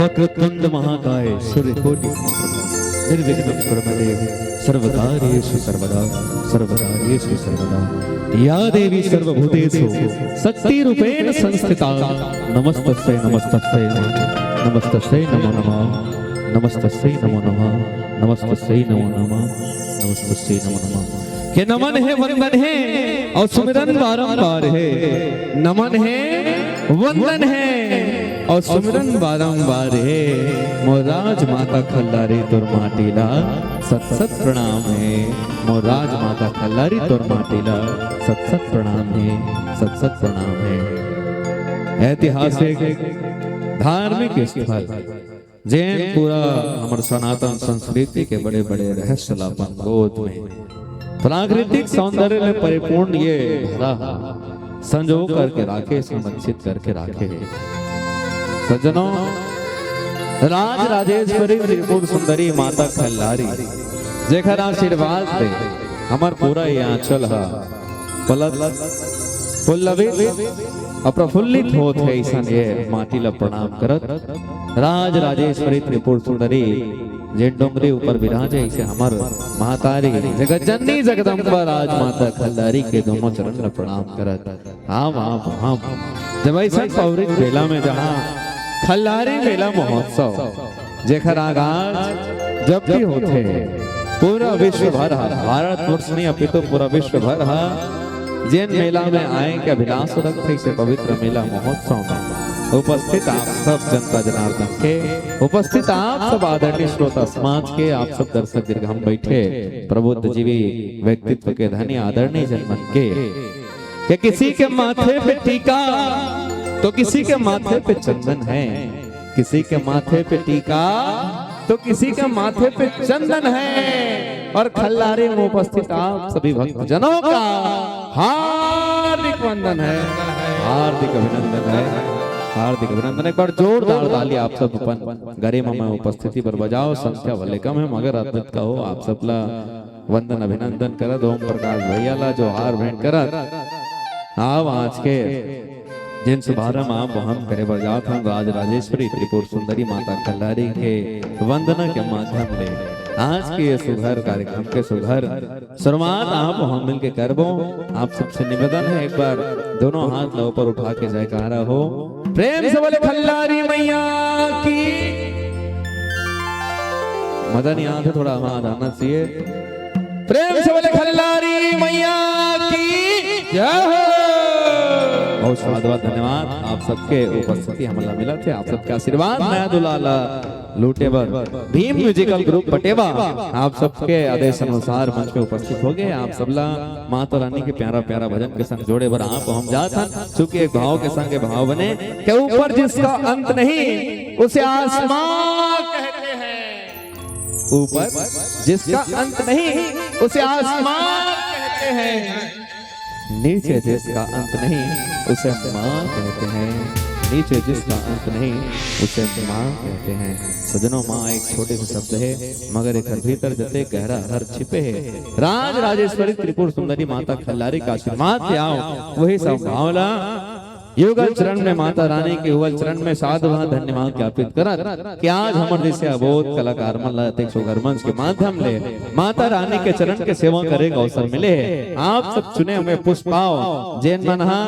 वक्रतुंड महाकाय सूर्यकोटि समप्रभ निर्विघ्नं कुरुदेव सर्वकार्येषु सर्वदा सर्वकार्येषु सर्वदा या देवी सर्वभूतेषु शक्तिरूपेण संस्थिता नमस्तस्यै नमस्तस्यै नमस्तस्यै नमो नमः नमस्तस्यै नमो नमः नमस्तस्यै नमो नमः नमस्तस्यै नमो नमः। के नमन है वंदन है और सुमिरन बारंबार है, नमन है वंदन है और सुमिरन बारंबार है। मोराज माता खल्लारी तुर माटीला सत सत प्रणाम है, मोराज माता खल्लारी तुर माटीला सत सत प्रणाम है, सत सत प्रणाम है। ऐतिहासिक धार्मिक स्थल जैन पूरा हमारे सनातन संस्कृति के बड़े बड़े रहस्य लापन गोद में प्राकृतिक सौंदर्य में परिपूर्ण ये भरा संजो करके राखे, संरक्षित करके राखे। सज्जनों, राज राजेश्वरी त्रिपुर सुंदरी माता खल्लारी जेखर आशीर्वाद दे हमार पूरा ये आंचल है पुल्लवित और प्रफुल्लित होत है। ऐसा ये माटी ला प्रणाम करत राज राजेश्वरी त्रिपुर सुंदरी जे डोंगरी ऊपर विराजे ऐसे हमार महातारी जगत जननी जगदम्बा राज माता खल्लारी के दोनों चरण में प्रणाम करत। हम जब ऐसा पौरिक बेला में जहाँ खल्लारी मेला महोत्सव जेखर आगाज जब भी होते पूरा विश्व भर भारत वर्ष नहीं अपितु पूरा विश्व भर जिन मेला में आए के अभिलाष रखते से पवित्र मेला महोत्सव में उपस्थित आप सब जनता जनार्दन के, उपस्थित आप सब आदरणीय श्रोता समाज के, आप सब दर्शक दीर्घम बैठे प्रबुद्ध जीवी व्यक्तित्व के धनी आदरणीय जनमन के किसी के माथे पे टीका तो किसी के माथे पे चंदन है, किसी के माथे पे टीका तो किसी के माथे पे चंदन है। और खल्लारी में उपस्थित आप सभी भक्तजनों का हार्दिक वंदन है, हार्दिक अभिनंदन है, हार्दिक अभिनंदन। एक बार जोरदार ताली आप सब अपन गरिमा में उपस्थिति पर बजाओ। संख्या भले कम है मगर अद्भुत का हो। आप सबला वंदन अभिनंदन करत ओम प्रकाश भैया ला जो हार भेंट करत आओ आज के जिन शुभारंभ आप हम करे बजात हम राज राजेश्वरी त्रिपुर सुंदरी माता खल्लारी के वंदना के माध्यम ले आज के ये सुघर कार्यक्रम के सुघर शुरुआत आप हम मिल के करबो। आप सबसे निवेदन है एक बार दोनों हाथ लो ऊपर उठा के जयकारा हो, प्रेम से बोले खल्लारी मैया की। मदन यहाँ से थोड़ा आवाज आना चाहिए। प्रेम से बोले खल्लारी मैया की जय हो। बहुत स्वागत धन्यवाद आप सबके उपस्थिति हमला मिला थे, आप सबके आशीर्वाद नया दुलाला लूटेबर भीम म्यूजिकल ग्रुप पटेवा आप सबके आदेश अनुसार मंच पे उपस्थित हो गए। आप सबला माता रानी के प्यारा प्यारा भजन के संग जोड़े बर आप हम जात हन, चूंकि एक भाव के संग भाव बने के ऊपर जिसका अंत नहीं उसे आसमान कहते हैं, ऊपर जिसका अंत नहीं उसे आसमान कहते हैं, नीचे जिसका अंत नहीं उसे माँ कहते हैं, नीचे जिसका अंत नहीं उसे माँ कहते हैं। सजनों, माँ एक छोटे से शब्द है मगर एक भीतर जते गहरा हर छिपे है। राज राजेश्वरी त्रिपुर सुंदरी माता खल्लारी का आशीर्वाद ले आओ वही सब भावला युगल चरण में माता रानी के युगल चरण में साधुवाद धन्यवाद ज्ञापित करत कि आज हमारे जैसे अबोध कलाकार मन मंच के माध्यम ले माता रानी के चरण के सेवा करे का अवसर मिले है। आप सब चुने हुए पुष्पाओ जैन मनहा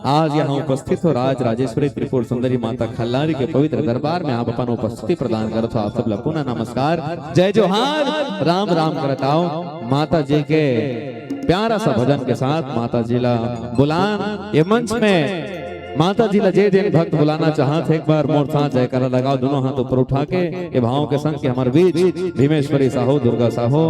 आज यहाँ उपस्थित हो राज राजेश्वरी त्रिपुर सुंदरी माता खल्लारी के पवित्र दरबार में आप अपन उपस्थिति प्रदान करत हो। आप सब पुनः नमस्कार जय जोहार राम राम करताओ। माता जी के प्यारा सा भजन के साथ माता जी ला बुलान ये मंच में माता जी ला जे दिन भक्त बुलाना चाहत एक बार मोर साथ जयकारा लगाओ, दोनों हाथ ऊपर उठा के ये भावों के संग के हमारे बीच भीमेश्वरी साहू, दुर्गा साहू,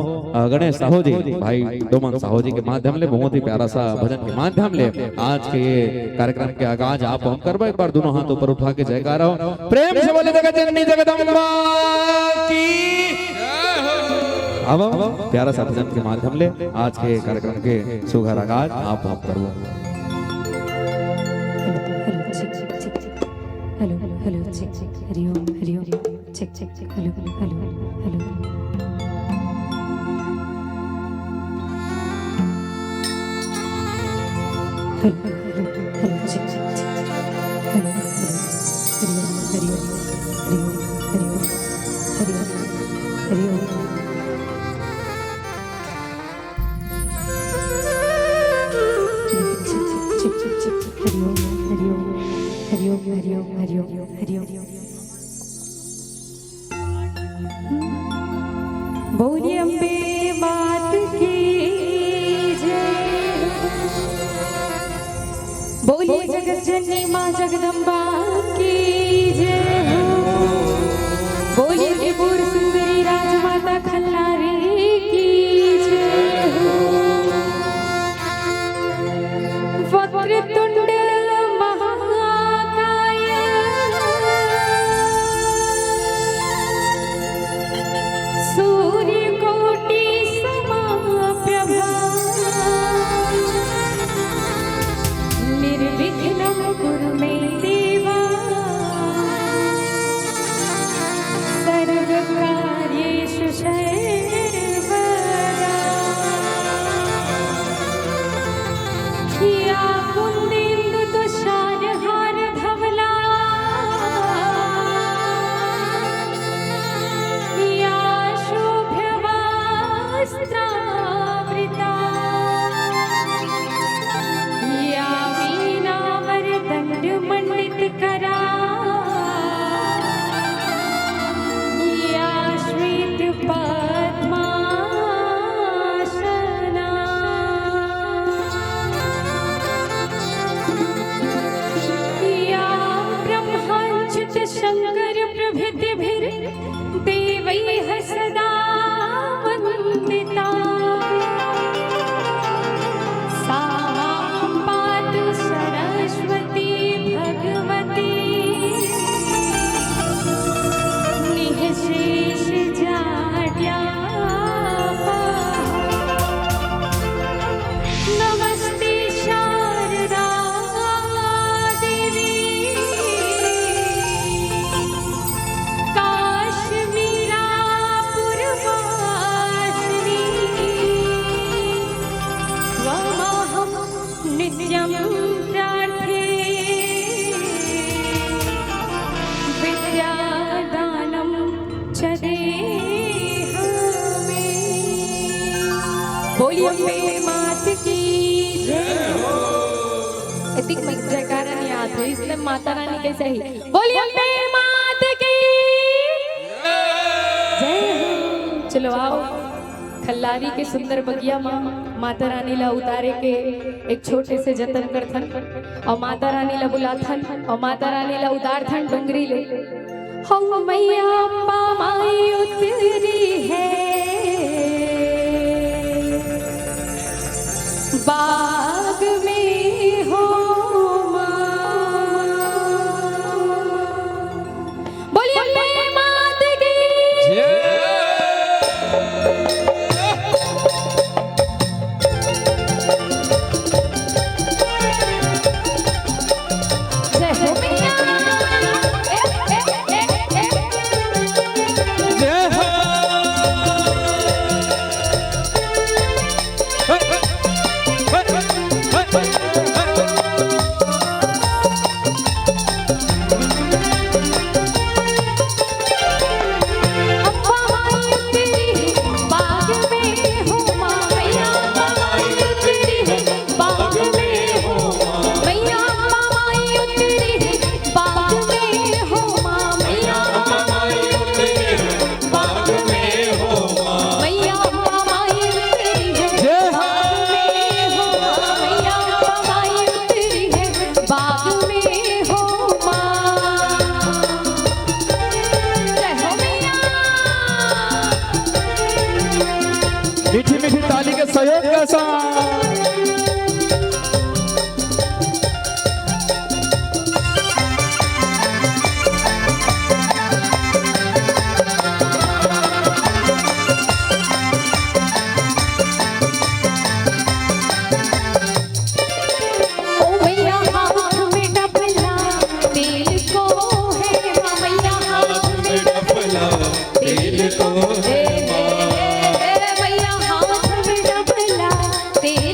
गणेश साहू जी, भाई डोमन साहू जी के माध्यम ले बहुत ही प्यारा सा भजन के माध्यम ले आज के ये कार्यक्रम के आगाज आप हम करबो। एक बार दोनों हाथ ऊपर उठा के जयकारा हो, प्रेम से बोले जगत जननी जगदम्बा की अब प्यारा सा भजन के माध्यम ले आज के कार्यक्रम के सुघर आगाज आप हम करबो। Hello hello check check Hari Om Hari Om check check check hello hello hello hello hello check check check hello hello Hari Om Hari Om Hari Om Hari Om Hari Om Hari Om बोलिए अम्बे मात की जय बोलिए जगत जननी माँ जगदम्बा की जय बोलिए त्रिपुर सुंदरी राजमाता खल्लारी की जय वक्रतुंड महाकाय सूर्यकोटि समप्रभा निर्विघ्नं कुरु मे देवा सर्वकार्येषु सर्वदा या कुन्देन्दु तुषारहार धवला या शोभ्यवस्त्रावृता या वीणावरदण्डमण्डितकरा या श्वेतपद्मासना या ब्रह्माच्युत शङ्कर प्रभृतिभिर्देवैः सदा वन्दिता सा मां पातु सरस्वती भगवती निःशेष जाड्यापा नमस्ते शारदा देवी काश्मीरापुरवासिनी त्वमहं नित्यं प्रार्थये विद्यादानं च देहमे बोलिए अम्बे मात की जय इतनी जयकारा नहीं आती इसलिए माता रानी कैसे ही बोलिए अम्बे मात की जय हो। चलो आओ खल्लारी के सुंदर बगिया माँ माता रानी ला उतारे के एक छोटे से जतन करथन और माता रानी ला बुलाथन और माता रानी ला उतारथन डोंगरी ले हो मैया अम्बा माई उतरी है बाग में हो माँ बोलिए अम्बे मात की जय हो मैया जय हो। अम्बा माई उतरी बाग में हो माँ मैया अम्बा माई उतरी बाग में हो मैया अम्बा माई उतरी बाग में हो माँ मैया अम्बा माई उतरी बाग में हो मैया अम्बा माई उतरी है बाग में हो माँ मैया अम्बा माई उतरी है बाग में हो माँ जय हो मैया मीठी मीठी ताली के सहयोग के साथ ओ मैया हाथ में डबला तेल को है माँ मैया हाथ में डबला तेल को है मैया हाथ में डबला तेल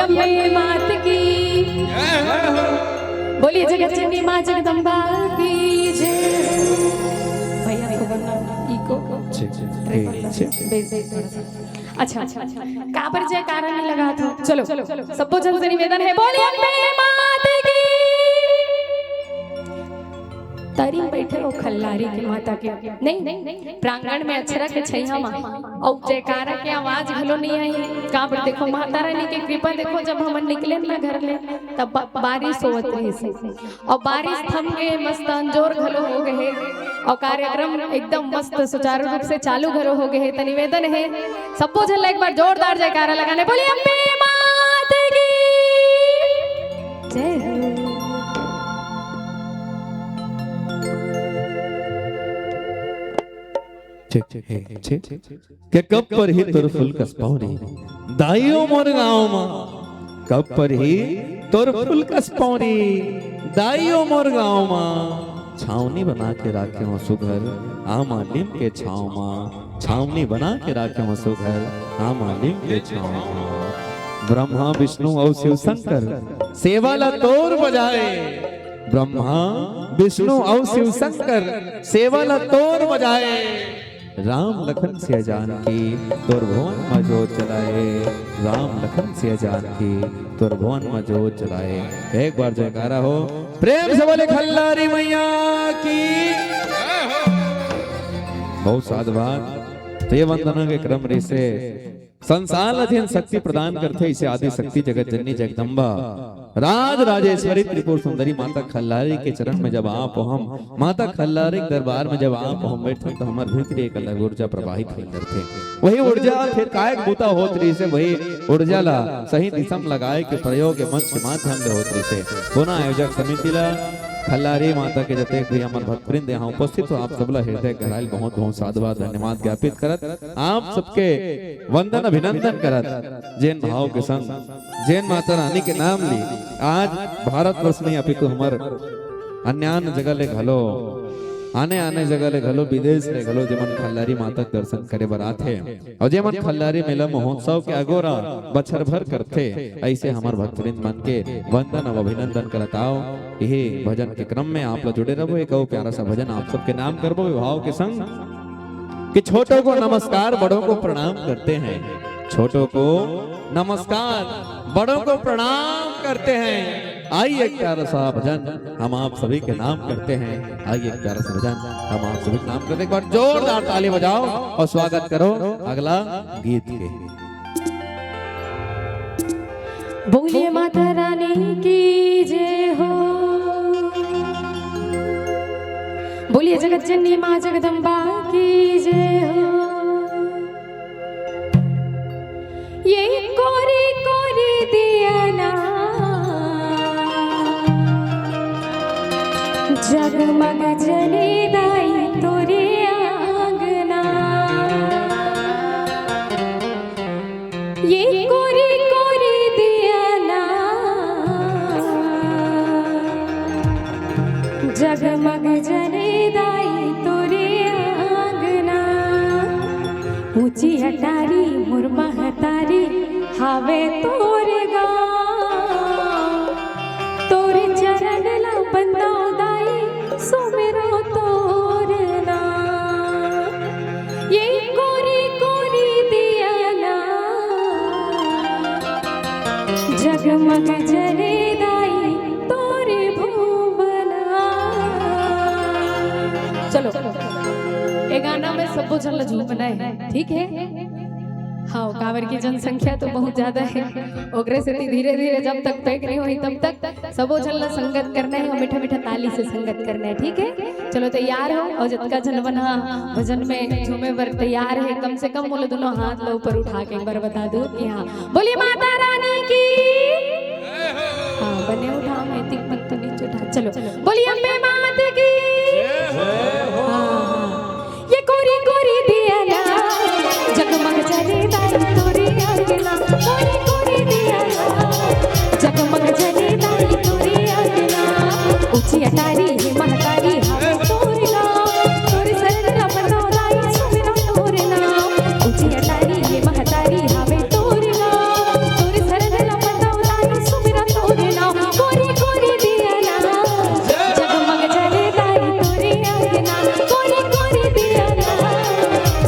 अम्बे मात की, बोलिए जगत जननी माँ जगदम्बा की जय। भैया को बोलना इको अच्छा कहाँ पर जयकारा नहीं लगा था। चलो सबको जन से निवेदन है, बोलिए अम्बे मात की। तारी बैठे हो खल्लारी की माता के नहीं प्रांगण में अक्षरा के छैया माँ और जयकारा के आवाज घलो नहीं आई। कहाँ पर देखो माता रानी की कृपा देखो, जब हम निकले ना घर ले तब बारिश होत रही से और बारिश थम गए, मस्त अंजोर घलो हो गए और कार्यक्रम एकदम मस्त सुचारू रूप से चालू घरो हो गए। तो निवेदन है सबको झल्ला एक बार जोरदार जयकारा लगाने, बोलिए अम्बे मात की जय हो। के कब पर ही तुर फुल कस पाउनी दाइयो मोर गाँव मां, कब पर ही तुर फुल कस पाउनी दाइयो मोर गाँव मां। छावनी बना के राखे हो सुघर आमा नीम के छाव मां, छावनी बना के राखे हो सुघर आमा नीम के छाव मां। ब्रह्मा विष्णु और शिव शंकर सेवाला तोर बजाए, ब्रह्मा विष्णु और शिव शंकर सेवाला तोर बजाए। राम लखन से जानकी तोर भुवन में जोत जलाए, राम लखन से जानकी तोर भुवन में जोत जलाए। एक बार जयकारा हो प्रेम से बोले खल्लारी मैया की। बहुत साधुवाद। तो ये वंदना के क्रम से संसार अध्ययन शक्ति प्रदान करते इसे आदि शक्ति जगत जननी जगदम्बा राज राजेश्वरी त्रिपुर सुंदरी माता खल्लारी के चरण में जब आप हम माता खल्लारी के दरबार में जब आप हम बैठे तो हमारे भीतर एक अलग ऊर्जा प्रवाहित हो करते, वही ऊर्जा फिर कायक बूता होत रही से वही ऊर्जा ला सही दिशा लगाए के प्रयोग के मंच के माध्यम से होत रही से। पुनः आयोजक समिति ला खल्लारी माता के जते भी हमारे भक्तवृंद यहाँ उपस्थित हो, आप सबला हृदय गहराई बहुत बहुत साधुवाद धन्यवाद ज्ञापित करत, आप सबके वंदन अभिनंदन करत। जैन भाव के संग जैन माता रानी के नाम ली आज भारत वर्ष में अपितु हमार अन्य जगह ले घलो आने जगह ले घलो विदेश ले घलो जेमन खल्लारी माता दर्शन करे बरात है और जेमन खल्लारी मेला महोत्सव के अगोरा बछर भर करते, ऐसे हमार भक्तवृंद मन के वंदन और अभिनंदन करताओ। यही भजन के क्रम में आप लोग जुड़े रहो। एक और प्यारा सा भजन आप सबके नाम करबो विभाव के संग कि छोटों को नमस्कार बड़ों को प्रणाम करते हैं, छोटों को नमस्कार बड़ों को प्रणाम करते हैं। आइए एक प्यारा सा भजन हम आप सभी के नाम करते हैं, आइए एक प्यारा सा भजन हम आप सभी के नाम करते हैं। एक बार जोरदार ताली बजाओ और स्वागत करो अगला गीत के। बोलिए माता रानी की जय हो, बोलिए जगत जननी माँ जगदम्बा की जय हो। ये कोरी कोरी दिया ना जगमग जले दाई तोरे आंगना, ये कोरी कोरी दिया ना जगमग जले दाई तोरे आंगना। ऊंची हटारी मुरमा हतारी हावे तोरे गाँव, तोरे चरण ला बंदाओ दाई सुमेरो तोरे नाम। ये कोरी कोरी दिया ना जगमग जले दाई तोरे भुवना। चलो ये गाना में सबको चल झूम बनाए, ठीक है। हाँ कांवर की जनसंख्या तो बहुत ज्यादा है, ओकरे से धीरे धीरे जब तक पैक नहीं हुई तब तक सबो झल्ला संगत करना है और मीठा मीठा ताली से संगत करना है, ठीक है। चलो तैयार हो और जितना जन बना भजन में झूमे बर तैयार है, कम से कम बोले दोनों हाथ लो ऊपर उठा के एक बार बता दो कि हाँ बोलिए माता रानी की। हाँ बने उठा मैं तिक मत तो नीचे उठा, चलो बोलिए अम्बे मात की। ये कोरी कोरी दिया ना जगमग जले दाई तोरे आंगना, कोरी कोरी दिया ना जगमग जले दाई तोरे आंगना। ऊंची अटारी हे महतारी हावे तोरे नाम, तोरे शरण ला बंदाओ दाई सुमेरो तोरे नाम। ऊंची अटारी हे महतारी हावे तोरे नाम, तोरे शरण ला बंदाओ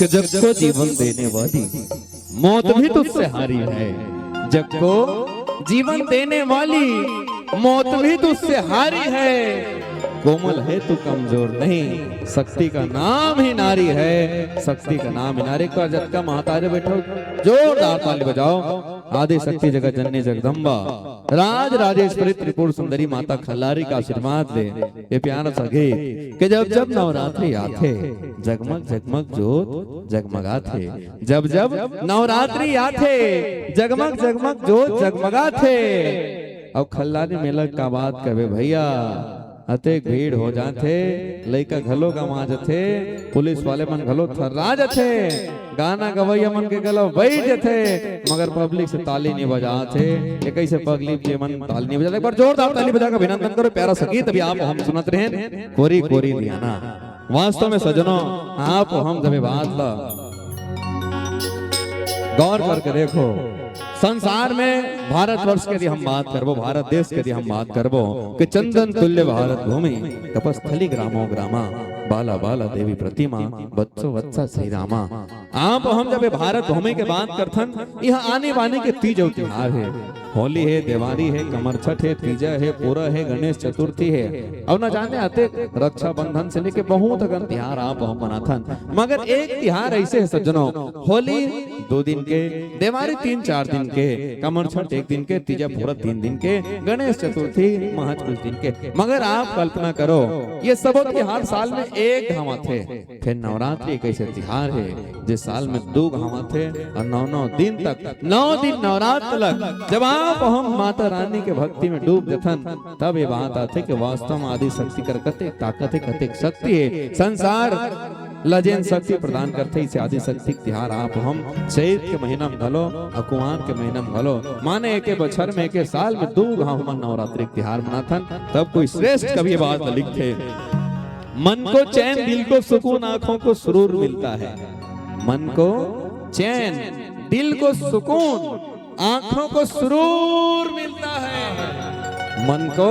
कि जग को जीवन देने वाली मौत भी तुझसे हारी है। जग को जीवन देने वाली मौत भी तुझसे हारी है। कोमल है तू कमजोर नहीं, शक्ति का नाम ही नारी है। शक्ति का नाम ही नारी। का जग का महातारे बैठो, जोरदार ताली बजाओ। आदि शक्ति जगत जननी जगदम्बा राज राजेश्वरी त्रिपुर सुंदरी माता खल्लारी का आशीर्वाद ले। ये प्यारा सा गीत कि जब जब नवरात्रि आथे जगमग जगमग जोत जगमगाथे। जब जब नवरात्रि आथे जगमग जगमग जोत जगमगाथे। अब खल्लारी मेला का बात कहे भैया, अतेक भीड़ हो जाते, लइका घलो गवा जाते, पुलिस वाले मन घलो थर्रा जाते, गाना गवैया मन के गलो बैठ जाते, मगर पब्लिक से ताली नहीं बजाते। ये कैसे पब्लिक के मन ताली नहीं बजाते। एक बार जोरदार ताली बजा कर अभिनंदन करो। प्यारा संगीत अभी आप हम सुनत रहे, कोरी कोरी लियाना। वास्तव में सजनों, आप हम जब बात ला गौर करके देखो, संसार में भारतवर्ष के यदि हम बात करबो, भारत देश के यदि हम बात करबो कि चंदन तुल्य भारत भूमि तपस्थली ग्रामो ग्रामा बाला बाला देवी प्रतिमा बच्चो वत्सा श्री रामा। आप हम जब भारत भूमि के बात करथन, यहाँ आने वाने के तीज त्योहार है। होली है, दिवाली है, कमर छठ है, तीजा है, पूरा है, गणेश चतुर्थी है, और न जाने आते रक्षाबंधन से लेके बहुत अगर त्योहार आप हम मनाथन। मगर एक त्योहार ऐसे है सज्जनों, होली 2 दिन के, दिवाली 3-4 दिन के, कमर छठ 1 दिन के, तीजा पूरा 3 दिन के, गणेश चतुर्थी महज कुछ दिन के। मगर आप कल्पना करो, ये सब त्योहार साल में एक घामा थे। फिर नवरात्रि एक ऐसे त्योहार है जिस साल में 2 घामा थे, और 9 दिन तक 9 दिन नवरात्र तक जब आप हम माता रानी के भक्ति में डूब जथन, तब ये बात आते कि वास्तव में आदि शक्ति कर कतेक ताकत है, कतेक शक्ति है। संसार लजेन शक्ति प्रदान करते, इसे आदि शक्ति त्योहार आप हम चैत के महीना में घलो और कुआर के महीना में घलो, माने एक बछर में, एक साल में 2 घाव मन नवरात्रि त्योहार मनाथन। तब कोई श्रेष्ठ कवि बात लिखते, मन को चैन, दिल को सुकून, आंखों को सुरूर मिलता है। मन को चैन, दिल को सुकून, आंखों को सुरूर मिलता है। मन को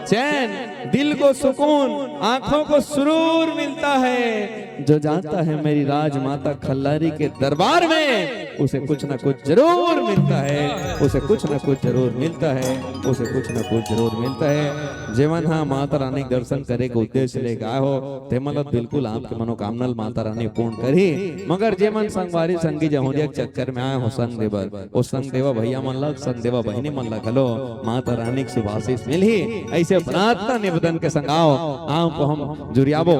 चैन, दिल को सुकून, आंखों को सुरूर मिलता है। जो जाता है मेरी राजमाता खल्लारी के दरबार में, उसे कुछ न कुछ जरूर मिलता है, उसे कुछ न कुछ जरूर मिलता है, उसे कुछ न कुछ जरूर मिलता है। जेवन हाँ माता रानी दर्शन करे के उद्देश्य लेके आए हो, ते मतलब बिल्कुल आपके मनोकामना माता रानी पूर्ण करी। मगर जेमन संगवारी संगी जहोरिया चक्कर में आए हो संग देवर, ओ संग देवा भैया मन लग, संग देवा बहनी मन लग हलो, माता रानी के शुभाशीष मिली। ऐसे प्रार्थना निवेदन के संग आओ, आप हम जुरियाबो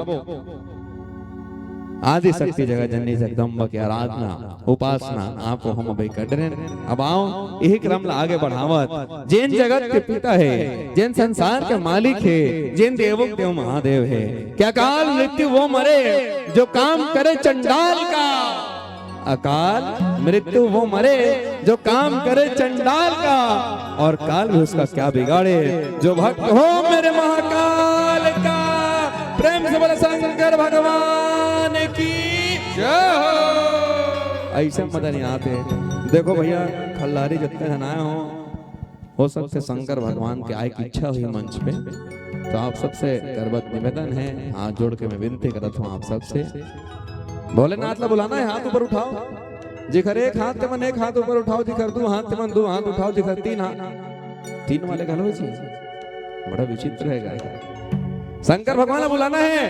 आदि शक्ति जगत जननी जगदम्बा की आराधना उपासना आपको हम अभी कर रहे हैं। अब आओ यही क्रम ला आगे बढ़ावत, जिन जगत के पिता है, जिन संसार के मालिक है, जिन देवों देव महादेव है, क्या काल मृत्यु वो मरे जो काम करे चंडाल का। अकाल मृत्यु वो मरे जो काम करे चंडाल का, और काल भी उसका क्या बिगाड़े जो भक्त हो मेरे महाकाल का। प्रेम से बोले शंकर भगवान की जय। ऐसे मदन यहाँ पे देखो भैया, खल्लारी जितने जन आए हो सकते शंकर भगवान के आए की इच्छा हुई मंच पे, तो आप सबसे करबत निवेदन है, हाथ जोड़ के मैं विनती करता हूँ आप सबसे, भोलेनाथ ला बुलाना है, हाथ ऊपर उठाओ। जिखर एक हाथ के मन एक हाथ ऊपर उठाओ, जिखर 2 हाथ के मन 2 हाथ उठाओ, जिखर 3 हाथ 3 वाले घलो जी, बड़ा विचित्र है। शंकर भगवान ला बुलाना है,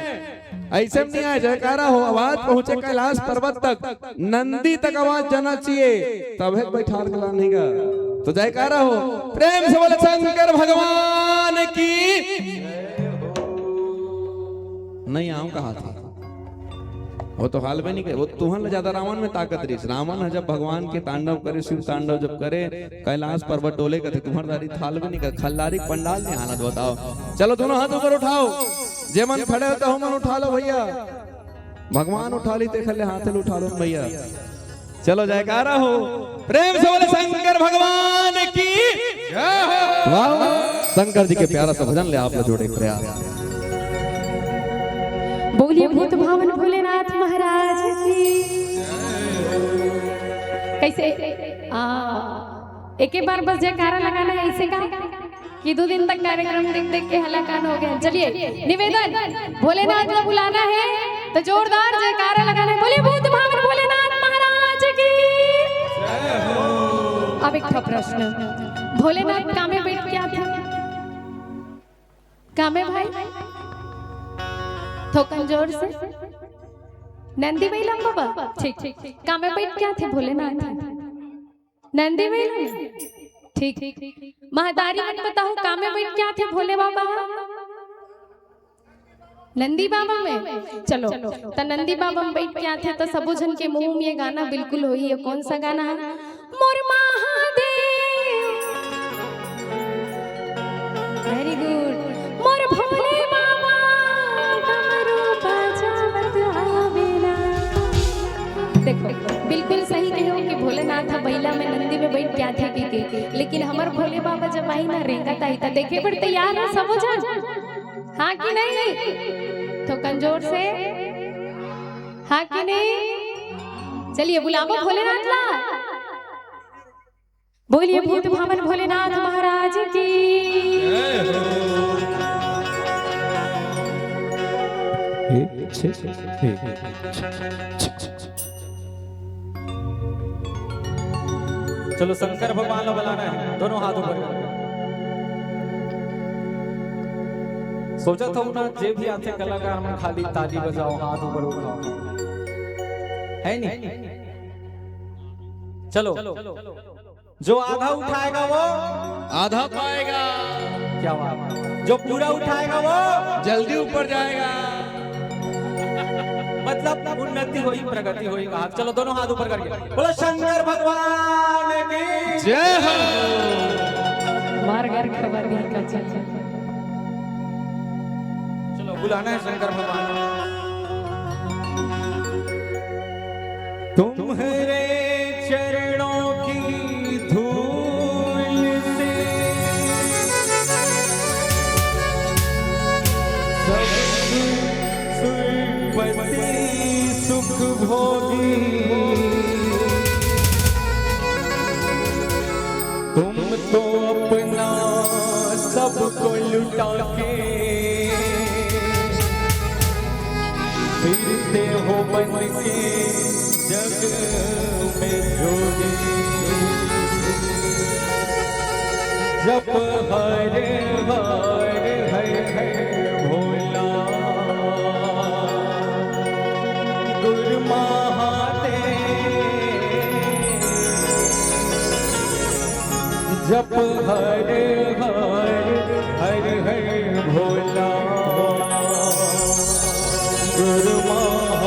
ऐसे नहीं आए, जयकारा हो, आवाज पहुंचे कैलाश पर्वत तक, नंदी तक आवाज जाना चाहिए, तब है बैठा गला नहीं गा, तो जयकारा हो। प्रेम से बोले शंकर भगवान की। नहीं आऊं कहा था, वो तो हाल में नहीं करे, वो तुहन ज्यादा रावण में ताकत रही। रावण है जब भगवान के तांडव करे, शिव तांडव जब करे, कैलाश पर्वत डोले करते, तुम्हारी थाल में नहीं कर, खल्लारी पंडाल नहीं हालत बताओ। चलो दोनों हाथ ऊपर उठाओ, जे मन खड़े होता हो मन उठा लो भैया, भगवान उठा ली ते खल्ले हाथ उठा लो भैया। चलो जयकारा हो, प्रेम से बोले शंकर भगवान की जय हो। वाह, शंकर जी के प्यारा सा भजन ले आप लोग जोड़े प्रयास। बोलिए भूत भावन भोलेनाथ महाराज की। कैसे एक बार बस जयकारा लगाना है, ऐसे का कि 2 दिन तक कार्यक्रम देख देख के हलाकान हो गए। चलिए निवेदन, भोलेनाथ को बुलाना है तो जोरदार जयकारा लगाना है। बोलिए भूत भावन प्रश्न। भोलेनाथ कामे बैठ क्या थे? कामे भाई थोकन जोर से। नंदी बैलम बाबा ठीक ठीक। कामे बैठ क्या थे भोलेनाथ? नंदी बैलम ठीक। महतारी मन बताओ कामे बैठ क्या थे भोले बाबा? नंदी बाबा में। चलो तो नंदी बाबा में बैठ क्या थे तो सबो जन के मुंह में ये गाना बिल्कुल हो ही है। कौन सा गाना है? मोर महादेव। Very good. मोर भोले बाबा डमरू बजावत आवेला। देखो बिल्कुल सही कहो कि भोलेनाथ बैला में नंदी में बैठ क्या थे के लेकिन हमार भोले बाबा जब आई ना रेंगत आई तो देखे पर तैयार है सब जन। हाँ कि नहीं? तो कंजोर से हाँ कि नहीं? चलिए बुलाओ भोलेनाथ ला। बोलिए भूत भावन भोलेनाथ महाराज की। चलो शंकर भगवान को बुलाना है, दोनों हाथों पर। सोचा था ना जे भी आते कलाकार में खाली ताली बजाओ हाथ ऊपर उठाओ, है नहीं? चलो जो आधा उठाएगा वो आधा पाएगा, क्या बात, जो पूरा उठाएगा वो जल्दी ऊपर जाएगा। मतलब उन्नति हुई, प्रगति हुई कहा। चलो दोनों हाथ ऊपर करके बोलो शंकर भगवान की जय हो। मार घर खबर नहीं का चल। चलो बुलाना है शंकर भगवान। तुम्हारे चरणों की धूल से सब सुरपति सुख भोगी, तुम तो अपना सबको लुटा के फिरते हो बन के जग में जोगी। जप हर हर हर भोला गुरु महादेव। जप हर हर हर हर भोला गुरु महादेव।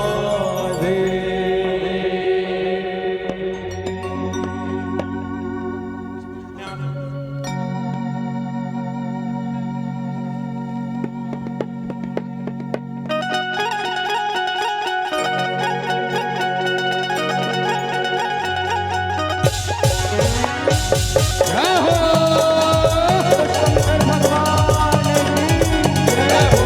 जय हो। भगवान की जय हो।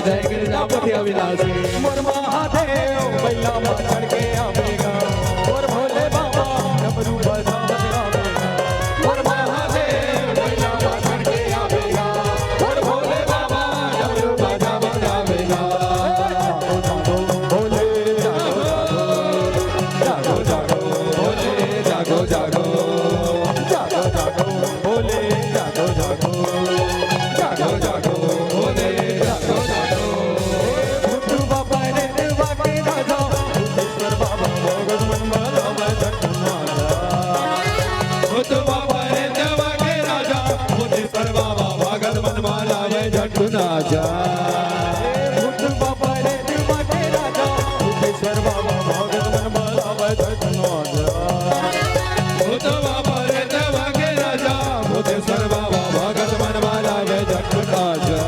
जय गिरिजापति अविनाशी मोर महादेव बैला में चढ़ के आवेगा और भोले बाबा डमरू बजावत आवेगा मोर महादेव बैला में चढ़ के आवेगा और भोले बाबा डमरू बजावत आवेगा भोले जागो जागो भोले जागो जागो जागो जागो भोले जागो जागो जागो जागो भोले जागो जागो भूत बाबा रे देवा के राजा भूतेश्वर बाबा भगत मन माला भूत बाबा रे देवा के राजा भूतेश्वर बाबा भगत मन माला झटू नाचा भूत बाबा रे देवा के राजा भूतेश्वर बाबा भगत मन माला झटू नाचा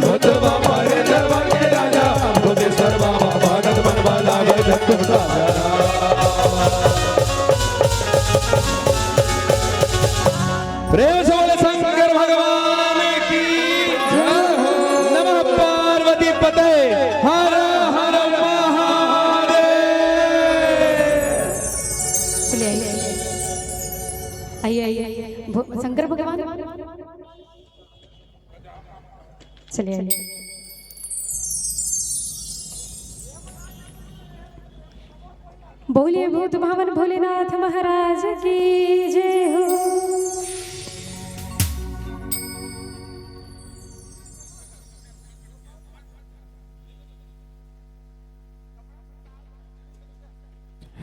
भूत बाबा रे देवा के राजा भूतेश्वर बाबा भगत मन माला झटू नाचा प्रेम से बोले शंकर भगवान की जय हो। नमः पार्वती पते हर हर महादेव। चलिए आइए आइए शंकर भगवान चलिए आइए। बोलिए भूत भावन भोलेनाथ महाराज की जय हो।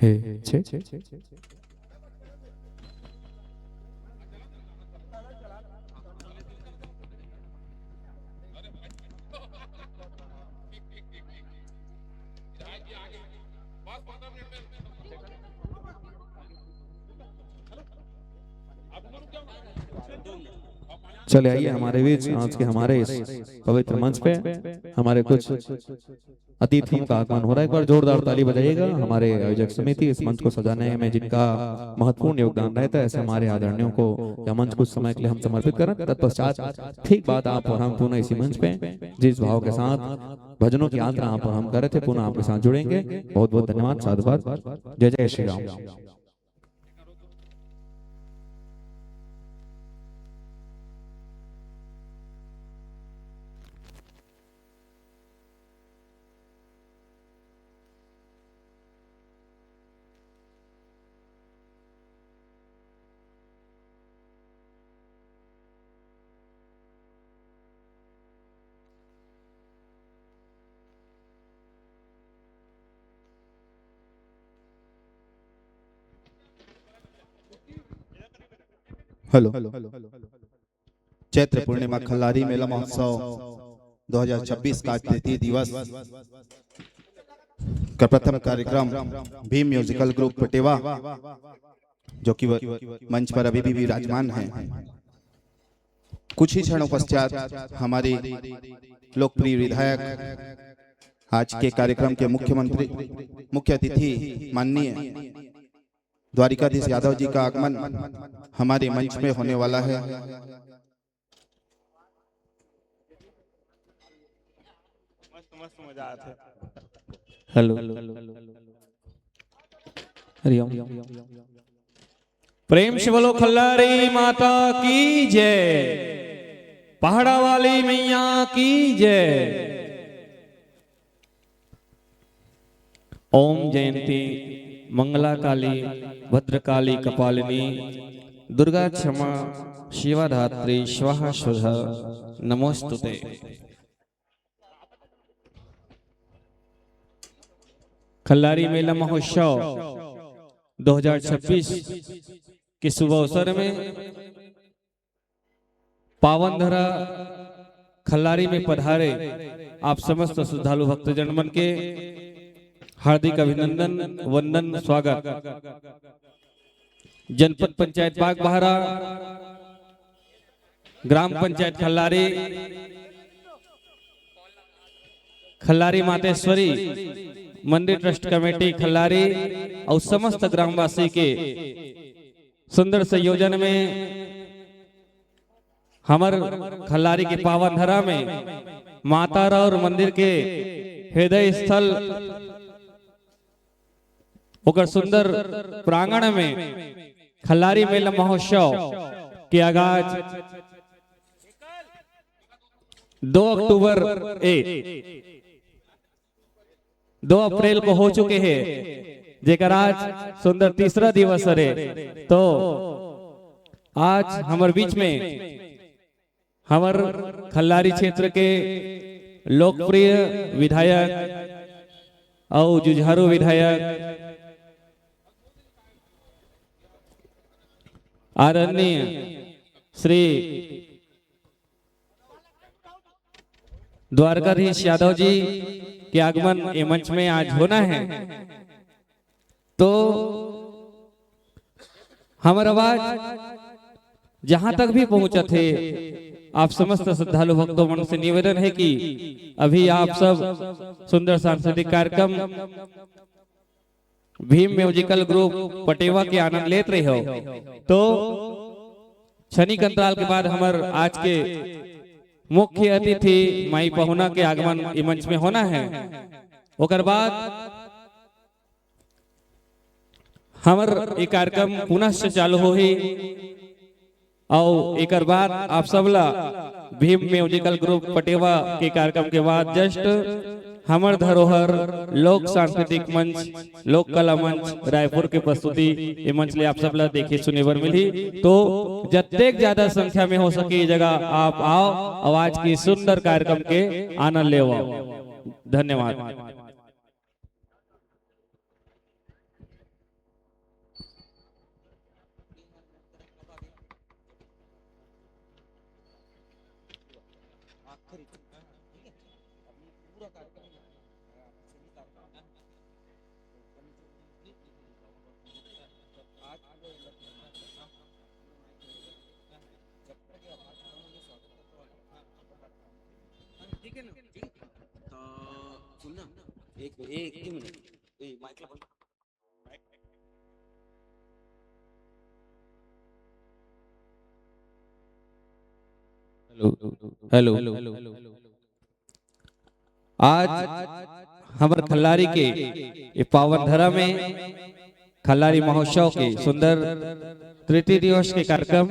हे छे चले आइए हमारे बीच आज के हमारे इस पवित्र मंच पे हमारे कुछ अतिथियों का आगमन हो रहा है। एक बार जोरदार ताली बजाइएगा हमारे आयोजक समिति इस मंच को सजाने में जिनका महत्वपूर्ण योगदान रहता है ऐसे हमारे आदरणीयों को यह मंच कुछ समय के लिए हम समर्पित करें। तत्पश्चात ठीक बात आप और हम पुनः इसी मंच पे जिस भाव के साथ भजनों की यात्रा आप और हम कर रहे थे पुनः आपके साथ जुड़ेंगे। बहुत बहुत धन्यवाद साधुवाद। जय जय श्री राम। हेलो चैत्र पूर्णिमा खल्लारी मेला महोत्सव 2026 का तृतीय दिवस का प्रथम कार्यक्रम भीम म्यूजिकल ग्रुप पटेवा जो कि मंच पर अभी भी विराजमान है। कुछ ही क्षणों पश्चात हमारे लोकप्रिय विधायक आज के कार्यक्रम के मुख्य अतिथि माननीय द्वारिकाधीश यादव जी का आगमन हमारे मंच में होने वाला है। हेलो हरिओम। प्रेम से बोलो खल्लारी माता की जय, पहाड़ा वाली मैया की जय। ओम जयंती मंगला काली भद्रकाली कपालिनी दुर्गा क्षमा शिवा धात्री स्वाहा स्वधा नमोस्तुते। खल्लारी मेला महोत्सव 2026 के शुभ अवसर में पावन धरा खल्लारी में पधारे आप समस्त श्रद्धालु भक्तजन मन के हार्दिक अभिनंदन वंदन स्वागत। जनपद पंचायत बाग बहरा, ग्राम पंचायत खल्लारी, खल्लारी मातेश्वरी मंदिर ट्रस्ट कमेटी खल्लारी और समस्त ग्रामवासी के सुंदर संयोजन में हमर खल्लारी के पावन धरा में माता और मंदिर के हृदय स्थल ओकर सुंदर प्रांगण में खल्लारी मेला महोत्सव के आगाज 2 अक्टूबर 2 अप्रैल को हो चुके हैं, जेकर आज सुंदर तीसरा दिवस है। तो आज हमारे बीच में हमर खल्लारी क्षेत्र के लोकप्रिय विधायक और जुझारू विधायक आदरणीय श्री द्वारकाधीश यादव जी के आगमन ये मंच में आज होना है। तो हमारा आवाज जहां तक भी पहुंचा थे, आप समस्त श्रद्धालु भक्तों मन से निवेदन है कि अभी आप सब सुंदर सांस्कृतिक कार्यक्रम भीम म्यूजिकल ग्रुप पटेवा के आनंद लेते रहे हो। तो क्षणिक अंतराल के बाद हमार आज के मुख्य अतिथि माई पहुना के आगमन इस मंच में होना है। ओकर बाद हमर ये कार्यक्रम पुनः से चालू हो ही और एक बाद आप सबला भीम म्यूजिकल ग्रुप पटेवा के कार्यक्रम के बाद जस्ट हमर धरोहर लोक सांस्कृतिक मंच लोक कला मंच रायपुर के प्रस्तुति ये मंच ले आप सबला देखे सुने बर मिली। तो जतेक ज्यादा संख्या में हो सके ये जगह आप आओ और आज की सुंदर कार्यक्रम के आनंद ले आओ। धन्यवाद। हेलो आज हमारे खल्लारी के ये पावन धरा में खल्लारी महोत्सव के सुंदर तृतीय दिवस के कार्यक्रम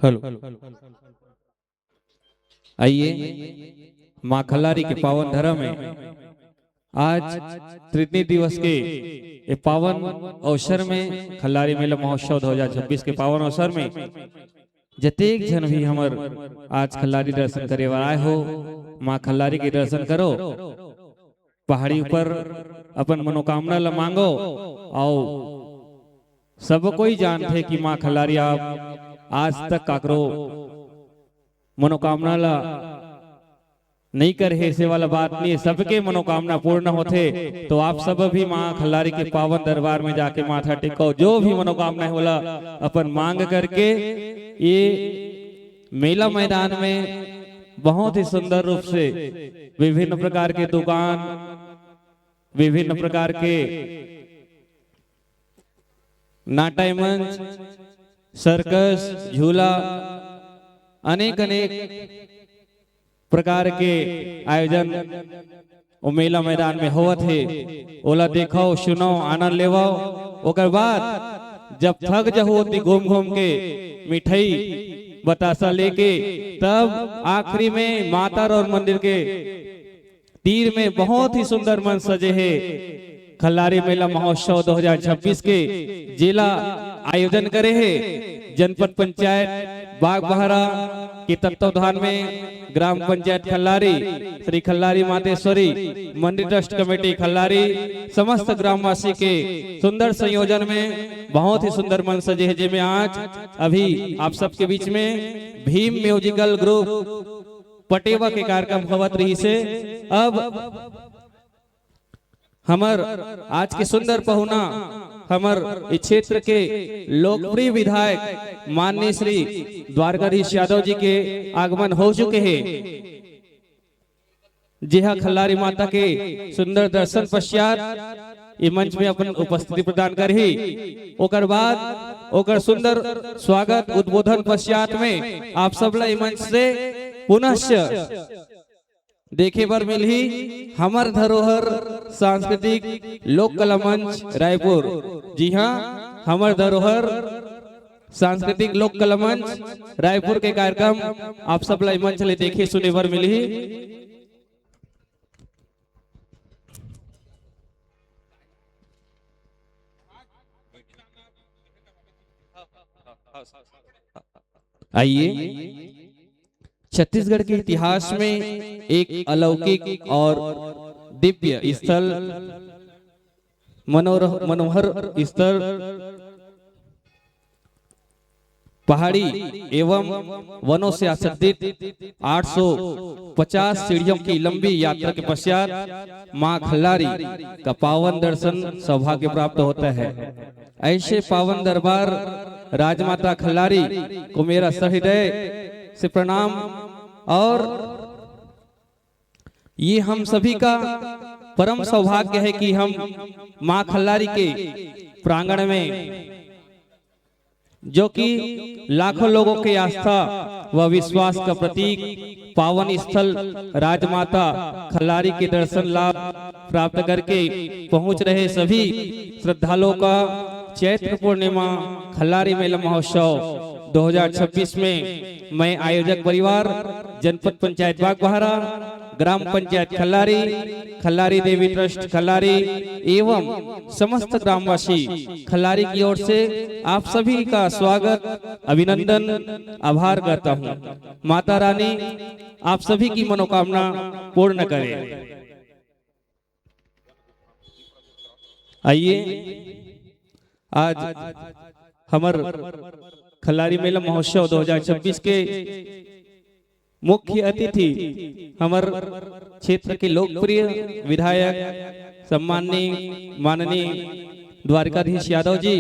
हेलो, आइए माँ खल्लारी के पावन धर्म में आज तृतीय दिवस के ये पावन अवसर में खल्लारी मेला महोत्सव 2026 के पावन अवसर में जतेक जन भी हमर आज खल्लारी दर्शन करे बर आए हो, माँ खल्लारी के दर्शन करो, पहाड़ी ऊपर अपन मनोकामना ला मांगो। आओ सब कोई जानते कि माँ खल्लारी आप आज तक काकरो मनोकामना ला नहीं करे, ऐसे वाला बात नहीं है, सबके मनोकामना पूर्ण होते। तो आप सब भी माँ खल्लारी के पावन दरबार में जाके माथा टेको, जो भी मनोकामना होला अपन मांग करके। ये मेला मैदान में बहुत ही सुंदर रूप से विभिन्न प्रकार के दुकान, विभिन्न प्रकार के नाट्य मंच, सर्कस, झूला, अनेक अनेक प्रकार के आयोजन ओ मेला मैदान में होवत है। ओला देखो, सुनो, आनंद लेवो। ओकर बाद जब थक जहो घूम घूम के मिठाई बतासा लेके, तब आखिरी में माता और मंदिर के तीर में बहुत ही सुंदर मंच सजे है। खल्लारी मेला महोत्सव 2026 के जिला आयोजन करे है जनपद पंचायत बागबहरा के तत्वाधान में ग्राम पंचायत खल्लारी, श्री खल्लारी मातेश्वरी मंदिर ट्रस्ट कमेटी खल्लारी, समस्त ग्रामवासी के सुंदर संयोजन में बहुत ही सुंदर मंच सजे है। जिसमें आज अभी आप सबके बीच में भीम म्यूजिकल ग्रुप पटेवा के कार्यक्रम होवत रही से। अब हमर आज के सुंदर पहुना हमर इस क्षेत्र के लोकप्रिय विधायक माननीय श्री द्वारकाधीश यादव जी के आगमन हो चुके हैं। जी हाँ, खल्लारी माता के सुंदर दर्शन पश्चात ये मंच में अपन उपस्थिति प्रदान करही। ओकर बाद ओकर सुंदर स्वागत उद्बोधन पश्चात में आप सब ला मंच से पुनः देखे बर मिलही हमर धरोहर सांस्कृतिक लोक कला मंच रायपुर। जी हाँ, हमर धरोहर सांस्कृतिक लोक कला मंच रायपुर के कार्यक्रम आप सब ला मंच ले देखे सुने बर मिलही। आइए, छत्तीसगढ़ के इतिहास में एक अलौकिक और दिव्य स्थल, मनोहर स्थल, पहाड़ी एवं वनों से आच्छादित 850 सीढ़ियों की लंबी यात्रा के पश्चात मां खल्लारी का पावन दर्शन सौभाग्य प्राप्त होता है। ऐसे पावन दरबार राजमाता खल्लारी को मेरा सहृदय से प्रणाम। और ये हम सभी का परम सौभाग्य है कि हम मां खल्लारी के प्रांगण में, जो कि लाखों लोगों की आस्था व विश्वास का प्रतीक पावन स्थल राजमाता खल्लारी के दर्शन लाभ प्राप्त करके पहुंच रहे सभी श्रद्धालुओं का चैत्र पूर्णिमा खल्लारी मेला महोत्सव 2026 में मैं आयोजक परिवार जनपद पंचायत बागबहरा, ग्राम पंचायत खल्लारी, खल्लारी देवी ट्रस्ट खल्लारी एवं समस्त ग्रामवासी खल्लारी की ओर से आप सभी का स्वागत, अभिनंदन, आभार करता हूं। माता रानी आप सभी की मनोकामना पूर्ण करे। आइए, आज हमर खल्लारी मेला महोत्सव 2026 के मुख्य अतिथि हमर क्षेत्र के लोकप्रिय विधायक सम्माननीय माननीय द्वारकाधीश यादव जी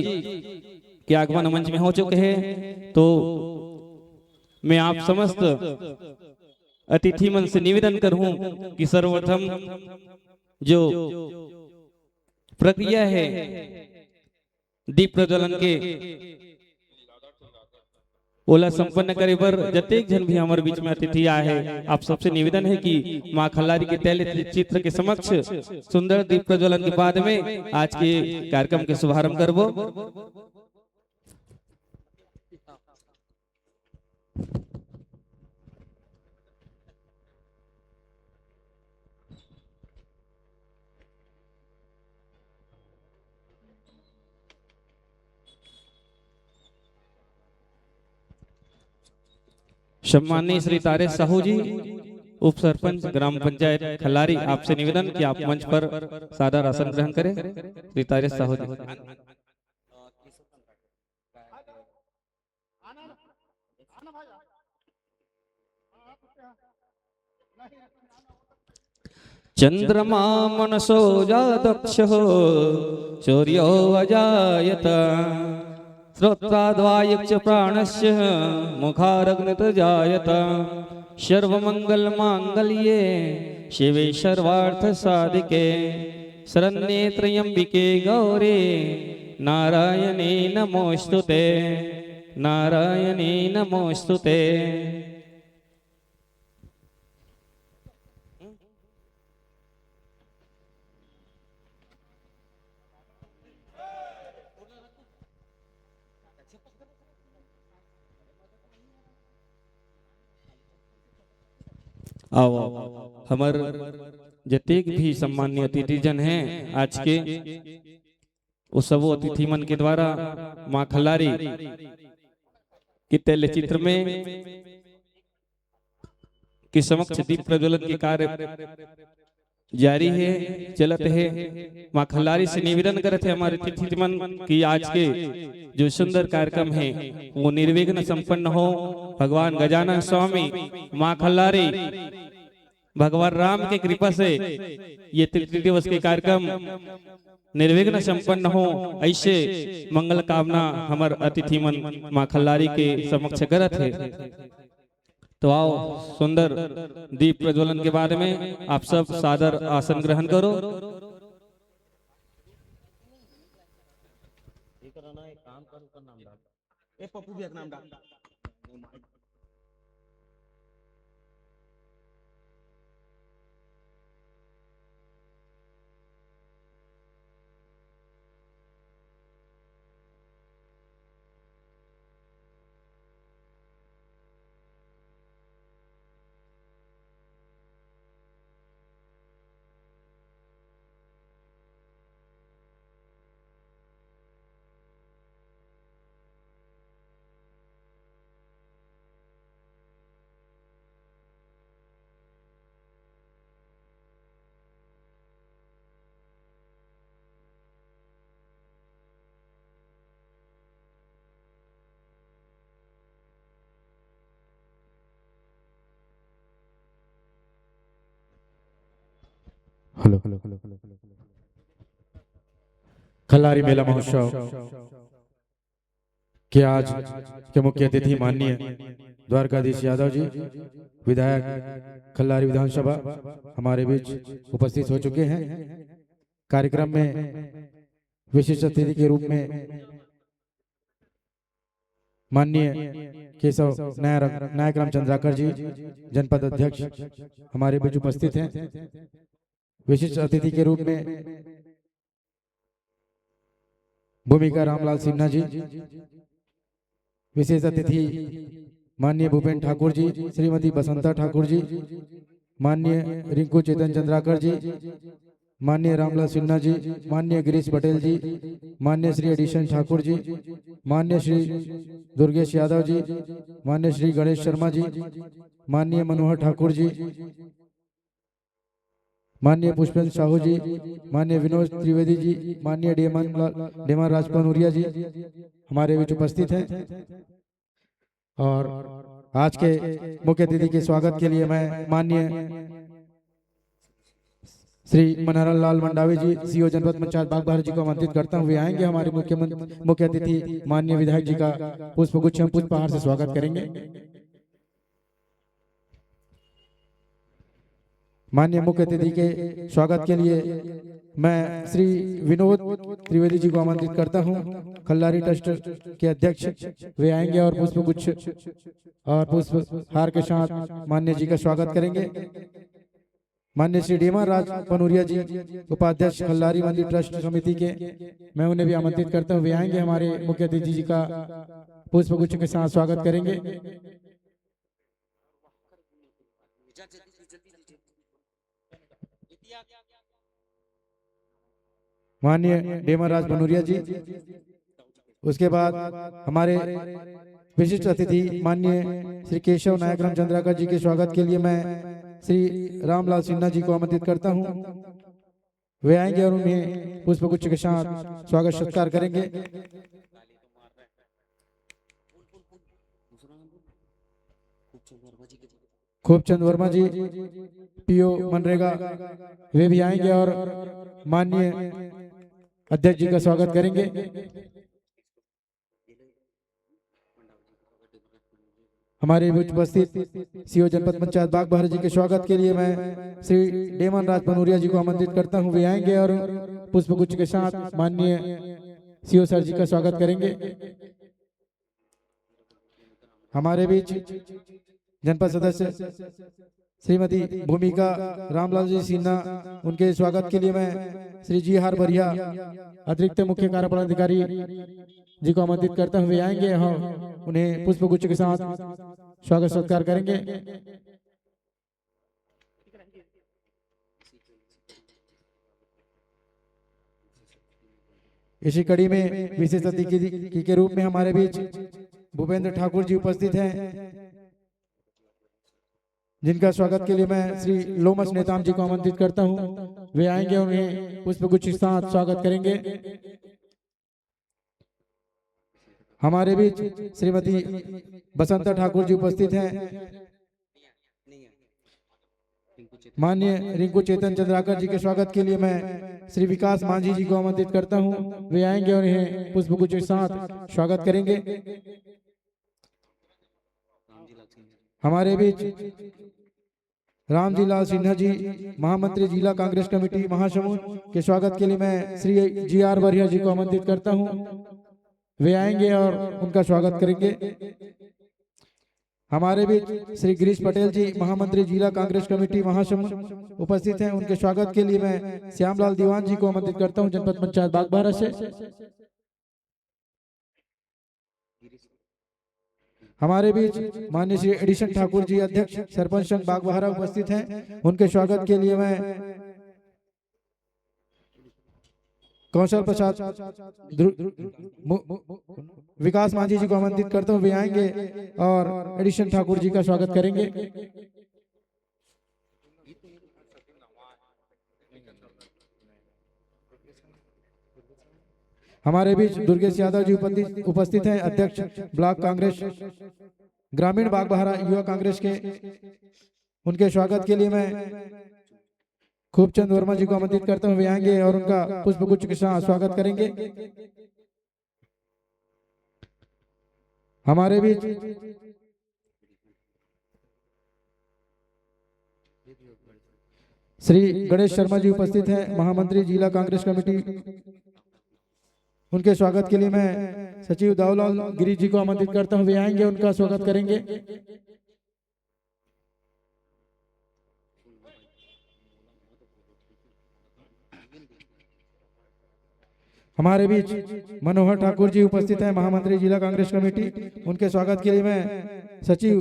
के आगमन मंच में हो चुके हैं। तो मैं आप समस्त अतिथि मन से निवेदन करूं कि सर्वप्रथम जो प्रक्रिया है दीप प्रज्वलन के ओला संपन्न करे पर जतेक जन भी हमारे बीच में अतिथि आए हैं, आप सबसे निवेदन है कि मां खल्लारी के तैल चित्र के समक्ष सुंदर दीप प्रज्वलन के बाद में आज के कार्यक्रम के शुभारंभ करबो। सम्माननीय श्री तारे साहू जी, उप सरपंच ग्राम पंचायत खल्लारी, आपसे निवेदन कि आप मंच पर सादर आसन ग्रहण करें। श्री तारे साहू जी। चंद्रमा मनसो जादक्ष सूर्यो अजायत श्रोत्राद्वायुक्ष प्राणस्य मुखारग्नित जायत। सर्वमंगल मांगल्ये शिवे सर्वार्थ साधिके शरण्ये त्र्यंबिके गौरी नारायणे नमोस्तुते, नारायणे नमोस्तुते। आओ हमार जतेक भी सम्मान्य अतिथि जन हैं आज के, उस सब अतिथि मन के द्वारा माँ खल्लारी के तैल चित्र में के समक्ष दीप प्रज्वलन के कार्य जारी है, चलत है। माँ खल्लारी से निवेदन करे थे हमारे अतिथि मन की आज के जो सुंदर कार्यक्रम है वो निर्विघ्न संपन्न हो। भगवान गजानन स्वामी, माँ खल्लारी, भगवान राम की कृपा से ये तृतीय दिवस के कार्यक्रम निर्विघ्न संपन्न हो, ऐसे मंगल कामना हमार अतिथि मन माँ खल्लारी के समक्ष करत है। तो आओ सुंदर दीप प्रज्वलन के बारे में आप सब सादर आसन ग्रहण करो। हेलो खल्लारी मेला महोत्सव के आज के मुख्य अतिथि माननीय द्वारकाधीश यादव जी, विधायक खल्लारी विधानसभा हमारे बीच उपस्थित हो चुके हैं। कार्यक्रम में विशिष्ट अतिथि के रूप में माननीय केशव नायक राम चंद्राकर जी, जनपद अध्यक्ष हमारे बीच उपस्थित हैं। विशिष्ट अतिथि के रूप में भूमिका रामलाल सिन्हा जी, विशेष अतिथि माननीय भूपेन ठाकुर जी, श्रीमती बसंता ठाकुर जी, माननीय रिंकू चेतन चंद्राकर जी, माननीय रामलाल सिन्हा जी, माननीय गिरीश पटेल जी, माननीय श्री एडिशन ठाकुर जी, माननीय श्री दुर्गेश यादव जी, माननीय श्री गणेश शर्मा जी, माननीय मनोहर ठाकुर जी, माननीय पुष्पेंद्र साहू जी, माननीय विनोद त्रिवेदी जी, माननीय डेमान राजपनूरिया जी हमारे बीच उपस्थित हैं। और आज के मुख्य अतिथि के स्वागत के लिए मैं माननीय श्री मनहरलाल लाल मंडावी जी, सीओ जनपद पंचायत बागबाहर जी को आमंत्रित करता हूँ। वे आएंगे, हमारे मुख्य अतिथि माननीय विधायक जी का पुष्पगुच्छ हम पुष्पहार से स्वागत करेंगे। माननीय मुख्य अतिथि के स्वागत के लिए मैं श्री विनोद त्रिवेदी जी को आमंत्रित करता हूं, खल्लारी ट्रस्ट के अध्यक्ष। वे आएंगे और पुष्पगुच्छ और पुष्पहार के साथ माननीय जी का स्वागत करेंगे। माननीय श्री डेमान राज पनूरिया जी, उपाध्यक्ष खल्लारी मंदिर ट्रस्ट समिति के, मैं उन्हें भी आमंत्रित करता हूं। वे आएंगे, हमारे मुख्य अतिथि जी का पुष्पगुच्छ के साथ स्वागत करेंगे। माननीय डेमान राज बनूरिया जी, उसके बाद हमारे विशिष्ट अतिथि माननीय श्री केशव नायक रामचंद्राकर जी के स्वागत के लिए मैं श्री रामलाल सिन्हा जी को आमंत्रित करता हूं। वे आएंगे और उन्हें पुष्पगुच्छ के साथ स्वागत सत्कार करेंगे। खूबचंद वर्मा जी पीओ मनरेगा वे भी आएंगे और माननीय अध्यक्ष जी का स्वागत करेंगे। हमारे उपस्थित सीओ जनपद पंचायत बागबाहरा जी के स्वागत के लिए मैं श्री डेमन राज पनूरिया जी को आमंत्रित करता हूं। वे आएंगे और पुष्पगुच्छ के साथ माननीय सीओ सर जी का स्वागत करेंगे। हमारे बीच जनपद सदस्य श्रीमती भूमिका रामलाल जी सिन्हा, उनके स्वागत के लिए मैं श्री जी हार बरिया अतिरिक्त मुख्य कार्यपालिकाधिकारी जी को आमंत्रित करता हूं। वे आएंगे और उन्हें पुष्पगुच्छ के साथ स्वागत सत्कार करेंगे। इसी कड़ी में विशेष अतिथि के रूप में हमारे बीच भूपेंद्र ठाकुर जी उपस्थित हैं, जिनका स्वागत के लिए मैं श्री लोमस नेताम जी को आमंत्रित करता हूं। वे आएंगे और उन्हें पुष्पगुच्छ के साथ स्वागत करेंगे। हमारे बीच श्रीमती बसंता ठाकुर जी उपस्थित हैं। माननीय रिंकू चेतन चंद्राकर जी के स्वागत के लिए मैं श्री विकास मांझी जी को आमंत्रित करता हूं। वे आएंगे और इन्हें पुष्पगुच्छ के साथ स्वागत करेंगे। हमारे बीच रामजी लाल सिन्हा जी महामंत्री जिला कांग्रेस कमेटी महासमुंद के स्वागत के लिए मैं श्री जी आर बरिया जी को आमंत्रित करता हूं। वे आएंगे और उनका स्वागत करेंगे। हमारे बीच श्री गिरीश पटेल जी महामंत्री जिला कांग्रेस कमेटी महासमुंद उपस्थित हैं। उनके स्वागत के लिए मैं श्यामलाल दीवान जी को आमंत्रित करता हूं, जनपद पंचायत बागबाहरा से। हमारे बीच माननीय श्री एडिशन ठाकुर जी अध्यक्ष सरपंच संघ बागबाहरा उपस्थित हैं। उनके स्वागत के लिए मैं कौशल प्रसाद विकास मांझी जी को आमंत्रित करता हूं। वे आएंगे और एडिशन ठाकुर जी का स्वागत करेंगे। हमारे बीच दुर्गेश यादव जी उपस्थित हैं, अध्यक्ष ब्लॉक कांग्रेस ग्रामीण बागबाहरा युवा कांग्रेस के। उनके स्वागत के लिए मैं खूबचंद वर्मा जी को आमंत्रित करता हूं। वे आएंगे और उनका पुष्पगुच्छ के साथ स्वागत करेंगे। हमारे बीच श्री गणेश शर्मा जी उपस्थित हैं, महामंत्री जिला कांग्रेस कमेटी। उनके स्वागत के लिए मैं सचिव दाऊलाल गिरी जी को आमंत्रित करता हूं। वे आएंगे, उनका स्वागत करेंगे। हमारे बीच मनोहर ठाकुर जी उपस्थित हैं, महामंत्री जिला कांग्रेस कमेटी। उनके स्वागत के लिए मैं सचिव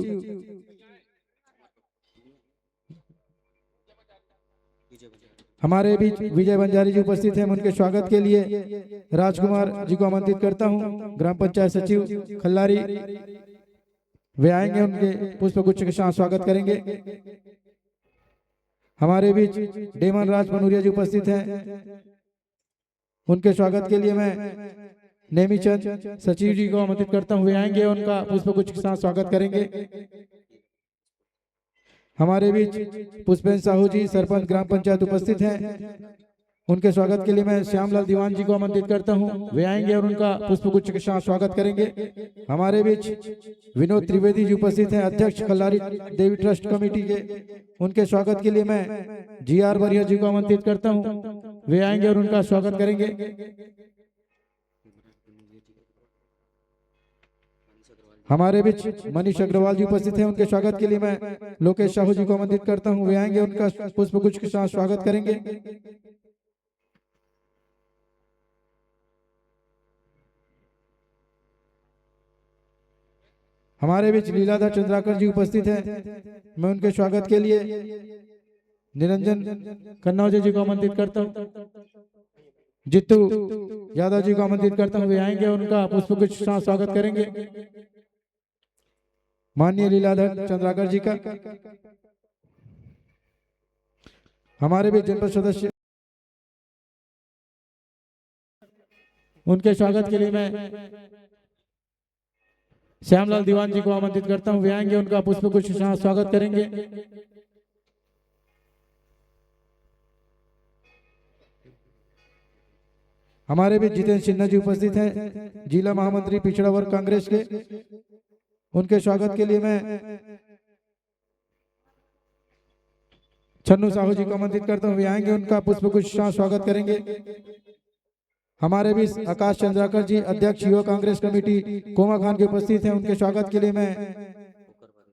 हमारे बीच विजय बंजारी जी उपस्थित हैं। उनके स्वागत के लिए राजकुमार जी को आमंत्रित करता हूं, ग्राम पंचायत सचिव खल्लारी। वे आएंगे, उनके पुष्पगुच्छ के साथ स्वागत करेंगे। हमारे बीच डेमन राज पनूरिया जी उपस्थित हैं। उनके स्वागत के लिए मैं नेमीचंद सचिव जी को आमंत्रित करता हूं। वे आएंगे, उनका पुष्पगुच्छ के साथ स्वागत करेंगे। हमारे बीच पुष्पेंद्र साहू जी सरपंच ग्राम पंचायत उपस्थित हैं। उनके स्वागत के लिए मैं श्यामलाल दीवान जी को आमंत्रित करता हूं। वे आएंगे और उनका पुष्पगुच्छ के साथ स्वागत करेंगे। हमारे बीच विनोद त्रिवेदी जी उपस्थित हैं, अध्यक्ष खल्लारी देवी ट्रस्ट कमेटी के। उनके स्वागत के लिए मैं जी आर बरिया जी को आमंत्रित करता हूं। वे आएंगे और उनका स्वागत करेंगे। हमारे बीच मनीष अग्रवाल जी उपस्थित हैं। उनके स्वागत के लिए मैं लोकेश साहू जी को आमंत्रित करता हूं। वे आएंगे, उनका पुष्पगुच्छ के साथ स्वागत करेंगे। हमारे बीच लीलाधर चंद्राकर जी उपस्थित हैं। मैं उनके स्वागत के लिए निरंजन कन्नौजे जी को आमंत्रित करता हूं। जित्तू यादव जी को आमंत्रित करता हूं। वे आएंगे, उनका पुष्पगुच्छ के साथ स्वागत करेंगे। माननीय लीलाधर चंद्राकर जी का। हमारे भी जनपद सदस्य, उनके स्वागत के लिए मैं श्यामलाल दीवान जी को आमंत्रित करता हूं। वे आएंगे, उनका पुष्पगुच्छ के साथ स्वागत करेंगे। हमारे भी जितेंद्र सिन्हा जी उपस्थित हैं, जिला महामंत्री पिछड़ा वर्ग कांग्रेस के। उनके स्वागत के लिए मैं छन्नू साहू जी को आमंत्रित करता हूं। वे आएंगे, उनका पुष्पगुच्छ के साथ स्वागत करेंगे। हमारे भी आकाश चंद्राकर जी, अध्यक्ष युवा कांग्रेस कमेटी कोमा खान के उपस्थित हैं। उनके स्वागत के लिए मैं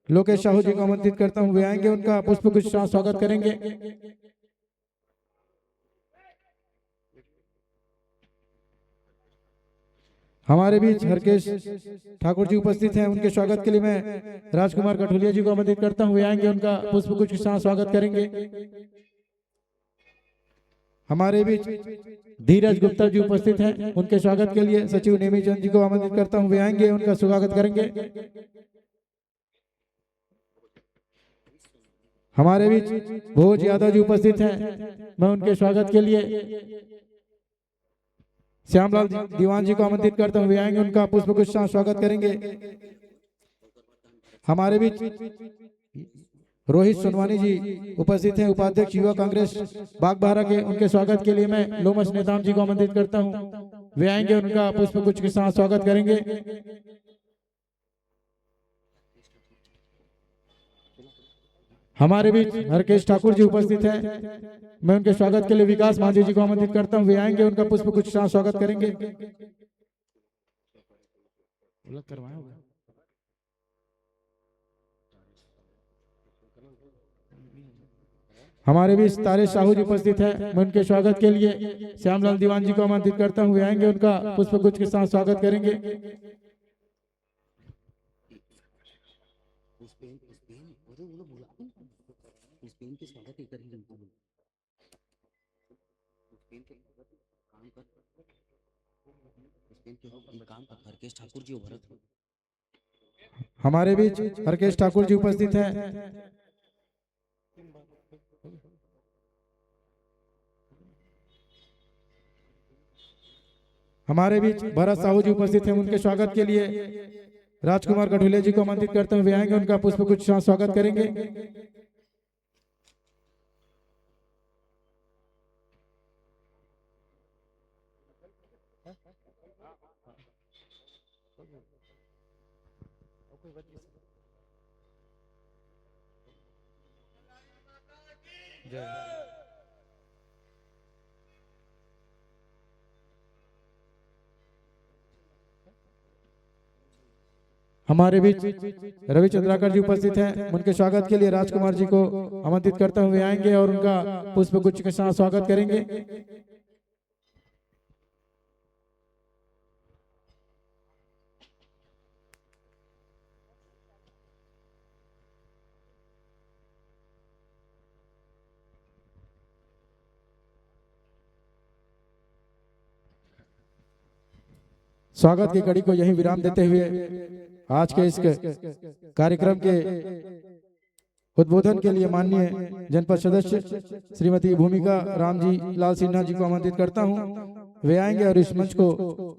लोकेश साहू जी को आमंत्रित करता हूं। वे आएंगे, उनका पुष्पगुच्छ के साथ स्वागत करेंगे। हमारे बीच हरकेश ठाकुर जी उपस्थित हैं। उनके स्वागत के लिए मैं राजकुमार कठोलिया जी को आमंत्रित करता हूं। वे आएंगे, उनका पुष्पगुच्छ के साथ स्वागत करेंगे। हमारे बीच धीरज गुप्ता जी उपस्थित हैं। उनके स्वागत के लिए सचिव नेमीचंद जी को आमंत्रित करता हूं। वे आएंगे, उनका स्वागत करेंगे। हमारे बीच भोज यादव जी उपस्थित हैं। मैं उनके स्वागत के लिए श्यामलाल दीवान जी को आमंत्रित करता हूं। वे आएंगे, उनका पुष्पगुच्छ के साथ स्वागत करेंगे। हमारे बीच रोहित सोनवानी जी उपस्थित हैं, उपाध्यक्ष युवा कांग्रेस बागबाहरा के। उनके स्वागत के लिए मैं लोमस नेताम जी को आमंत्रित करता हूं। वे आएंगे, उनका पुष्पगुच्छ के साथ स्वागत करेंगे। हमारे बीच हरकेश ठाकुर जी उपस्थित हैं। मैं उनके स्वागत के लिए विकास मांझी जी को आमंत्रित करता हूं। वे आएंगे, उनका पुष्पगुच्छ के साथ स्वागत करेंगे। हमारे बीच तारे साहू जी उपस्थित हैं। मैं उनके स्वागत के लिए श्यामलाल दीवान जी को आमंत्रित करता हूं। वे आएंगे, उनका पुष्पगुच्छ के साथ स्वागत करेंगे। हमारे बीच हरकेश ठाकुर जी उपस्थित हैं। हमारे बीच भरत साहू जी उपस्थित हैं। उनके स्वागत के लिए राजकुमार कठोलिया जी को आमंत्रित करते हुए आएंगे, उनका पुष्पगुच्छ के साथ स्वागत करेंगे। हमारे बीच रवि चंद्राकर जी उपस्थित हैं। उनके स्वागत के लिए राजकुमार जी को आमंत्रित करते हुए आएंगे और उनका पुष्पगुच्छ के साथ स्वागत करेंगे। स्वागत की कड़ी को यहीं विराम देते हुए आज के इस कार्यक्रम के उद्बोधन के लिए माननीय जनपद सदस्य श्रीमती भूमिका राम जी लाल सिन्हा जी को आमंत्रित करता हूं। वे आएंगे और इस मंच को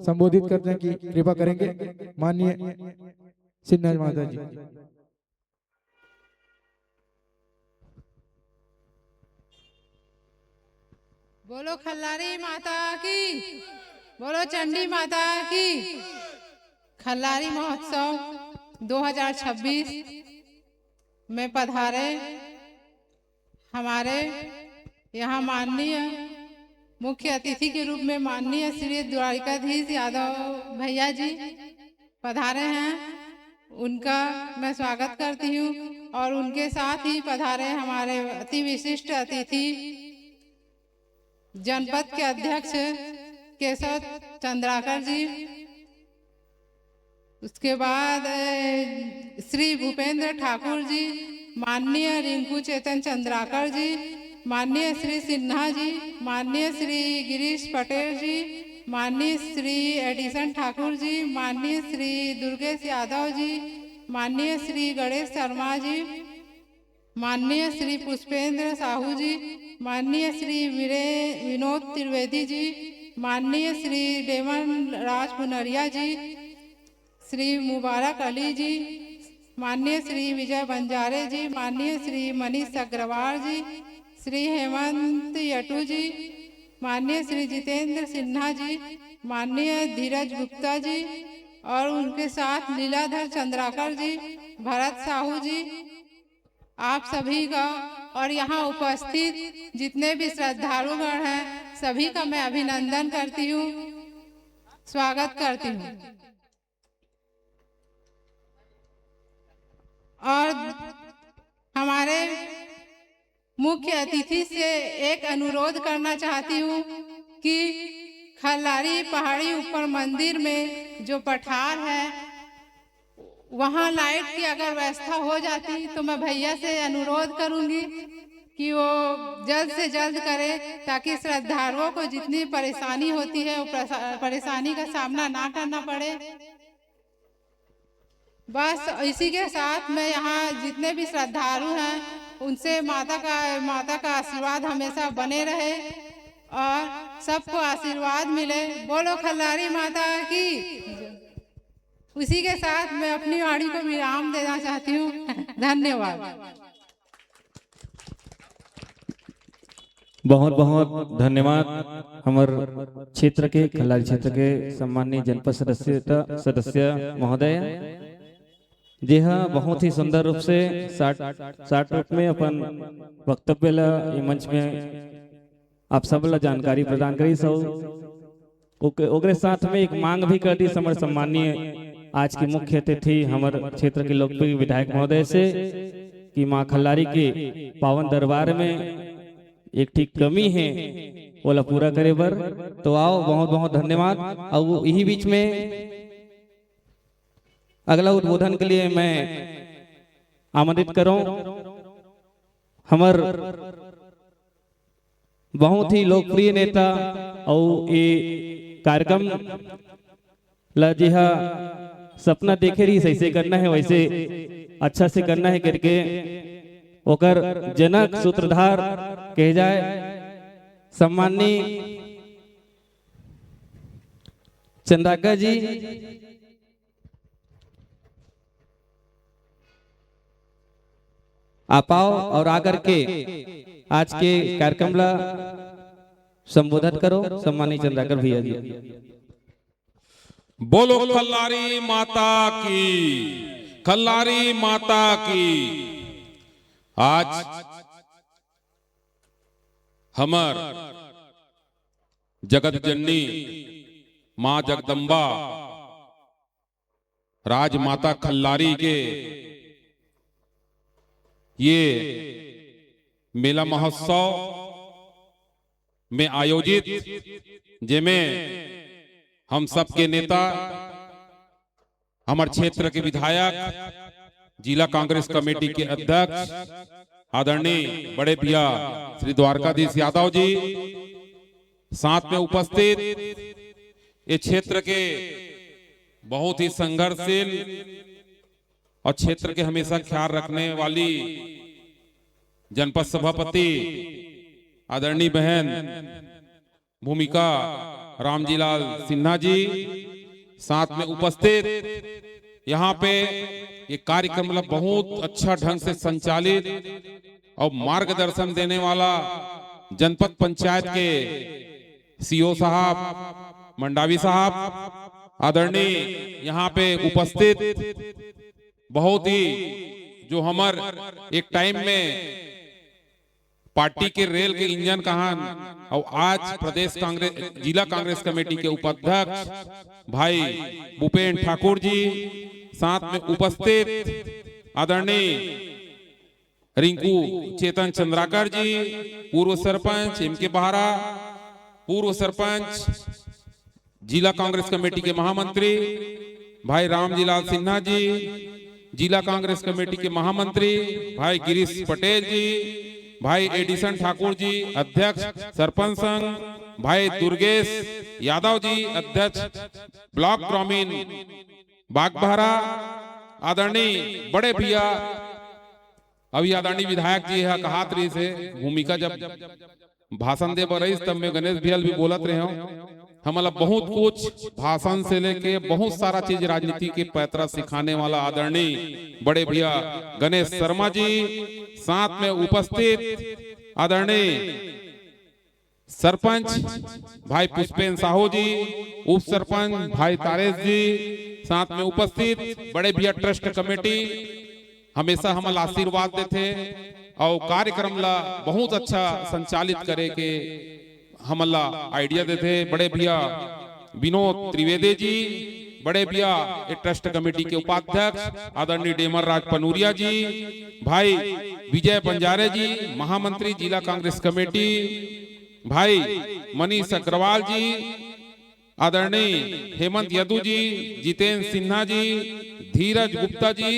संबोधित करने की कृपा करेंगे। माननीय सिन्हा माता जी। बोलो खल्लारी माता की, बोलो चंडी माता की। खल्लारी महोत्सव 2026 में पधारे हमारे यहाँ माननीय मुख्य अतिथि के रूप में माननीय श्री द्वारिकाधीश यादव भैया जी पधारे हैं। उनका मैं स्वागत करती हूँ और उनके साथ ही पधारे हमारे अति विशिष्ट अतिथि जनपद के अध्यक्ष केशव चंद्राकर जी, उसके बाद श्री भूपेंद्र ठाकुर जी, माननीय रिंकू चेतन चंद्राकर जी, माननीय श्री सिन्हा जी, माननीय श्री गिरीश पटेल जी, माननीय श्री एडिसन ठाकुर जी, माननीय श्री दुर्गेश यादव जी, माननीय श्री गणेश शर्मा जी, माननीय श्री पुष्पेंद्र साहू जी, माननीय श्री विनोद त्रिवेदी जी, माननीय श्री डेमन राज पुनरिया जी, श्री मुबारक अली जी, माननीय श्री विजय बंजारे जी, माननीय श्री मनीष अग्रवाल जी, श्री हेमंत यटू जी, माननीय श्री जितेंद्र सिन्हा जी, माननीय धीरज गुप्ता जी और उनके साथ लीलाधर चंद्राकर जी, भरत साहू जी, आप सभी का और यहाँ उपस्थित जितने भी श्रद्धालुगण हैं सभी का मैं अभिनंदन करती हूँ, स्वागत करती हूँ। और हमारे मुख्य अतिथि से एक अनुरोध करना चाहती हूँ कि खल्लारी पहाड़ी ऊपर मंदिर में जो पठार है वहाँ लाइट की अगर व्यवस्था हो जाती तो मैं भैया से अनुरोध करूँगी कि वो जल्द से जल्द करे, ताकि श्रद्धालुओं को जितनी परेशानी होती है वो परेशानी का सामना ना करना पड़े। बस इसी के साथ मैं यहाँ जितने भी श्रद्धालु हैं उनसे माता का आशीर्वाद हमेशा बने रहे और सबको आशीर्वाद मिले। बोलो खल्लारी माता की। उसी के साथ मैं अपनी वाणी को विराम देना चाहती हूँ। धन्यवाद। बहुत बहुत धन्यवाद हमार क्षेत्र के खल्लारी क्षेत्र के सम्माननीय जनपद सदस्य महोदय जी। हाँ, बहुत ही सुंदर रूप से 60 रूप में अपन वक्तव्य ला मंच में आप सब ला जानकारी प्रदान करी। ओकरे साथ में एक मांग भी कर दी समर सम्माननीय आज की मुख्य अतिथि हमारे क्षेत्र के लोकप्रिय विधायक महोदय से कि माँ खल्लारी के पावन दरबार में एक ठीक कमी है वो पूरा करे बर। तो आओ, बहुत बहुत धन्यवाद। और यही बीच में अगला उद्बोधन के लिए मैं आमंत्रित करूं हमार बहुत ही लोकप्रिय नेता और ये कार्यक्रम ला जी हाँ सपना देखे रही सही से करना है वैसे अच्छा से करना है करके ओकर जनक सूत्रधार कहे जाए सम्माननीय चंद्राकर जी। आप आओ और आकर के आज के कार्यक्रम ला संबोधित करो। सम्माननीय चंद्राकर भैया जी। बोलो खल्लारी माता की, खल्लारी माता की। आज हमर जगत जननी माँ जगदम्बा राजमाता खल्लारी के ये मेला महोत्सव में आयोजित जिसमें हम सबके नेता हमारे क्षेत्र के विधायक जिला कांग्रेस कमेटी के अध्यक्ष आदरणीय बड़े भैया श्री द्वारकाधीश यादव जी साथ में उपस्थित ये क्षेत्र के बहुत ही संघर्षशील और क्षेत्र के हमेशा ख्याल रखने वाली जनपद सभापति आदरणीय बहन भूमिका रामजीलाल सिन्हा जी साथ में उपस्थित यहाँ पे ये कार्यक्रम मतलब बहुत अच्छा ढंग से संचालित और मार्गदर्शन देने वाला जनपद पंचायत के सीओ साहब मंडावी साहब आदरणीय यहाँ पे उपस्थित बहुत ही जो हमार एक टाइम में पार्टी के रेल के इंजन कहान और आज प्रदेश कांग्रेस जिला कांग्रेस कमेटी के उपाध्यक्ष भाई भूपेन ठाकुर जी साथ में उपस्थित आदरणीय रिंकू चेतन चंद्राकर जी पूर्व सरपंच एमके बहारा पूर्व सरपंच जिला कांग्रेस कमेटी के महामंत्री भाई रामजीलाल सिन्हा जी जिला कांग्रेस कमेटी के महामंत्री भाई गिरीश पटेल जी भाई एडिसन ठाकुर जी अध्यक्ष सरपंच संघ भाई दुर्गेश यादव जी अध्यक्ष ब्लॉक ग्रामीण बागबहरा आदरणीय बड़े भैया अभी आदरणीय विधायक जी है कहा तरी से भूमिका जब भाषण दे रही तब मैं गणेश भैया भी बोलत रहे हूँ हमला बहुत कुछ भाषण से लेके बहुत सारा चीज राजनीति के पैतरा सिखाने वाला आदरणीय बड़े भैया गणेश शर्मा जी, साथ में उपस्थित आदरणीय सरपंच भाई पुष्पेन साहू जी, उप सरपंच भाई तारेश जी, साथ में उपस्थित बड़े भैया ट्रस्ट कमेटी हमेशा हमला आशीर्वाद देते और कार्यक्रम ला बहुत अच्छा संचालित करे के हमला आइडिया देते। बड़े भैया विनोद त्रिवेदी जी, बड़े भैया ट्रस्ट कमेटी के उपाध्यक्ष आदरणीय डेमर राज पनूरिया जी, भाई विजय बंजारे जी महामंत्री जिला कांग्रेस कमेटी, भाई मनीष अग्रवाल जी, आदरणीय हेमंत यदु जी, जितेंद्र सिन्हा जी, धीरज गुप्ता जी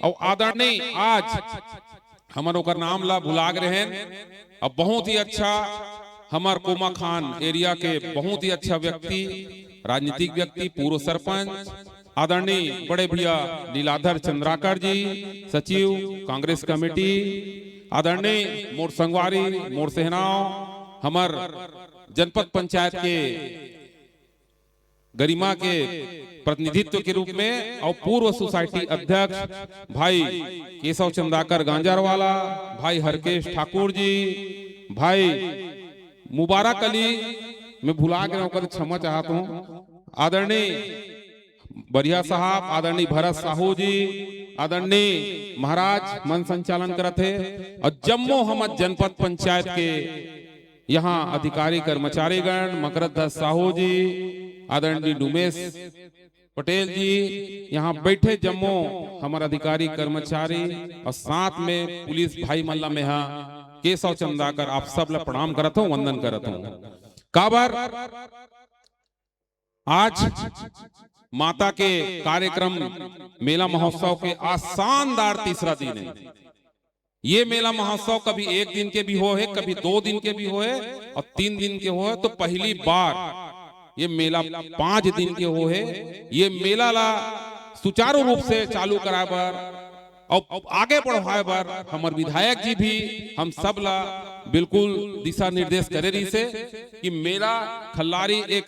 और आदरणीय आज हमारे ओकर नाम ला भुलाग रहे अब बहुत ही अच्छा हमार कोमा खान एरिया के बहुत ही अच्छा व्यक्ति, राजनीतिक व्यक्ति, पूर्व सरपंच आदरणीय बड़े भैया लीलाधर चंद्राकर जी, सचिव कांग्रेस कमेटी, आदरणीय मोर संगवारी मोर सेहनाव हमार जनपद पंचायत के गरिमा के प्रतिनिधित्व के रूप में और पूर्व सोसाइटी अध्यक्ष भाई केशव चंद्राकर गांजारवाला, भाई हरकेश ठाकुर जी, भाई मुबारक अली मैं भुला गया होकर क्षमा चाहता हूँ, आदरणीय बरिया साहब, आदरणीय भरत साहू जी, आदरणीय महाराज मन संचालन करते और जम्मू हमद जनपद पंचायत के यहाँ अधिकारी कर्मचारीगण मकरदास साहू जी, आदरणीय डुमेश पटेल जी यहाँ बैठे जम्मू हमारे अधिकारी कर्मचारी और साथ में पुलिस भाई मल्ला में केशव चंदाकर आप सब ला प्रणाम करत हूँ, वंदन करत हूँ। काबर आज माता के कार्यक्रम मेला महोत्सव के आज शानदार तीसरा दिन है। ये मेला महोत्सव कभी एक दिन के भी हो है, कभी 2 दिन के भी हो है और 3 दिन के हो है, तो पहली बार ये मेला 5 दिन के हो है। ये मेला ला सुचारू रूप से चालू करा बर और आगे बढ़ाए बर हमारे विधायक जी भी हम सब ला बिल्कुल दिशा निर्देश करे रही से कि मेला खल्लारी एक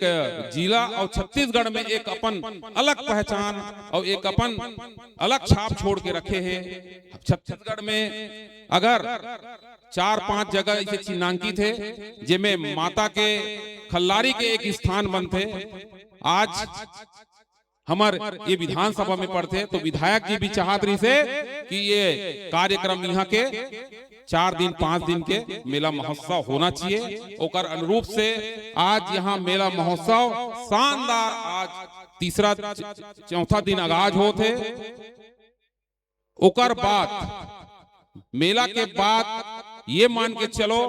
जिला और छत्तीसगढ़ में एक अपन अलग पहचान और एक अपन अलग छाप छोड़ के रखे हैं। छत्तीसगढ़ में अगर 4-5 जगह इसे चिन्हांकित है जिनमें माता के खल्लारी के एक स्थान बनते। आज हमारे ये विधानसभा में पढ़ते तो विधायक जी भी चाहत रही से कि ये कार्यक्रम यहाँ के 4 दिन 5 दिन के मेला महोत्सव होना चाहिए। ओकर अनुरूप से आज यहाँ मेला महोत्सव शानदार आज तीसरा चौथा दिन आगाज होते। ओकर बाद मेला के बाद ये मान के चलो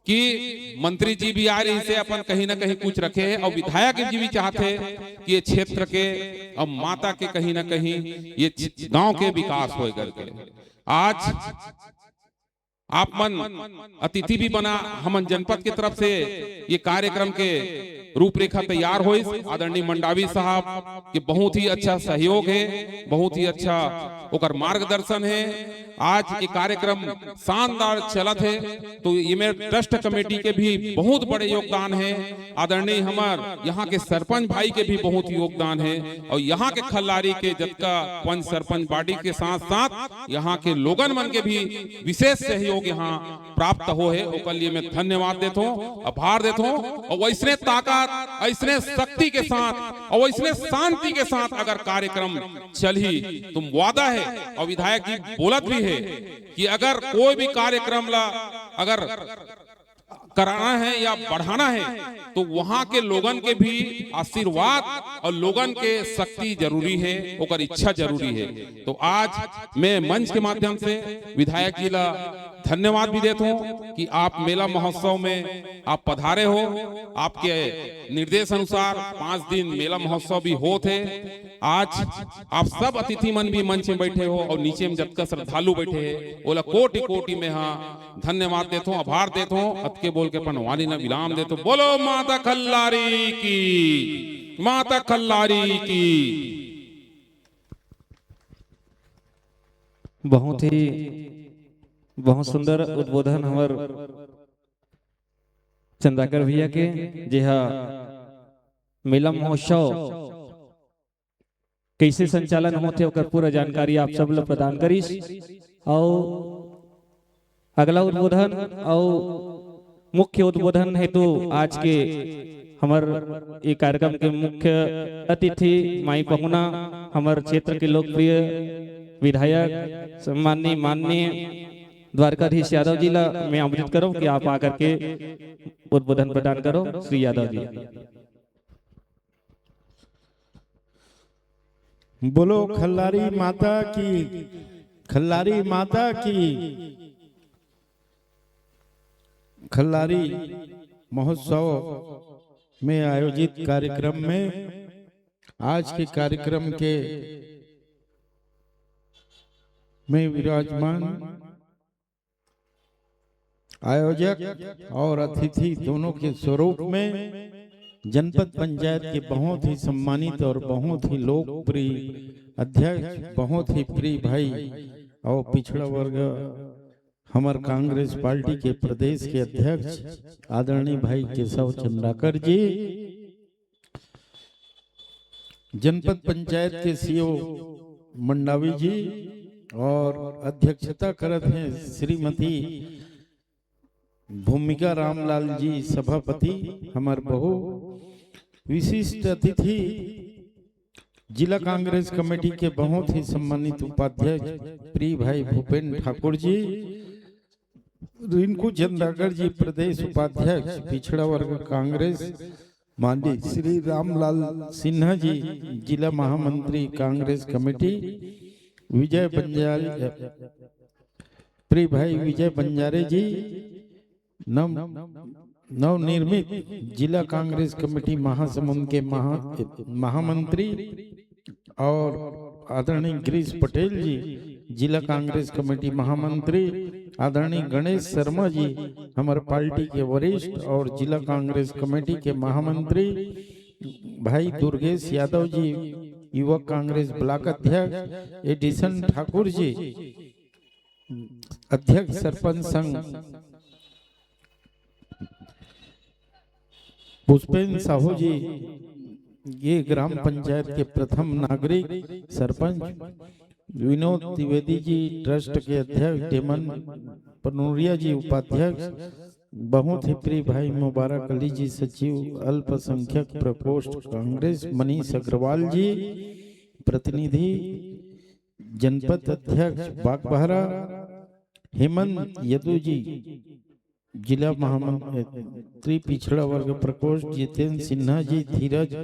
कि मंत्री जी भी आ रही से अपन कहीं ना कहीं कुछ रखे हैं और विधायक जी भी चाहते कि ये क्षेत्र के और माता के कहीं ना कहीं ये गांव के विकास हो करके। आज आप मन अतिथि भी बना हमन जनपद की तरफ से ये कार्यक्रम के रूपरेखा तैयार हो। आदरणीय मंडावी साहब के बहुत ही अच्छा सहयोग है, बहुत ही अच्छा ओकर मार्गदर्शन है। आज ये कार्यक्रम शानदार चलत है तो ये मेरे ट्रस्ट कमेटी के भी बहुत बड़े योगदान है। आदरणीय हमार यहाँ के सरपंच भाई के भी बहुत योगदान है और यहाँ के खल्लारी के जतका पंच सरपंच बॉडी के साथ साथ यहाँ के लोगन मन के भी विशेष सहयोग यहाँ प्राप्त हो है। ओकर लिए मैं धन्यवाद देता हूँ, आभार देता हूँ। और वैसने ताकत, ऐसने शक्ति के साथ और वैसने शांति के साथ अगर कार्यक्रम चली तुम वादा है और विधायक जी बोलत भी है कि अगर कोई भी कार्यक्रम ला अगर कराना है या बढ़ाना है तो वहां के लोगन के भी आशीर्वाद और लोगन के शक्ति जरूरी है, ओकर इच्छा जरूरी है। तो आज मैं मंच के माध्यम से विधायक जी ला धन्यवाद भी देता हूँ कि आप मेला महोत्सव में आप पधारे हो। आपके निर्देश अनुसार 5 दिन मेला महोत्सव भी होते। आज आप सब अतिथि मन भी मंच में बैठे हो और नीचे में जब श्रद्धालु बैठे हैं बोला कोटि कोटि में हाँ धन्यवाद देता हूँ, आभार देता हूँ। अत के बोल के पनवानी न विराम देता हूँ। बोलो माता खल्लारी की, माता खल्लारी की। बहुत सुंदर उद्बोधन हमार चंद्राकर भैया के जेहा मेला महोत्सव कैसे संचालन होते ओकर पूरा जानकारी आप सब लोग प्रदान करीस। और अगला उद्बोधन और मुख्य उद्बोधन हेतु आज के हमार ये कार्यक्रम के मुख्य अतिथि माई पहुना हमार क्षेत्र के लोकप्रिय विधायक सम्माननीय माननीय द्वारकाधीश यादव जी ला मैं आमंत्रित करूं कि आप आकर के उद्बोधन प्रदान करो। श्री यादव जी। बोलो खल्लारी माता की, खल्लारी माता की। खल्लारी महोत्सव में आयोजित कार्यक्रम में आज के कार्यक्रम के में विराजमान आयोजक और अतिथि दोनों के स्वरूप में जनपद पंचायत के बहुत ही सम्मानित और बहुत ही लोकप्रिय अध्यक्ष, बहुत ही प्रिय भाई और पिछड़ा वर्ग हमार कांग्रेस पार्टी के प्रदेश के अध्यक्ष आदरणीय भाई केशव चंद्राकर जी, जनपद पंचायत के सीओ मंडावी जी और अध्यक्षता करत हैं श्रीमती भूमिका रामलाल जी सभापति, हमार बहु विशिष्ट अतिथि जिला कांग्रेस कमेटी के बहुत ही सम्मानित उपाध्यक्ष प्रिय भाई भूपेंद्र ठाकुर जी, रिंकू चंद्राकर जी प्रदेश उपाध्यक्ष पिछड़ा वर्ग कांग्रेस, माननीय श्री रामलाल सिन्हा जी जिला महामंत्री कांग्रेस कमेटी, विजय बंजारे प्रिय भाई विजय बंजारे जी नवनिर्मित जिला कांग्रेस कमेटी महासमुंद के महामंत्री और आदरणीय गिरीश पटेल जी जिला कांग्रेस कमेटी महामंत्री, आदरणीय गणेश शर्मा जी हमारे पार्टी के वरिष्ठ और जिला कांग्रेस कमेटी के महामंत्री, भाई दुर्गेश यादव जी युवक कांग्रेस ब्लॉक अध्यक्ष, एडिसन ठाकुर जी अध्यक्ष सरपंच संघ, पुष्पेंद्र साहू जी ये ग्राम पंचायत के प्रथम नागरिक सरपंच, विनोद त्रिवेदी जी ट्रस्ट के अध्यक्ष, डेमन पनूरिया जी उपाध्यक्ष, बहुत ही प्रिय भाई मुबारक अली जी सचिव अल्पसंख्यक प्रकोष्ठ कांग्रेस, मनीष अग्रवाल जी प्रतिनिधि जनपद अध्यक्ष बागबहरा, हेमंत यदु जी जिला महामंत्री पिछड़ा वर्ग प्रकोष्ठ, जितेंद्र सिन्हा जी, धीरज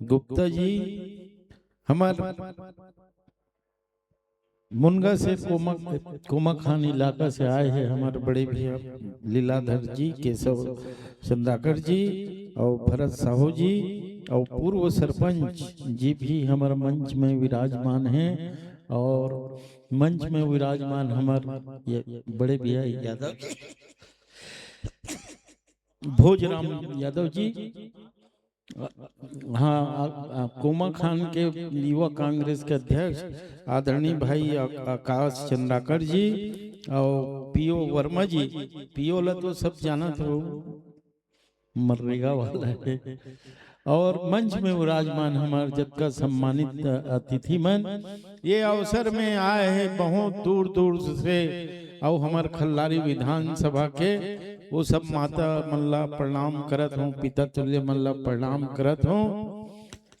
गुप्ता जी हमारे मुनगा से कोमा खान इलाका से आए हैं, हमारे बड़े भैया लीलाधर जी, केशव चंद्राकर जी और भरत साहू जी और पूर्व सरपंच जी भी हमारे मंच में विराजमान हैं और मंच में विराजमान हमारे बड़े भैया यादव भोजराम यादव जी, हाँ कोमा खान के युवा कांग्रेस के अध्यक्ष आदरणीय भाई आकाश चंद्राकर जी और पीओ वर्मा जी, पीओ ला तो सब जाना तो मरनेगा वाला है, और मंच में विराजमान हमारे जब का सम्मानित अतिथि मन ये अवसर में आए हैं बहुत दूर दूर से और हमारे खल्लारी विधानसभा के वो सब माता मल्ला प्रणाम करत हूँ, पिता तुल्य मल्ला प्रणाम करत हूँ।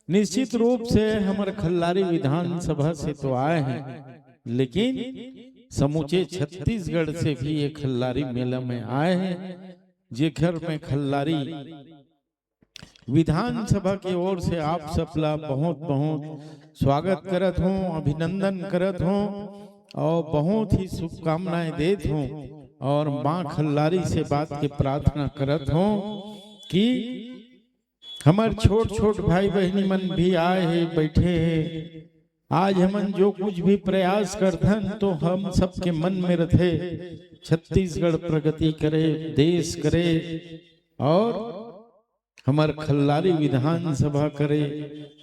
निश्चित रूप से हमारे खल्लारी विधानसभा से तो आए हैं, लेकिन समूचे छत्तीसगढ़ से भी ये खल्लारी मेला में आए हैं, जेकर में खल्लारी विधानसभा की ओर से आप सबला बहुत बहुत स्वागत करत हूँ, अभिनंदन करत हूँ और बहुत ही शुभकामनाएं देत हूँ और माँ खल्लारी से बात की प्रार्थना करत हूँ कि हमारे छोट छोट भाई बहनी मन भी आए हैं, बैठे हैं। आज हमन जो कुछ भी प्रयास करथन तो हम सबके मन में रथे छत्तीसगढ़ प्रगति करे, देश करे और हमार खल्लारी विधानसभा करे,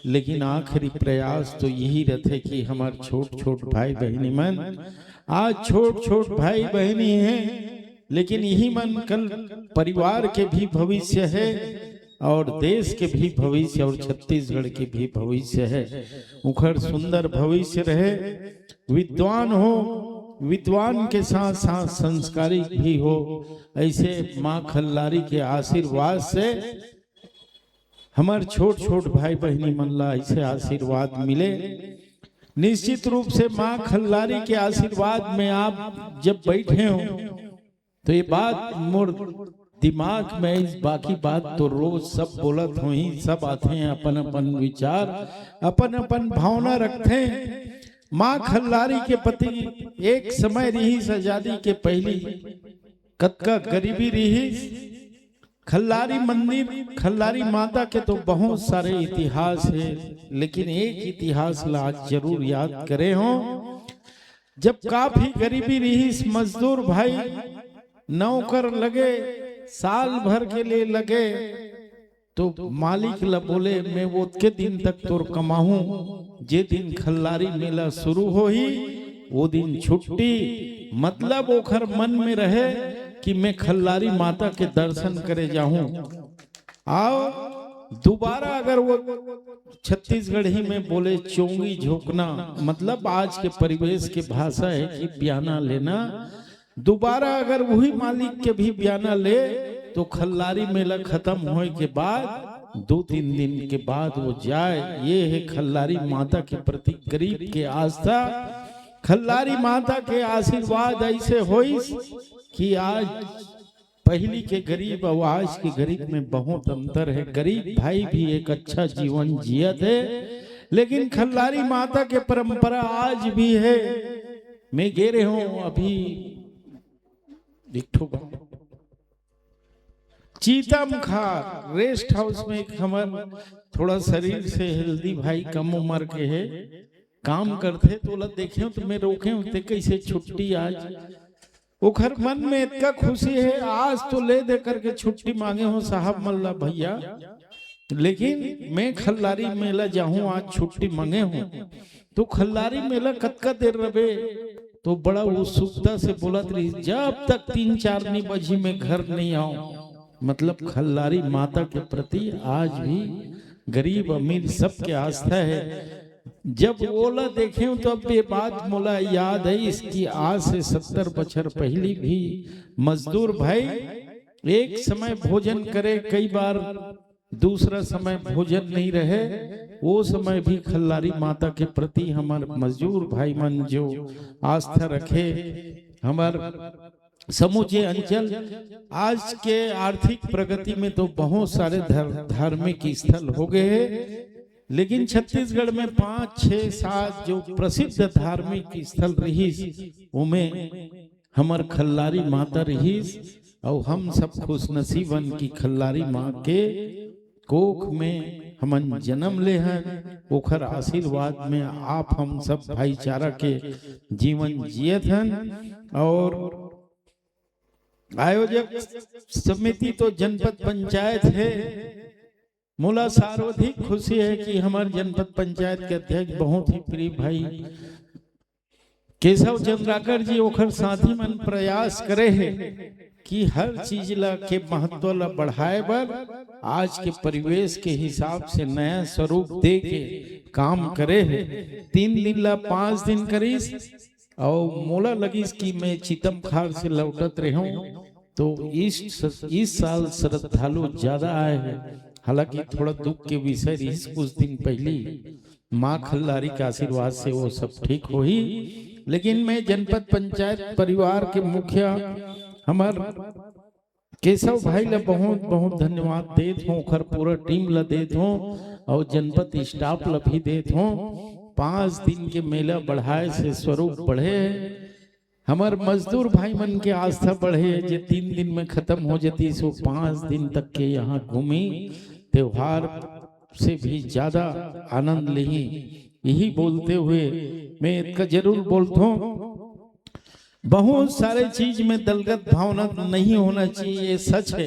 लेकिन आखिरी प्रयास तो यही रहते कि हमार छोट छोट भाई बहनी मन, आज छोट छोट भाई बहनी हैं, लेकिन यही मन कल परिवार के भी भविष्य है और देश के भी भविष्य और छत्तीसगढ़ के भी भविष्य है। उखर सुंदर भविष्य रहे, विद्वान हो, विद्वान के साथ साथ संस्कारी भी हो। ऐसे माँ खल्लारी के आशीर्वाद से हमार छोट छोट भाई बहनी मन ला ऐसे आशीर्वाद मिले। निश्चित रूप से माँ खल्लारी के आशीर्वाद में आप जब बैठे हो तो ये बात मोर दिमाग में, इस बाकी बात तो रोज सब बोलत हो ही, सब आते हैं अपन अपन विचार, अपन अपन भावना रखते हैं। माँ खल्लारी के पति एक समय रही आजादी के पहली कतका गरीबी रही। खल्लारी मंदिर, खल्लारी माता के तो बहुत सारे इतिहास है, लेकिन एक इतिहास ला आज जरूर याद करे हो। जब काफी गरीबी रही, मजदूर भाई नौकर लगे, साल भर के लिए लगे, तो मालिक ला बोले मैं वो के दिन तक तोर कमाहूं, जे दिन खल्लारी मेला शुरू हो ही वो दिन छुट्टी। मतलब ओखर मन में रहे कि मैं खल्लारी माता के दर्शन करे जाऊं। आओ दोबारा अगर वो छत्तीसगढ़ी में बोले चोंगी झोंकना, मतलब आज के परिवेश के भाषा है कि बयाना लेना। दोबारा अगर वही मालिक के भी बयाना ले तो खल्लारी मेला खत्म होने के बाद 2-3 दिन के बाद वो जाए। ये है खल्लारी माता के प्रति गरीब के आस्था। खल्लारी माता के आशीर्वाद ऐसे होई कि आज पहली के गरीब और आज के गरीब में बहुत अंतर है। गरीब भाई भी एक अच्छा जीवन जियत है, लेकिन खल्लारी माता के परंपरा आज भी है। मैं गे रहे हूँ अभी चीतमखार रेस्ट हाउस में, एक हमार थोड़ा शरीर से हेल्दी भाई कम उम्र के है, काम करते तो ला देखे तो मैं रोके होते कैसे छुट्टी आज। उखर मन में इतना खुशी है, आज तो ले दे करके छुट्टी मांगे हो साहब मल्ला भैया, लेकिन मैं खल्लारी मेला जाऊं आज छुट्टी मांगे हूं। तो खल्लारी मेला कतका देर रहे तो बड़ा उत्सुकता से बोलत रही, जब तक 3-4 नहीं बजी में घर नहीं आऊं। मतलब खल्लारी माता के प्रति आज भी गरीब अमीर सबके आस्था है। जब ओला देखे तो अब ये बात मोला याद है, इसकी आज से 70 बछर पहली भी मजदूर भाई एक समय भोजन करे, कई बार दूसरा समय भोजन नहीं रहे, वो समय भी खल्लारी माता के प्रति हमारे मजदूर भाई मन जो आस्था रखे। हमार समूचे अंचल आज के आर्थिक प्रगति में तो बहुत सारे धार्मिक स्थल हो गए हैं, लेकिन छत्तीसगढ़ में 5, 6, 7 जो प्रसिद्ध धार्मिक स्थल रही उनमें हमार खल्लारी माता रही। और हम सब खुश नसीबन की खल्लारी माँ के कोख में हमन जन्म ले हैं। ओखर आशीर्वाद में आप हम सब भाईचारा के जीवन जियत हैं। और आयोजक समिति तो जनपद पंचायत है। मोला सर्वाधिक खुशी है कि हमारे जनपद पंचायत के अध्यक्ष बहुत ही प्रिय भाई केशव चंद्राकर जी ओखर साथी मन प्रयास करे है कि हर चीज ला के महत्व ला बढ़ाए बर आज के परिवेश के हिसाब से नया स्वरूप दे के काम करे है। 3 दिन ला 5 दिन करीस और मोला लगिस कि मैं चीतमखार से लौटत रहूं तो इस साल श्रद्धालु ज्यादा आए हैं। हालांकि थोड़ा दुख के विषय रही, कुछ दिन पहले माँ खल्लारी के आशीर्वाद से वो सब ठीक हो ही। लेकिन मैं जनपद पंचायत परिवार के मुखिया हमार केशव भाई ला बहुत बहुत धन्यवाद देत हूँ, ओखर पूरा टीम ला देत हूँ और जनपद स्टाफ ला भी देत हूँ। 5 दिन के मेला बढ़ाए से स्वरूप बढ़े, हमार मजदूर भाई मन के आस्था बढ़े। जे 3 दिन में खत्म हो जाती सो 5 दिन तक के यहाँ घूमी, त्योहार से भी ज्यादा आनंद ली। यही बोलते हुए मैं इसका जरूर बोलता हूँ बहुत सारे चीज में दलगत भावना नहीं होना चाहिए। ये सच है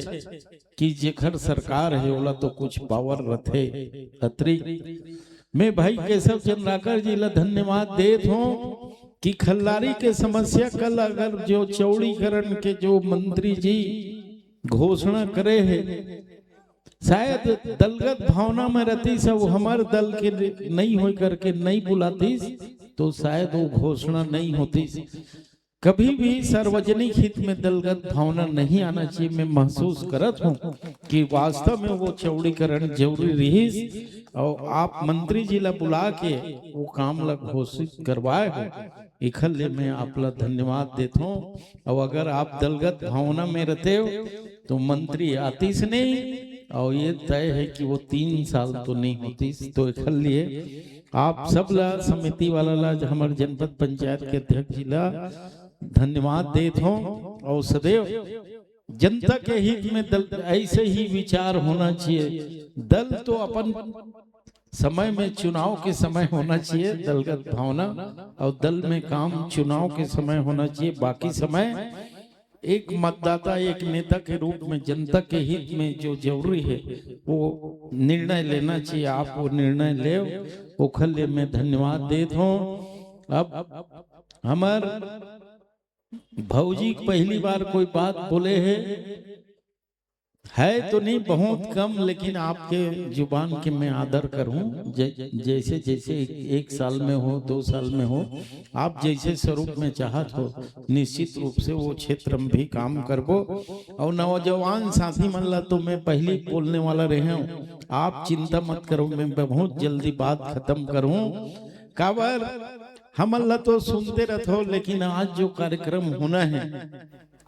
कि जेखर सरकार है ओला तो कुछ पावर रथे अतरी। मैं भाई केशव चंद्राकर जी ला धन्यवाद देत हूँ कि खल्लारी के समस्या कल अगर जो चौड़ीकरण के जो मंत्री जी घोषणा करे है, शायद दलगत भावना में रहती सब हमारे दल के नहीं हो करके नहीं बुलाती तो शायद वो घोषणा नहीं होती। कभी भी सार्वजनिक हित में दलगत भावना नहीं आना चाहिए। मैं महसूस करत हूँ कि वास्तव में वो चौड़ीकरण जरूरी रही और आप मंत्री जी ला बुला के वो काम ला घोषित करवाए हो, इखले मैं आप ला धन्यवाद देता हूँ। और अगर आप दलगत भावना में रहते हो तो मंत्री आतीस नहीं, और ये तय है कि वो 3 साल तो नहीं होती। तो इखलिए आप सब ला समिति वाला ला हमारे जनपद पंचायत के अध्यक्ष जी ला धन्यवाद देता हूँ। और सदैव जनता के हित में दल ऐसे ही विचार होना चाहिए। दल तो अपन समय में चुनाव के समय होना चाहिए दलगत भावना, और दल में काम चुनाव के समय होना चाहिए। बाकी समय एक मतदाता एक नेता के रूप में जनता के हित में जो जरूरी है वो निर्णय लेना चाहिए। आप वो निर्णय ले वो खल्ले में धन्यवाद देता हूँ। अब हमार भौजी पहली बार कोई बात बोले है तो नहीं बहुत कम, लेकिन आपके जुबान के मैं आदर करूं। जैसे जैसे 1 साल में हो 2 साल में हो, आप जैसे स्वरूप में चाहत हो निश्चित रूप से वो क्षेत्र में भी काम करबो। और नौजवान साथी मन ला तो मैं पहले बोलने वाला रहे हूँ, आप चिंता मत करो, मैं बहुत जल्दी बात खत्म करूं। काबर हमन ला तो सुनते रहो, लेकिन आज जो कार्यक्रम होना है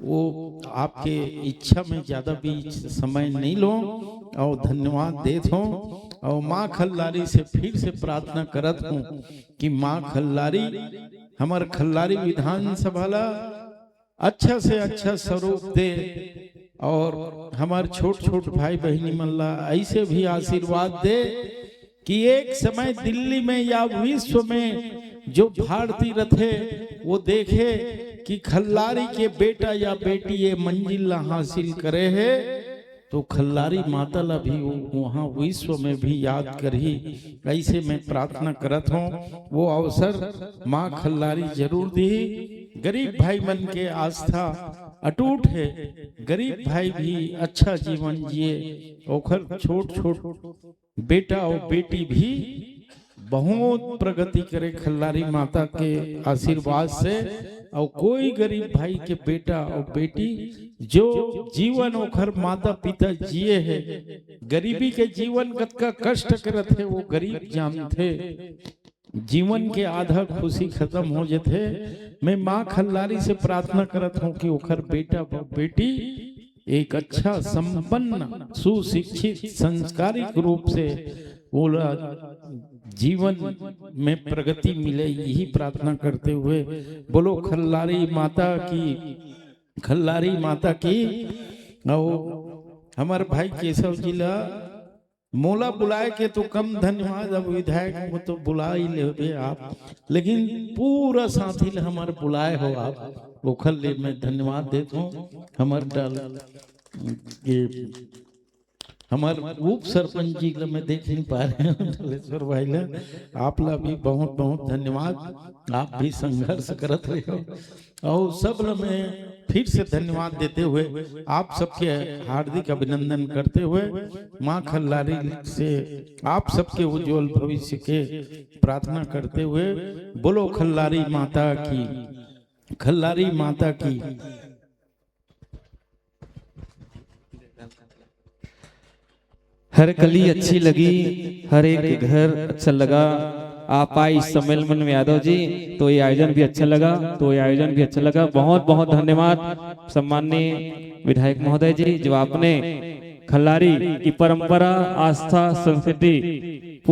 वो आपके इच्छा में ज्यादा भी समय नहीं लो। और धन्यवाद देता हूँ। और माँ खल्लारी से फिर से प्रार्थना करत हूँ कि माँ खल्लारी हमार खल्लारी विधानसभा ला अच्छा से अच्छा स्वरूप दे, और हमार छोट छोट भाई बहनी मन ला ऐसे भी आशीर्वाद दे कि एक समय दिल्ली में या विश्व में जो भारतीय रथे वो देखे कि खल्लारी के बेटा या बेटी ये मंजिल हासिल करे है, तो खल्लारी माता ला भी वहाँ विश्व में भी याद करी। ऐसे मैं प्रार्थना करत हूँ वो अवसर माँ खल्लारी जरूर दी। गरीब भाई मन के आस्था अटूट है, गरीब भाई भी अच्छा जीवन जिए, और छोट छोट बेटा और बेटी भी बहुत प्रगति करे खल्लारी माता के आशीर्वाद से। और कोई गरीब भाई के बेटा और बेटी जो जीवन ओखर माता पिता जिए है, गरीबी के जीवन कतका कष्ट करत है वो गरीब जानते, जीवन के आधा खुशी खत्म हो जाते। मैं माँ खल्लारी से प्रार्थना करत हूँ कि ओखर बेटा और बेटी एक अच्छा संपन्न सुशिक्षित संस्कारिक रूप से बोला जीवन में प्रगति मिले, यही प्रार्थना करते हुए बोलो खल्लारी माता की। और हमारे भाई केशव जी ला मोला बुलाए के तो कम धन्यवाद, अब विधायक को तो बुला ही ले आप, लेकिन पूरा साथी ला हमारे बुलाए हो आप, वो खल्ले में धन्यवाद देता हूँ। हमारे उप सरपंच जी मैं देख नहीं पा रहे हैं ढलेश्वर भाई ला, आप ला भी बहुत बहुत धन्यवाद। आप भी संघर्ष करते रहे हो। और सब ला मैं फिर से धन्यवाद देते हुए आप सबके हार्दिक अभिनंदन करते हुए माँ खल्लारी से आप सबके उज्जवल भविष्य के प्रार्थना करते हुए बोलो खल्लारी माता की, खल्लारी माता की। हर कली अच्छी लगी, हर एक घर अच्छा लगा। आप आए इस सम्मेलन में यादव जी, तो ये आयोजन भी अच्छा लगा, तो ये आयोजन भी अच्छा लगा। बहुत बहुत धन्यवाद सम्माननीय विधायक महोदय जी, जो आपने खल्लारी की परंपरा, आस्था, संस्कृति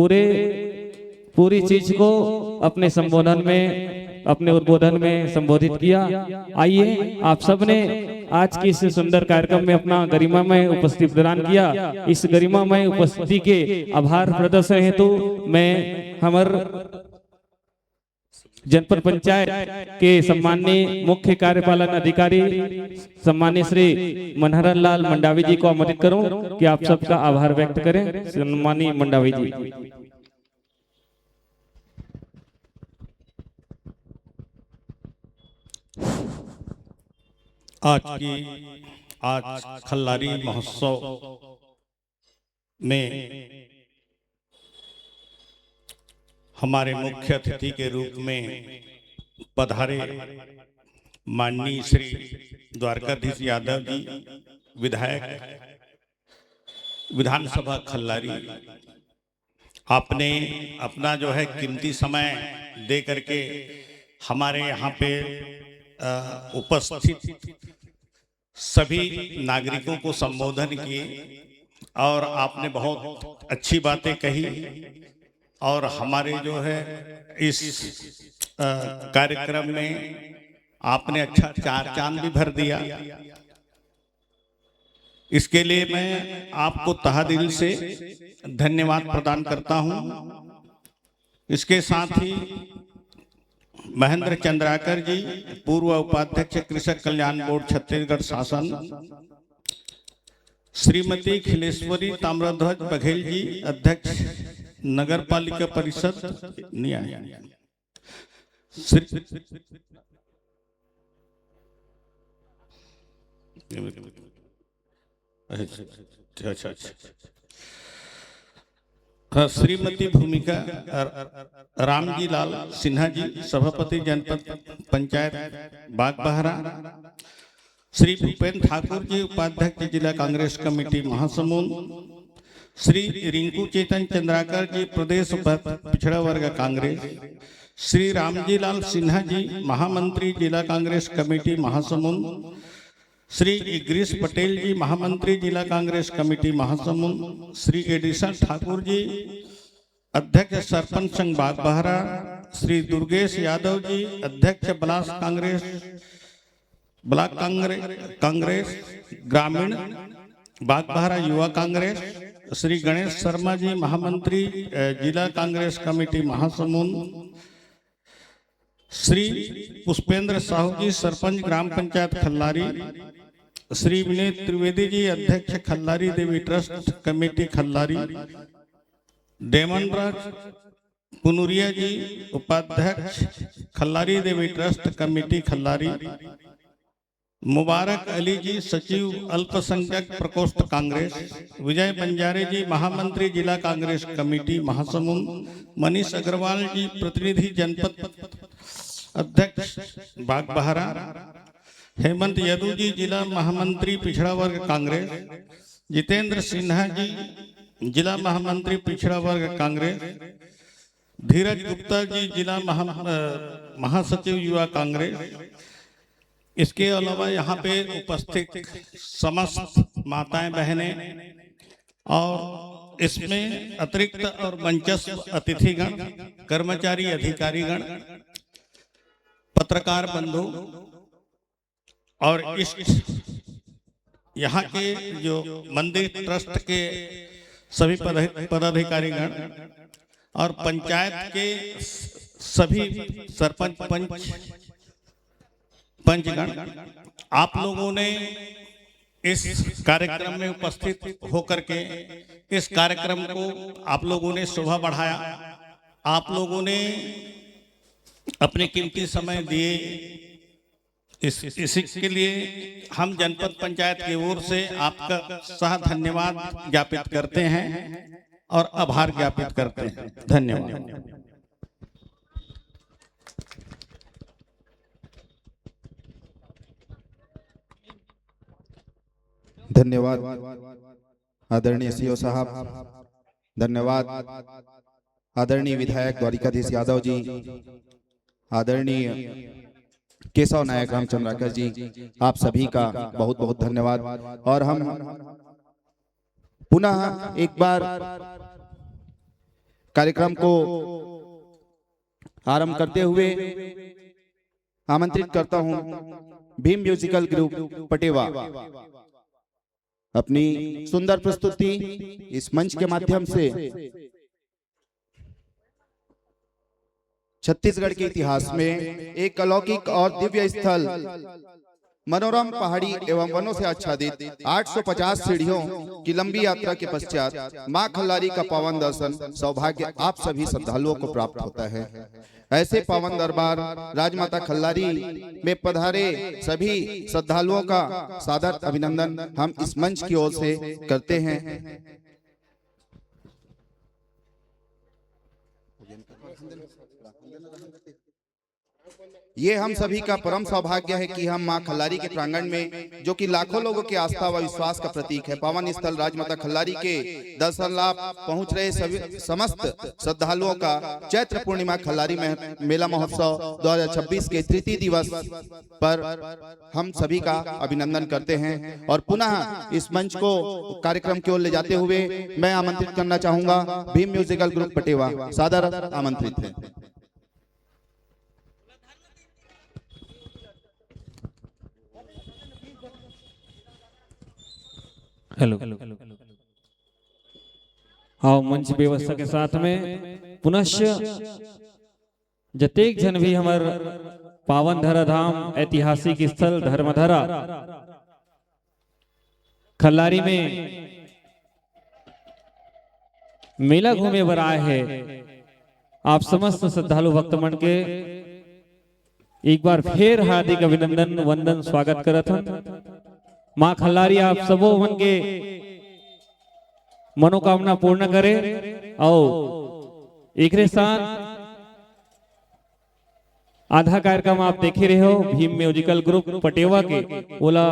पूरी चीज को अपने संबोधन में, अपने उद्बोधन में संबोधित किया। आइए आप सबने आज की इस सुंदर कार्यक्रम में अपना गरिमामय उपस्थिति प्रदान किया। इस गरिमामय उपस्थिति के आभार प्रदर्शन हेतु मैं हमर जनपद पंचायत के सम्माननीय मुख्य कार्यपालन अधिकारी सम्माननीय श्री मनहरन लाल मंडावी जी को आमंत्रित करूं कि आप सबका आभार व्यक्त करें। सम्माननीय मंडावी जी। आज खल्लारी महोत्सव में हमारे मुख्य अतिथि के रूप में पधारे माननीय श्री द्वारकाधीश यादव जी, विधायक विधानसभा खल्लारी। आपने अपना जो है कीमती समय दे करके हमारे यहाँ पे उपस्थित सभी नागरिकों को संबोधन किए और आपने बहुत अच्छी बातें कही और हमारे जो है इस कार्यक्रम में आपने अच्छा चार चांद भी भर दिया। इसके लिए मैं आपको तहे दिल से धन्यवाद प्रदान करता हूं। इसके साथ ही महेंद्र चंद्राकर जी, पूर्व उपाध्यक्ष कृषक कल्याण बोर्ड छत्तीसगढ़ शासन, श्रीमती खिलेश्वरी ताम्रध्वज बघेल जी, अध्यक्ष नगर पालिका परिषद नहीं आया, श्रीमती भूमिका रामजी लाल सिन्हा जी, सभापति जनपद पंचायत बागबहरा, श्री भूपेंद्र ठाकुर जी, उपाध्यक्ष जिला कांग्रेस कमेटी महासमुंद, श्री रिंकू चेतन चंद्राकर जी, प्रदेश पिछड़ा वर्ग कांग्रेस, श्री रामजी लाल सिन्हा जी, महामंत्री जिला कांग्रेस कमेटी महासमुंद, श्री गिरीश पटेल जी, महामंत्री जिला कांग्रेस कमेटी महासमुंद, श्री एडिसन ठाकुर जी, अध्यक्ष सरपंच संघ बागबहरा, श्री दुर्गेश यादव जी, अध्यक्ष ब्लॉक कांग्रेस ग्रामीण बागबहरा युवा कांग्रेस, श्री गणेश शर्मा जी, महामंत्री जिला कांग्रेस कमेटी महासमुंद, श्री पुष्पेंद्र साहू जी, सरपंच ग्राम पंचायत खल्लारी, श्री विनय त्रिवेदी जी, अध्यक्ष खल्लारी देवी ट्रस्ट कमेटी खल्लारी, डेमन राज पुनुरिया जी, उपाध्यक्ष खल्लारी देवी ट्रस्ट कमेटी खल्लारी, मुबारक अली जी, सचिव अल्पसंख्यक प्रकोष्ठ कांग्रेस, विजय बंजारे जी, महामंत्री जिला कांग्रेस कमेटी महासमुंद, मनीष अग्रवाल जी, प्रतिनिधि जनपद अध्यक्ष बागबहरा, हेमंत यदू जी, जिला महामंत्री पिछड़ा वर्ग कांग्रेस, जितेंद्र सिन्हा जी, जिला महामंत्री पिछड़ा वर्ग कांग्रेस, धीरज गुप्ता जी, जिला महासचिव युवा कांग्रेस। इसके अलावा यहाँ पे उपस्थित समस्त माताएं बहनें और इसमें अतिरिक्त और मंचस्थ अतिथिगण, कर्मचारी अधिकारीगण, पत्रकार बंधु और इस यहाँ के जो मंदिर ट्रस्ट के सभी पदाधिकारीगण और पंचायत के सभी सरपंच पंचगण, आप लोगों ने इस कार्यक्रम में उपस्थित होकर के इस कार्यक्रम को आप लोगों ने शोभा बढ़ाया। आप लोगों ने अपने कीमती समय दिए। इसके लिए हम जनपद पंचायत की ओर से आपका सह धन्यवाद ज्ञापित करते हैं और आभार ज्ञापित करते हैं। धन्यवाद। धन्यवाद आदरणीय सीओ साहब, धन्यवाद आदरणीय विधायक द्वारिकाधीश यादव जी, आदरणीय केशव नायक रामचंद्राकर जी, आप सभी का बहुत बहुत धन्यवाद। और हम पुनः एक बार कार्यक्रम को आरंभ करते हुए आमंत्रित करता हूं भीम म्यूजिकल ग्रुप पटेवा अपनी सुंदर प्रस्तुति इस मंच के माध्यम से छत्तीसगढ़ के इतिहास में एक अलौकिक और दिव्य स्थल, मनोरम पहाड़ी एवं वनों से आच्छादित 850 सीढ़ियों की लंबी यात्रा के पश्चात मां खल्लारी का पावन दर्शन सौभाग्य आप सभी श्रद्धालुओं को प्राप्त होता है। ऐसे पावन दरबार राजमाता खल्लारी में पधारे सभी श्रद्धालुओं का सादर अभिनंदन हम इस मंच की ओर से करते हैं। ये हम सभी का परम सौभाग्य है कि हम मां खल्लारी के प्रांगण में, जो कि लाखों लोगों की आस्था व विश्वास का प्रतीक है, पावन स्थल राजमाता खल्लारी के दर्शन लाभ पहुंच रहे सभी समस्त श्रद्धालुओं का चैत्र पूर्णिमा खल्लारी मेला महोत्सव 2026 के तृतीय दिवस पर हम सभी का अभिनंदन करते हैं। और पुनः इस मंच को कार्यक्रम की ओर ले जाते हुए मैं आमंत्रित करना चाहूंगा भीम म्यूजिकल ग्रुप पटेवा, सादर आमंत्रित है। हेलो, आओ मंच व्यवस्था के साथ में पुनश्च जतेक जन भी हमार पावन धरा धाम ऐतिहासिक स्थल धर्मधरा खल्लारी में मेला घूमे बर आए हैं, आप समस्त श्रद्धालु भक्तमंड के एक बार फिर हार्दिक अभिनंदन वंदन स्वागत करत हन। मां खल्लारी आप सबों मन के मनोकामना पूर्ण करे। और एक साथ आधा कार्यक्रम आप देखे रहे हो भीम म्यूजिकल ग्रुप पटेवा के ओला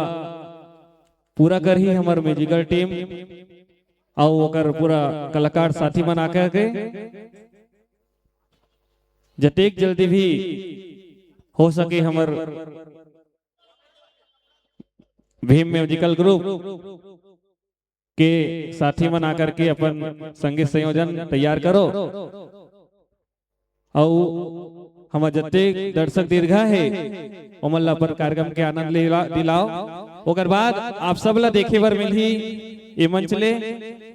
पूरा कर ही हमार म्यूजिकल टीम और ओकर पूरा कलाकार साथी मन आकर के जतेक जल्दी भी हो सके हमार भीम म्यूजिकल ग्रुप के साथी मन आकर के अपन संगीत संयोजन तैयार करो और हम जते दर्शक दीर्घा है ओमल्ला पर कार्यक्रम के आनंद दिलाओ। ओकर बाद आप सब ला देखे बर मिलही ये मंच ले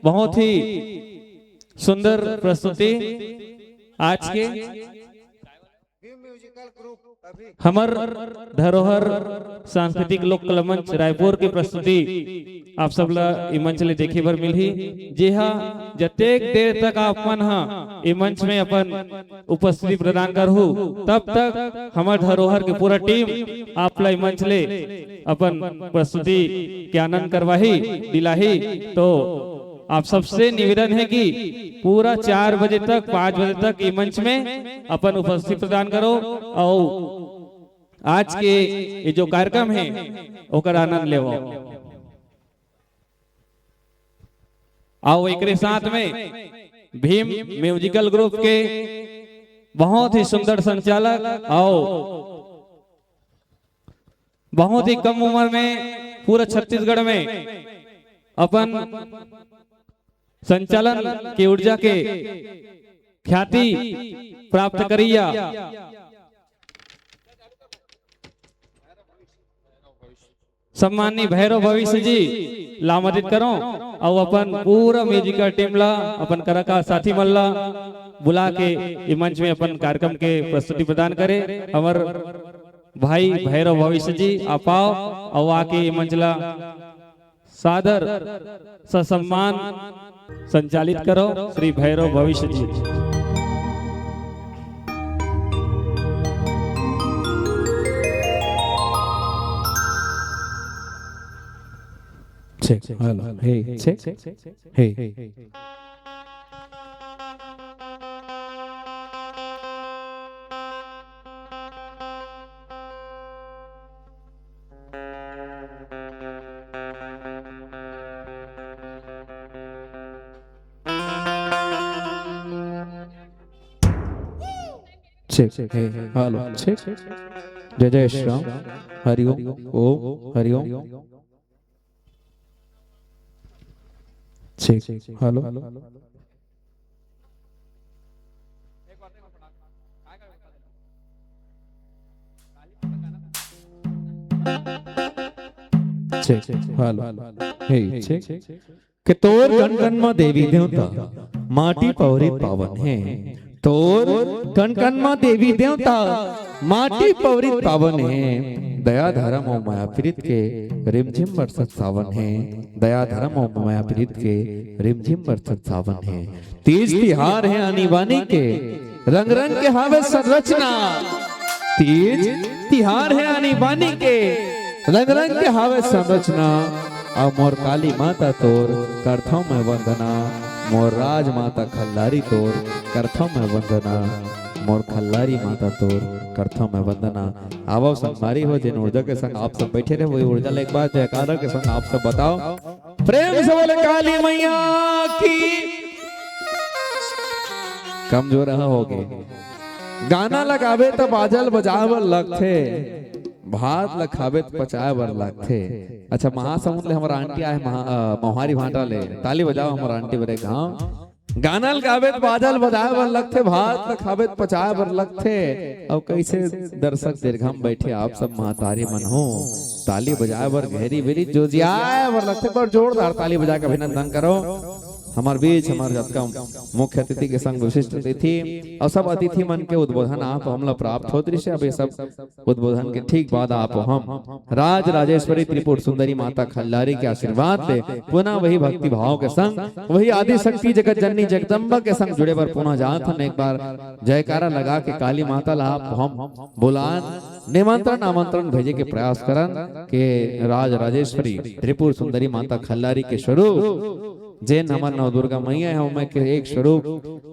बहुत ही सुंदर प्रस्तुति आज के हमर धरोहर सांस्कृतिक लोक कला मंच रायपुर की प्रस्तुति आप सब ला मंच ले देखे बर मिलही। जी हाँ, जतेक देर तक आप मन हाँ ये मंच में अपन उपस्थिति प्रदान करहु तब तक हमार धरोहर के पूरा टीम आप ला मंच ले अपन प्रस्तुति के आनंद करवाही दिलाही। तो आप सबसे निवेदन है कि पूरा 4 बजे तक 5 बजे तक ये मंच में अपन उपस्थिति प्रदान करो और आज के ये जो कार्यक्रम है ओकर आनंद लेवो। आओ एक साथ में भीम म्यूजिकल ग्रुप के बहुत ही सुंदर संचालक आओ बहुत ही कम उम्र में पूरा छत्तीसगढ़ में अपन संचालन की ऊर्जा के ख्याति प्राप्त करिया सम्मानी भैरव भविष्य जी लामदित करो और अपन पूरा म्यूजिकल टीम ला अपन कलाकार साथी मन ला बुला के मंच में अपन कार्यक्रम के प्रस्तुति प्रदान करे। हमार भाई भैरव भविष्य जी आप आओ और आके मंच ला सादर ससम्मान संचालित करो श्री भैरव भविष्य जी। Check. Hello. Hey. Check. Hey. Check. Hey. Hello. Check. जय श्री राम। हरि ओम हरि ओम। check hello check hello hey check कि तोर गण गण में देवी देवता माटी पौरे पावन है तोर कन कन मां देवी देवता माटी पवरित पावन है, दया धर्म और माया प्रीत के रिमझिम बरसत सावन है, दया धर्म और माया प्रीत के रिमझिम बरसत सावन है। तीज तिहार है आनी बानी के रंग रंग के हावे संरचना, तीज तिहार है आनी बानी के रंग रंग के हावे संरचना। और मोर काली माता तोर करथों में वंदना, मोर राज माता खल्लारी तोर करथों में वंदना, मोर खल्लारी माता तोर करथों में वंदना। आवो संगवारी हो जिन ऊर्जा के संग आप सब बैठे रहे, वही ऊर्जा ले एक बार जयकारा के संग आप सब बताओ, प्रेम से बोले काली मैया की। कमजोर होगे गाना लगावे तो बाजल बजावर लगथे, भात लखावे तो पचाए बर लगथे। अच्छा महासमुंद ले हमारा आंटी आए मोहारी भाटा ले, ताली बजाओ हमारा आंटी बरे गाँव। गाना लगावे तो बाजल बजाए बर लगथे, भात लखावे तो पचाए बर लगथे। और कैसे दर्शक दीर्घम बैठे आप सब महतारी मन हो, ताली बजाए बर घेरी बेरी जोजियाए बर लगथे। पर जोरदार ताली बजा के अभिनंदन करो। हमार बीच हमार जतका मुख्य अतिथि के संग विशिष्ट अतिथि और सब अतिथि मन के उद्बोधन आप हमला प्राप्त होत रही। अब ये सब उद्बोधन के ठीक बाद आप हम राज राजेश्वरी त्रिपुर सुंदरी माता खल्लारी के आशीर्वाद ले पुनः वही भक्ति भाव के संग, वही आदि शक्ति जगत जननी जगदम्बा के संग जुड़े बर पुनः जात हम एक बार जयकारा लगा के काली माता ला आप हम बुलान निमंत्रण आमंत्रण भेजे के प्रयास करन के राज राजेश्वरी त्रिपुर सुंदरी माता खल्लारी के स्वरूप जिन हमार नव दुर्गा मैया है उनमें के एक स्वरूप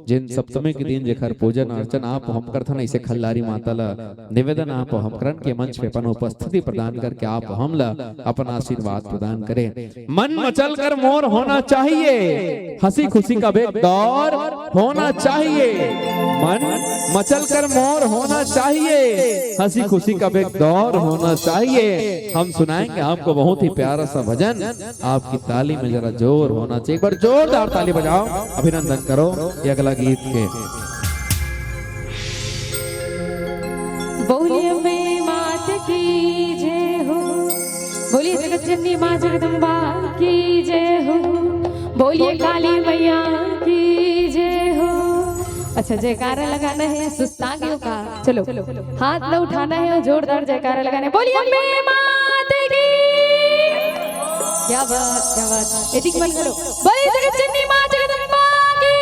जिन सप्तमी के दिन जेखर पूजन अर्चन आप हम करथन, ऐसे खल्लारी माता ला निवेदन आप हम करन के मंच पे अपन उपस्थिति प्रदान करके आप हम ला अपन आशीर्वाद प्रदान करें। मन मचल कर मोर होना चाहिए, हंसी खुशी का एक दौर होना चाहिए, मन मचल कर मोर होना चाहिए, हंसी खुशी का एक दौर होना चाहिए। हम सुनाएंगे आपको बहुत ही प्यारा सा भजन, आपकी ताली में जरा जोर होना चाहिए। एक बार जोरदार ताली बजाओ, अभिनंदन करो ये अगला गीत के। बोलिए मैं मात की जय हो, बोलिए जगत जननी माँ जगदम्बा की जय हो, बोलिए काली मैया की जय हो। अच्छा जयकारा लगाना है सुस्तागियों का, चलो हाथ न उठाना है और जोरदार जयकारा लगाना है। बोलिए मैं मात की, क्या बात क्या बात, एतिक मन करो। बोलिए जगत जननी माँ जगदम्बा की,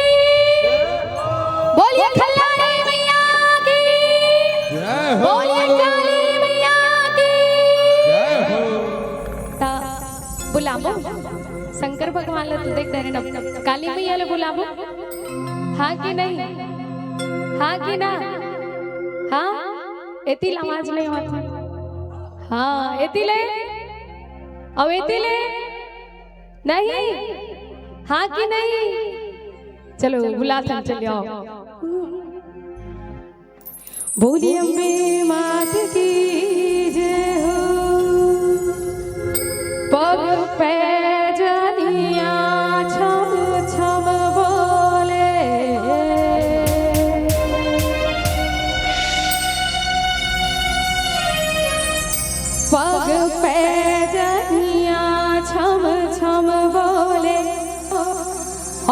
बोलिए खल्लारी मैया की, बोलिए काली मैया की। ता बुलाबो शंकर भगवान ला तो देख डरे न, काली मैया ला बुलाबो हाँ कि नहीं, हाँ कि ना, हाँ एतिल आवाज नहीं होती, हाँ एतिले अब एतिले नहीं, हाँ कि नहीं, चलो बुला चल आओ। बोलिए अम्बे मात की जय हो, पग पे जनिया छम छम बोले, पग पे जनिया छम छम बोले,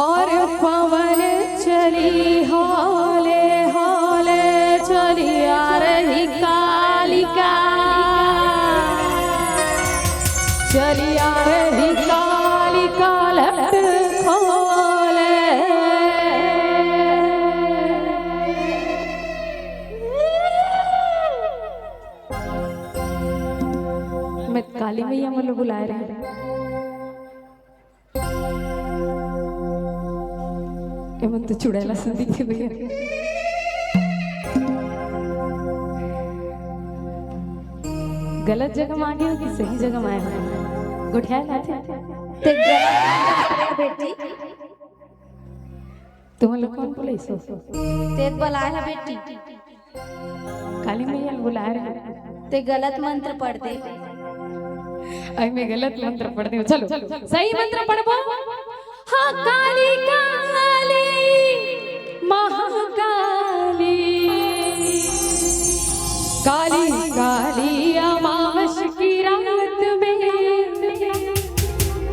और पवन चली हौले हौले चली आ रही कालिका, चली आ रही कालिका लट खोले। मैं काली मैया मतलब बुलाए रहे एवं तो चुड़ैला संदी के भैया गलत जगह मांगे हो कि सही जगह मांगे हो, गुठिया लाते ते बेटी तुम लोग कौन बोले सो ते बुलाए है बेटी, काली मैया बुलाए रहे ते गलत मंत्र पढ़ दे, आई मैं गलत मंत्र पढ़ती हूँ, चलो सही मंत्र पढ़बो। हाँ काली काली महाकाली, काली काली अमावस की रात में,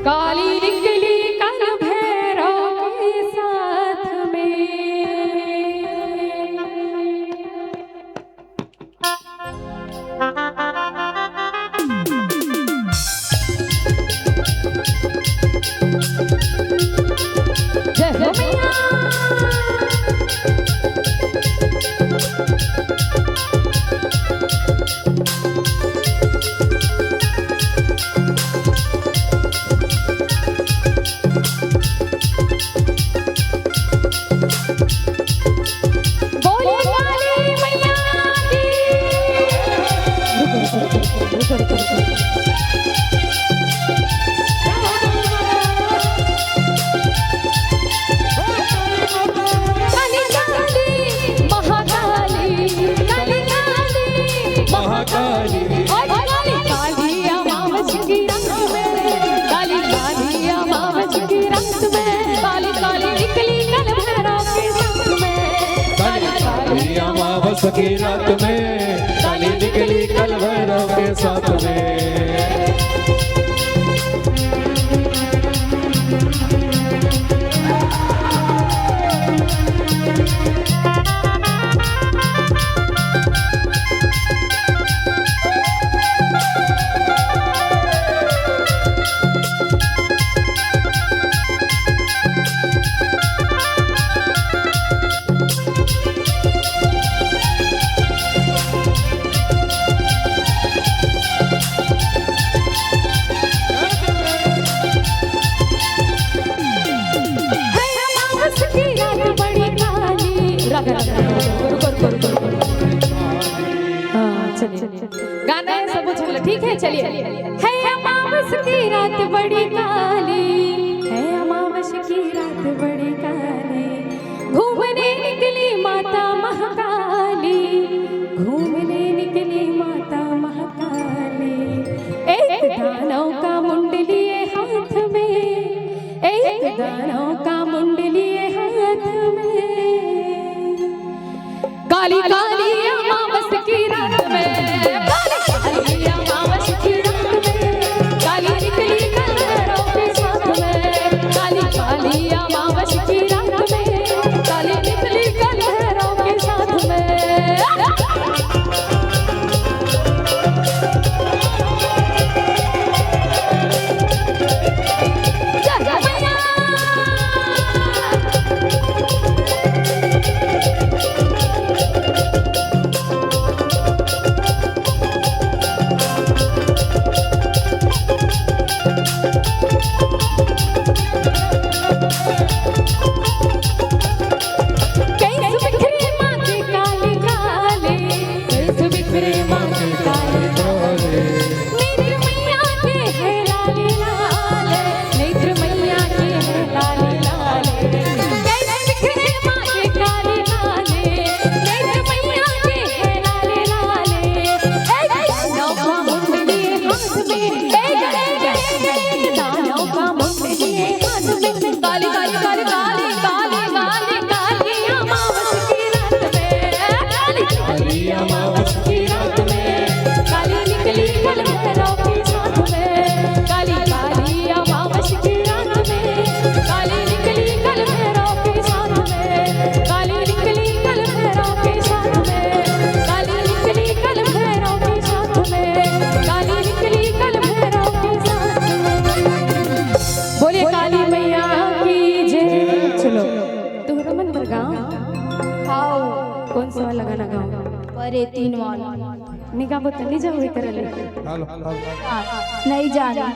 काली निकली कल भैरव के साथ में, काली काली महाकाली काली काली महाकाली काली काली अमावस की रात में काली काली अमावस की रात में काली काली निकली कल भैरव के साथ में काली काली अमावस की रात में काली निकली कल भैरव के साथ में। गाना है सब कुछ ठीक है। चलिए है अमावस की रात बड़ी काली है अमावस की रात बड़ी काली घूमने निकली माता महाकाली घूमने निकली माता महाकाली एक दानव का मुंड लिए हाथ में एक दानव का मुंड लिए हाथ में काली काली अमावस की रात में काली अमावस की रात में काली निकली कल भैरव के साथ में काली काली अमावस की रात में काली निकली कल भैरव के साथ में। अरे तीन वाला निका बता नहीं जाओ इधर ले नहीं जाना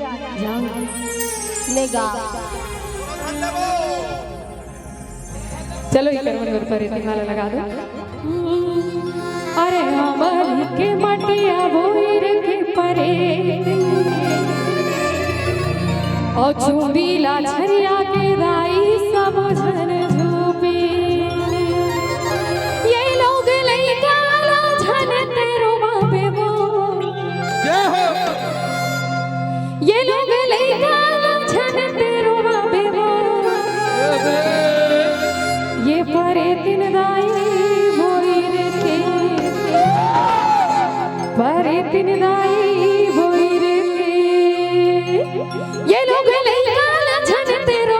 जाओ लेगा चलो इधर मन पर तीन वाला लगा दो। अरे अमर के मटिया बोर के परे और चुंबीला छरिया के दाई सब झन झूपे ये लोग लइका झन तेरो बाबे वो ये लोग लइका झन तेरो बाबे वो ये परे दिन दाई बोर के परे दिन दाई बोर के ये लोग लइका झन तेरो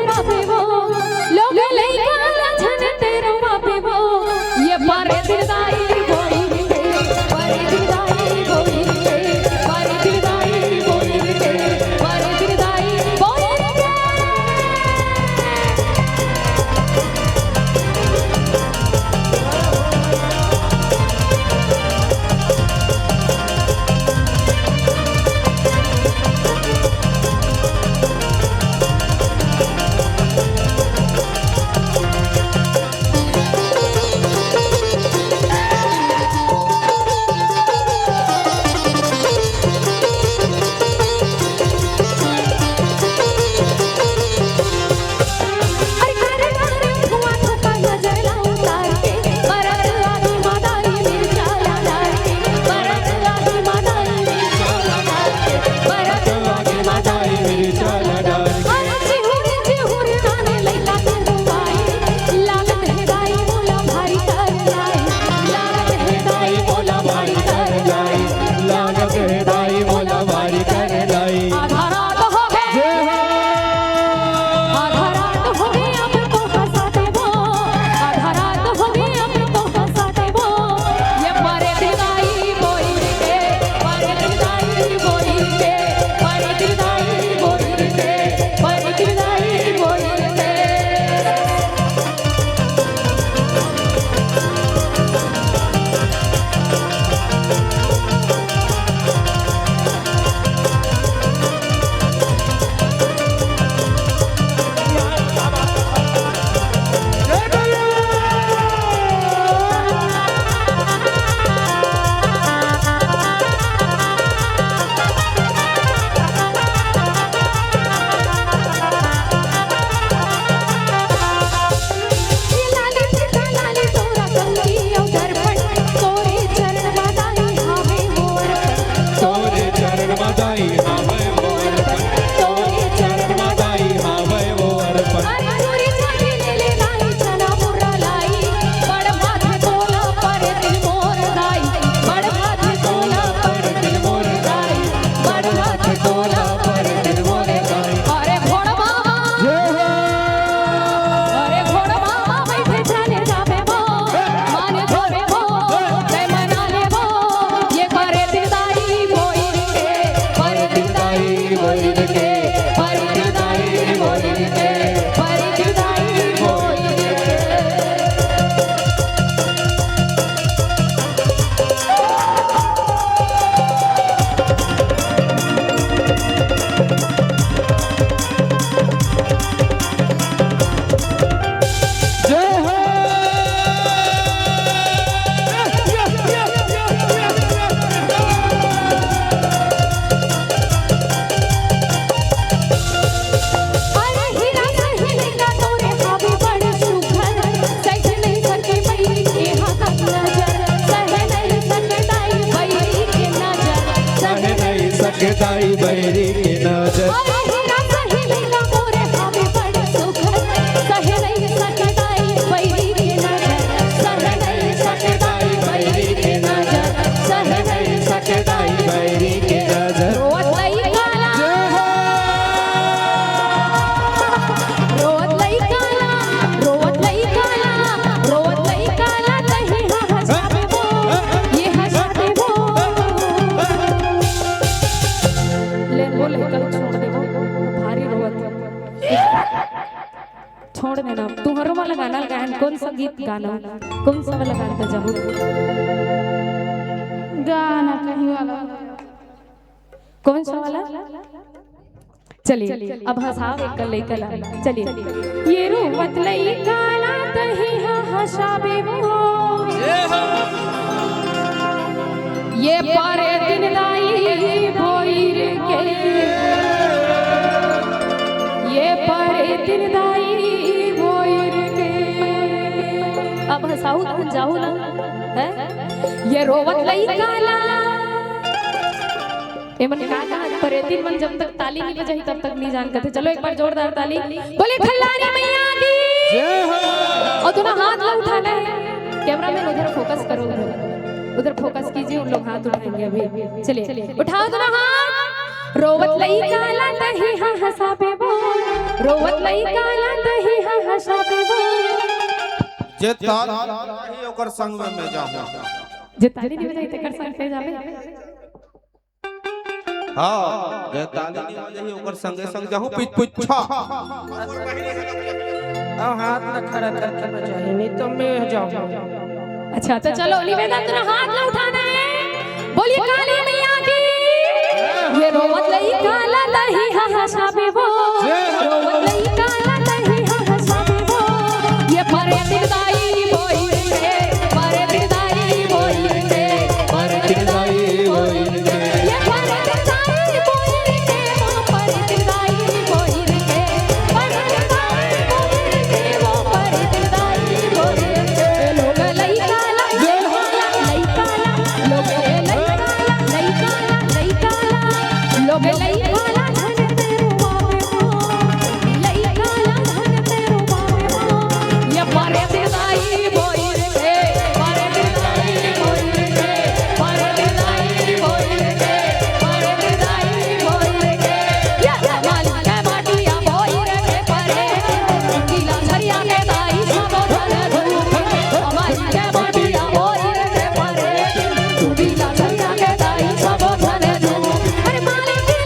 मादाई हावे वो अर्पण तोरे चरण मादाई हावे वो अर्पण अनूरी छाती ले ले लाई चना मुर्रा लाई बड़ भात तोला पर दिल मोर दाई बड़ भात तोला पर दिल मोर दाई बड़ भात तोला पर दिल मोर दाई अरे घोड़ मामा अरे घोड़ मामा बैठे चले जावे वो माने धोवे वो जय मना ले वो ये करे दिलदाई बोई के करे दिलदाई बोई के करे दिलदाई बोई के करे दिलदाई बोई के अरे हीरा सहेली का तोरे हावे बड़ सुघर सह नहीं सके बैरी के हाथ नजर सह नहीं सके दाई बैरी के नजर सह नहीं सकताई बैरी की नजर अरे हीरा सहेली का तोरे हावे बड़ सुघर सह नहीं सके दाई बैरी के नजर सह नहीं सके दाई बैरी के नजर सह नहीं सके दाई बैरी के नजर रोत लई काला रोत लई काला रोत लई काला रोत लई काला तही हंसावे वो ये हंसावे वो ले बोले कल छोड़ दे वो भारी रोत छोड़ देना तू हर वाला गाना गायन कौन सा गीत गाना कौन सा वाला गाना जाओ गाना कहीं वाला कौन सा वाला चलिए अब हंसाव एक कल कला चलिए ये रोवत लई काला तही हंसावे वो ये पारे दिन दाई बोईर के ये पारे दिन दाई बोईर के अब हंसाऊ तो जाऊ ना है ये रोवत लई काला एमन का परे दिन मन जब तक ताली नहीं बजाई तब तक नहीं जान करते चलो एक बार जोरदार ताली बोले खल्लारी मैया की जय हो और दोनों हाथ ला उठाना है कैमरामैन उधर फोकस करो उधर फोकस कीजिए उन लोग हाथ उठाएंगे अभी चलिए उठाओ दोनों हाथ रोवत लई काला तही हंसावे वो रोवत लई काला तही हंसावे वो जे ताल ही ओकर संग में मैं जाऊं जे ताली नहीं बजाई तेकर संग पे जावे हां जे ताली नहीं बजाई ओकर संगे संग जाऊं पिछा अब हाथ न खड़ा करके बजाई नहीं तो मैं जाऊंगा। अच्छा तो चलो निवेदन तेरा हाथ ला उठाना है बोलिए काली मैया की ये रोवत लई काला तही हंसावे वो रोवत लई काला तही हंसावे वो ये परे दिलदाई बोई के परे दिलदाई बोई के परे दिलदाई बोई के ये परे दिलदाई बोई के वो परे दिलदाई बोई के परे दिलदाई बोई के वो परे दिलदाई बोई के लोग लई काला लई काला लोग लई काला लई काला लई काला लोग लई काला धन तेरो बाबे वो लई काला धन तेरो बाबे वो ये परे दिलदाई बोई के परे दिलदाई बोई के परे दिलदाई बोई के परे दिलदाई बोई के ये मालिक के माटिया बोई के परे गीला झरिया के दाई सबो धन धूप मालिक के माटिया बोई के परे गीला झरिया के दाई सबो धन धूप अरे मालिक के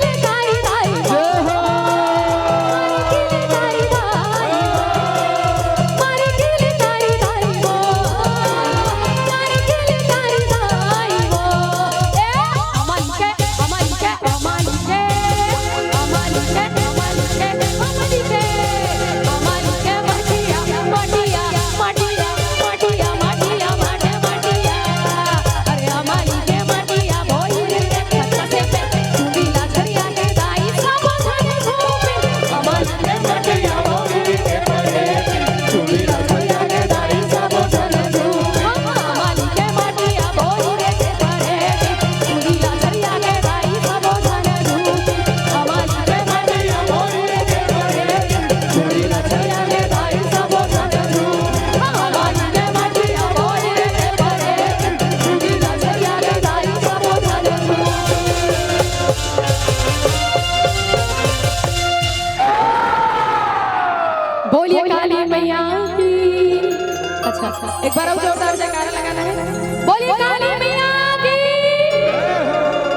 अच्छा एक बार और जोरदार जयकारा लगाना है। बोलिए काली मैया की,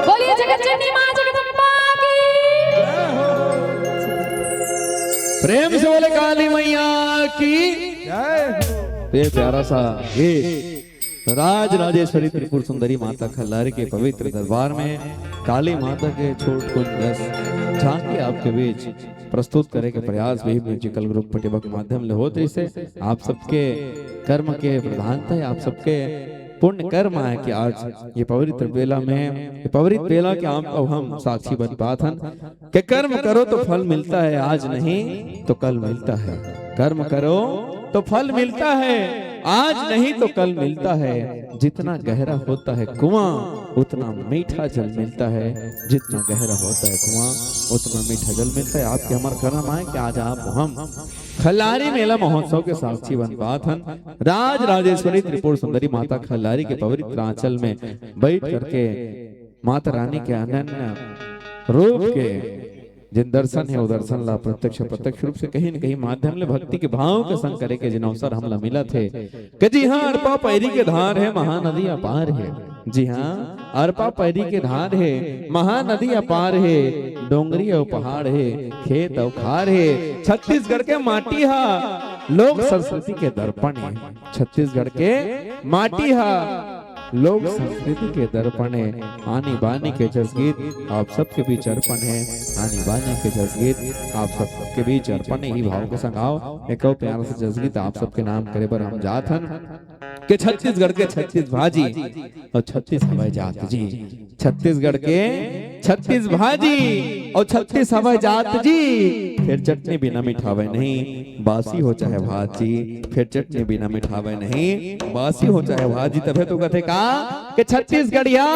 बोलिए जगत जननी मां जगदम्बा की। प्रेम से बोले काली मैया की। ये प्यारा सा ये राज राजेश्वरी त्रिपुर सुंदरी माता खल्लारी के पवित्र दरबार में काली माता के छोट कुंज झांकी आपके बीच प्रस्तुत करे के प्रयास भी म्यूजिकल ग्रुप पटेवा के माध्यम ले होते से आप सबके कर्म के प्रधानता है, आप सबके पुण्य कर्म है कि आज ये पवित्र बेला में, ये पवित्र बेला के आप अब हम साक्षी बन पात हन कि कर्म करो तो फल मिलता है, आज नहीं तो कल मिलता है। कर्म करो तो फल मिलता है, आज नहीं तो कल मिलता है। जितना गहरा होता है कुआं उतना मीठा जल मिलता है, जितना गहरा होता है कुआं उतना मीठा जल मिलता है। आपके हमारे कर्म आए कि आज आप हम खल्लारी मेला महोत्सव के साक्षी बन पात हन। राज राजेश्वरी त्रिपुर सुंदरी माता खल्लारी के पवित्र आंचल में बैठ करके माता रानी के अनन्य रूप के जिन दर्शन है वो दर्शन ला प्रत्यक्ष रूप से कहीं न कहीं माध्यम ले भक्ति के भाव के संग करे के जिन अवसर हमला मिला थे कि जी हाँ अरपा पैरी के धार है महानदी अपार है। जी हाँ अरपा पैरी के धार है महानदी अपार है, डोंगरी और पहाड़ है, खेत और खार है। छत्तीसगढ़ के माटी हा लोक संस्कृति के दर्पण है, छत्तीसगढ़ के माटी हा लोक संस्कृति के दर्पण है। आनी बानी के जसगीत आप सबके बीच अर्पण है, आनी बानी के जसगीत आप सबके बीच अर्पण ही भाव के संग आओ एक और प्यारा सा जसगीत आप सबके नाम करे पर हम जात हन के छत्तीसगढ़ के 36 भाजी और 36 हवाई जात जी। छत्तीसगढ़ के 36 भाजी और 36 हवाई जात जी। फिर चटनी बिना मिठावे नहीं बासी हो चाहे भात जी, फिर चटनी बिना मिठावे नहीं बासी हो चाहे भात जी। तबे तो कहते का कि छत्तीसगढ़िया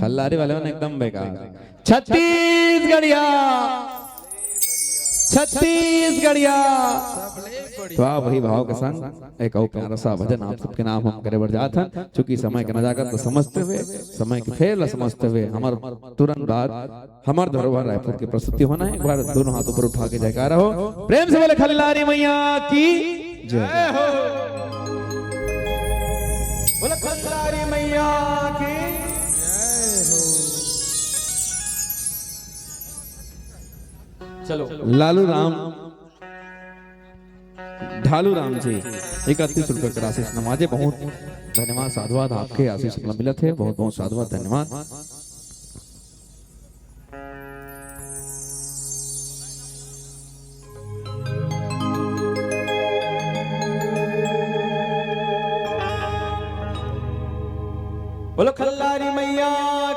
खल्लारी वाले ने एकदम बेकार छत्तीसगढ़िया छत्तीसगढ़िया। तो आप वही भाव के संग एक और प्यारा सा भजन आप सबके नाम हम करे बढ़ जात हन। चूंकि समय के नजाकत को समझते हुए, समय के फेर ला समझते हुए हमार तुरंत बाद हमार धरोहर रायपुर की प्रस्तुति होना है। एक बार दोनों हाथों पर उठा के जयकारा हो, प्रेम से बोले खल्लारी मैया की जय हो, बोले खल्लारी मैया की जय हो। चलो लालू राम ढालू राम जी 31 रुपए का आशीष नवाजे, बहुत धन्यवाद साधुवाद आपके आशीष मिला थे, बहुत बहुत साधुवाद धन्यवाद। बोलो खल्लारी मैया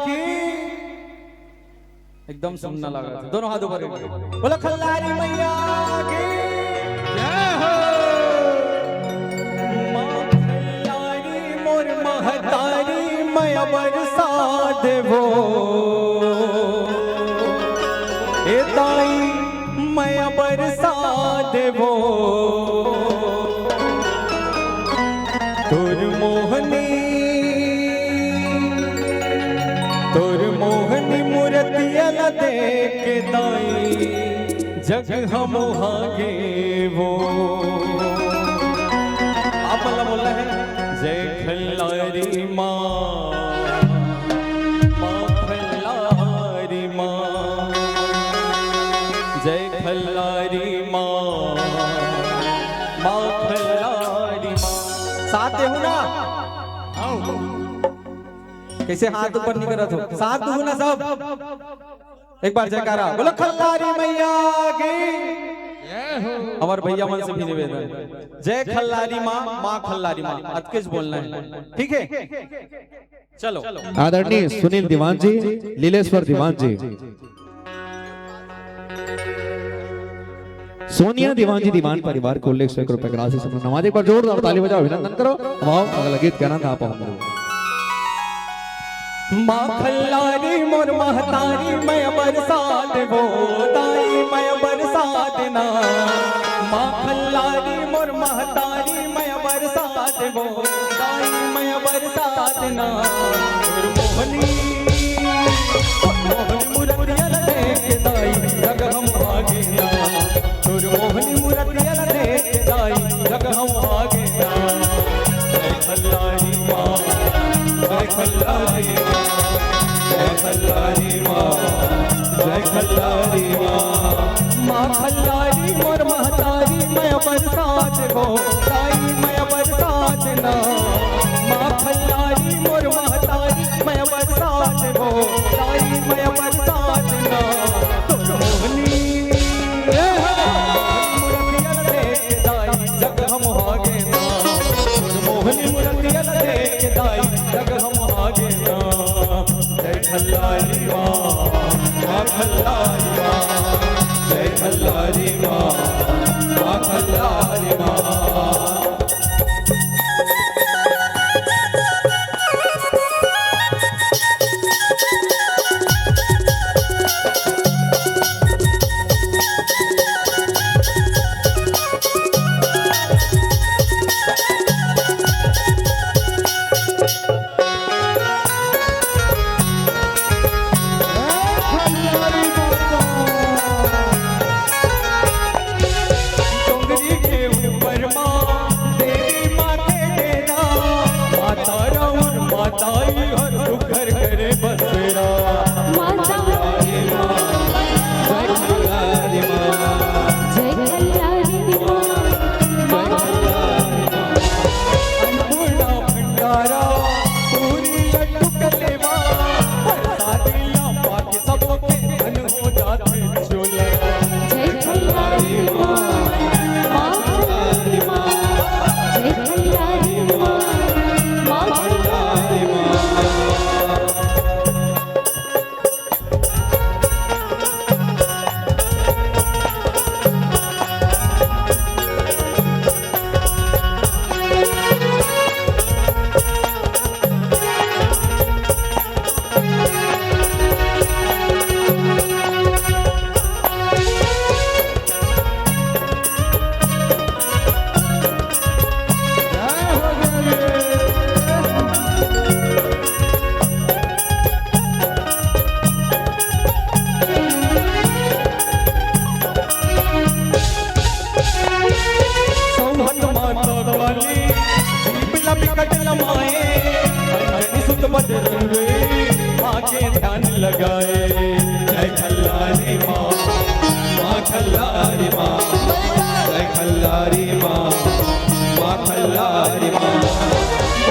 की एकदम सुनना लगा था। दोनों हाथों पर बोलो खल्लारी मैया की जय हो। मां खल्लारी मोर महतारी मैया बरसा देवो, ए ताई मैया बरसा देवो। तोर मोहनी मूर्तिया न देख दाई जग हम हागे वो। आप बोला है जय खल्लारी माँ, माँ खल्लारी माँ, जय खल्लारी माँ, माँ खल्लारी माँ। साथ दे ना कैसे हाथ ऊपर नहीं करत हो, साथ दो ना सब एक बार जयकारा बोलो खल्लारी मैया की जय हो। हमारे भैया मन से भी निवेदन जय खल्लारी माँ, माँ खल्लारी माँ अतकेश बोलना है, ठीक है। चलो आदरणीय सुनील दीवान जी, लीलेश्वर दीवान जी, सोनिया दीवान जी दीवान परिवार को उल्लेख 100 रुपए का राशि से नवाज। एक बार जोरदार ताली बजाओ, अभिनंदन करो। वाओ अगला गीत क्या नाम था आप? माँ खल्लारी मोर महतारी मैं बरसा देवो, ताई मैं बरसा देना। माँ खल्लारी मोर महतारी मैं बरसा देवो, ताई मैं बरसा देना। मोहनी मुरतिया देख दाई जग हम आगे, मोहनी मुरतिया देख दाई जग हम खल्लारी माँ जय खल्लारी माँ खल्लारी मोर महतारी मैं बरसात गो ताई मैं बरसात ना माँ खल्लारी मोर महतारी मैं बरसात गो ताई मैं बरसात ना मोहनी मुरतियल देख दाई जग हम आगे ना मोहनी मुरतियल देख दाई जग हम आगे ना जय खल्लारी माँ खल्लारी माँ जय खल्लारी माँ खल्लारी माँ ध्यान लगाए जय खल्लारी माँ खल्लारी माँ जय खल्लारी माँ खल्लारी माँ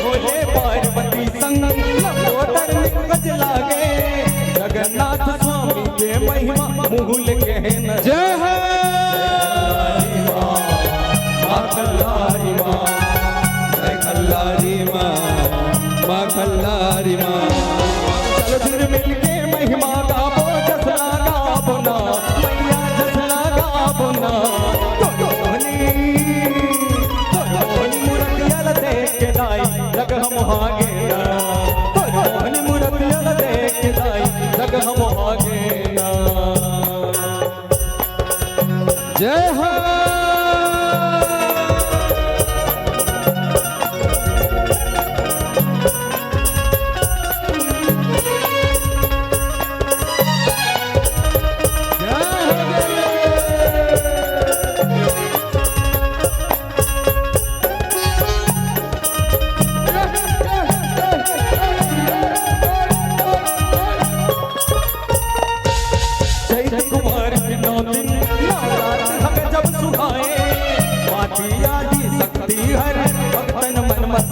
भोले पार्वती संग लंबोदर निकज लागे जगन्नाथ स्वामी के महिमा मूल कहन जय खल्लारी माँ जय खल्लारी माँ खल्लारी माँ मिलके महिमा गाबो जसला गाबो ना मैया जसला गाबो ना मोहनी मुरतियल देख के दाई जग हम आगे ना मोहनी मुरतियल देख के दाई जग हम आगे ना जय हो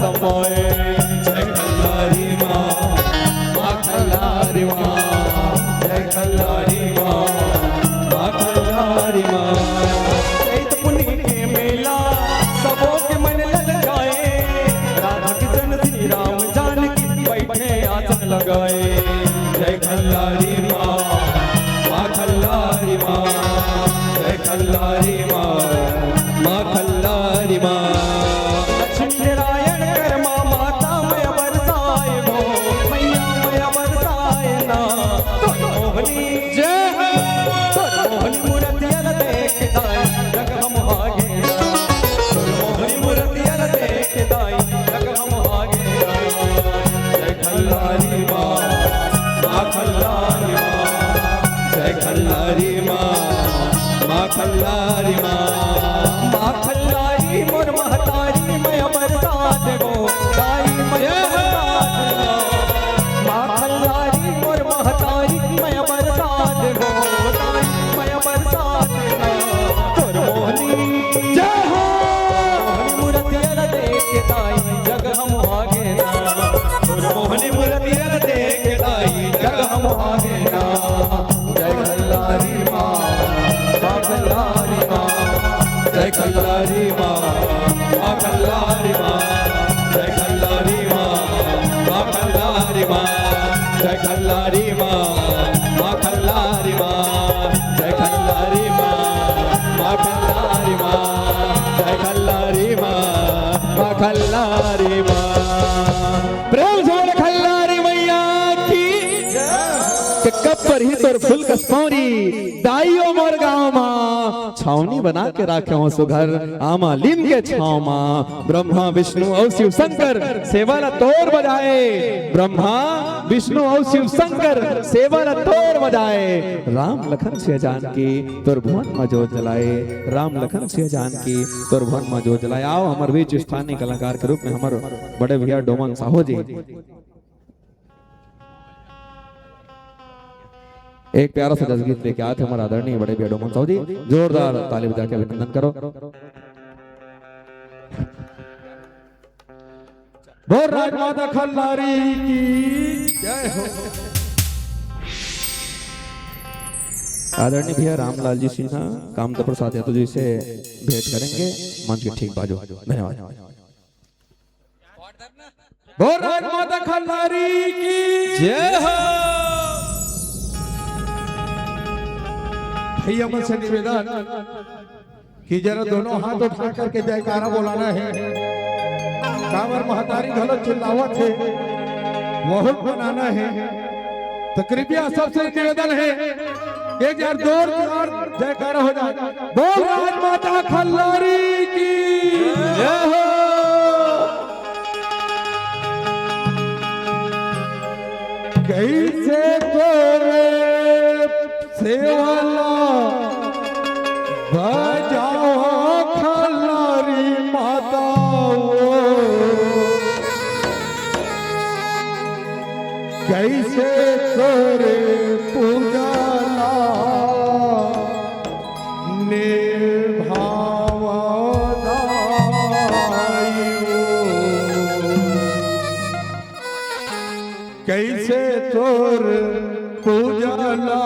समाए जय खल्लारी माँ खल्लारी माँ जय खल्लारी माँ खल्लारी माँ चैत पुनी के मेला सबों के मन लग जाए राधा कृष्ण श्री राम जानकी बैठे आसन लगाए जय खल्लारी माँ खल्लारी माँ जय खल्लारी माँ खल्लारी माँ खल्लारी माँ खल्लारी मोर महतारी मैं बरसात गो दाई मैं बरसात माँ खल्लारी मोर महतारी खल्लारी माँ माँ खल्लारी माँ जय खल्लारी माँ माँ खल्लारी माँ जय खल्लारी माँ माँ खल्लारी माँ जय खल्लारी माँ माँ खल्लारी माँ जय खल्लारी माँ माँ खल्लारी माँ। प्रेम से बोले खल्लारी मैया की कि कब पर ही तोर फूल कसौरी दाइयो मोर गाँव माँ छावनी बना के राखे हो सुघर आमा लीम के छाव माँ ब्रह्मा विष्णु और शिव शंकर सेवाला तोर बजाए ब्रह्मा विष्णु और शिव शंकर सेवाला तोर बजाए राम लखन सिया जानकी तोर भुवन में जोत जलाए राम लखन सिया जानकी तोर भुवन में जोत जलाए। आओ हमारे बीच स्थानीय कलाकार के रूप में हमारे बड़े भैया डोमन साहू जी एक प्यारा सा जसगीत लेके आए थे हमारा आदरणीय बड़े भैया डोमन साहू जी। जोरदार ताली बजा के अभिनंदन करो। बोल राजमाता खल्लारी की जय हो। आदरणीय भैया रामलाल जी सिन्हा कामता प्रसाद यादव जी से भेंट करेंगे। मंच के ठीक बाजू। धन्यवाद। बोल राजमाता खल्लारी की जय हो। भैया मुझसे निवेदन कि जरा दोनों हाथ उठा करके जयकारा बोलाना है। कांवर महतारी घलो चिल्लावत है बहुत बनाना है तो कृपया सबसे निवेदन है एक यार जोरदार जयकारा हो जाए। बोल राजमाता खल्लारी की जय हो। कैसे तोरे सेवाला बजाओ खल्लारी माता कैसे तोरे पूजाला कैसे तोर पूजाला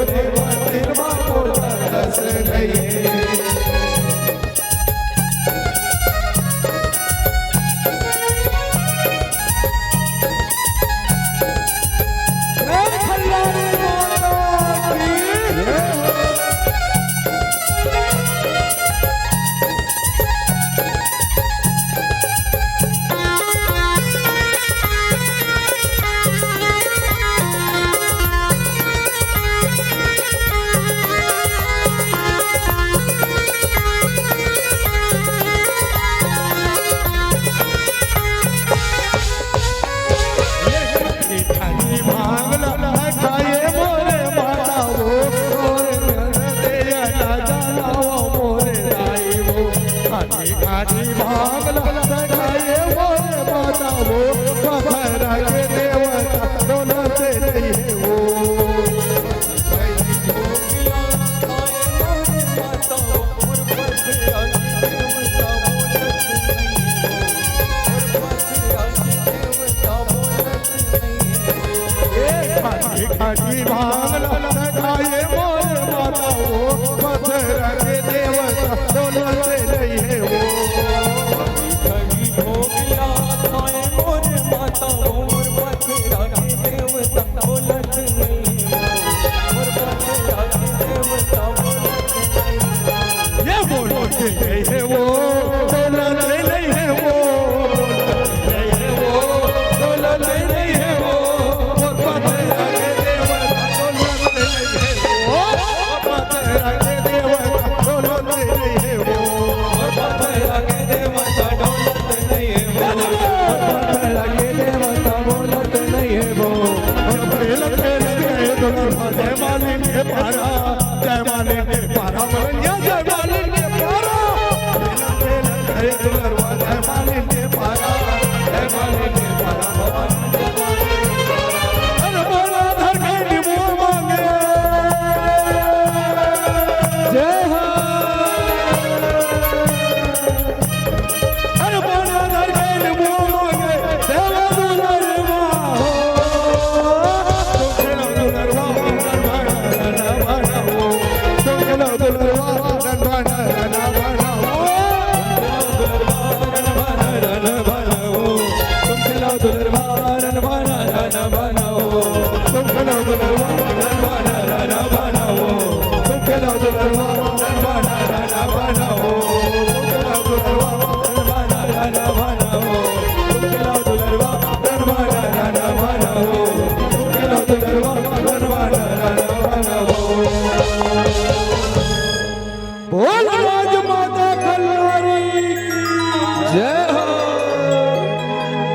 मोरे मंदिर मा मोर तरस गए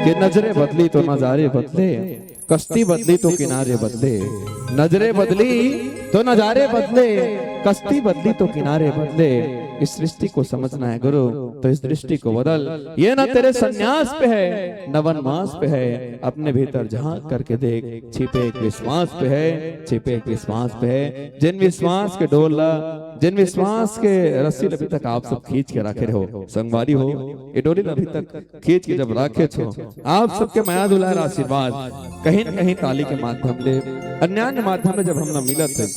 कि नजरें बदली तो नजारे बदले, कश्ती बदली तो किनारे बदले। नजरें बदली तो नजारे बदले, कश्ती बदली तो किनारे बदले। इस सृष्टि को समझना है गुरु, तो इस दृष्टि को बदल। ये न तेरे संन्यास पे है न वनवास पे है, अपने भीतर झांक करके देख। छिपे एक विश्वास पे है, छिपे एक विश्वास पे है। जिन विश्वास के डोला, जिन विश्वास के रस्सी अभी तक आप सब खींच के रखे रहो, संगवारी हो ये डोली अभी तक खींच के जब रखे छो, आप सबके माया दुलार आशीर्वाद कहीं न कहीं ताली के माध्यम से, अन्य माध्यम में जब हम न मिलत है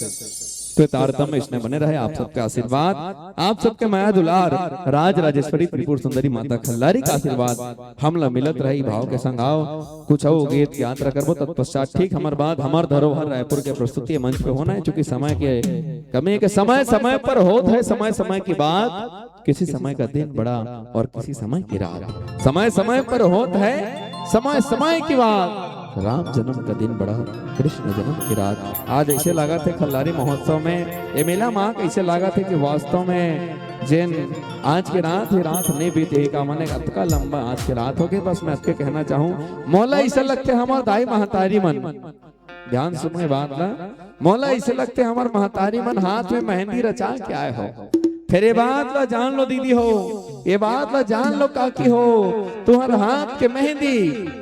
तो तारतम्य इसने बने रहे। आप सबका आशीर्वाद, आप सबके माया दुलार, राज राजेश्वरी त्रिपुर सुंदरी माता खल्लारी का आशीर्वाद हम ला मिलत रही। भाव के संग आओ कुछ हो गीत की यात्रा करबो, तत्पश्चात ठीक हमार बाद हमार धरोहर रायपुर के प्रस्तुति मंच पे होना है। चूंकि समय के कमी के समय समय पर होत है, समय समय की बात, किसी समय का दिन बड़ा और किसी समय की रात। समय समय पर होत है, समय समय की बात। राम जन्म का दिन बड़ा, कृष्ण जन्म की रात। आज ऐसे लगा थे खल्लारी महोत्सव में ये मेला माँ कैसे लगा थे कि वास्तव में जिन आज की रात ही रात नहीं बीती का मैंने अतका लंबा आज की रात हो गई। बस मैं आपके कहना चाहूँ मौला ऐसे लगते हमारे दाई महतारी मन, ध्यान सुनो बात ना, मौला ऐसे लगते हमारे महतारी मन हाथ में मेहंदी रचा के आए हो। फिर ये बात ला जान लो दीदी हो, ये बात ला जान लो काकी हो, तुम्हार हाथ के मेहंदी,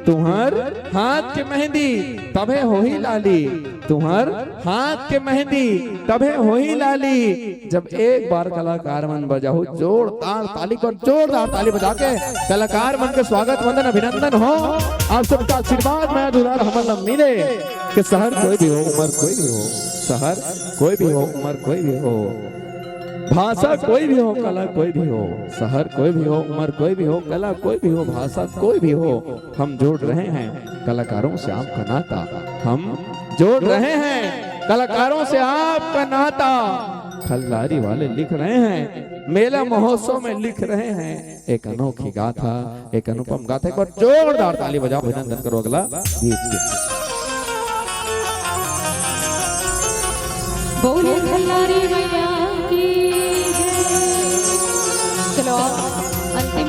तुम्हार हाथ के मेहंदी तबे हो ही लाली, तुम्हार हाथ के मेहंदी तबे हो ही लाली। जब एक बार कलाकार मन बजाओ जोरदार ताली को, जोरदार ताली बजा के कलाकार मन के स्वागत वंदन अभिनंदन हो। आप सबका आशीर्वाद मैं दुलार हमारा मिले कि शहर कोई भी हो, उम्र कोई भी हो, शहर कोई भी हो, उम्र कोई भी हो, भाषा कोई भी हो, कला कोई भी हो, शहर कोई भी हो, उम्र कोई भी हो, कला कोई भी हो, भाषा कोई भी हो, हम जोड़ रहे हैं कलाकारों से आपका नाता। हम जोड़ रहे हैं कलाकारों से आपका नाता। खल्लारी वाले लिख रहे हैं, मेला महोत्सव में लिख रहे हैं एक अनोखी गाथा, एक अनुपम गाथा। एक बार जोरदार ताली बजाओ, अभिनंदन करो अगला गीत के। बोले खल्लारी मैया की जय। चलो अंतिम,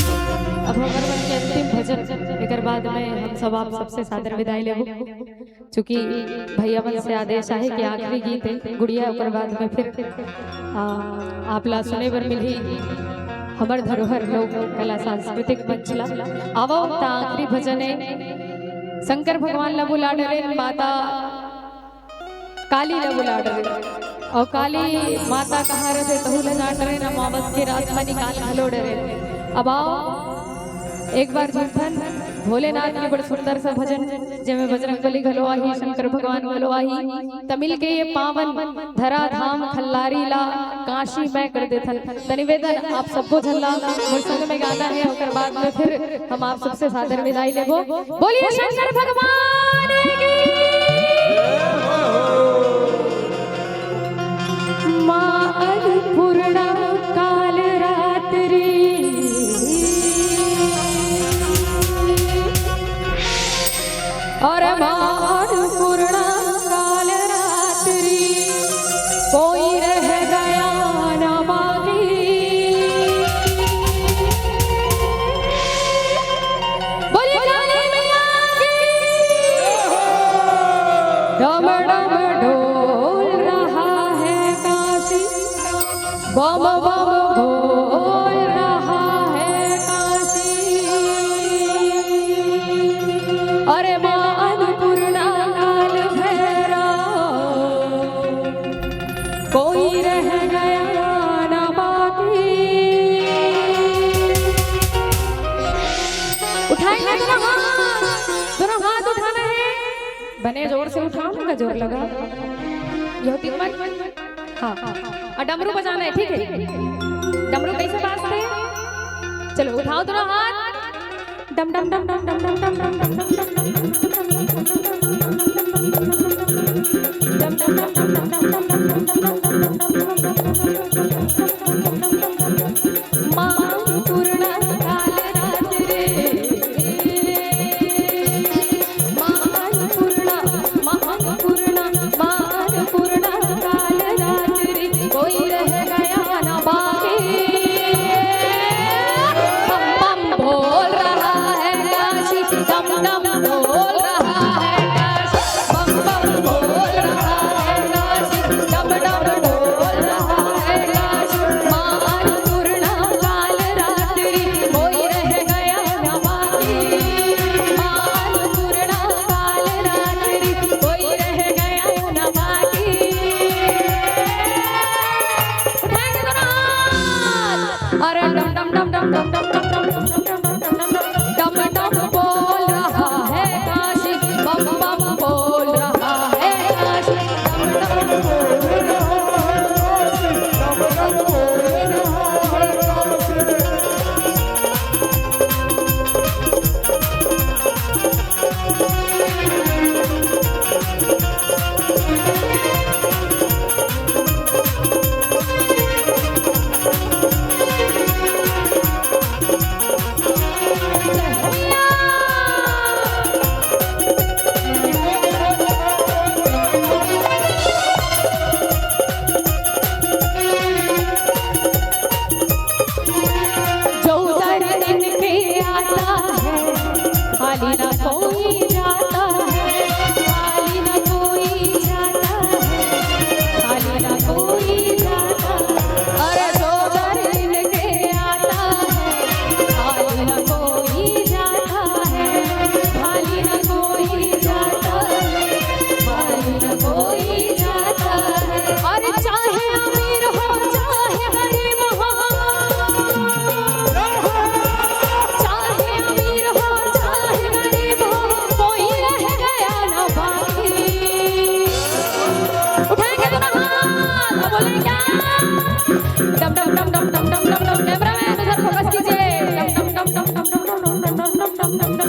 अब हमारे मन के अंतिम भजन एक बाद में हम सब आप सबसे सादर विदाई लेबो, चूंकि भैया मन से आदेश है कि आखिरी गीत है गुड़िया, और बाद में फिर आप ला सुने बर मिली हमर धरोहर लोक कला सांस्कृतिक मंच ला। आवो ता आखिरी भजन है शंकर भगवान ला बुला डरे, माता काली ला बुला डरे, और काली माता कहाँ रहे तहु ला जान डरे, ना मावस के रात में निकाल हलो डरे। अब आओ एक बार झूठन भोलेनाथ की बड़ सुंदर सा भजन जिसमें बजरंगबली घलो आही, शंकर भगवान घलो आही, तमिल के ये पावन धरा धाम खल्लारी ला काशी में कर देथन। त निवेदन आप सबको झल्ला मोर संग में गाना है, और बाद में फिर हम आप सबसे सादर विदाई लेबो। बोलिए शंकर भगवान की। मां अन्नपूर्णा काल रात्रि, और मां पूर्णा काल रात्रि, कोई रह गया न बाकी। बोलिए काली मैया की। डम डम ढोल रहा है काशी, बम बम बोल रहा है काशी। अरे मां कोई रह गया ना बाकी। उठाएंगे दोनों हाथ उठाना है, बने जोर से उठाओ ना, जोर लगा यो तीन मन। हाँ और डमरू बजाना है, ठीक है? डमरू कैसे बाजते हैं? चलो उठाओ दोनों हाथ, डम डम डम डम डम डम डम डम डम डम डम बोले क्या डम डम डम डम डम डम डम डम कैमरामैन उधर फोकस कीजिए डम डम डम डम डम डम डम डम डम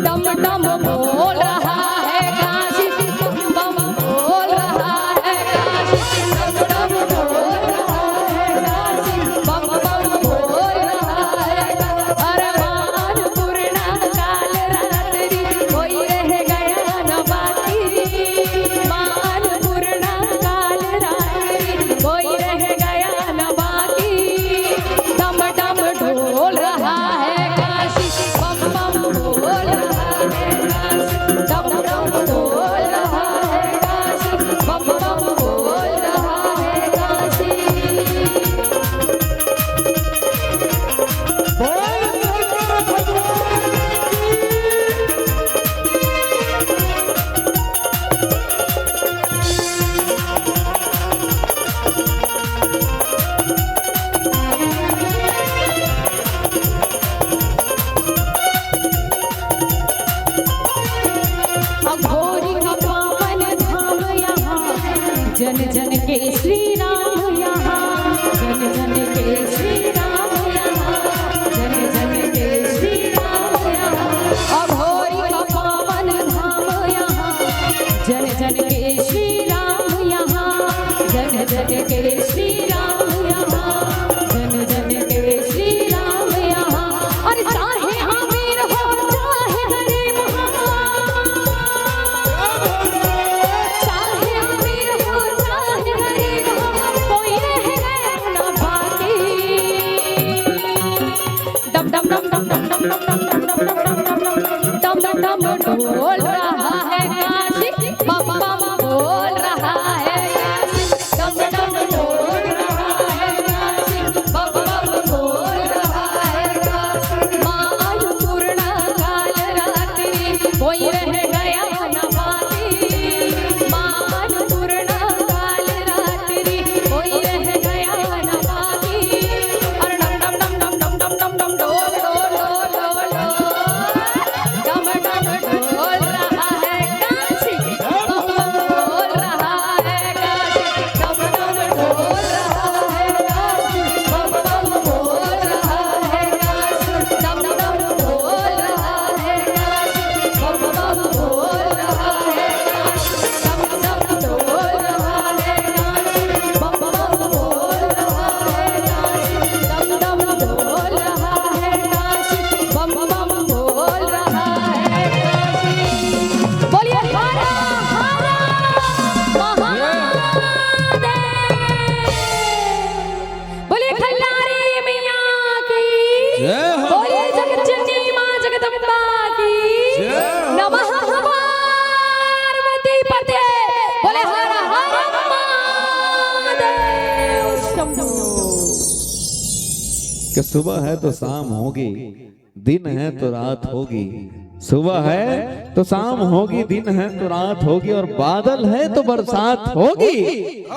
डम डम डम बोल रहा है काशी बम बम बोल रहा है काशी डम डम बोल रहा है काशी बम बम बोल रहा है अरे मान पूर्णा काल रात्रि कोई रह गया न बाकी मान पूर्णा काल रात्रि कोई रह गया न बाकी डम डम ढोल रहा है काशी बम बम बोल रहा है काशी डम डम बोल रहा है काशी बम बम बोल रहा है काशी अघोरी का पावन धाम यहाँ जन जन के श्री राम यहाँ जन जन के श्री राम यहाँ जन जन के श्री राम यहाँ अघोरी का पावन धाम यहाँ जन जन के श्री राम यहाँ जन जन के श्री राम यहाँ जन जन के श्री राम यहाँ और चाहे अमीर हो चाहे गरीब हो चाहे अमीर हो चाहे गरीब हो कोई रह गया न बाकी डम डम डम डम डम डम डम डम डम डम डम डम डम डम बोल रहा है काशी बम बम बोल रहा है काशी डम डम बोल रहा है काशी बम बम बोल रहा है काशी मान पूर्णा काल रात्रि कोई रह गया न बाकी मान पूर्णा काल रात्रि कोई रह गया न बाकी अरे डम डम डम डम डम डम डम डोल डोल डोल डोल डम डम डोल रहा है काशी बम बम बोल रहा है काशी डम डम डोल रहा है काशी बम बम बोल रहा है काशी डम डम बोल रहा है काशी बम बम बोल रहा है काशी डम डम डोल रहा है काशी बम बम बोल रहा है काशी डम डम बोल रहा है काशी बम बम बोल रहा है काशी बोलिए हर हर महादेव बोलिए खल्लारी मैया की जय हो। बोलिए जगत जननी मां जगदम्बा की नमः पार्वती पते बोले हर हर महादेव शंभो कि सुबह है तो शाम होगी दिन है तो रात होगी सुबह है तो शाम होगी दिन है तो रात होगी और बादल है तो बरसात होगी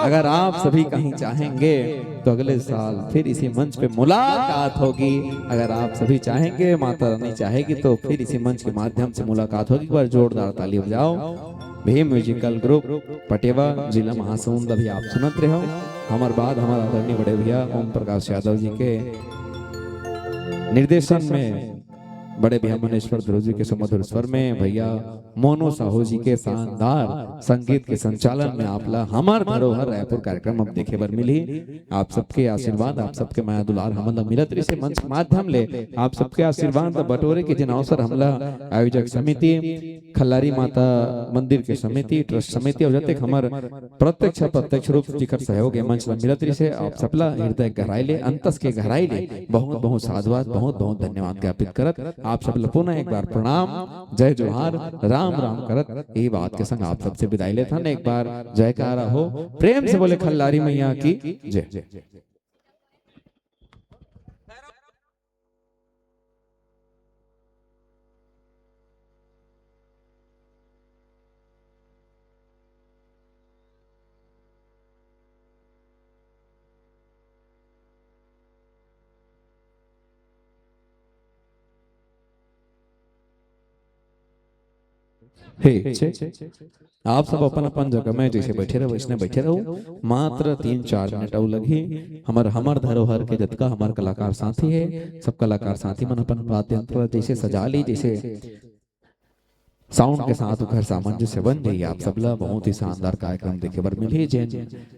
अगर आप सभी कहीं चाहेंगे तो अगले साल फिर इसी मंच पे मुलाकात होगी अगर आप सभी चाहेंगे माता रानी चाहेगी तो फिर इसी मंच के माध्यम से मुलाकात होगी एक बार जोरदार ताली बजाओ भीम म्यूजिकल ग्रुप पटेवा जिला महासमुंद अभी आप सुनत रहे हो हमारे बाद हमारा आदरणीय बड़े भैया ओम प्रकाश यादव जी के निर्देशन में बड़े भैया मनेश्वर ध्रुव जी के सुमधुर स्वर में भैया मोनो साहू जी के शानदार संगीत के संचालन में आपला हमार धरोहर रायपुर कार्यक्रम अब देखे बर मिली आप सबके आशीर्वाद आप सबके माया दुलार हमला मिलत रही से मंच के माध्यम ले आप सबके आशीर्वाद बटोरे के जिन अवसर हमला आयोजक समिति खल्लारी माता मंदिर के समिति ट्रस्ट समिति और जते हमार प्रत्यक्ष अप्रत्यक्ष रूप से जिकर सहयोग है मंच ला मिलत रही से आप सबला हृदय गहराई ले अंतस के गहराई ले बहुत बहुत साधुवाद बहुत बहुत धन्यवाद ज्ञापित करत आप सब पुनः एक बार प्रणाम जय जोहार राम राम करत ये बात के संग आप सबसे विदाई लेता एक बार जयकारा हो प्रेम से बोले खल्लारी मैया की जय। हे आप सब अपन अपन जगह में जैसे बैठे रहो वैसने बैठे रहो। मात्र 3-4 मिनट और लगी। हमर धरोहर के जतका हमार कलाकार साथी है, सब कलाकार साथी मन अपन वाद्य यंत्र जैसे सजा ली, जैसे साउंड के साथ उखर सामंजस्य बन गई। आप सबला बहुत ही शानदार कार्यक्रम देखे बर मिली। जेन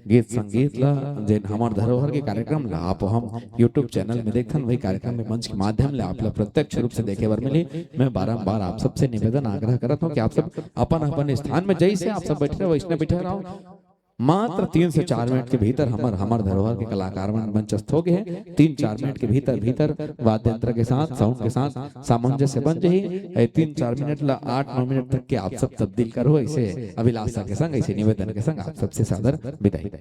गीत संगीत ला जेन हमार धरोहर के कार्यक्रम ला आप हम YouTube चैनल में देखथन, वही कार्यक्रम में मंच के माध्यम ले आप ला प्रत्यक्ष रूप से देखे बर मिली। मैं बारंबार आप सबसे निवेदन आग्रह करत हूं कि आप सब अपन अपन स्थान में जैसे आप सब बैठे रहो वैसने बैठे रहो। मात्र 3 से 4 मिनट के भीतर हमार धरोहर के कलाकार मंचस्थ हो गए। 3-4 मिनट के भीतर वाद्य यंत्र के साथ साउंड के साथ सामंजस्य बन जाए। 3-4 मिनट ला 8-9 मिनट तक के आप सब तब्दील करो। ऐसे अभिलाषा के संग, ऐसे निवेदन के संग आप सबसे सादर विदाई।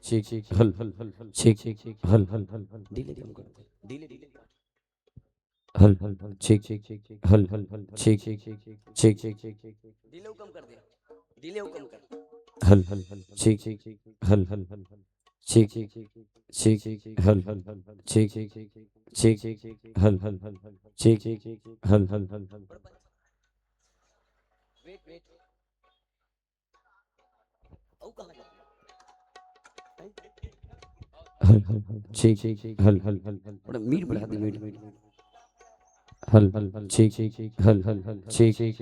चेक हल चेक हल डिले कम कर डिले हल चेक हल चेक चेक डिले कम कर दे डिले कम कर हल चेक हल ठीक ठीक हल ठीक ठीक हल ठीक हल ठीक हल थोड़ा मीट बढ़ा दी मीट हल ठीक हल ठीक हल ठीक ठीक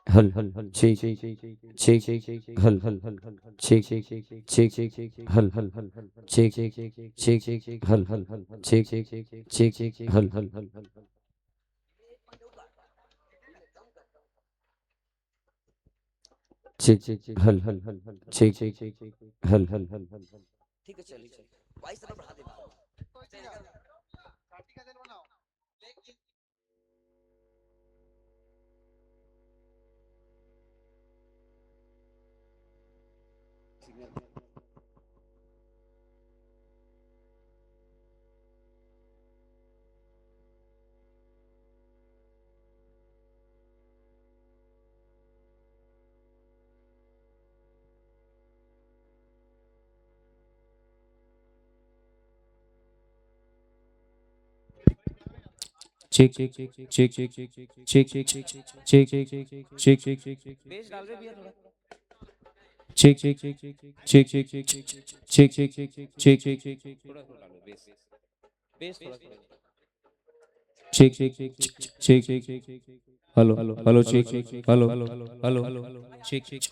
हल ठीक ठीक हल ठीक हल ठीक हल ठीक हल ठीक हल ठीक है चलिए वाइस तरफ बढ़ा दे ठीक ठीक ठीक ठीक ठीक ठीक ठीक ठीक ठीक हेलो हेलो ठीक हेलो हेलो ठीक ठीक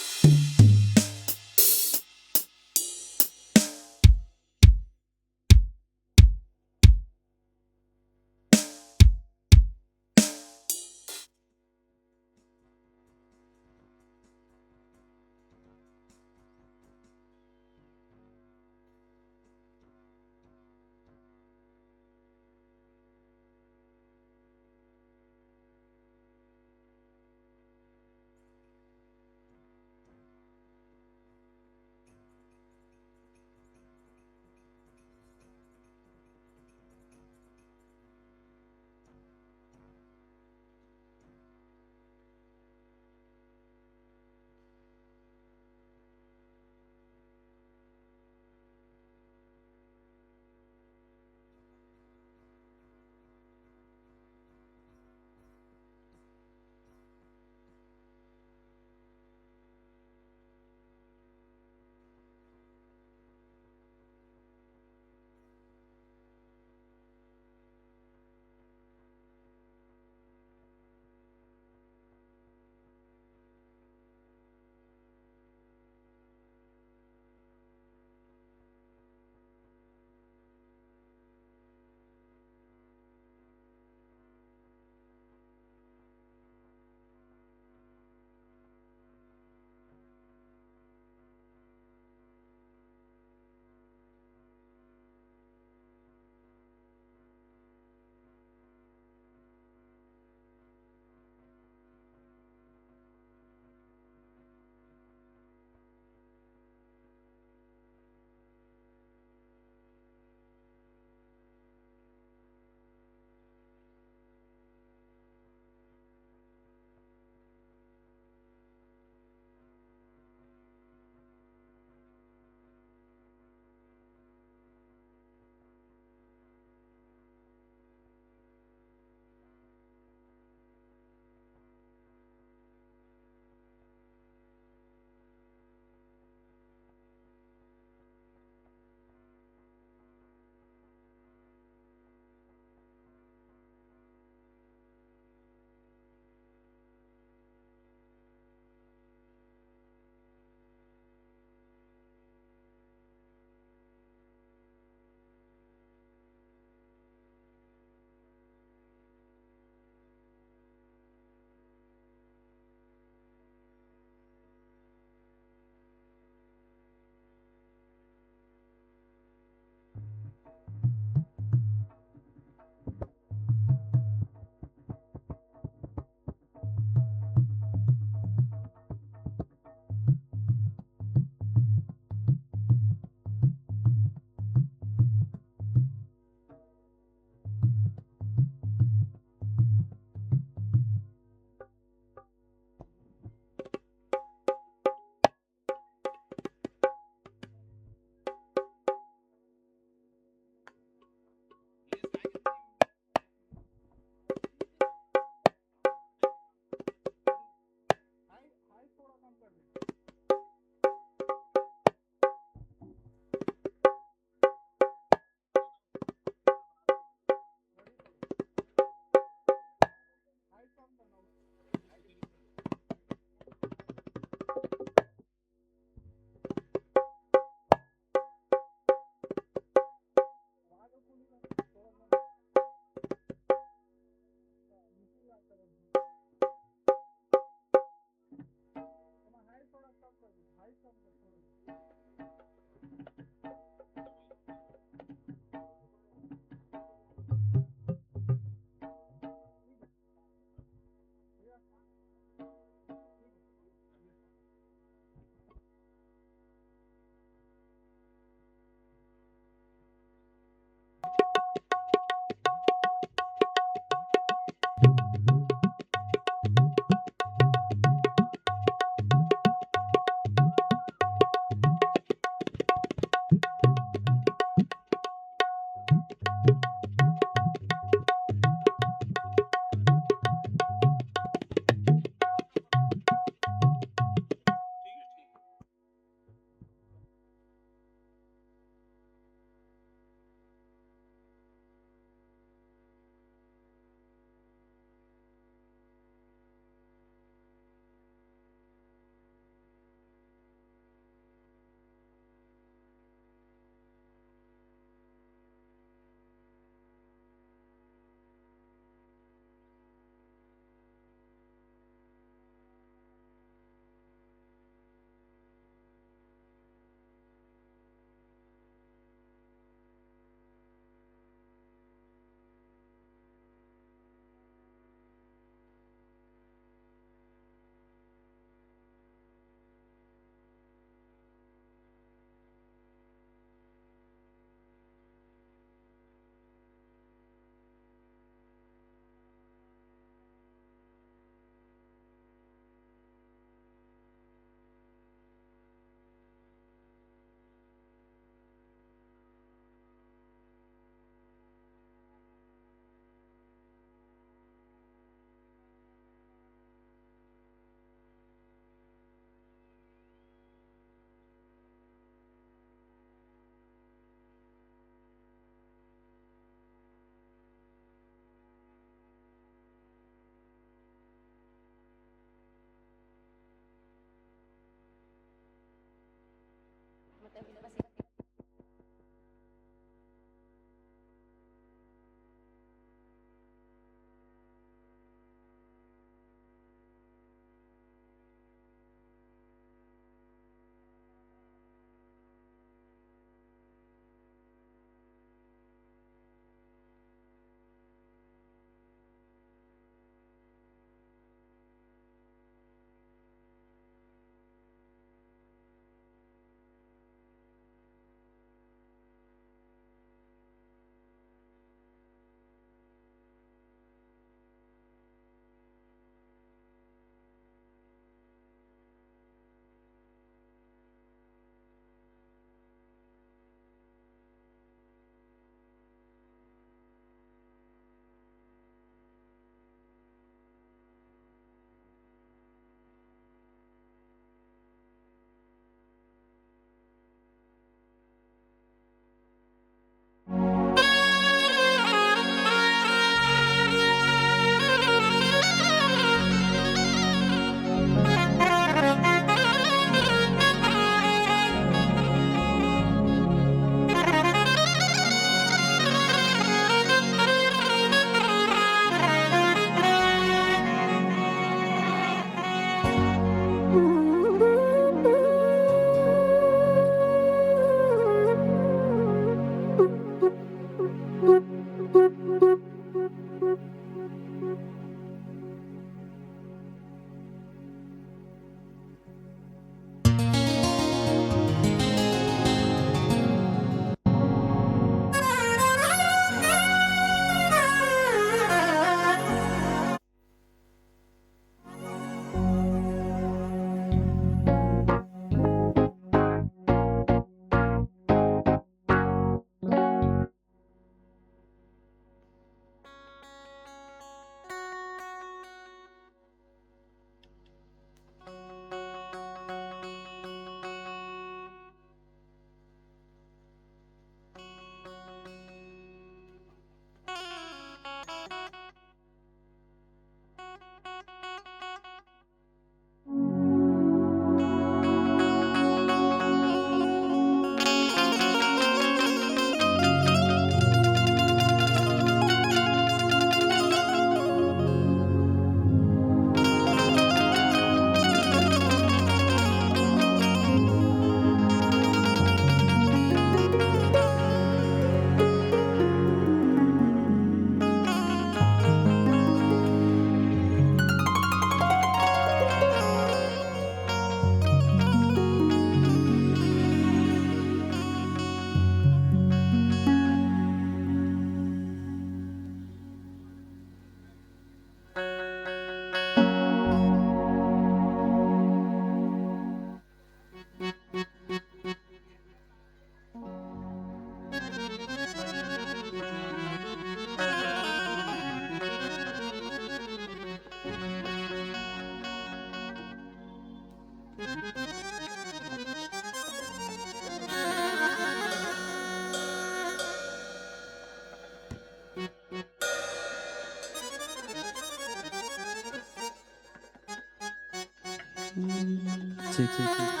ठीक ठीक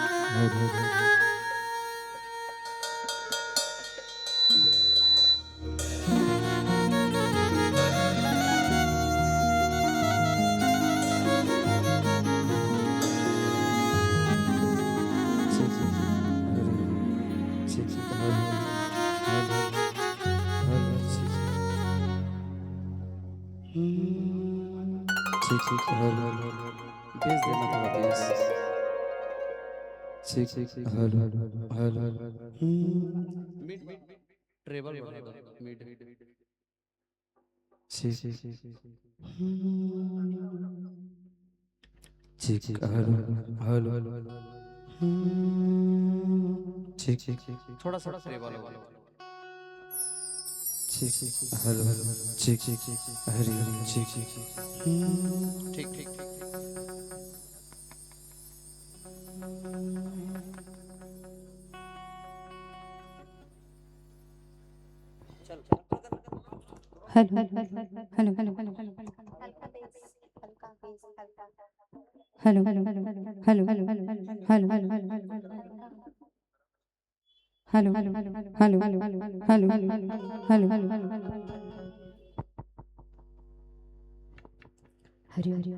बेस देना थोड़ा बेस ठीक ठीक hello hello mid treble mid ठीक ठीक ठीक हेलो हेलो ठीक ठीक थोड़ा सा ट्रेबल ठीक ठीक हेलो ठीक ठीक हरी हरी ठीक ठीक ठीक ठीक hello hello hello hello hello hello hello hello hello hello hello hello hello hello Hari Hari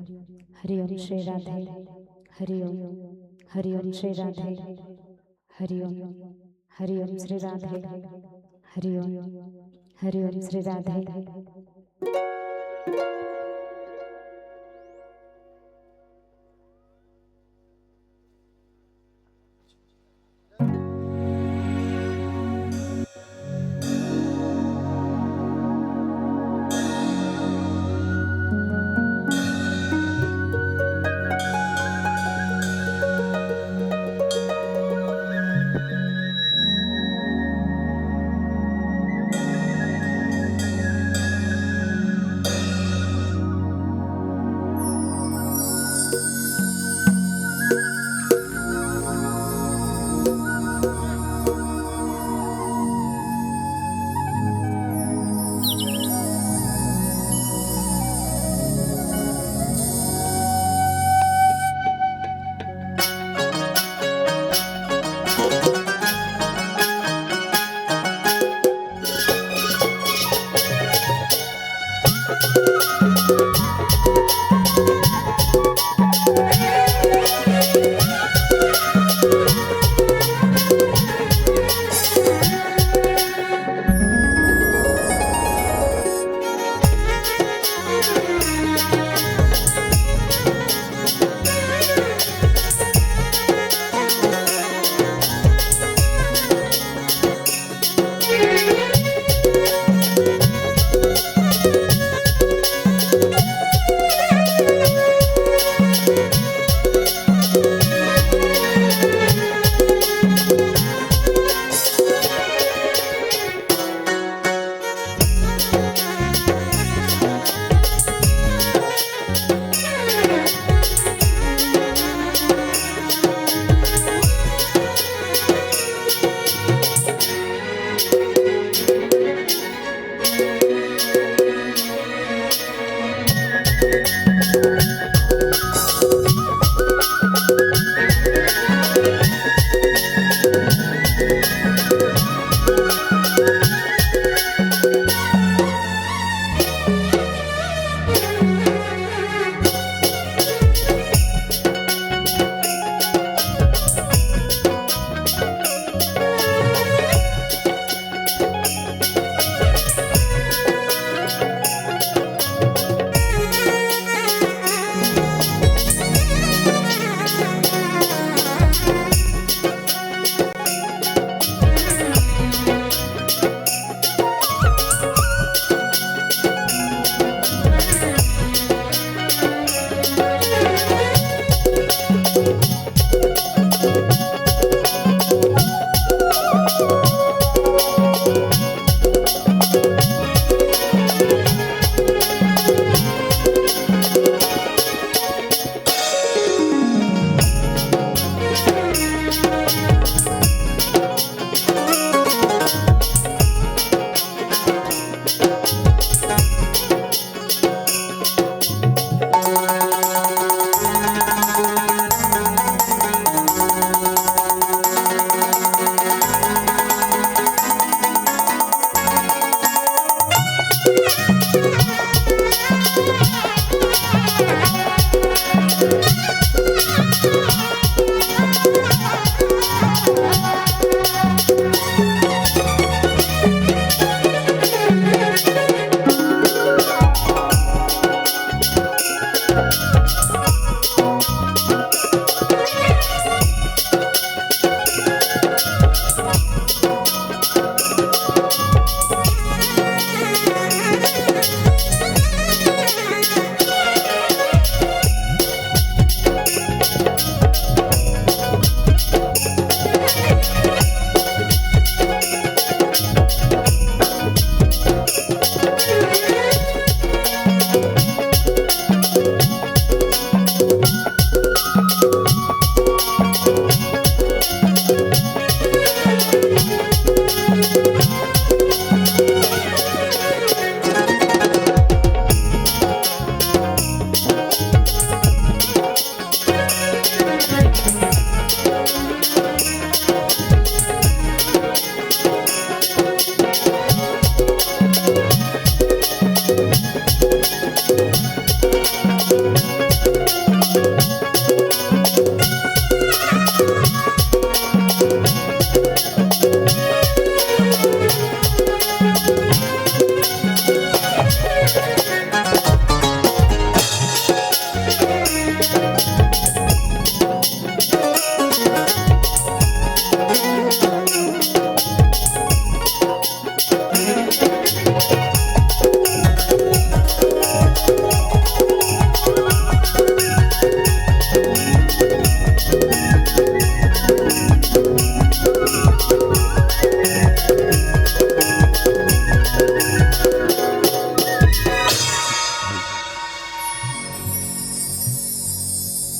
Hari Hari Shri Radhe Hari Om Shri Radhe Hari Om Shri Radhe Hari Om Shri Radhe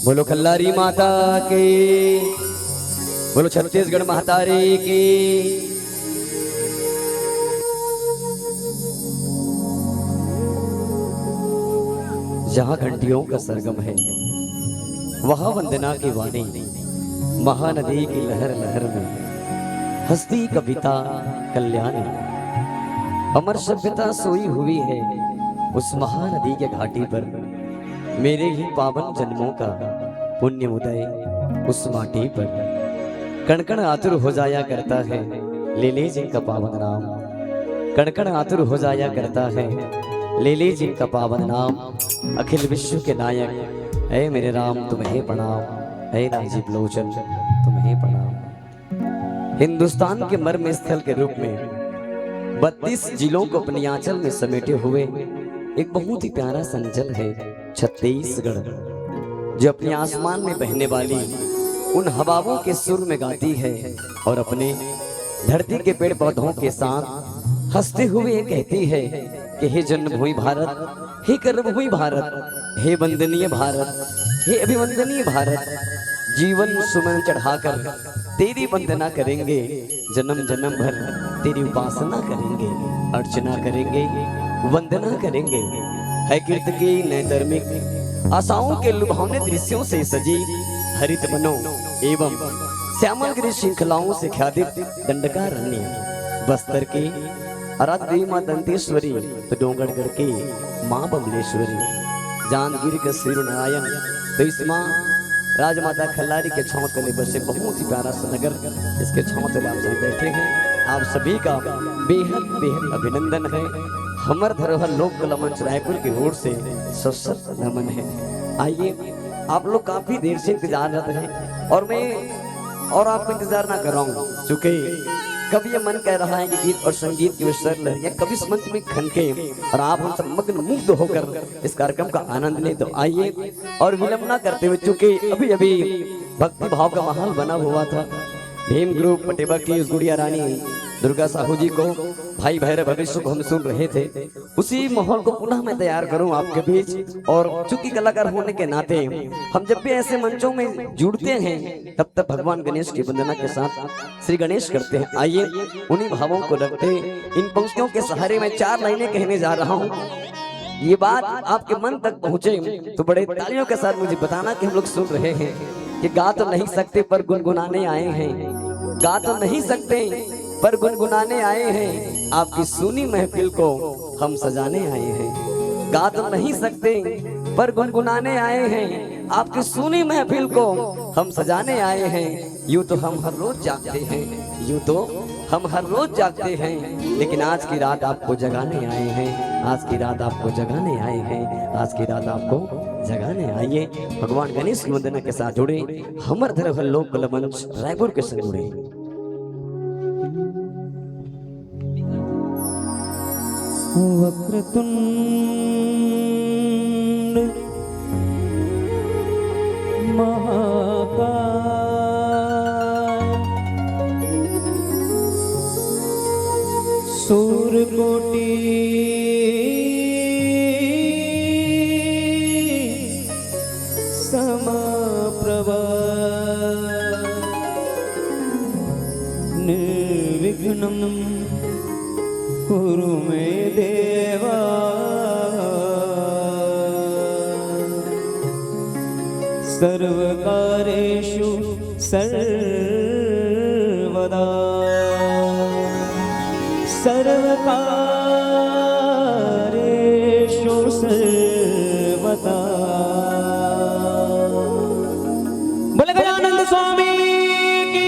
बोलो खल्लारी माता की, बोलो छत्तीसगढ़ महातारी की। जहाँ घंटियों का सरगम है वहाँ वंदना की वाणी, महानदी की लहर लहर में हस्ती कविता कल्याणी। अमर सभ्यता सोई हुई है उस महानदी के घाटी पर, मेरे ही पावन जन्मों का पुण्य उदय उस माटी पर। कण कण आतुर हो जाया करता है ले ले जिनका पावन नाम, कण कण आतुर हो जाया करता है ले ले जिनका पावन नाम। अखिल विश्व के नायक ऐ मेरे राम तुम्हें प्रणाम, ऐ राजीव लोचन तुम्हें प्रणाम। हिंदुस्तान के मर्म स्थल के रूप में 32 जिलों को अपनी आंचल में समेटे हुए एक बहुत ही प्यारा संचल है छत्तीसगढ़, जो अपने आसमान में बहने वाली उन हवाओं के सुर में गाती है और अपने धरती के पेड़ पौधों के साथ हंसते हुए कहती है कि हे जन्मभूमि भारत, हे कर्मभूमि भारत, हे वंदनीय भारत, हे अभिवंदनीय भारत। जीवन सुमन चढ़ाकर तेरी वंदना करेंगे, जन्म जन्म भर तेरी उपासना करेंगे, अर्चना करेंगे, वंदना करेंगे। है कीर्त की नए धार्मिक आशाओं के लुभावने दृश्यों से सजी हरित वनों एवं श्यामल गिरी श्रृंखलाओं से ख्यातित दंडकारण्य। बस्तर की आराध्य देवी मां दंतेश्वरी तो डोंगरगढ़ की मां बमलेश्वरी, जांजगीर के सूर्य नारायण तो इस मां राजमाता खल्लारी के छांव तले बसे बहुत ही प्यारा सा नगर, इसके छांव तले आप सभी बैठे हैं। आप सभी का बेहद बेहद अभिनंदन है। हमर धरोहर लोक कला मंच रायपुर की ओर से सशक्त नमन है। आइए, आप लोग काफी देर से इंतजार कर रहे हैं और मैं और आपको इंतजार ना कर रहा हूँ, चूंकि कभी ये मन कह रहा है कि गीत और संगीत की विस्तर लहरियां कभी इस मंच में खनके और आप हम सब मग्न मुग्ध होकर इस कार्यक्रम का आनंद लें। तो आइए और विलंब ना करते हुए, चूंकि अभी अभी भक्ति भाव का माहौल बना हुआ था। भीम ग्रुप पटेवा की उस गुड़िया रानी दुर्गा साहू जी को भाई भैरव भविष्य को हम सुन रहे थे, उसी माहौल को पुनः मैं तैयार करूं आपके बीच। और चूंकि कलाकार होने के नाते हम जब भी ऐसे मंचों में जुड़ते हैं तब तक भगवान गणेश की वंदना के साथ श्री गणेश करते हैं। आइए, उन्हीं भावों को रखते इन पंक्तियों के सहारे मैं 4 लाइनें कहने जा रहा हूँ। ये बात आपके मन तक पहुँचे तो बड़े तालियों के साथ मुझे बताना कि हम लोग सुन रहे हैं कि गा तो नहीं सकते पर गुनगुनाने आए हैं, गा तो नहीं सकते पर गुनगुनाने आए हैं। आपकी सुनी महफिल को हम सजाने आए हैं। गा तो नहीं सकते पर गुनगुनाने आए हैं। आपकी सुनी महफिल को हम सजाने आए हैं। यूं तो हम हर रोज जागते हैं, यूं तो हम हर रोज जागते हैं, लेकिन आज की रात आपको जगाने आए हैं। आज की रात आपको जगाने आए हैं। आज की रात आपको जगाने आइए। भगवान गणेश की वंदना के साथ जुड़े। हमर धरोहर लोक कला मंच रायपुर के संग जुड़े। वक्रतुंड महाकाय सूर्यकोटि समप्रभ निर्विघ्नं कुरु मे देवा। सर्वकारेषु सर्वदा सर्वकारेषु सर्वदा। बोले गजानंद स्वामी की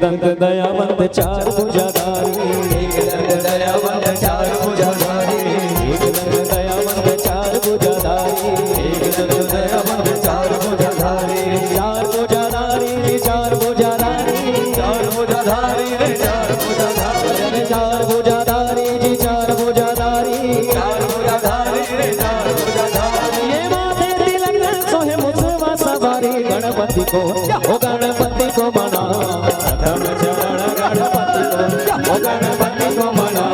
दंत दयावंत चार भुजाधारी, एक दंत दयावंत चार भुजाधारी, एक दंत दयावंत चार भुजाधारी, एक दंत दयावंत चार भुजाधारी, चार भुजाधारी रे चार भुजाधारी, चार भुजाधारी रे चार भुजाधारी, चार भुजाधारी जी चार भुजाधारी, चार भुजाधारी रे चार भुजाधारी। ये माथे तिलक सोहे मुसवा सवारी, गणपति को ओ गणपति को मना प्रथम चरण गणपति को, ओ गणपति को मना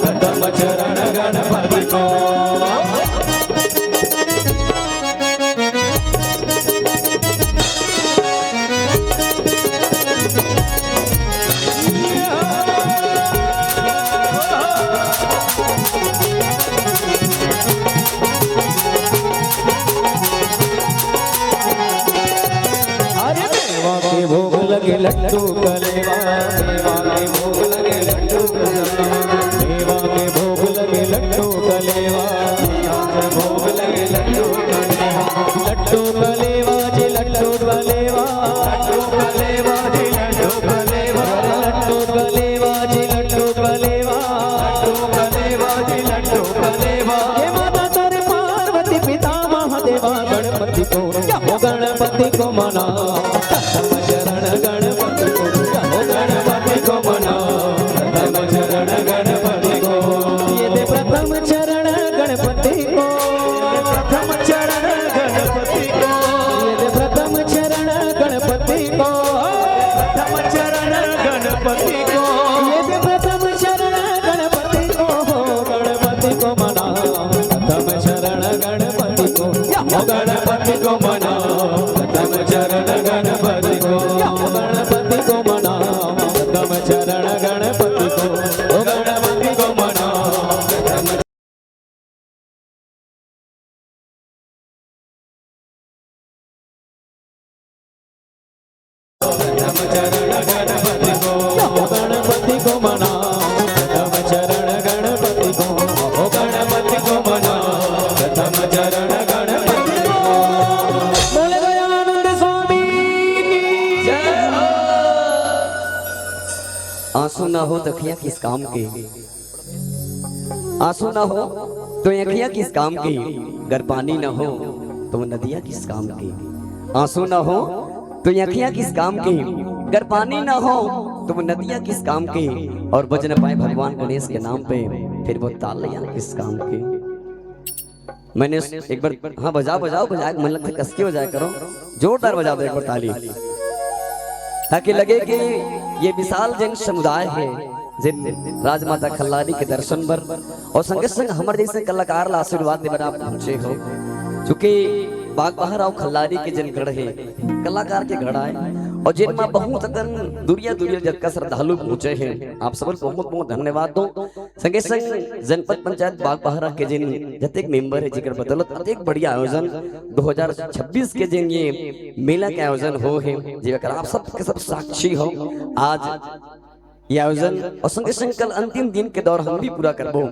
प्रथम चरण गणपति को। भोग लगे लड्डू कलेवा, मेवा के भोग लगे लड्डू कलेवा, मेवा के भोग लगे लड्डू कलेवा, मेवा के भोग लगे लड्डू कलेवा, लड्डू कलेवा जी लड्डू कलेवा, लड्डू कलेवा जी लड्डू कलेवा, लड्डू कलेवा जी लड्डू कलेवा, लड्डू कलेवा जी लड्डू कलेवा। ये माता तेरे पार्वती पिता महादेवा, गणपति को ओ गणपति को मना गणपति को हो तो अखियां किस काम की, आंसू ना हो तो अखियां किस काम की, अगर पानी ना हो तो वो नदियां किस काम की। आंसू ना हो तो अखियां किस काम की, अगर पानी ना हो तो वो नदियां किस काम की, और बज न पाए भगवान गणेश के नाम पे फिर वो तालियां किस काम की। मैंने एक बार, हाँ बजाओ बजाओ बजाओ, मन लगता है कस के बजाया करो, जोरदार बजा दो एक बार ताली, ताकि लगे कि ये विशाल जन समुदाय है जिन राजमाता खल्लारी के दर्शन पर और संगे संग हमारे जैसे कलाकार ला आशीर्वाद देवर आप पहुंचे हो। चूंकि बाग बहार और खल्लारी के जन गढ़ है, कलाकार के गढ़ आए, और जिनमें बहुत अगन दुरिया दुरिया जग का श्रद्धालु पहुंचे हैं। आप सब बहुत बहुत धन्यवाद दो। संगे संग जनपद पंचायत बाग बहारा के जिन जतेक मेंबर है जिकर बदौलत एक बढ़िया आयोजन 2026 के जिन ये मेला के आयोजन हो है, जेकर आप सब के सब साक्षी हो आज ये आयोजन, और संगे संग कल अंतिम दिन के दौर हम भी पूरा करबो।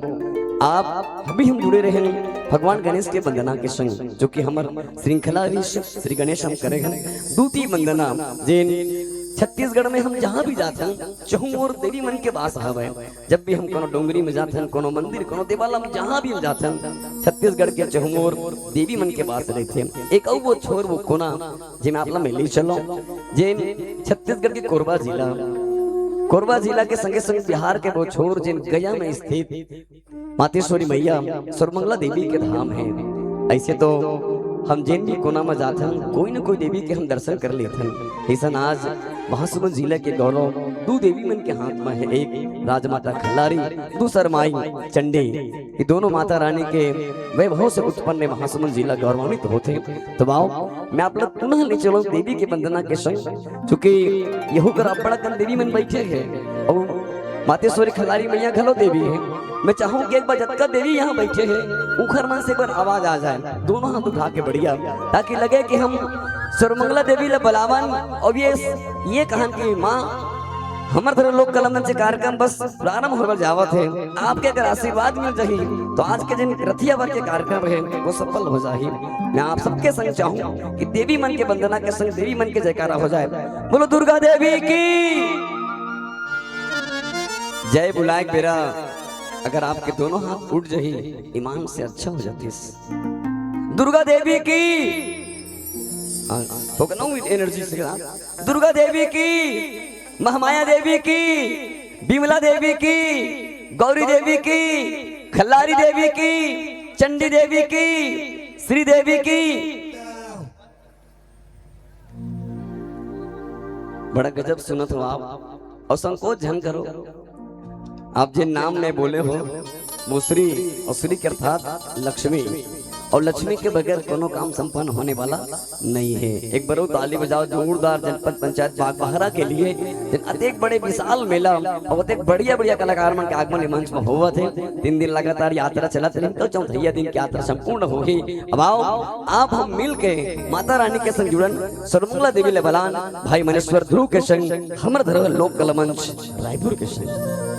आप अभी हम जुड़े रहे भगवान गणेश के वंदना के संग, जो कि हमार श्रृंखला श्री गणेश हम करेंगे दूती वंदना। जिन छत्तीसगढ़ में हम जहाँ भी जाते हैं चहु और देवी मन के वास हवे। जब भी हम कोनो डोंगरी में जाते हैं, कोनो मंदिर, कोनो देवालय में जहाँ भी हम जाते हैं, छत्तीसगढ़ के चहु और देवी मन के वास रहते हैं। एक और वो छोर वो कोना जिन आप मिली चलो, जिन छत्तीसगढ़ के कोरबा जिला के संगे संग बिहार के वो छोर जिन गया में स्थित मातेश्वरी मैया सर्वमंगला देवी के धाम है। ऐसे तो हम जिन भी कोना में जाते हैं कोई न कोई देवी के हम दर्शन कर लेते हैं। ऐसा आज महासमुंद जिले के गौरव दो देवी मन के हाथ में है, एक राजमाता खल्लारी, दूसर माई चंडी। ये दोनों माता रानी के वैभव से उत्पन्न महासमुंद जिला गौरवान्वित होते। तो आओ मैं आप लोग पुनः ले चलो देवी के वंदना के संग, चूंकि यहू कर बड़ा कन देवी मन बैठे है और मातेश्वरी खल्लारी मैया घलो देवी है। मैं चाहूँ कि एक बार जतका देवी यहाँ बैठे हैं उखर मन से एक बार आवाज आ जाए, दोनों हाथ उठा के बढ़िया, ताकि लगे कि हम सर्वमंगला देवी ले बलावन। और ये कहन की माँ हमारे तरह लोक कला मंच कार्यक्रम बस प्रारंभ होकर जावत है, आपके अगर आशीर्वाद मिल जाही तो आज के जिन रथिया वर्ग के कार्यक्रम है वो सफल हो जाही। मैं आप सबके संग चाहूँ कि देवी मन के वंदना के संग देवी मन के जयकारा हो जाए। बोलो दुर्गा देवी की जय। बुलाए बेरा अगर आपके दोनों हाथ उठ जाही ईमान से अच्छा हो जाती। दुर्गा देवी की एनर्जी से दुर्गा देवी की, महामाया देवी की, बिमला देवी की, गौरी देवी की, खल्लारी देवी की, चंडी देवी की, श्री देवी की। बड़ा गजब सुनत हो आप, और संकोच झन करो। आप जिन नाम में बोले हो वो श्री, और श्री के अर्थात लक्ष्मी, और लक्ष्मी के बगैर कोनो काम संपन्न होने वाला नहीं है। एक बार ताली बजाओ जोरदार जनपद पंचायत बाग बहारा के लिए। अत्यंत बड़े विशाल मेला और अत्यंत बढ़िया बढ़िया कलाकार मन के आगमन मंच में हुआ थे। 3 दिन लगातार यात्रा चला थे, तो चौथैया दिन की यात्रा संपूर्ण होगी। अब आओ आप हम मिल के माता रानी के संग जुड़न सर्वमंगला देवी ले बलान भाई मनेश्वर ध्रुव के संग हमर धरोहर लोक कला मंच रायपुर के संग।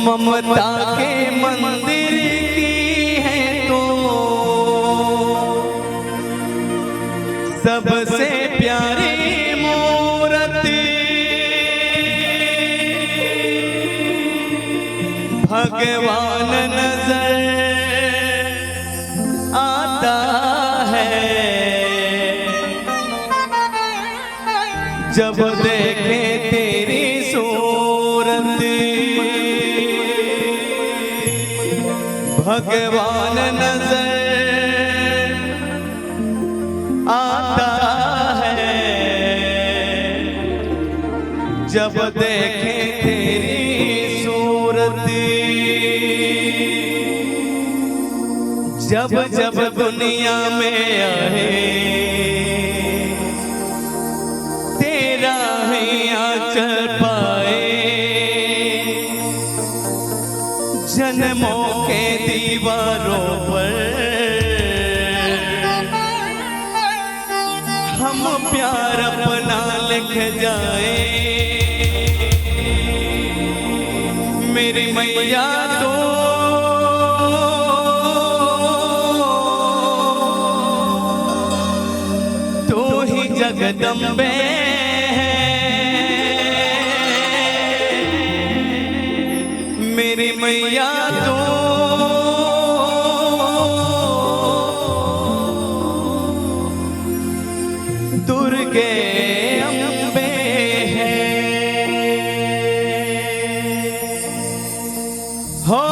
ममता के मंदिर की है तो सबसे प्यारी मूर्ति, भगवान नजर आता है जब देखे तेरी सूरत भगवान नजर आता है, जब देखे तेरी सूरत, जब जब दुनिया में आए तेरा ही आंचल पाए, जन्मों के दीवारों पर हम प्यार अपना लिख जाए। मेरी मैया तो ही जगदम्बे है, मेरी मैया दुर्गे अम्बे है। हो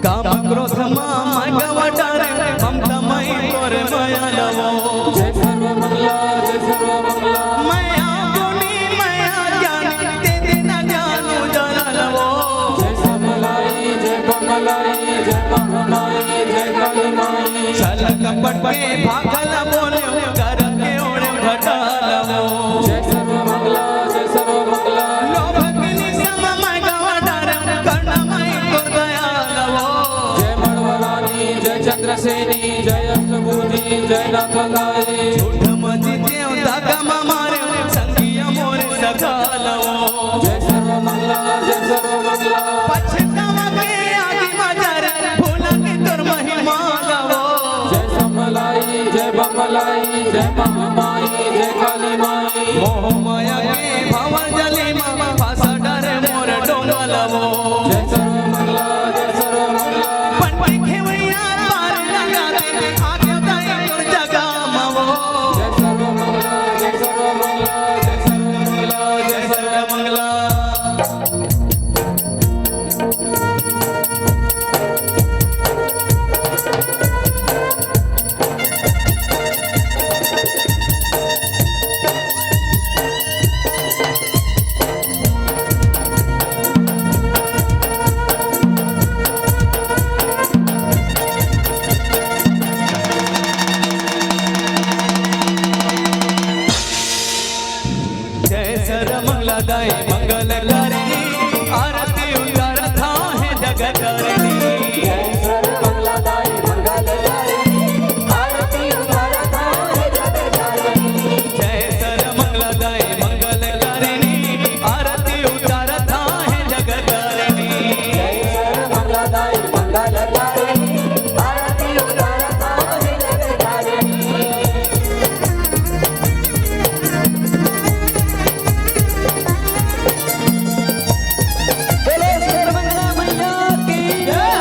काम क्रोध मामा गवटारे ममता मई तोर माया लवो। जय सर्व मंगला जय सर्व मंगला, माया गुनी माया ज्ञान तेरे न जानू जाना लवो। जय समलाई जय कमलाई जय महामाई जय काली माई, चल कपट के भागल बोले कर के ओढ़े घटा लवो। जय सर्व मंगला जय सर्व मंगला, लोभ के निसम माय गवटारे कर्ण माई को दया लवो। जय चंद्रसेनी जय अष्टभुजी जय नाथलाई, झूठ मजी देव दागा मारे संगिया मोरे सखा लवो। जय सर्व मंगला जय सर्व मंगला, पछतावा के आगे मजार भूला के तोर महिमा लवो। जय समलाई जय बमलाई जय महामाई जय काली माई, मोह माया के भाव जली मामा फासा डरे मोर डोला लवो। जय सर्व मंगला जय सर्व मंगला, दाई मंगल करनी आरती उतार था है जगत करनी। जय सर्व मंगला दाई मंगल करनी आरती उतार था है जगत करनी। जय सर्व मंगला दाई मंगल करनी आरती उतार था है जगत करनी। जय सर्व मंगला दाई मंगल करनी आरती उतार था है जगत करनी। बोलो सर्वमंगला मैया की जय।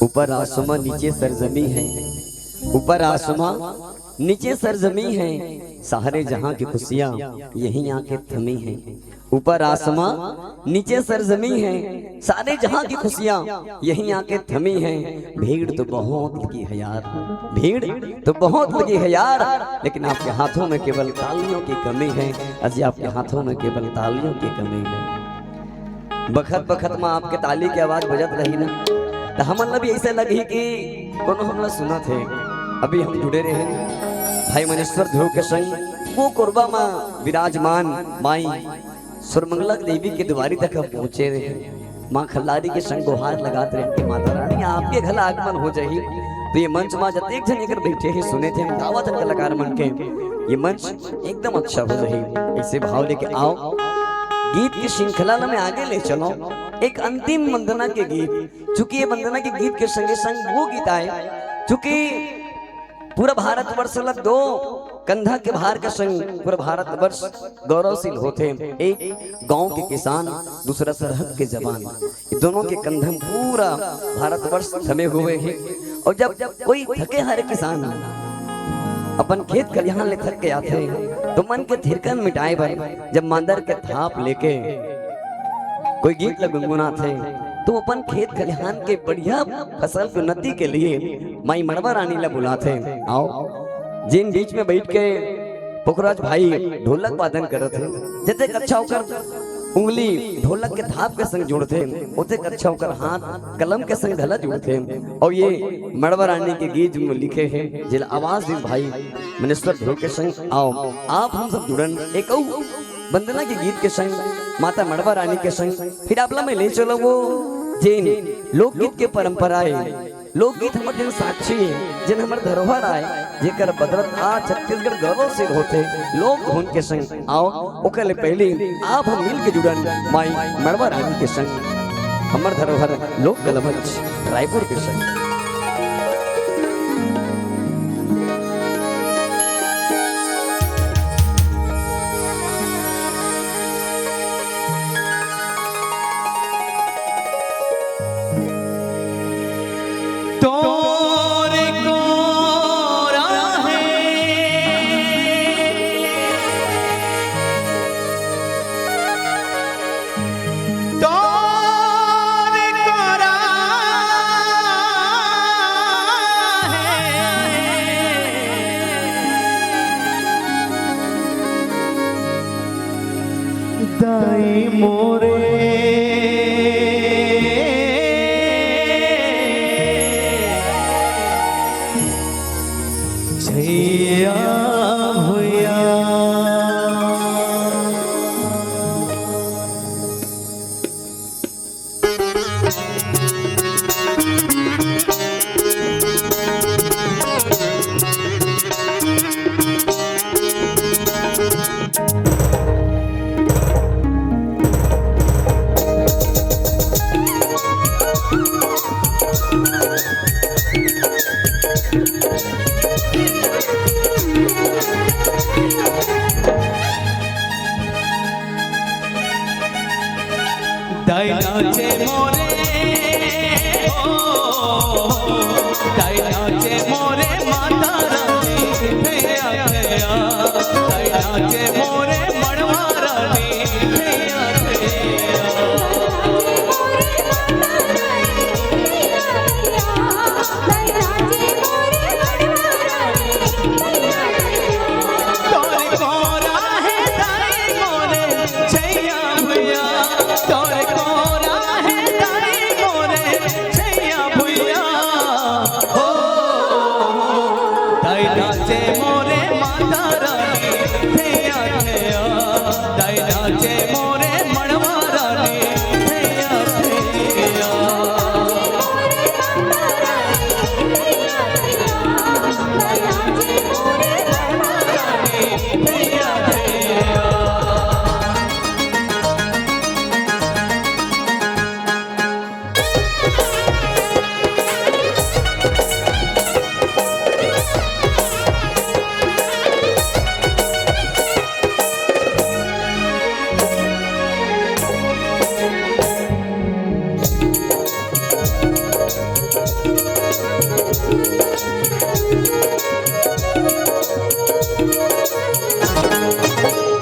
ऊपर आसमां नीचे सरजमी है, ऊपर आसमां नीचे सरजमी है, सारे जहां की खुशियां यहीं आके थमी हैं। ऊपर आसमां नीचे सरजमी है, सारे जहां की खुशियां यहीं आके थमी हैं। भीड़ तो बहुत लगी है यार, भीड़ तो बहुत लगी है यार, लेकिन आपके हाथों में केवल तालियों की कमी है। अजी आपके हाथों में केवल तालियों की कमी है। बखत बखत में आपके ताली की आवाज बजत रही ना, तो हमन भी ऐसे लगी कि कोनो हमला सुना थे। अभी हम जुड़े रहे भाई मनेश्वर ध्रुव के संग वो कोरबा माँ विराजमान माई सुरमंगला देवी के द्वारी तक हम पहुंचे रहे। माँ खल्लारी के संग गुहार लगाते रहे कि माता रानी आपके घर आगमन हो जाही। तो ये मंच माँ जब एक जन एकर बैठे ही सुने थे दावत कलाकार मन के, ये मंच एकदम अच्छा हो जाही। ऐसे भाव लेके आओ, गीत की श्रृंखला में आगे ले चलो। एक अंतिम वंदना के गीत, चूंकि ये वंदना के गीत के संगे संग वो गीत आए चूंकि पूरा भारतवर्ष दो कंधा के भार के संग पूरा भारतवर्ष गौरवशील होते। एक गांव के किसान, दूसरा सरहद के जवान, ये दोनों के कंधे पूरा भारतवर्ष थमे हुए हैं। और जब कोई थके हारे किसान अपन खेत खलिहान ले थक के आते तो मन के थिरकन मिटाए पर जब मांदर के थाप लेके कोई गीत गुनगुना थे तो अपन खेत खलिहान के बढ़िया फसल की उन्नति के लिए माई मड़वा रानी ला बुलाते। आओ जिन बीच में बैठ के पुखराज भाई ढोलक वादन करते थे, जते अच्छा होकर उंगली ढोलक के थाप के संग जोड़ते, उते अच्छा होकर हाथ कलम के संग ढला जोड़ते। और ये मड़वा रानी के गीत में लिखे हैं जिला आवाज दी भाई मनेश्वर ध्रुव के संग। आओ आप हम सब जुड़न एक वंदना के गीत के संग, माता मड़वा रानी के संग। फिर आपला में ले चलो वो जिन लोकगीत के परंपराएं, लोकगीत हमारे जिन साक्षी जिन हमारे धरोहर आए, जेकर बदरत आज छत्तीसगढ़ गौरव से होते लोक धुन के संग। आओ ओकले पहले आप हम मिल के जुड़न माई मड़वा रानी के संग, हमार धरोहर लोक गलमंच रायपुर के संग। दाई मोरे छैया भैया दाई नाचे मोरे दाई नाचे मोरे माता रानी भैया भैया, दाई नाचे मोरे मड़वा रानी भैया भैया। तोरे कोरा है दाई मोरे छैया भैया, तोरे कोरा है दाई मोरे छैया भैया। हो दाई नाचे मोरे माता रानी भैया भैया, दाई नाचे मोरे मड़वा रानी भैया भैया। भैया भैया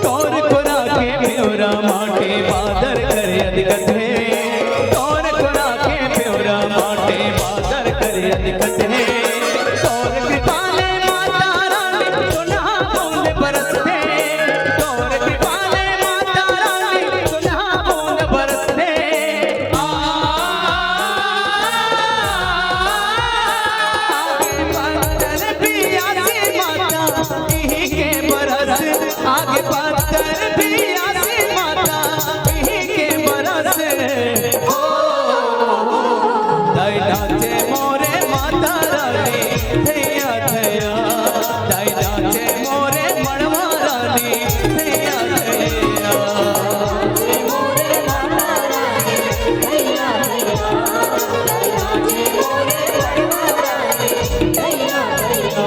तोर कोरा के प्योरा माटे बादर करे अधिकत है तोर कोरा के प्योरा माटे बादर करे अधिकत है तोर कृपाले माता रानी सुना बूंद बरस दे तोर कृपाले माता रानी सुना बूंद बरस दे आगे पत्थर भी आसी माता इही के बरस हो दाई नाचे मोरे माता रानी थैया थैया दाई नाचे मोरे मड़वा रानी थैया थैया मोरे माता रानी थैया थैया दाई नाचे मोरे मड़वा रानी थैया थैया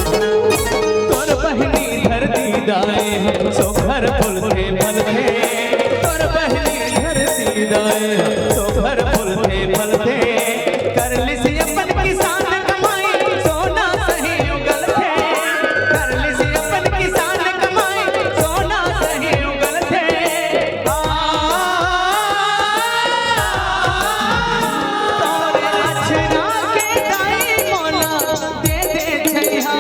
तोर बहनी धरती दाए सो घर फूल थे फल थे तोर बहनी धरती दाए सो घर फूल थे फल थे कर ली सी अपन किसान कमाई सोना सही उगल थे कर ली सी अपन किसान कमाई सोना सही उगल थे तोरे अछरा के दाई मोला दे दे छैया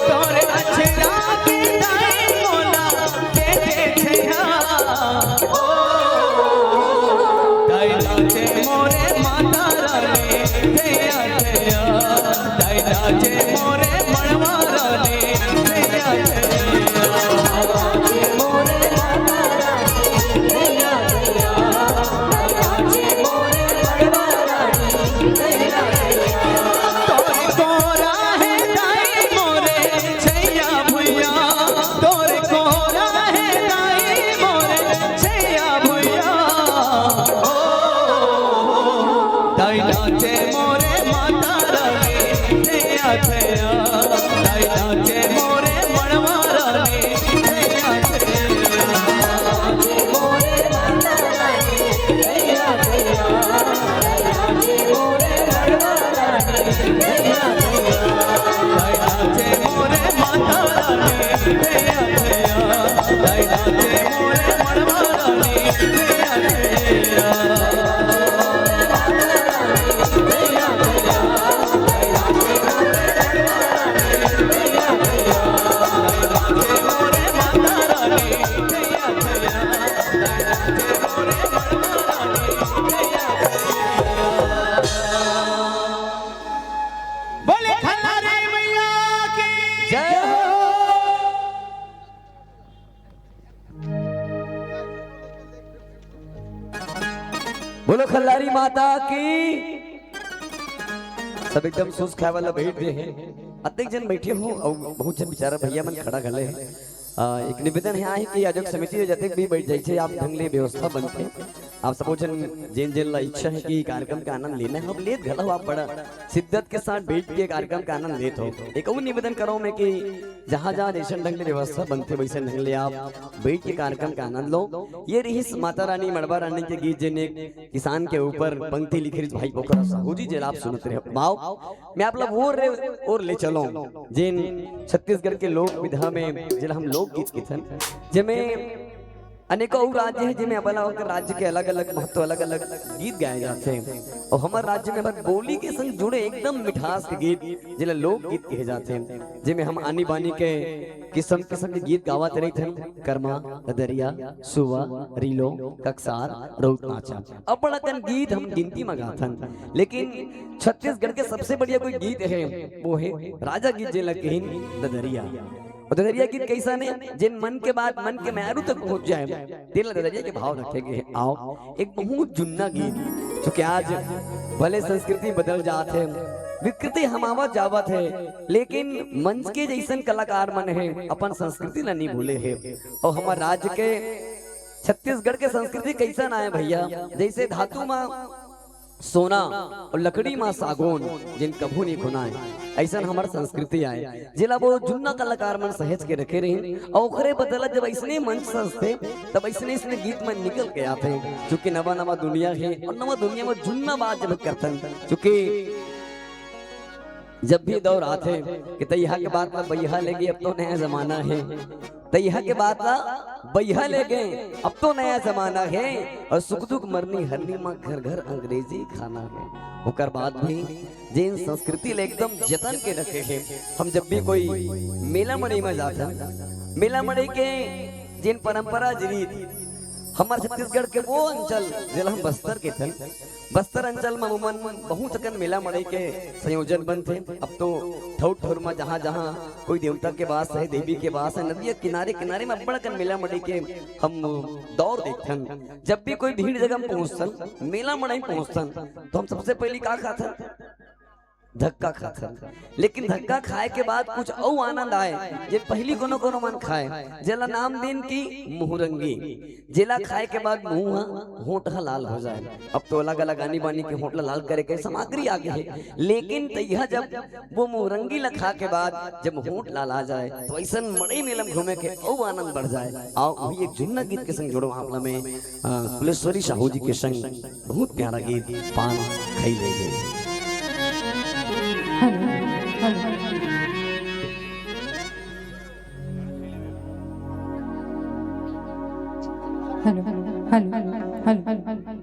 तोरे अछरा के दाई मोला दे दे छैया ओ दाई नाचे मोरे माता रानी थैया थैया दाई नाचे मोरे मड़वा रानी थैया थैया मोरे माता रानी थैया थैया दाई नाचे मोरे मड़वा रानी थैया थैया तोरे कोरा है दाई मोरे छैया भुइया तोरे कोरा है दाई मोरे छैया भुइया ओ दाई नाचे मोरे माता रानी थैया थैया दाई नाचे मोरे मड़वा रानी थैया थैया मोरे माता रानी थैया थैया दाई नाचे मोरे मड़वा रानी थैया थैया दाई नाचे मोरे माता रानी थैया थैया दाई नाचे मोरे मड़वा रानी थैया थैया बोले खल्लारी मैया की जय हो बोलो खल्लारी माता की। सब एकदम सुस खाए वाला बैठ गए हैं, अत्येक जन बैठे हो और बहुत जन बेचारा भैया मन खड़ा गले हैं। एक निवेदन है कि आयोजक समिति जते भी बैठ जाइए आप ढंग ले व्यवस्था बनते आप सब जन जेन जेन ला इच्छा है कि कार्यक्रम का आनंद लेना है, अब लेत घलो आप बड़ा शिद्दत के साथ बैठ के कार्यक्रम का आनंद लेत हो। एक और निवेदन करो मैं कि जहाँ जहाँ जैसे ढंग ले व्यवस्था बनते वैसे ढंग ले आप बैठ के कार्यक्रम का आनंद लो। ये रही माता रानी मड़वा रानी के गीत जिन एक किसान के ऊपर पंक्ति लिखी रही भाई पोखरा साहू जी जेल आप सुनते रहे माओ मैं आप लोग और ले चलो जिन छत्तीसगढ़ के लोक विधा में जिन हम लोकगीत कीर्तन जिनमें अनेकों राज्य है जिनमें अलग राज्य के अलग अलग महत्व अलग अलग गीत गाए जाते हैं और हमारे राज्य में हमारे बोली के संग जुड़े एकदम मिठास के गीत जिन्हें लोक गीत कहे जाते हैं जिनमें हम आनी बानी के किस्म किस्म के गीत गावत रहे थे कर्मा दरिया सुवा रीलो कक्सार रौत नाचा अपना कन गीत हम गिनती में गाथन लेकिन छत्तीसगढ़ के सबसे बढ़िया कोई गीत है वो है राजा गीत जिला कहीन दरिया। दरिया गीत कैसा ने जिन मन के बाद मन के मैरू तक पहुंच जाए दिल दरिया के भाव रखेंगे। आओ एक बहुत जुन्ना गीत जो कि आज भले संस्कृति बदल जात है, विकृति हमावत जावत है, लेकिन मंच के जैसन कलाकार मन है अपन संस्कृति ला नहीं भूले है। और हमारे राज्य के छत्तीसगढ़ के संस्कृति कैसन आए भैया, जैसे धातु में सोना और लकड़ी में सागौन जिन कभू नहीं खुनाए, ऐसा हमार संस्कृति आए जिला वो जुन्ना कलाकार मन सहेज के रखे रहे। और ओकरे बदला जब ऐसने मंच सजते तब ऐसने इसने गीत में निकल के आते, क्योंकि नवा नवा दुनिया है और नवा दुनिया में जुन्ना बात जब करते, क्योंकि जब भी दौर आते कि तैया के बाद में बैहा ले गए, अब तो नया जमाना है, तैया के बाद ला बैहा ले गए, अब तो नया जमाना है, और सुख दुख मरनी हरनी में घर घर अंग्रेजी खाना है। ओकर बाद भी जिन संस्कृति ले एकदम जतन के रखे हैं। हम जब भी कोई मेला मड़ई में जाता, मेला मड़ई के जिन परंपरा जीवित हमारे छत्तीसगढ़ के वो अंचल जिला हम बस्तर के थे, बस्तर अंचल में अमूमन बहुत अकन मेला मड़ई के संयोजन बनते। अब तो ठौर ठौर में जहाँ जहाँ कोई देवता के वास है, देवी के वास है, नदी किनारे किनारे में बड़ा अकन मेला मड़ई के हम दौर देखथन। जब भी कोई भीड़ जगह में पहुँचतन, मेला मड़ई पहुँचतन, तो हम सबसे पहले का खाथन, धक्का खाथन। लेकिन धक्का खाए के बाद कुछ और आनंद आए, जे पहली कोनो कोनो मन खाए, जेला नाम दिन की मुहरंगी, जेला खाए के बाद मुंह होंठ लाल हो जाए। अब तो अलग अलग आनी बानी के होंठ लाल करे के सामग्री आगे है, लेकिन तैया जब वो मुहरंगी ला खा के बाद जब होंठ लाल आ जाए तो ऐसा मड़ई मेलम घूमे के और आनंद बढ़ जाए। आओ वही एक जुन्ना गीत के संग जोड़ो आपला में कुलेश्वरी साहू जी के संग बहुत प्यारा गीत पान खाई ले गए। हेलो हेलो हेलो हेलो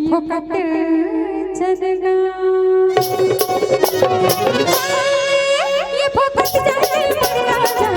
फोकट चलना ये फोकट चलना राजा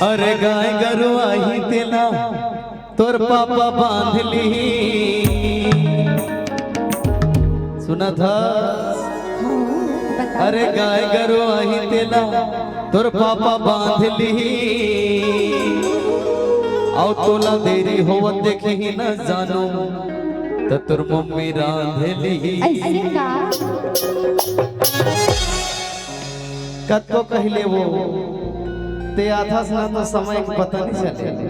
अरे गाय गरुआ ही तेला तोर पापा बांध ली सुना था अरे गाय गरुआ ही तेला तोर पापा बांध ली और तोला देरी होवत देखी ही न जानो तो तोर मम्मी रांध ली कत को कहले वो ते आधा सुना तो समय को पता नहीं चले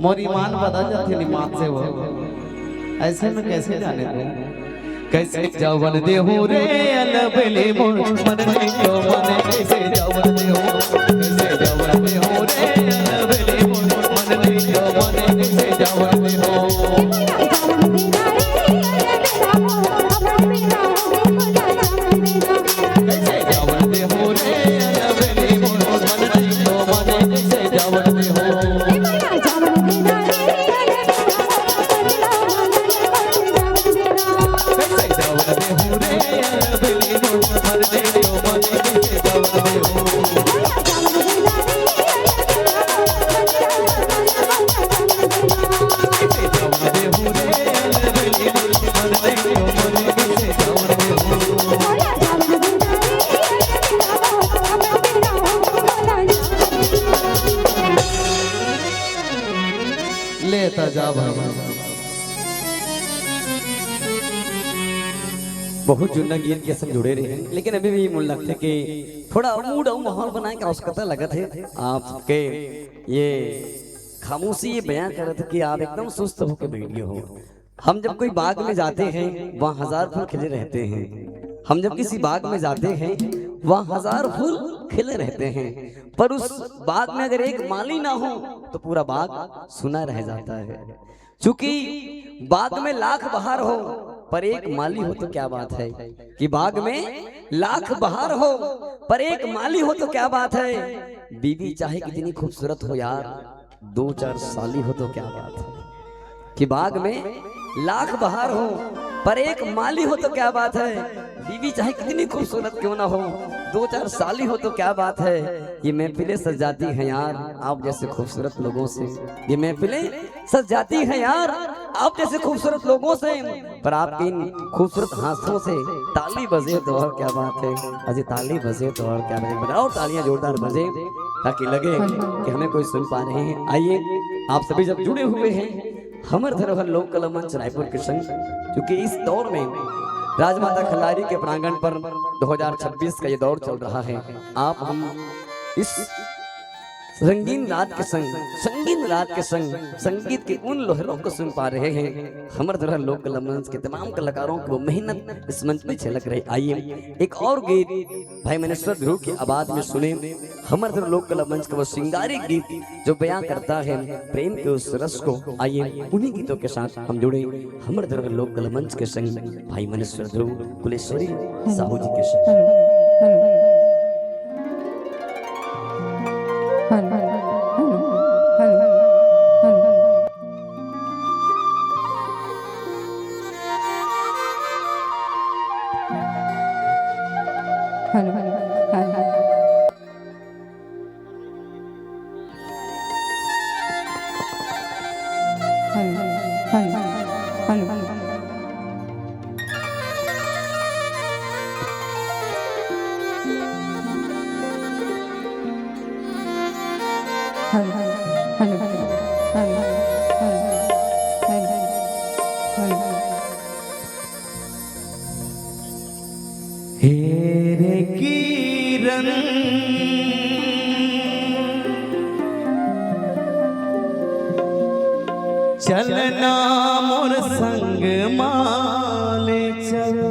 मोर ईमान बदल जाते निमात से वो ऐसे में कैसे जाने दे कैसे जावन दे हो रे अलबले मोर मन नहीं क्यों मन कैसे जावन दे हो कैसे जावन दे हो रे अलबले मोर मन नहीं क्यों मन कैसे जावन दे हो लेता जा बहुत जुन्ना गीत के सब जुड़े रहे हैं लेकिन अभी भी मुझे लगता है कि थोड़ा मूड और माहौल बनाए का आवश्यकता लगा थे आपके ये खामोशी ये बयां कर रहे थे कि आप एकदम सुस्त होकर बैठे हो। हम जब कोई बाग में जाते हैं वहाँ 1000 फूल खिले रहते हैं। हम जब किसी बाग में जाते हैं वहाँ 1000 फूल खिले रहते हैं, पर उस बाग में अगर एक माली ना हो तो पूरा बाग सुना रह जाता है। चूंकि बाग में लाख बहार हो पर एक माली हो तो क्या बात है, कि बाग में लाख बहार हो पर एक माली हो तो क्या बात है। बीवी चाहे कितनी खूबसूरत हो यार, 2-4 साली हो तो क्या बात है। कि बाग में लाख बहार हो पर एक माली हो तो क्या बात है। बीवी चाहे कितनी खूबसूरत क्यों ना हो, 2-4 साली हो तो क्या बात है। ये महफिलें सज जाती हैं यार आप जैसे खूबसूरत लोगों से, ये महफिलें सज जाती हैं यार आप जैसे खूबसूरत लोगों से, पर आपके इन खूबसूरत हाथों से ताली बजे तो और क्या बात है। अजी ताली बजे तो और क्या बात है। बनाओ तालियां जोरदार बजे ताकि लगे कि हमें कोई सुन पा रहे हैं। आइए आप सभी जब जुड़े हुए हैं हमर धरोहर लोक कला मंच रायपुर के संग, क्योंकि इस दौर में राजमाता खल्लारी के प्रांगण पर 2026 का ये दौर चल रहा है। आप हम इस रंगीन रात के संग, संगीन रात के संग संगीत के उन लहरों को सुन पा रहे हैं। हमर धरोहर लोक कला मंच के तमाम कलाकारों की वो मेहनत इस मंच में झलक रही। आइए एक और गीत भाई मनेश्वर ध्रुव की आवाज में सुने। हमर धरोहर लोक कला मंच का वो श्रृंगारी गीत जो बयां करता है प्रेम के उस रस को। आइए उन्हीं गीतों के साथ हम जुड़े हमर धरोहर लोक कला मंच के संग भाई मनेश्वर ध्रुव कुलेश्वरी साहू जी के संग। हेरे किरण चलना मोर संग माले चल।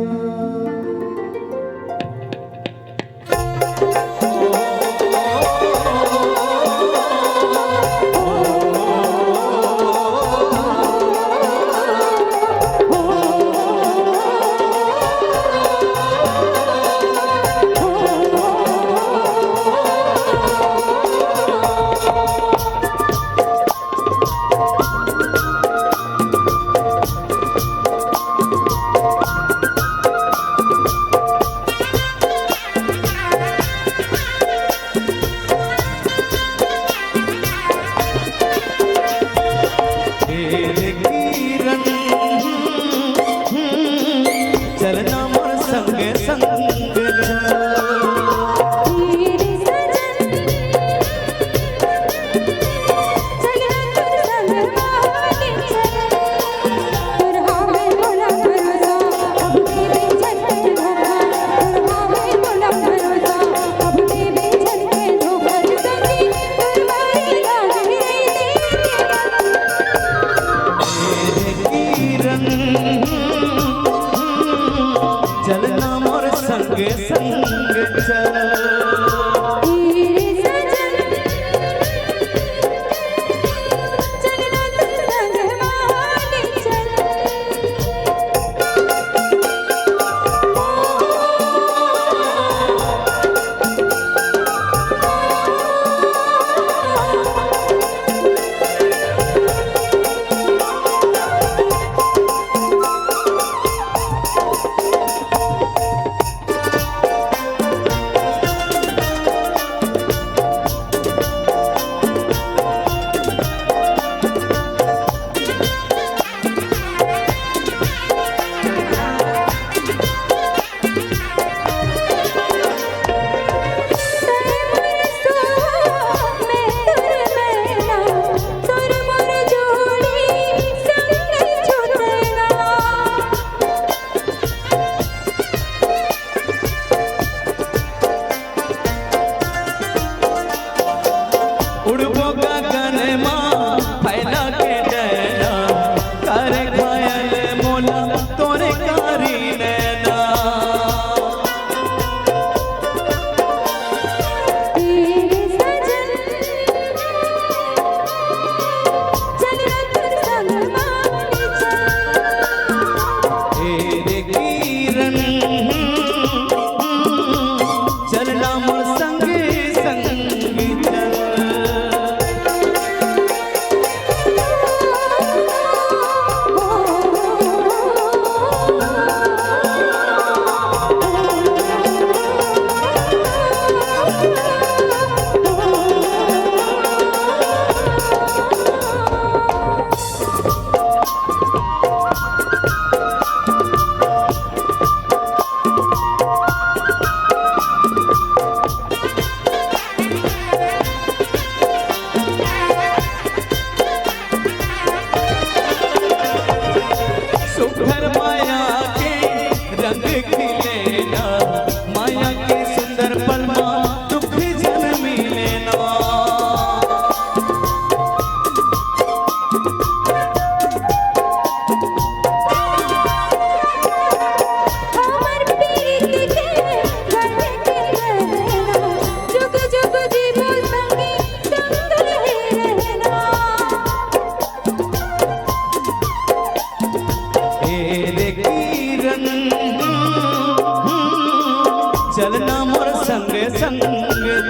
चलना मोर संग संग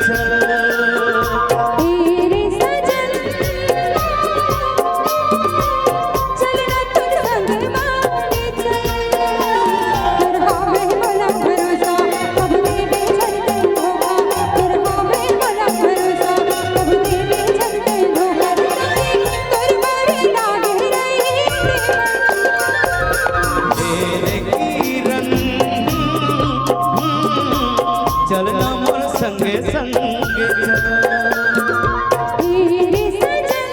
चल तेरे सजन चलना तुझ संग माने चल फिर हमें वाला भरोसा कभी भी चलते होगा फिर हमें वाला भरोसा कभी भी चलते होगा करवारे लागे रही तेरे किरण चलना मोर संग संग चल तेरे सजन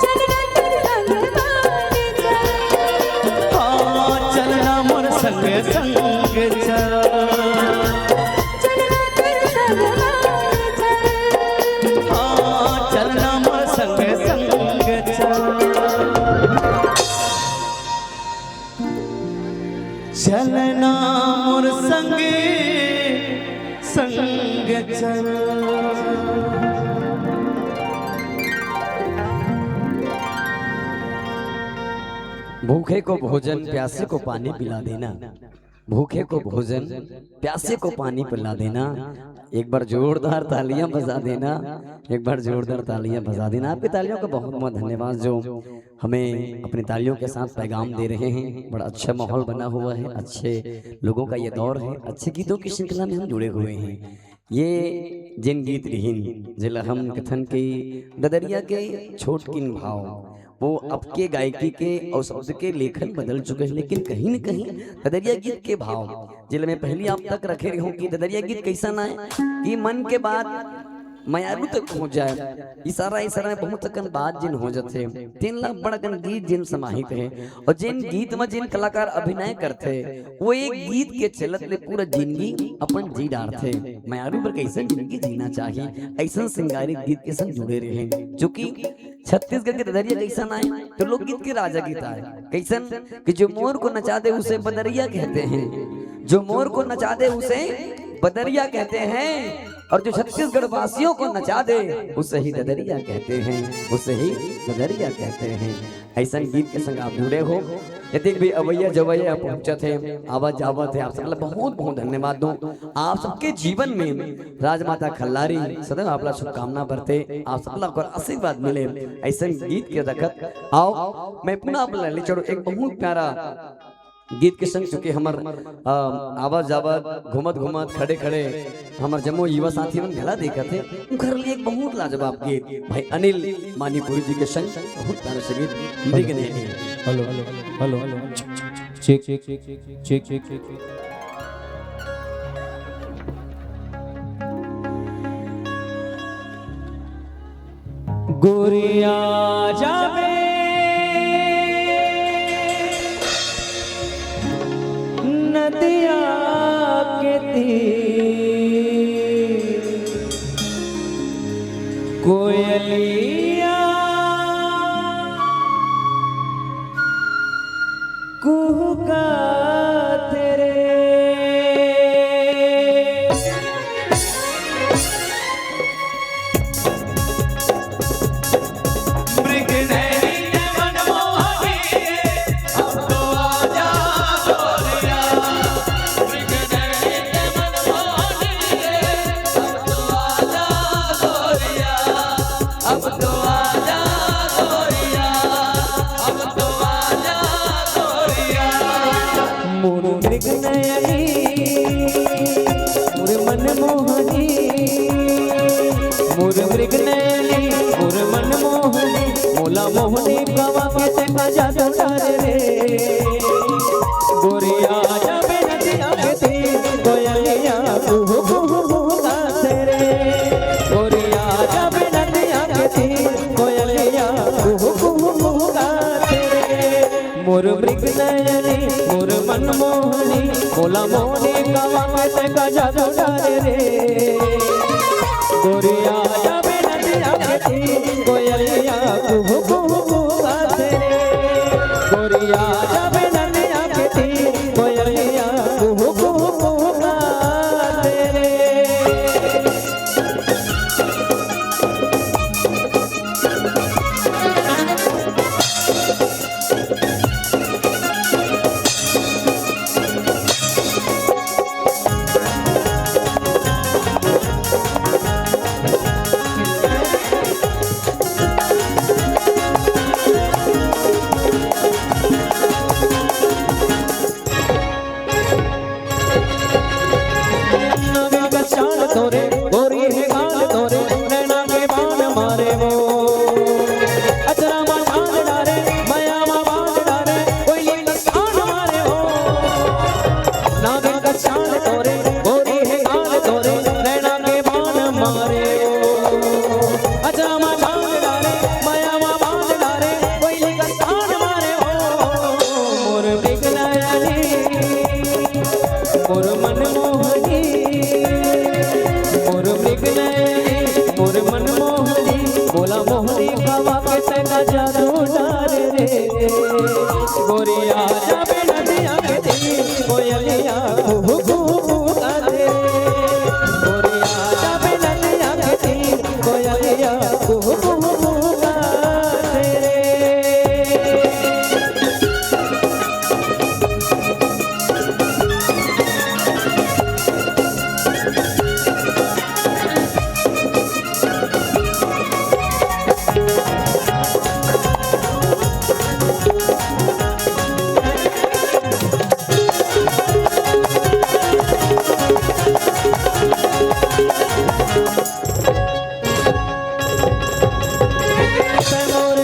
चलना तुझ संग माने चल हाँ चलना मोर संग संग चल चलना तुझ संग माने चल हाँ चलना मोर संग संग चल चलना मोर संग संग चल भूखे को भोजन प्यासे को पानी पिला देना, भूखे को भोजन प्यासे को पानी पिला देना। एक बार जोरदार तालियां बजा देना, एक बार जोरदार तालियां बजा देना। आपकी तालियों का बहुत बहुत धन्यवाद जो हमें अपनी तालियों के साथ पैगाम दे रहे हैं। बड़ा अच्छा माहौल बना हुआ है, अच्छे लोगों का ये दौर है, अच्छे गीतों की श्रृंखला में हम जुड़े हुए हैं। ये जिन गीत रहीन जिला हम कथन की ददरिया के छोट किन भाव वो अब के गायकी के और शब्द के लेखन बदल चुके हैं, लेकिन कहीं न कहीं ददरिया गीत के भाव जिले में पहली आप तक रखे रहो कि ददरिया गीत कैसा ना है कि मन के बाद मयारू तक पहुंच जाए। इशारा इशारा में बहुत तकन बात जिन हो जाते 3 लाख बड़कन गीत जिन समाहित है और जिन गीत में जिन कलाकार अभिनय करते वो एक गीत के चलत ले पूरा जिंदगी अपन जी डालते। मयारू पर कैसे जिंदगी जीना चाहिए ऐसा सिंगारित गीत के संग जुड़े रहे, जो कि छत्तीसगढ़ के ददरिया कैसा ना है तो लोकगीत के राजा गीत है कैसन कि जो मोर को नचा दे उसे बदरिया कहते हैं, जो मोर को नचा दे उसे बदरिया कहते हैं, और जो छत्तीसगढ़ वासियों को नचा दे उसे ही ददरिया कहते हैं, उसे ही ददरिया कहते हैं। ऐसा गीत के संग आप जुड़े हो। यदि भी अवैया जवैया पहुंचे थे आवाज जावत है, आप सबका बहुत बहुत धन्यवाद दूं। आप सबके जीवन में राजमाता खल्लारी सदैव आपला शुभकामना बरते, आप सबला को आशीर्वाद मिले। ऐसा गीत के रखत आओ मैं पुनः आप ले चढ़ो एक बहुत प्यारा गीत के संग, चूंकि हमार आवाज जावत घूमत घूमत खड़े खड़े हमार जम्मू युवा साथी मन भला देखा थे उनकर लिए एक बहुत लाजवाब गीत भाई अनिल मानीपुरी जी के संग बहुत प्यारा से गीत देखने hello hello hello check check check check check गोरिया जावे नदिया के तीर कोयलिया कुहुका तेरे मोहनी गवा के तेरा जादू डारे रे गोरिया जाबे नदिया के तीर कोयलिया कुहू कुहू गाते रे गोरिया जाबे नदिया के तीर कोयलिया कुहू कुहू गाते रे मोर मृग नयनी मोर मनमोहनी मोला मोहनी गवा के तेरा जादू डारे रे गोरिया जाबे नदिया के तीर कोयलिया कुहू कुहू गाते रे गोरिया जाबे नदिया के तीर कोयलिया कुहू कुहू गाते रे। मोर मनमोहनी मोर मृग नयनी मोर मनमोहनी बोला मोहनी खावा के तेरा जादू डाल रे गोरिया जाबे नदिया के तीर कोयलिया कुहू कुहू गाते गोरिया जाबे नदिया के तीर कोयलिया कुहू कुहू गाते रे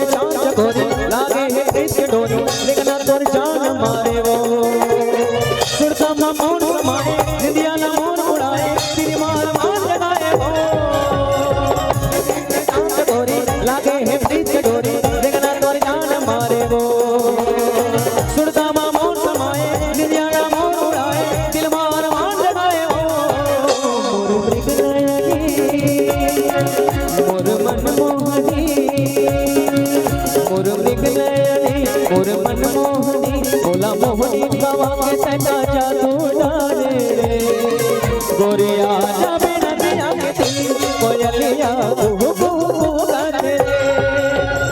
लागे है कृष्ण डोरी लेकिन तोर जान मारे वो सुरता मौन समाए निंदिया ना मौन उड़ाए तेरी मार मान लगाए वो डोरी लागे है कृष्ण डोरी लेकिन तोर जान मारे वो सुरता मौन समाए निंदिया ना मौन उड़ाए दिल मार मान लगाए वो मोर मृग नयनी मोर मनमोहनी मोर मृग नयनी मोर मनमोहनी बोला मोहनी बाबा के तेरा जादू डाले रे गोरिया जाबे नदिया के तीर कोयलिया कुहू कुहू गाते रे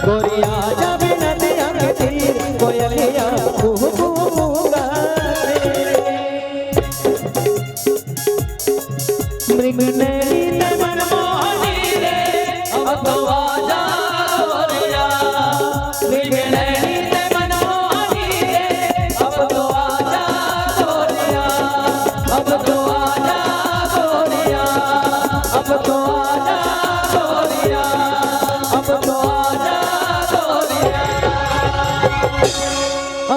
गोरिया जाबे नदिया के तीर कोयलिया कुहू कुहू गाते रे मृग नयनी ते मनमोहनी रे अब तो आजा गोरिया मृग नयनी ते मनमोहनी रे अब तो आजा गोरिया अब तो आजा गोरिया अब तो आजा गोरिया अब तो आजा गोरिया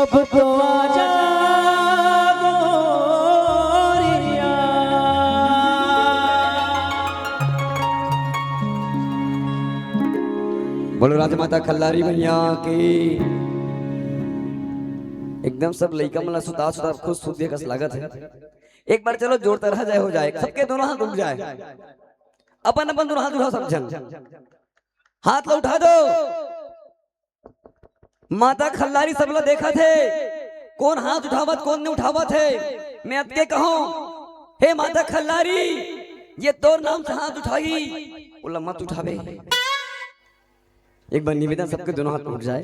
अब तो आजा गोरिया बोलो राजमाता खल्लारी मैया की एकदम सब लइका मला सुता सुता खुश सुधिया का लागत है। एक बार चलो जोर तरह जय हो जाए सबके दोनों हाथ उठ जाए अपन अपन दोनों हाथ उठाओ सब जन हाथ लो उठा दो माता खल्लारी सब लोग देखा थे कौन हाथ उठावत कौन नहीं उठावत है मैं अत के कहूं हे माता खल्लारी ये तोर नाम से हाथ उठाई बोला मत उठावे एक बार निवेदन सबके दोनों हाथ उठ जाए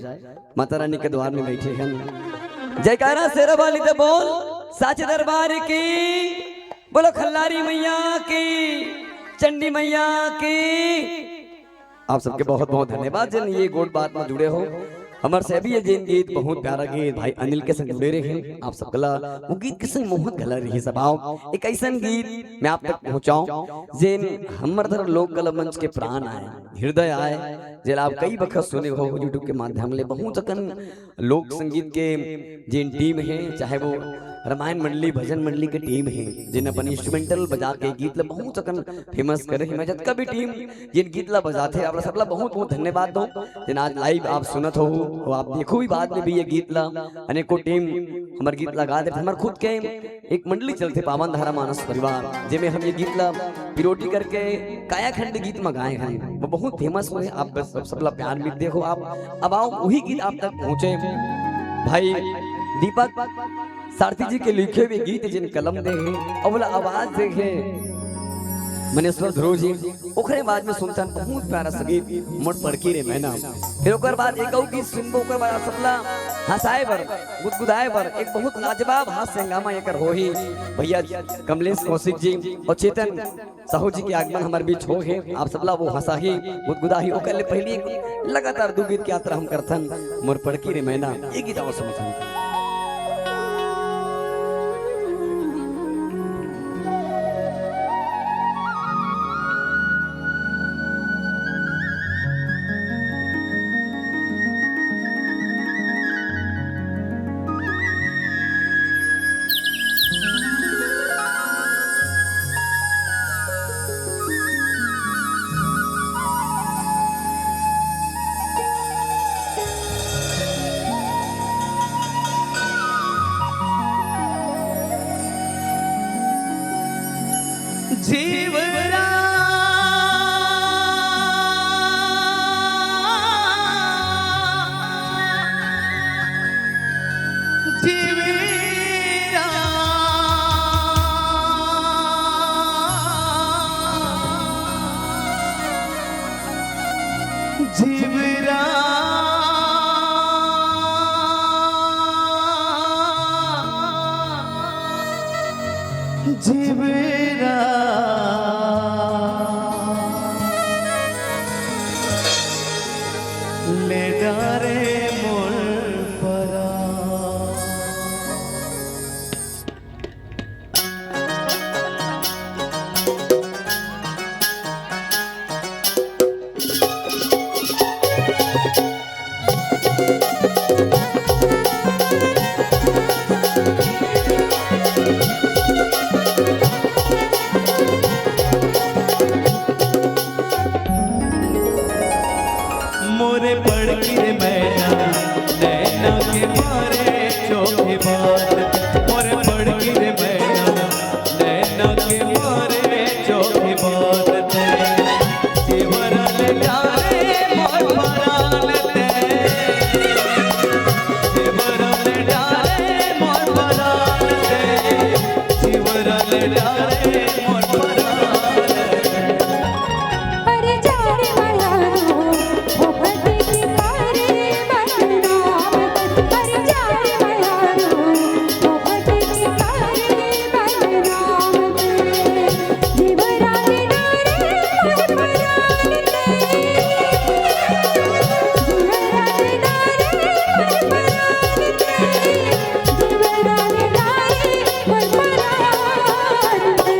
माता रानी के द्वार में बैठे हैं जयकारा शेरा वाली तो बोल साचे दरबार की बोलो खल्लारी मैया की चंडी मैया की आप सबके बहुत बहुत धन्यवाद जिन ये गोड बात में जुड़े हो हमारे से भी ये जिन गीत बहुत प्यारा गीत भाई अनिल के संग जुड़े रहे आप सब गला वो गीत के संग मोहत गला रही सब आओ एक ऐसा गीत मैं आप तक पहुंचाऊं जिन हमर धर लोक कला मंच के प्राण आए हृदय आए जिन आप कई बखत सुने हो यूट्यूब के माध्यम ले बहुत अकन लोक संगीत के जिन टीम है चाहे वो रामायण मंडली भजन मंडली के टीम है जिन अपन इंस्ट्रूमेंटल बजा के गीत ला बहुत अकन फेमस करे मैं जतका भी टीम जिन गीत ला बजाते आप सबला बहुत बहुत धन्यवाद दो जिन आज लाइव आप सुनत हो और आप देखो भी बाद में भी ये गीत ला अनेकों टीम हमारे गीत लगा दे हमारे खुद के एक मंडली चलते पावन धारा मानस परिवार जिसमें हम ये गीत ला पिरोटी करके कायाखंड गीत में गाए हैं वो बहुत फेमस हुए आप बस सबला प्यार मिल देखो आप अब आओ वही गीत आप तक पहुंचे भाई दीपक सारथी जी के लिखे हुए गीत जिन कलम दे और बोला आवाज देखे मनेश्वर ध्रुव जी ओकरे बाद में सुनता बहुत प्यारा संगीत मोट पड़की रे मैना फिर ओकर बाद एक और गीत सुनबो ओकर बाद सबला हंसाए बर गुदगुदाए बर एक बहुत लाजवाब हास्य हंगामा एकर होही भैया कमलेश कौशिक जी और चेतन साहू जी के आगमन हमारे बीच हो है आप सबला वो हंसाही गुदगुदाही ओकर ले पहली लगातार दो गीत की यात्रा हम करथन मोर पड़की रे मैना ये गीत और समझन जीवरा जीवरा जीवरा जीवरा ले डारे मोर परा मोरे पड़ गिरे मैना नैना के मारे चोखे बात मोरे पड़ गिरे मैना नैना के मारे चोखे बात जीवरा ले डारे मोर परान ते जीवरा ले डारे मोर परान ते जीवरा ले डारे मोर परान अरे जाने वाला वो भटके की पारे बदनाम अरे जाने वाला वो भटके की पारे बदनाम जीवरा ले डारे मोर परान ते जीवरा ले डारे मोर परान ते जीवरा ले डारे मोर परान ते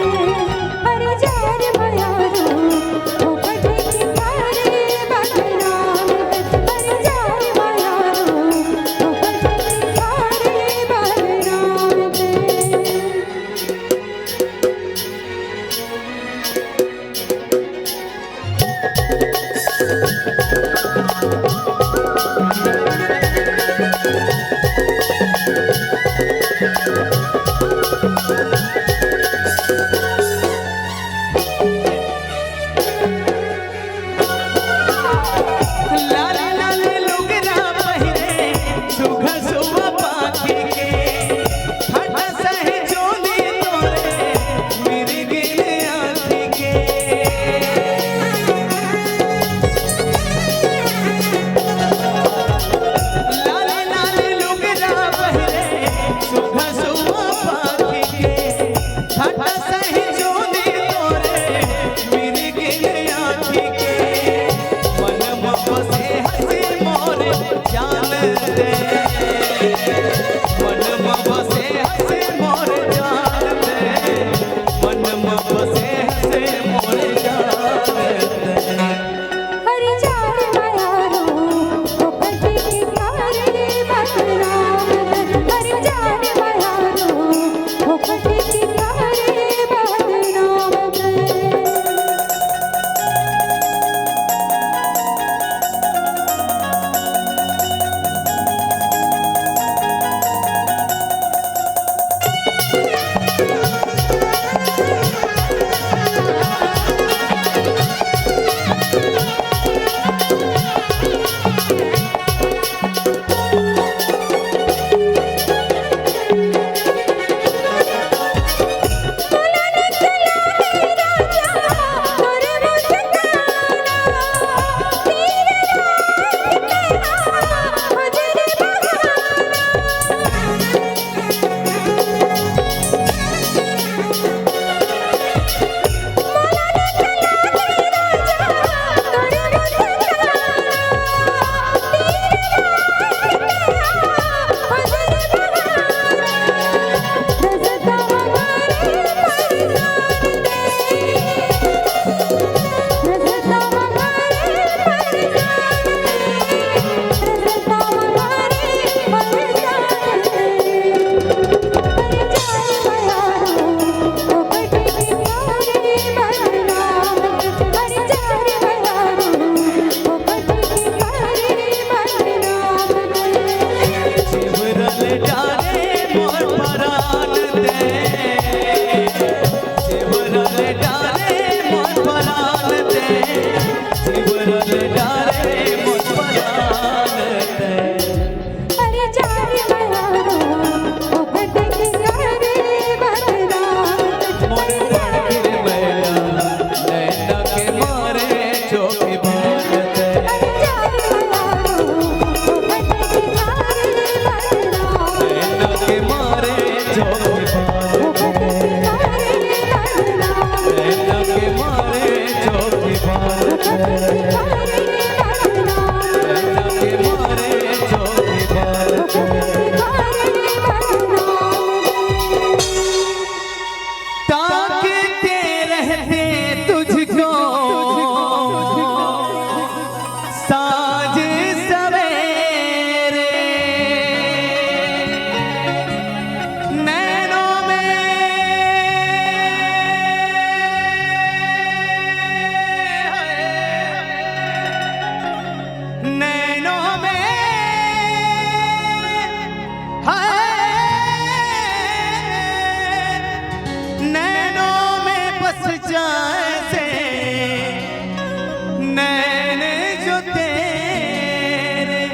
जाए से नैन जो तेरे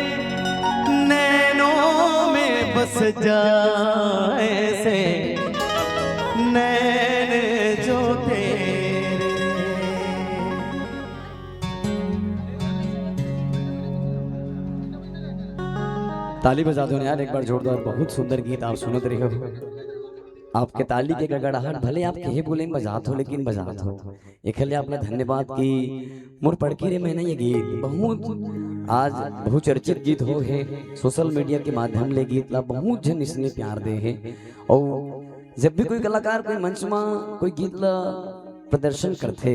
नैनों में बस जाए से नैन जो तेरे। ताली बजा दो यार एक बार जोरदार। बहुत सुंदर गीत आप सुनत रहे हो। आपके ताली के गड़गड़ाहट भले आप कहे बोले बजात हो लेकिन बजात हो। एक आपने धन्यवाद की मोर पड़की रे मैंने ये गीत बहुत आज बहुचर्चित गीत हो है। सोशल मीडिया के माध्यम ले गीत ला बहुत जन इसने प्यार दे है। और जब भी कोई कलाकार कोई मंच में कोई गीत ला प्रदर्शन करते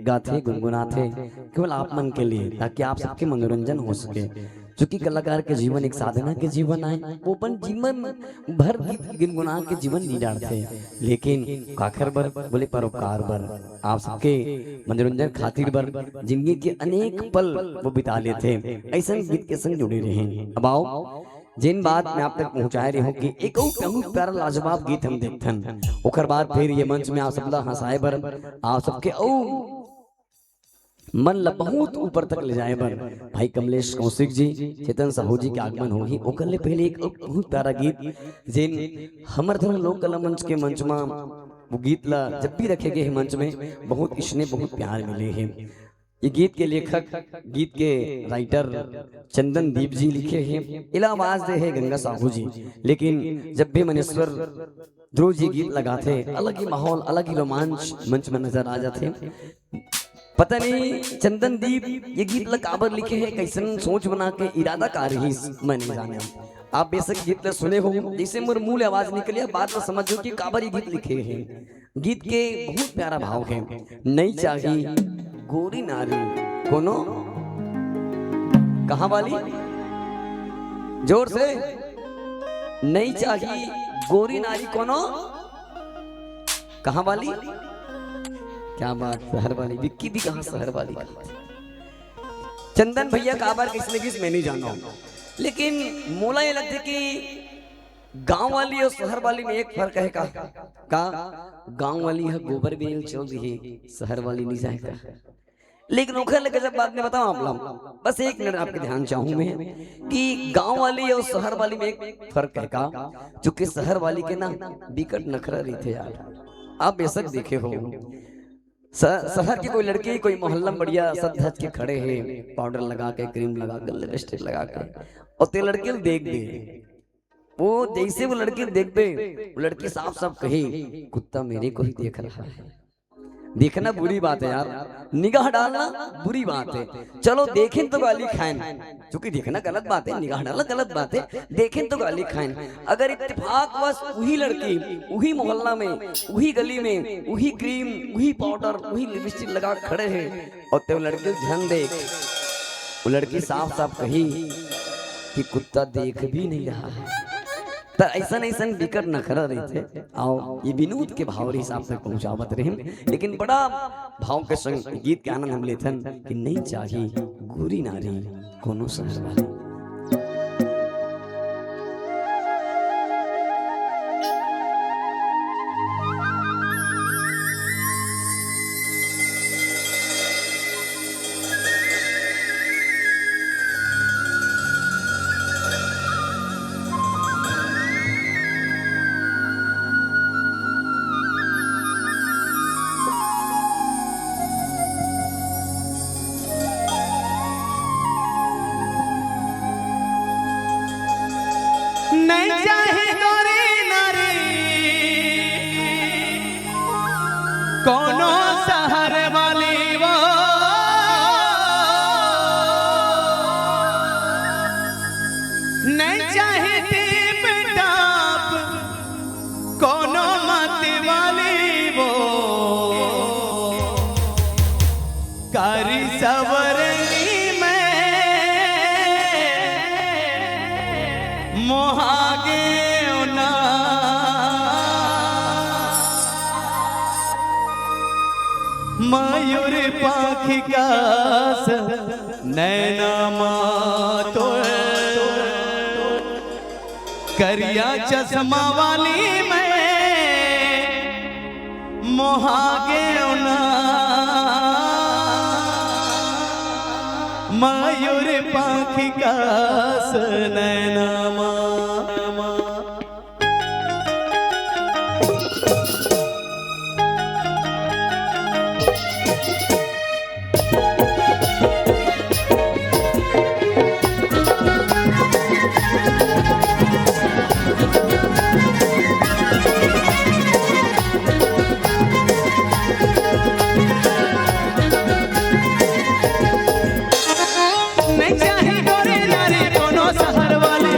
गाते गुनगुनाते केवल आप मन के लिए ताकि आप सबके मनोरंजन हो सके। चूंकि कलाकार के जीवन एक साधना के जीवन आए वो अपन जीवन भर गीत गुनगुना के जीवन नहीं डालते लेकिन काखर बर बोले परोपकार बर आप सबके मनोरंजन खातिर बर जिंदगी के अनेक पल वो बिता लेते ऐसा गीत के संग जुड़े रहे। अब आओ जिन बात मैं आप तक पहुंचाए रही हूँ कि एक बहुत प्यारा लाजवाब गीत हम देखथन ओकर बाद फिर ये मंच में आप सबला हंसाए बर आप सबके मन ला बहुत ऊपर तक ले जाए बर भाई कमलेश कौशिक जी चेतन साहू जी के आगमन होगी ओकर ले पहले एक बहुत प्यारा गीत जिन हमर धन लोक कला मंच के मंच में वो गीत ला जब भी रखे गए मंच में बहुत इसने बहुत प्यार मिले हैं। ये गीत के लेखक गीत के राइटर चंदन दीप जी लिखे हैं। इला आवाज दे है गंगा साहू जी। लेकिन जब भी मनेश्वर ध्रुव जी गीत लगाते अलग ही माहौल अलग ही रोमांच मंच में नजर आ जाते। पता नहीं चंदन दीप ये गीत ला काबर लिखे है कैसन सोच बना के इरादा कार ही मैं नहीं जाने। आप बेशक गीत ला सुने हो जैसे मोर मूल आवाज निकलिया बात में समझो कि काबर ये गीत लिखे हैं। गीत के बहुत प्यारा भाव है। नहीं चाहिए गोरी नारी कोनो कहाँ वाली जोर से नहीं चाहिए गोरी नारी कोनो कहाँ वाली। क्या बात शहर वाली विक्की भी कहाँ शहर वाली। चंदन भैया काबर किसने किस मैं नहीं जाना लेकिन मोला ये लगता कि गांव वाली और शहर वाली में एक फर्क है का गांव वाली है गोबर बेल चल रही है शहर वाली नहीं जाएगा। लेकिन ओखर लगे जब बात में बताऊं आप लोग बस एक मिनट आपके ध्यान चाहूं मैं कि गांव वाली और शहर वाली में एक फर्क है का चूंकि शहर वाली के ना बिकट नखरा रही थे यार। आप बेशक देखे हो शहर की कोई लड़की कोई मोहल्ला बढ़िया सज धज के खड़े हैं पाउडर लगा के क्रीम लगा के लिपस्टिक लगा के और ते लड़के देख दे वो जैसे वो लड़की देख दे वो लड़की साफ साफ कहे कुत्ता मेरे को ही देख रहा है। देखना बुरी बात है यार निगाह डालना बुरी बात है। चलो देखें तो गाली खाएं क्योंकि देखना गलत बात है निगाह डालना गलत बात है देखें तो गाली खाएं। अगर इत्तेफाक बस वही लड़की वही मोहल्ला में वही गली में वही क्रीम वही पाउडर वही लिपस्टिक लगा खड़े हैं और तो लड़के ध्यान दे वो लड़की साफ साफ कही कि कुत्ता देख भी नहीं रहा है तो ऐसा ऐसा बिकट नखरा रही थे। आओ ये विनोद के भाव हिसाब से पहुंचावत रहे लेकिन बड़ा भाव के संग गीत के आनंद हम लेथन कि नहीं चाहिए गोरी नारी कोनो शहर वाली। नहीं चाहे गोरी नारी कोनो शहर वाली वो नहीं चाहे टिप टाप कोनो मत वाली वो कारी सवरनी मोहागे ना मयूर पाखी का नैना मातो करिया चश्मा वाली मैं मोहागे ना मयूर पाखी का नैनामा। नहीं चाहे गोरे नारे कोनो शहर वाले,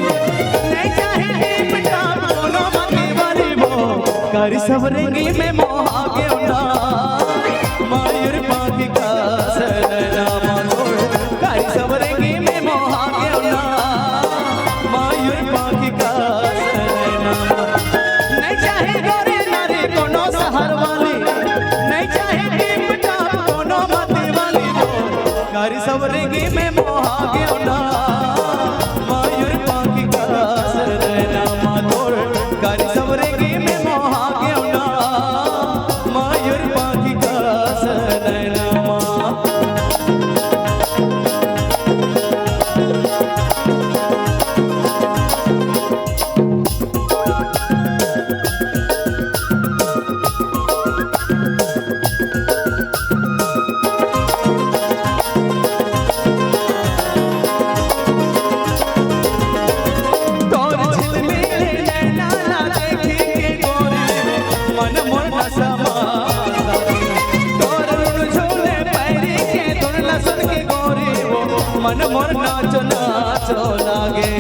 नहीं चाहे टीप टाप कोनो मके वाली वो, कारी सबरेंगी में मोहा के उना मयूर पाखी का नैनामा तोड़, कारी सबरेंगी में मोहा के उना मयूर पाखी का नैनामा। नहीं चाहे गोरे नारे कोनो शहर वाले, नहीं चाहे टीप टाप कोनो मके वाली वो, कारी सबरेंगी में मोहा के उना मयूर पाखी का नैनामा तोड़, कारी सबरेंगी में मोहा के उना मयूर पाखी का नैनामा। तोर झिलमिल नैना ना देखी के गोरे मन मोर न समाता, तोर झूले पैरी के धुन लसन के गोरे वो मन मोर नाचो नाचो लागे।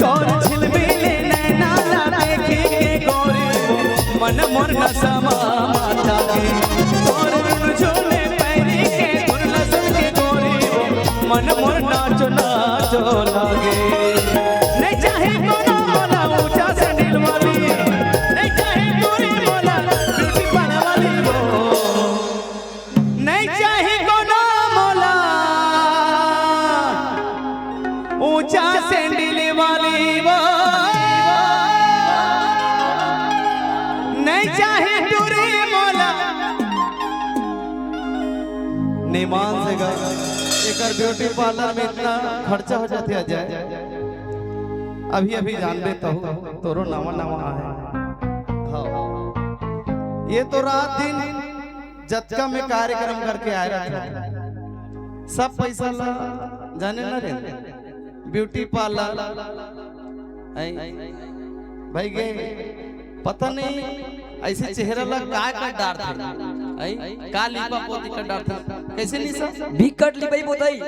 तोर झिलमिल नैना ना देखी के गोरे वो मन मोर न समाता गे, तोर झूले पैरी के धुन लसन के गोरे वो मन मोर नाचो नाचो लागे। नहीं चाहे कोनो मोला ऊंचा सैंडल वाली, नहीं चाहे गोरी मोला ब्यूटी पार्लर वाली वो, नहीं चाहे कोनो मोला ऊंचा सैंडल वाली वो, नहीं चाहे टूरी मोला निमान से गा एकर ब्यूटी पार्लर में इतना खर्चा हो जाते अजय, अभी अभी जानबे तो तोरो नवा नवा है। हाँ। ये तो रात दिन जतका में कार्यक्रम करके आए रहते, सब पैसा ला जाने ना रे ब्यूटी पार्लर भाई गे पता नहीं ऐसे चेहरा ला का डार थे का लिपा पोती का डार था कैसे लिसा भी कट ली भाई बोताई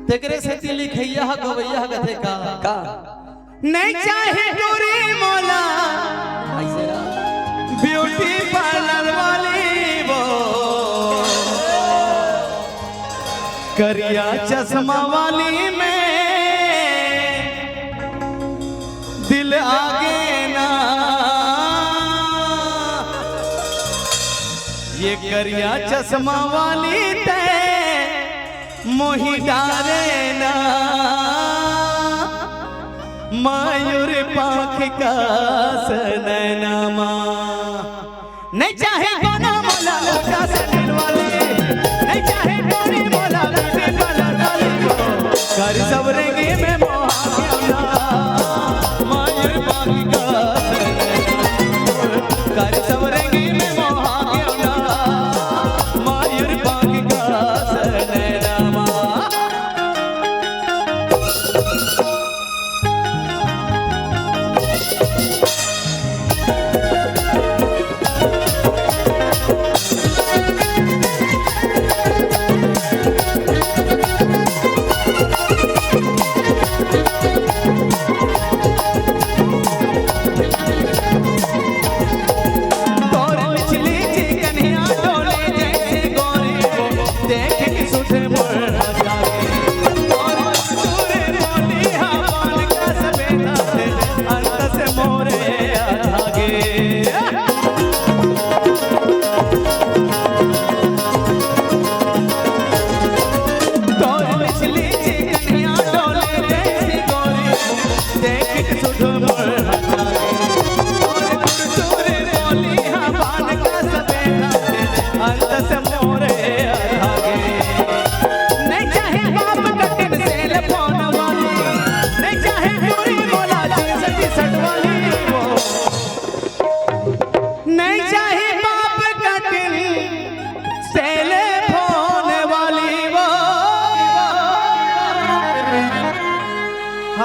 तेकरे से ती लिखैया गवैया गथे का नहीं चाहे टूरी मोला ऐसे ना ब्यूटी पार्लर वाली वो, करिया चश्मा वाली में दिल आगे ना, ये करिया चश्मा वाली ते मोही डारे ना मयूर पाखी का नैनामा। नहीं चाहे कोनो मोला ऊंचा सैंडल वाले, नहीं चाहे गोरी मोला ब्यूटी पार्लर वाली वो, कारी सबरेंगी में मोहा के उना मयूर पाखी का नैनामा, कारी सबरेंगी में मोहा के उना मयूर पाखी का नैनामा। देख के सुधे मोर जागे और तूरे मोली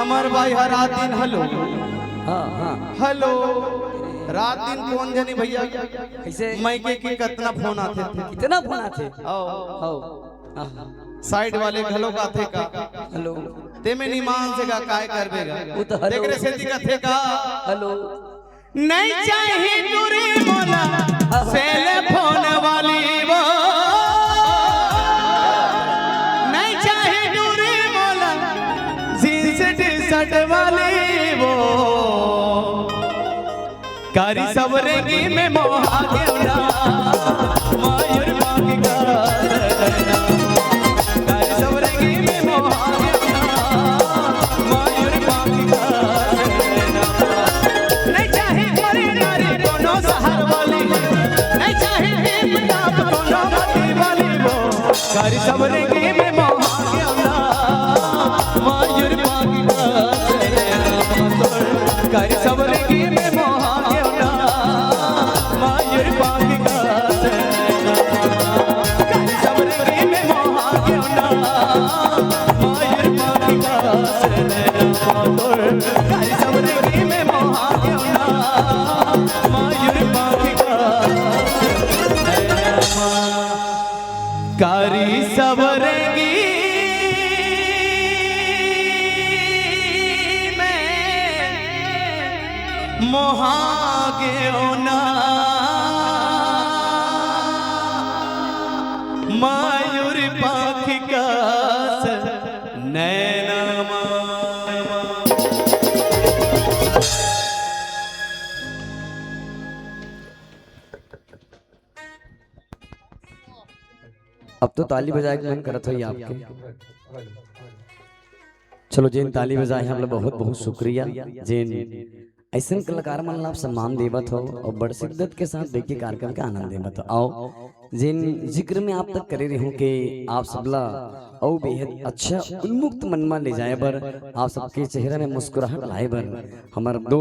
हमार भाई हर रात दिन हेलो हाँ हाँ हेलो रात दिन कौन जानी भैया कैसे मैं के कितना फोन आते थे कितना फोन आते आओ आओ साइड वाले घलो का थे का हेलो ते में निमान से का काय करबेगा वो तो हेलो देख रे सेती का थे का हेलो नहीं चाहिए दूरी मोला सेल फोन वाली वो नहीं चाहिए दूरी मोला जींस टी-शर्ट वाली वो कारी सबरेगी में मोहा के उड़ा मयूर बाकी का कारी सबरेगी में मोहा के उड़ा मयूर बाकी का नहीं चाहे गोरी नारी कोनो शहर वाली नहीं चाहे हिप टॉप कोनो मती वाली वो कारी सबरेगी में मोहा के उड़ा मयूर बाकी का कारी सबरेगी में मोहा के उड़ा मयूर बाकी का कारी सबरेगी में मोहा के उड़ा मयूर बाकी का कारी सबरेगी में मोहा के उड़ा मयूर बाकी का कारी सबरेगी मोहागे ओना मयूर पाखी का नैना अब तो ताली बजाए के मन करत हो आपके चलो जिन ताली बजाए हम लोग बहुत बहुत शुक्रिया जिन ऐसे कलाकार मन आप सम्मान देवत हो और बड़ शिद्दत के साथ देखिए कार्यक्रम का आनंद देवत हो आओ जिन जिक्र में आप तक करे रहो कि आप सबला और बेहद अच्छा उन्मुक्त मन में ले जाए बर आप सबके चेहरे में मुस्कुराहट लाए बर हमारे दो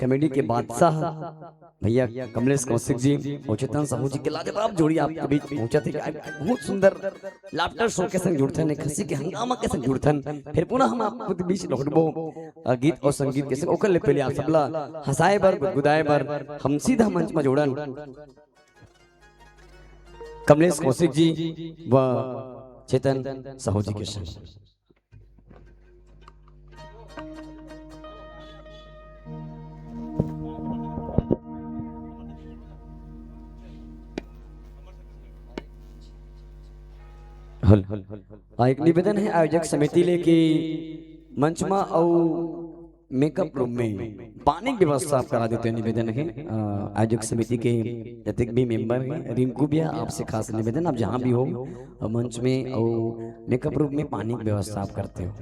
कॉमेडी के बादशाह भैया कमलेश कौशिक जी और चेतन साहू जी के लाजवाब जोड़ी आपके बीच पहुंचा थे बहुत सुंदर लाफ्टर शो के संग जुड़थन खसी के हंगामा के संग जुड़थन फिर पुनः हम आपके बीच लौटबो गीत और संगीत के संग ओकर ले पहले आप सबला हंसाए बर गुदगुदाए बर हम सीधा मंच में जोड़न कमलेश कौशिक जी व चेतन साहू जी के संग एक निवेदन है आयोजक समिति ले कि मंच में और मेकअप रूम में पानी की व्यवस्था आप करा देते हैं निवेदन है आयोजक समिति के जतिक भी मेंबर हैं रिंकू भैया आपसे खास निवेदन आप जहां भी हो मंच में और मेकअप रूम में पानी की व्यवस्था आप करते हो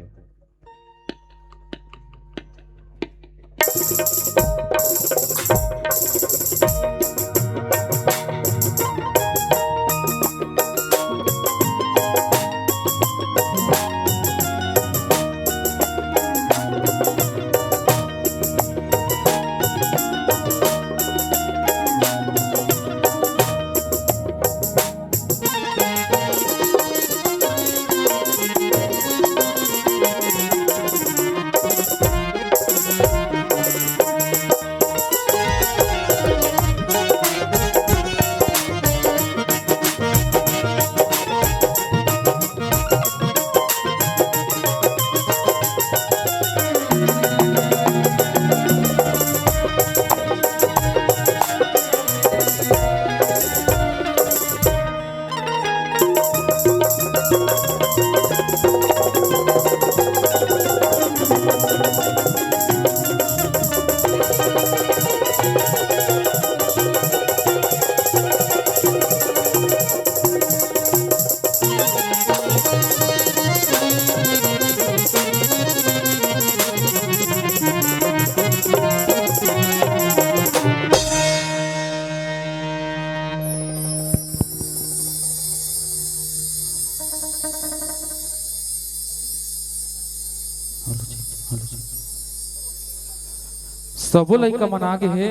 सबो लड़का मना के है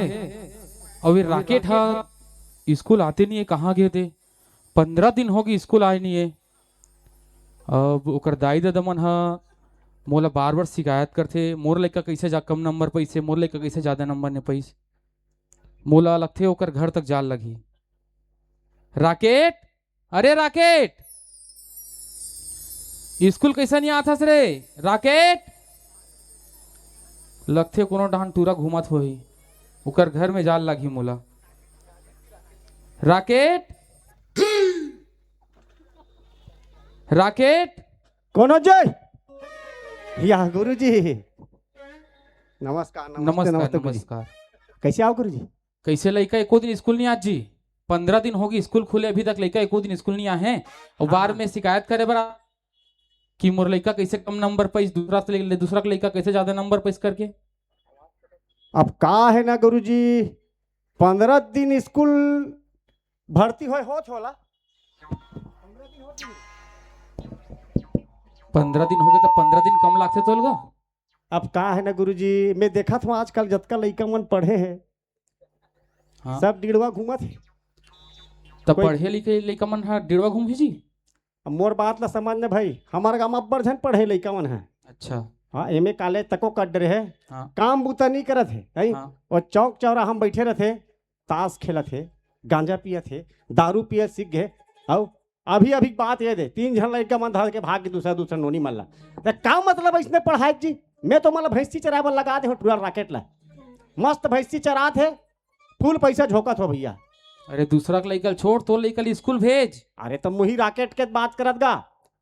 और ये राकेट हा स्कूल आते नहीं है कहाँ गए थे 15 दिन हो गए स्कूल आए नहीं है अब ओकर दाई दादा मन हा मोला बार बार शिकायत करथे मोर लइका कैसे जा कम नंबर पैसे मोर लइका कैसे ज्यादा नंबर ने पैसे मोला लगथे ओकर घर तक जाल लगी। राकेट, अरे राकेट, स्कूल कैसा नहीं आथस रे राकेट? लगथे कोनो डाहन टूरा घूमत होही ओकर घर में जाल लगी मोला। राकेट, राकेट, कोनो जय या गुरुजी। नमस्कार नमस्कार गुरुजी। नमस्कार। कैसे आओ गुरुजी? कैसे लड़का एको दिन स्कूल नहीं आज जी? 15 दिन होगी स्कूल खुले अभी तक लड़का एको दिन स्कूल नहीं आए हैं और बार में शिकायत करे बरा कि मोर लड़का कैसे कम नंबर पैस दूसरा लड़का कैसे ज्यादा नंबर पैस करके। अब का है ना गुरुजी, 15 दिन स्कूल भर्ती हो छोला 15 दिन हो गए तो 15 दिन कम लागते तो लगा। अब का है ना गुरुजी, मैं देखा था आजकल जतका लड़का मन पढ़े हैं हाँ। सब डिड़वा घूमत है। तब पढ़े लिखे लड़का मन हाँ डिड़वा घूम जी। अब मोर बात ला समझ न भाई, हमारे गाँव में अब्बर झन पढ़े लड़का मन है। अच्छा हाँ, एमए कॉलेज तको कट रहे है हाँ। काम बूता नहीं करत है हाँ। और चौक चौरा हम बैठे रहते ताश खेलत थे, गांजा पियत थे, दारू पियत सीख गए। और अभी अभी बात ये दे 3 जन लड़का मन धर के भाग के दूसरा नोनी मल्ला तो का मतलब इसने पढ़ाई जी। मैं तो मतलब भैंसी चराए पर लगा दे टूरा राकेट ला, मस्त भैंसी चरा थे, फुल पैसा झोंकत हो भैया। अरे दूसरा का लड़का छोड़ तो लड़का स्कूल भेज। अरे तो मुही राकेट के बात करत गा,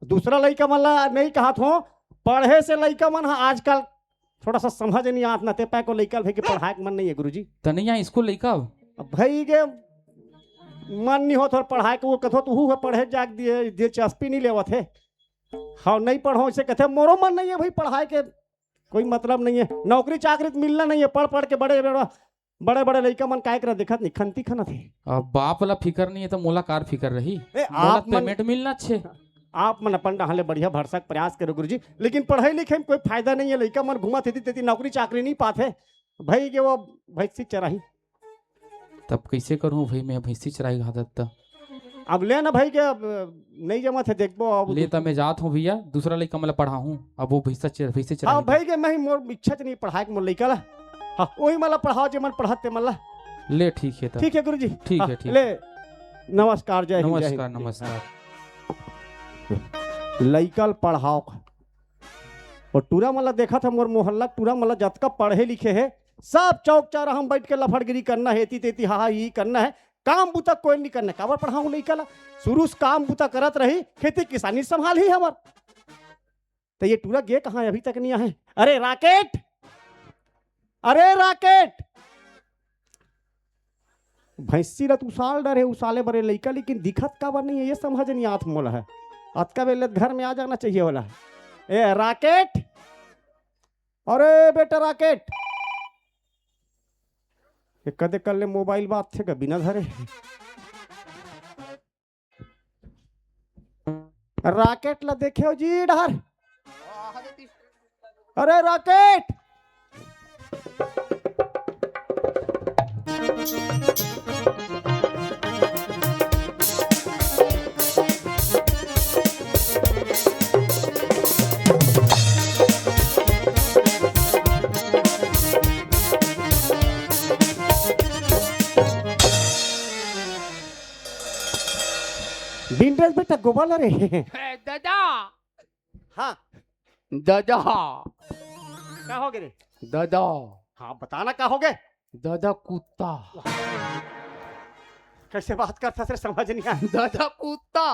दूसरा लड़का मन ला नहीं कहा हो। पढ़े से लड़का मन आजकल थोड़ा सा समझ नहीं आत नते पै को लड़का भाई के पढ़ाई के मन नहीं है गुरुजी। तो नहीं यहाँ स्कूल लड़का भाई के मन नहीं हो तो पढ़ाई के वो कथो तू पढ़े जाग दिए दिलचस्पी नहीं लेवत है। हाँ नहीं पढ़ो इसे कहते मोरो मन नहीं है भाई, पढ़ाई के कोई मतलब नहीं है, नौकरी चाकरी मिलना नहीं है। पढ़ के बड़े बड़े लड़का मन काय कर दिखत नहीं खनती खनत है। अब बाप वाला फिकर नहीं है तो मोला कार फिकर रही। आप पेमेंट मिलना अच्छे, आप मन अपन डाले बढ़िया भरसक प्रयास करो गुरुजी, लेकिन पढ़ाई लिखे में कोई फायदा नहीं है। लड़का मन घुमा तेती नौकरी चाकरी नहीं पाते भाई के वो भैंसी चराही। तब कैसे करूं भाई, मैं भैंसी चराई आदत अब ले ना भाई के अब नहीं जमा थे देखबो। अब ले तो मैं जात हूँ भैया, दूसरा लड़का मतलब पढ़ाऊँ अब वो भैंसी चराई। हाँ भाई के मैं मोर इच्छा नहीं पढ़ाई के मोर लड़का ला। हाँ वही मला पढ़ाओ जे मन पढ़ाते मन ला। ले ठीक है ठीक है गुरुजी, ठीक है ठीक। ले नमस्कार, जय हिंद। नमस्कार नमस्कार। लइकल पढ़ाओ और टूरा मला देखा था मोर मोहल्ला टूरा मला जतका पढ़े लिखे है सब चौक चारा हम बैठ के लफड़गिरी करना है, तेती हाँ ये करना है, काम बूता कोई नहीं करना। काबर पढ़ाऊँ लइका शुरू से काम बूता करत रही, खेती किसानी संभाल ही हमार। तो ये टूरा गे कहाँ अभी तक नहीं आए। अरे राकेट, अरे राकेट, भैंसी रत उसाल डरे उसाले बरे लइका, लेकिन दिखत काबर नहीं है ये समझ नहीं आत मोला है। अतका बेले घर में आ जाना चाहिए वाला। ए राकेट, अरे बेटा राकेट, ये कदे कर ले मोबाइल बात थे बिना धरे। राकेट ला देखे हो जी डर। अरे राकेट, बिंड्रेस बेटा गोबाल रे। दादा, हाँ दादा, क्या हो गए रे? दादा, हाँ बताना क्या हो गए? दादा कुत्ता। कैसे बात करता सर समझ नहीं आया। दादा कुत्ता।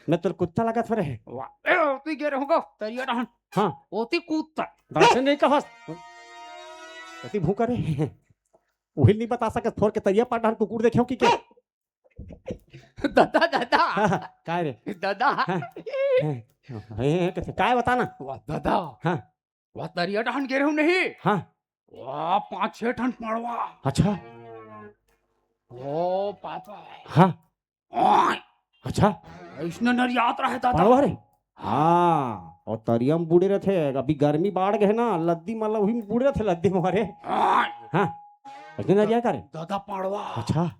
मैं तो कुत्ता लगा था रे। ओती गे रहूंगा तरिया रहन। हाँ ओती कुत्ता। दर्शन नहीं कहा कति भूखा रे। वही नहीं बता सके फोर के तरिया पाट डाल कुकुर देखे हो कि क्या? दादा दादा। काय रे? दादा। कैसे काय बताना? वाह दादा। हाँ वाह तरिया रहन गे रहूं नहीं। हाँ वाह 5-6 टन पड़वा। अच्छा। ओ पापा। हाँ अच्छा इसने नरियात रहे दादा। पड़वा रे। हाँ और तरियम बूढ़े रहे थे, अभी गर्मी बाढ़ गए ना लद्दी मतलब वही बूढ़े रहे थे लद्दी मारे। हाँ इसने नरिया करे दादा पड़वा। अच्छा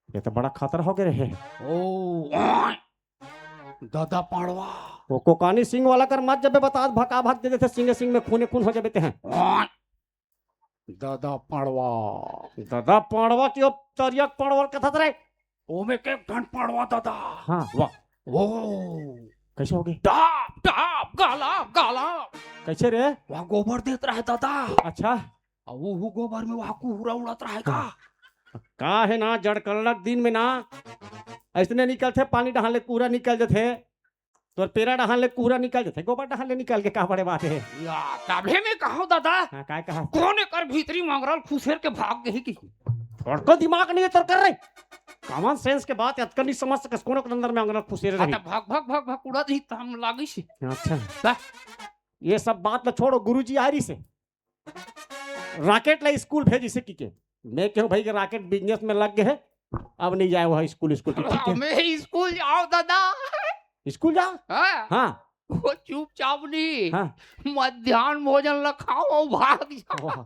ये तो बड़ा खतरा हो गए रहे। ओ दादा पड़वा। वो कोकानी सिंह वाला कर मत जब बता भका भाग दे देते सिंह सिंह में खूने खून हो जाते हैं दादा पड़वा दादा पाड़वा की तरिया पाड़वा कथा रे ओमे के ठन पड़वा दादा हाँ वाह वो कैसे हो गए डाप डाप गाला गाला कैसे रे वहाँ गोबर देत रहे दादा अच्छा और वो गोबर में वहाँ कुहरा उड़त रहेगा का है ना जड़कलक दिन में ना ऐसने निकलते पानी डहाले पूरा निकल जाते तो पेरा डहाले पूरा निकल जाते गोबर डहाले निकल के का बड़े बात है या तभे में कहो दादा हाँ काय कहा कौन कर भीतरी मंगरल खुसेर के भाग गई की थोड़ा दिमाग नहीं तर कर रहे कॉमन सेंस के बात अतकर नहीं समझ सकस कोनो के अंदर में अंगना खुसेरे रही भाग भाग भाग भाग उड़ा दी त हम लागी से अच्छा ये सब बात ला छोड़ो गुरुजी आ रही से रॉकेट ला स्कूल भेजी से की के मैं कहूं भाई के रॉकेट बिजनेस में लग गए है अब नहीं जाए वह स्कूल स्कूल ठीक है मैं स्कूल जाओ दादा स्कूल जाओ हाँ हाँ वो चुपचाप नहीं हाँ मध्याह्न भोजन ला खाओ भाग जाओ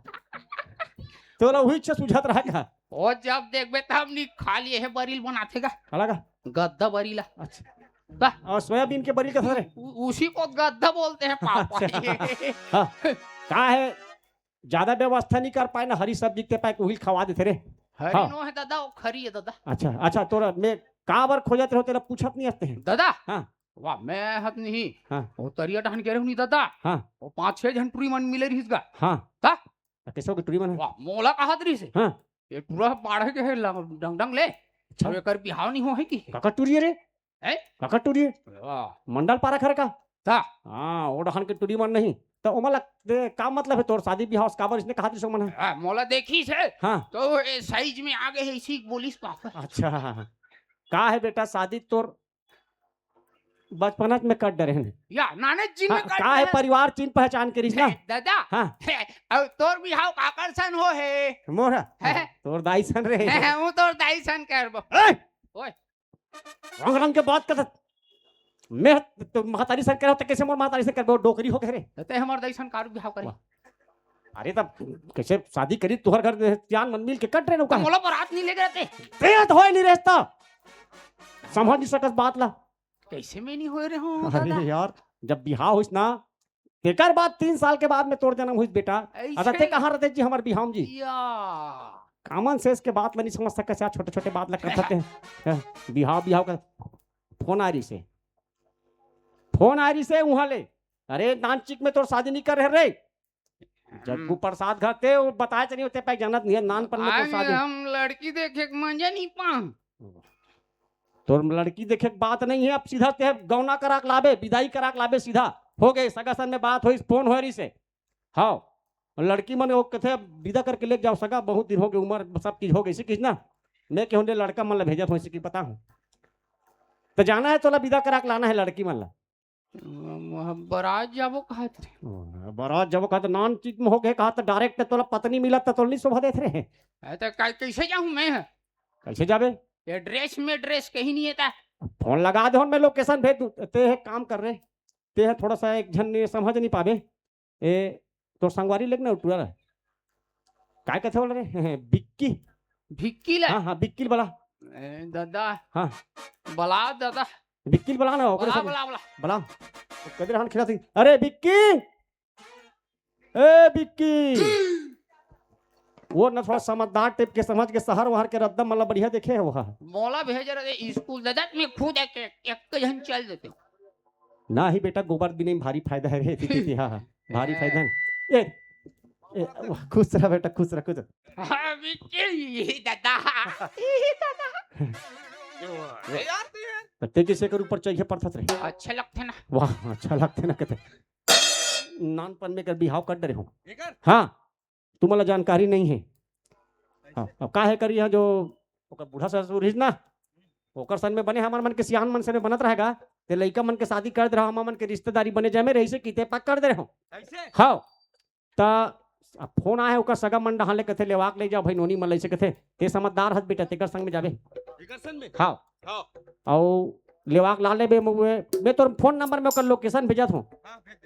तो ला वही सुझात रहा का और जब देखबे तब नहीं खा लिए है बरील बनाते का अलग गद्दा बरीला अच्छा और सोयाबीन के बरील का सर उसी को गद्दा बोलते हैं पापा हाँ का है ज्यादा व्यवस्था नहीं कर पाए ना हरी सब्जी के पाए कोहिल खवा देते रे हरी नो है दादा वो खरी है दादा अच्छा अच्छा तोरा मैं का बार खोजत रहो तेरा पूछत नहीं आते हैं दादा हाँ वाह मैं हत नहीं हाँ वो तरिया डहन के रहू नहीं दादा हाँ वो 5-6 जन टूरी मन मिले रहीस गा हाँ ता कैसे हो टूरी मन वाह मोला कहत रही से हाँ ये टूरा पाढ़े के है डंग डंग ले अब एकर बिहाव नहीं हो है की काका टूरी रे हैं काका टूरी वाह मंडल पारा खर का ता हाँ वो डहन के टूरी मन नहीं तो ओमला का मतलब है तोर शादी ब्याह काबर इसने कहा सो मन है हां मोला देखी से हाँ तो ए साइज में आगे है इसी बोलिस पापा अच्छा का है बेटा शादी तोर बचपन में कट डरे हैं या नानक जी में का है परिवार चिन्ह पहचान के रिश्ता दादा हाँ अब तोर बिहाव काकर सन हो है मोरा तोर दाई सन रे वो तोर दाई सन करबो ओए रंग रंग के बात करत मैं तो महतारी सन करत कैसे मोर महतारी से करबो डोकरी हो के रे ते हमर दाई सन कार बिहाव करे अरे तब कैसे शादी करी तुहर घर त्यान मन मिल के कट रे न का मोला बारात नहीं ले गए थे पेट होय नहीं रहता समझ नहीं सकस बात ला कैसे में नहीं हो रहे हो अरे यार जब बिहाव होइस ना तेकर बाद 3 साल के बाद में तोर जन्म होइस बेटा अच्छा ते कहां रहते जी हमार बिहाव जी या कॉमन सेंस के बात में नहीं समझ सकते यार छोटे छोटे बात ला कर सकते हैं बिहाव बिहाव का फोन आ रही से वहां ले अरे नानचिक में तोर शादी नहीं कर रहे जग्गू प्रसाद घर ते वो बताए चली होते पे जानत नहीं है नानपन में तोर शादी हम लड़की देखे मजा नहीं पाऊं तोर लड़की देखे बात नहीं है अब सीधा ते गौना कराक लाबे विदाई कराक लाबे सीधा हो गए सगासन में बात हुई फोन हो रही से हाँ लड़की मन वो कथे विदा करके ले जाओ सगा बहुत दिन हो गए उम्र सब चीज हो गई किस ना मैं कहूँ लड़का मन ला भेजत हो कि पता हूँ तो जाना है तोला विदा कराक लाना है लड़की मन ला बारात जाबो कहत रे बारात जाबो कहत नान चीज में हो गए कहा तो डायरेक्ट तोला पत्नी मिला तो नहीं शोभा देत रे तो कैसे जाऊं मैं कैसे जाबे ये ड्रेस में ड्रेस कहीं नहीं था फोन लगा दे मैं लोकेशन भेज दूं ते है काम कर रहे ते है थोड़ा सा एक जन समझ नहीं पावे ए तो संगवारी लेक ना उठुआ काय कथे बोल रहे बिक्की भिक्की ला हां बिक्की बला दादा हां बला दादा बिक्की बला ना बला बला बला बला कदर हन खिला थी अरे बिक्की ए बिक्की वो न थोड़ा समझदार टाइप के समझ के शहर वहर के रद्दम मतलब बढ़िया देखे है वहां मोला भेज रहे स्कूल दादा में खुद एक जन चल देते ना ही बेटा गोबर भी नहीं भारी फायदा है रे हां भारी फायदा है ए खुश रह बेटा खुश रह खुश हां बिक्की दादा यार ते किसे के ऊपर चाहिए पड़ता रे अच्छा लगते ना वाह अच्छा लगते ना कहते नानपन में कर बिहाव कर डरे हो हाँ तुम्हारा जानकारी नहीं है हाँ अब का है करी है जो ओकर बूढ़ा ससुर हिज ना ओकर सन में बने हमार मन के सियान मन से में बनत रहेगा ते लइका मन के शादी कर दे रहा हमार मन के रिश्तेदारी बने जाए में रही से कीते पक कर दे रहो हाँ ता फोन आए ओकर सगा मन डहाले कथे लेवाक ले जाओ भाई नोनी मन लइसे कथे ते समझदार हस बेटा तेकर संग में जाबे एकर संग में हाँ औ लेवाक ला लेबे मैं तोर फोन नंबर में ओकर लोकेशन भेजत हूं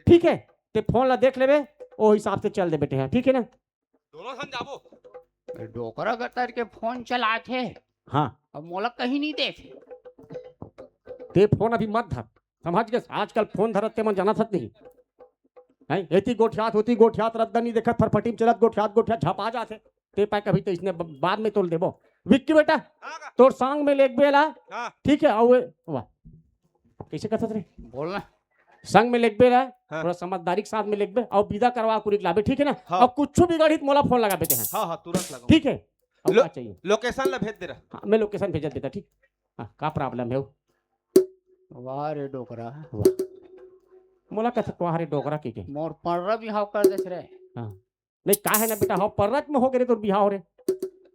ठीक है ते फोन ला देख लेबे ओ हिसाब से चल दे बेटे हैं ठीक है ना दोनों संग जाबो डोकरा गतर के फोन चलाते हाँ अब मोला कहीं नहीं देखे ते फोन अभी मत धर समझ गए आजकल फोन धरते मन जाना नहीं है एती गोठियात रद्दा नहीं देखत फरफटी में चलत गोठियात झपा जाते ते पाए कभी तो इसने बाद में तोल देबो विक्की बेटा तोर सांग में लेक बेला ठीक है आओ वाह कैसे कहत रे बोलना संग में लेक बेला थोड़ा समझदारी के साथ में लेक बे और विदा करवा कुरिक लाबे ठीक है ना और कुछ भी गाड़ी मोला फोन लगा देते हैं हाँ तुरंत लगा ठीक है अब क्या चाहिए लोकेशन ला भेज दे रहा हाँ मैं लोकेशन भेज देता ठीक का प्रॉब्लम है वाह रे डोकरा मोला कहते तुम्हारे डोकरा के मोर पर्रा बिहाव कर दे रे हाँ नहीं का है ना बेटा हो पररत में हो गए तो बिहाव रे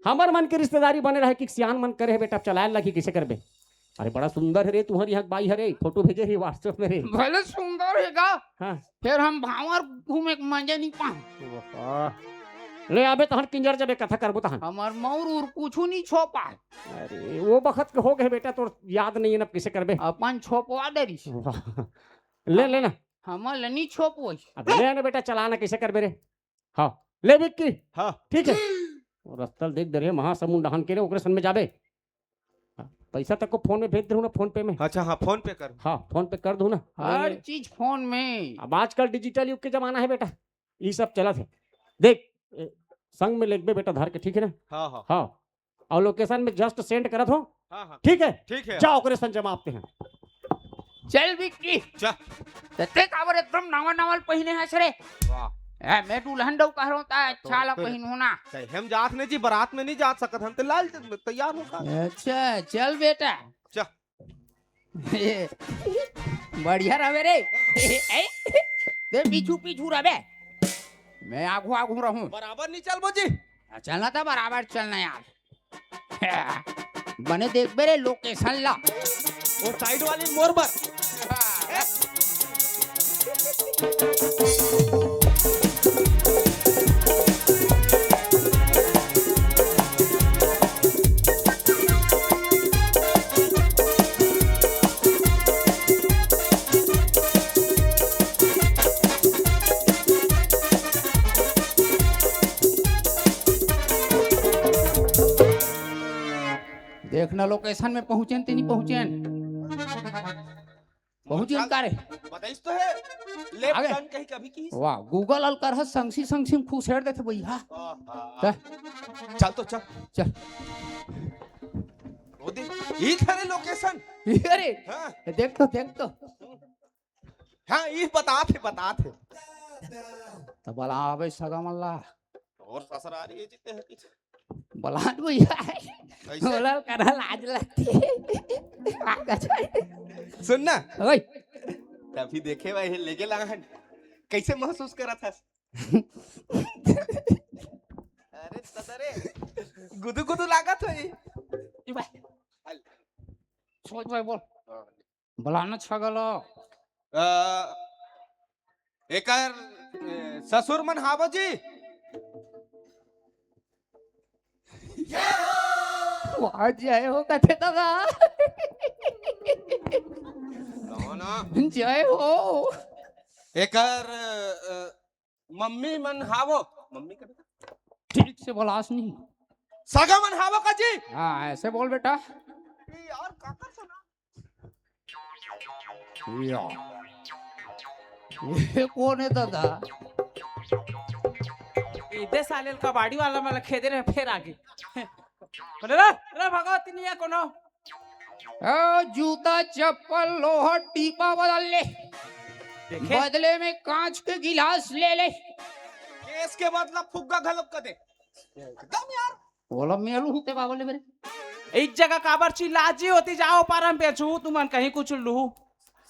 हमार मन के रिश्तेदारी बने रहे कि सियान मन करे है बेटा चलाए लगी कैसे करबे अरे बड़ा सुंदर है रे तुम्हारी यहाँ बाई है रे फोटो भेजे रे व्हाट्सएप में रे भले सुंदर है का हाँ फिर हम भावर घूमे के मजे नहीं पाए ले आबे तहन किंजर जबे कथा करबो तहन हमार मौर और कुछ नहीं छोपा अरे वो बखत के हो गए बेटा तो याद नहीं है ना कैसे करबे अपन छोपवा दे रही ले लेना हम नहीं छोपो अब ले आना बेटा चलाना कैसे करबे रे हाँ ले विक्की हाँ ठीक है रस्तल देख दे रे महासमुंद डहन के रे ओकरे सन में जाबे पैसा तक को फोन में भेज दे ना फोन पे में अच्छा हाँ फोन पे कर हाँ फोन पे कर दो ना हर चीज फोन में अब आजकल डिजिटल युग के जमाना है बेटा ये सब चला है देख संग में लेके बेटा धर के ठीक है ना हाँ हाँ हाँ और लोकेशन में जस्ट सेंड करत हो हाँ ठीक है जाओ ओकरे सन जमा आपते हैं चल विक्की ते काबर एकदम नावा नावल पहिने है सरे वाह ए मैं दुल्हन दो कह रहा हूं अच्छा ला पहिन होना हम जात नहीं जी बारात में नहीं जा सकत हम तो लाल तैयार होगा अच्छा चल बेटा बढ़िया रहे रे दे पीछू पीछू रहे मैं आगू आगू रहूं बराबर नहीं चल बोजी चलना था बराबर चलना यार बने देख बेरे लोकेशन ला वो साइड वाली मोर पर देखना लोकेशन में पहुंचे नहीं पहुंचे पहुंचे का रे बताइस तो है लेफ्ट टर्न कहीं कभी की वाह गूगल अल कर संगसी संगसी खुश हेड देते भैया चल तो चल चल वो देख ये थारे लोकेशन अरे देख तो हाँ ये बता थे तो बला आवे सगा मल्ला और ससुरारी है जितने हैं बलान भैया बोला करा लाज लगती सुन ना ओए तभी देखे भाई लेके लगा है कैसे महसूस करा था अरे तदरे गुदु लागत है सोच भाई बोल बलाना छगलो एकर ससुर मन हावो जी जय हो कथे दगा जय हो एकर मम्मी मन हावो मम्मी का ठीक से बोलास नहीं सगा मन हावो का जी हाँ ऐसे बोल बेटा यार काकर सुना ये कौन है दादा इधे साले कबाड़ी वाला मला खेदे रहे फिर आगे रे भगवती नहीं है कोनो जूता चप्पल लोहा टीपा बदल ले बदले में कांच के गिलास ले ले केस के मतलब फुग्गा घलप कर दे एकदम यार बोला मेलू होते बाबले मेरे एक जगह काबर चिल्लाजी होती जाओ पारम बेचू तुमन कहीं कुछ लू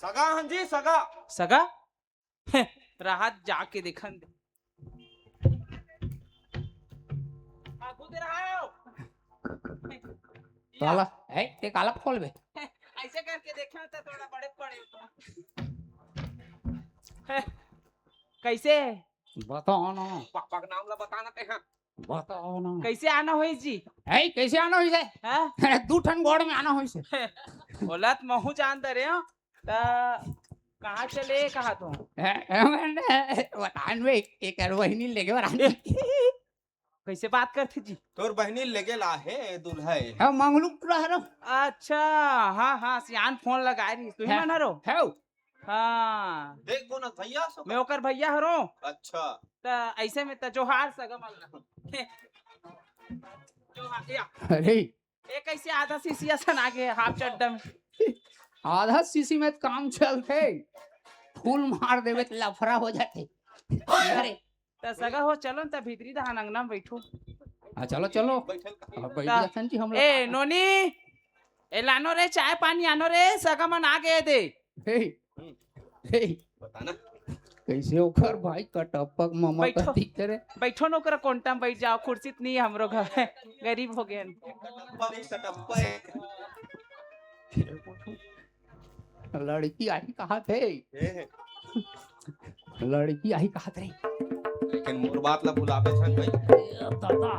सगा हं जी सगा राहत जाके देखन दे काला है ते काला खोल बे ऐसे करके देखा था थोड़ा बड़े पड़े कैसे बताओ ना पापा का नाम ला बताना ते हैं बताओ ना कैसे आना होई जी है कैसे आना होई से हां दू ठन गोड़ में आना होई से बोलत महू जान दे रे हो ता कहां चले कहां तो बतान वे एक वहिनी लेके बरान कैसे बात करती जी तोर बहनी लेगे ला है दुल्हा है मंगलू रह रहा अच्छा हाँ हाँ सियान फोन लगा रही तू ही मन रो है हाँ देख कौन भैया मैं ओकर भैया हरो। अच्छा त ऐसे में त जोहार सगा मल्ला जोहार या अरे ए कैसे आधा सीसिया सन आगे हाफ चड्डा में आधा सीसी में काम चलते फूल मार देवे तो लफड़ा हो जाते। अरे त सगा हो चलो त भीतरी दहान अंगना में बैठो। चलो चलो अब बैठ ता- जासन जी हम लोग। ए नोनी ए लानो रे चाय पानी आनो रे सगा मन आ गए दे। हे हे बताना कैसे ओकर भाई कटपक मामा बैठो। का दिखते रे। बैठो नो कर कोंटा में बैठ जाओ कुर्सी नहीं है हमरो घर है गरीब हो गए। लड़की आई कहा थे लड़की आई कहा थे लेकिन मोर बात ला बुलावे छन भाई दादा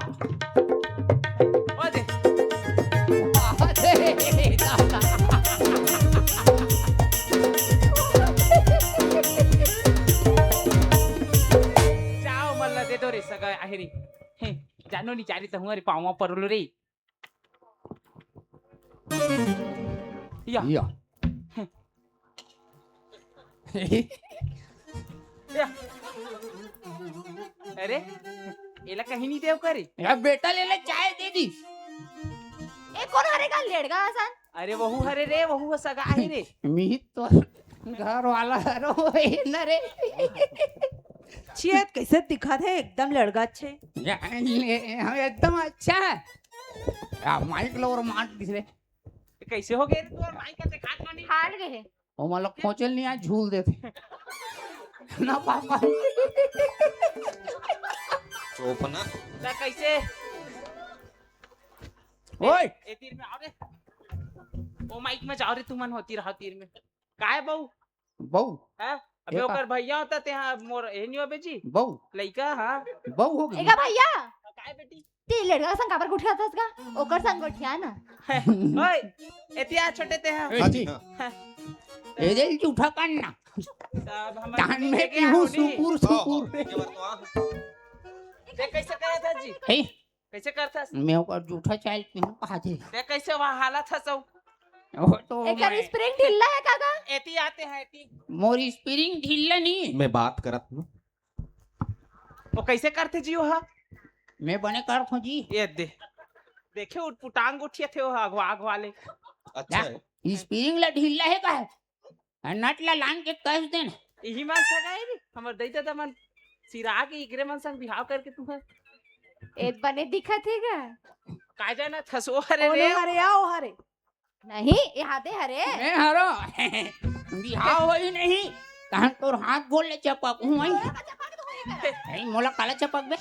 ओ दे जाओ मल्ला दे दो रे सगा आहिरी हे जानो नी चारी त हुआरी पावा परलो रे या या या अरे एला कहीं नहीं देव करे यार बेटा ले ले चाय दे दी। ए कौन हरेगा लेड़गा आसान अरे वहू हरे रे वहू सगा आहे रे मी तो घर वाला हरो न रे छियत कैसे दिखा थे एकदम लड़का अच्छे एकदम अच्छा है माइक लो और मार दिस रे कैसे हो गए रे तू और माई का ते खाट नहीं हार गए ओ मतलब खोचल नहीं आज झूल देते ना पापा चोपना ता कैसे ओए ए तीर में आओ रे ओ माइक में जाओ रे तू मन होती रहा तीर में काय बहू बहू हां अबे ओकर भैया होता ते हां मोर ए नियो बेजी बहू लइका हां बहू हो गई एगा भैया काय बेटी ते लड़का संग काबर गुठिया थस का ओकर संग गुठिया ना ओए एतिया छोटे ते हां हां जी ए दे उठा काटना सब हम कान में की हूं सुपुर सुपुर देख कैसे करे था जी हे कैसे करता मैं ओकर जूठा चाय पीऊं कहा थे देख कैसे वहां हालत है सब ओ तो एकर स्प्रिंग ढीला है काका एती आते हैं एती मोर स्प्रिंग ढीला नहीं मैं बात करत हूं वो कैसे करते जी वहां मैं बने कर थो जी ये दे देखे उठ पुटांग उठिए थे वो आग वाले अच्छा स्प्रिंग ला ढीला है का नट ला लान के कस देन यही मन सगाई रे हमर दैता त मन सिरा के इकरे मन संग बिहाव करके तुम्हें एक बने दिखत है का का जाना थसो हरे रे हरे आओ हरे नहीं ये हाथे हरे मैं हरो बिहाव होई नहीं कहां तोर हाथ बोल ले चपक हूं आई मोला काला चपक बे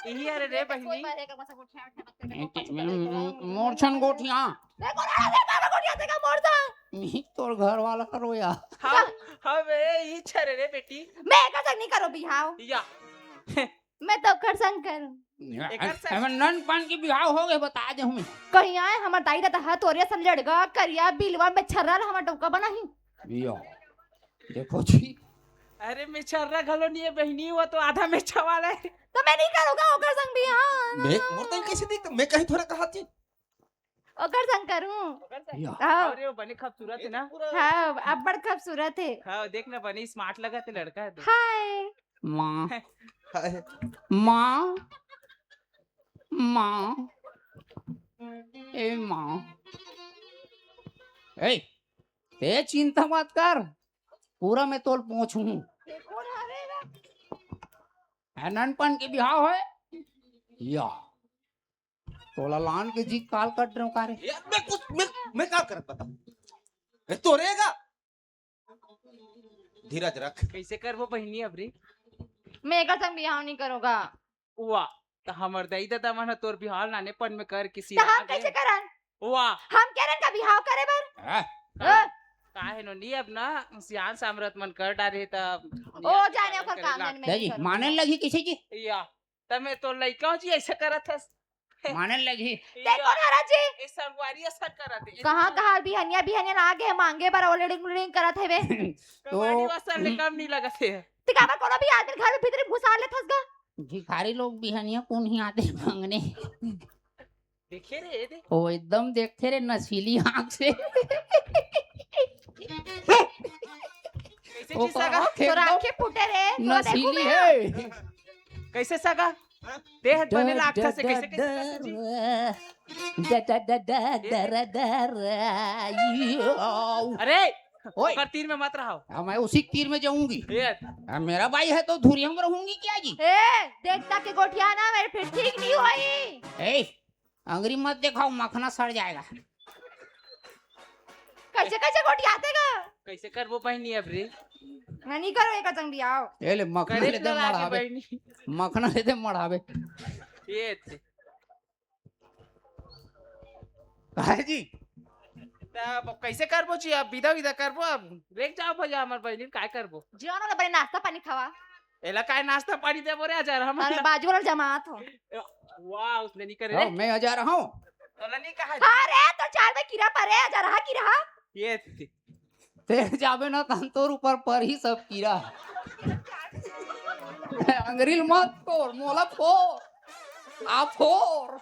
यही हरे रे बहिनी मोरछन गोठिया मी तोर घर वाला करो या हां हवे ई छरे रे बेटी मैं एकर संग नहीं करो बिहाव या मैं तो ओकर संग करूं हम नन पान की बिहाव हो गए बता दे हमें कहीं आए हमर दाई दादा हाथ तोरिया सन लड़गा करिया बिलवा में छर्रा हमर टोका बनाही यो देखो जी अरे मिछर्रा घलो नहीं है बहिनी वो तो आधा मिर्चा वाला है तो मैं नहीं करूंगा ओकर संग बिहाव मैं मोर तो कैसे दिख मैं कहीं थोड़ा कहा थी ओकर संग करूं हां अरे वो बने खूबसूरत है ना हां अब बड़ खूबसूरत है हां देख ना बनी स्मार्ट लगा ते लड़का है हाय माँ माँ माँ ए माँ ए ते चिंता मत कर पूरा मैं तोल पहुंचू ननपन के बिहाव है या तोला लान के जी काल कट रहे हो कारे मैं कुछ मैं क्या करत बता तो रहेगा धीरज रख कैसे कर वो बहिनी अबरी मैं एकर संग बिहाव नहीं करूंगा वाह तो हमर दई दादा मन तोर बिहार नानेपन में कर किसी तो हम कैसे करन वाह हम केरन का बिहाव करे बर काहे नो नी अब ना सियान सामरत मन कर डारे त ओ जाने ओकर काम में जी माने लगी किसी की या तमे तो लइका जी ऐसे करत हस माने लगी देखो नारा जी ए संगवारी असर करत है कहां बिहनिया बिहनिया ना आगे मांगे पर ओलेडिंग करत हेवे तो वाड़ी असर ले काम नहीं लगत है ते काबर कोनो भी आदमी घर में भीतर घुसा ले थस गा भिखारी लोग बिहनिया कौन ही आते मांगने देखे रे दे ओ एकदम देखते रे नशीली आंख से कैसे ओ चीज सगा कहाँ फेंक तो दो? आंखें फूटे रे थोड़ा देखूं नशीली मैं। है। कैसे सगा देह बने लागता से कैसे कैसे करते जी अरे ओए ओकर तीर में मत रहो हाँ, मैं उसी तीर में जाऊंगी। ये मेरा भाई है तो धुरिया में रहूंगी क्या जी? ए देखता के गोठिया ना मेरे फिर ठीक नहीं हुई। ए अंगरी मत दिखाओ, मखना सड़ जाएगा। कैसे कैसे गोठिया आतेगा कैसे कर वो पहनी है रे मैं नहीं करो एक संग बियाह। ए ले मखना करे ले दे तो आगे मढ़ावे, पहनी मखना ले दे मढ़ावे। ये थे। काहे जी? तब कैसे करबो छी अब विदा विदा करबो अब लेक जाओ भैया हमर बहनी काय करबो जियो ना बड़े नाश्ता पानी खावा। एला काय नाश्ता पानी देबो रे हजार हम अरे बाजू वाला जमात हो। वाह उसने नहीं करे हाँ, रे मैं आ जा रहा हूँ। तोला नहीं कहा अरे तो चार में कीड़ा परे जा रहा की रहा। ये थे। तेरे जाबे ना तन तोर ऊपर पर ही सब कीड़ा। अंग्रेल मत फोड़, मोला फोड़, आप फोड़,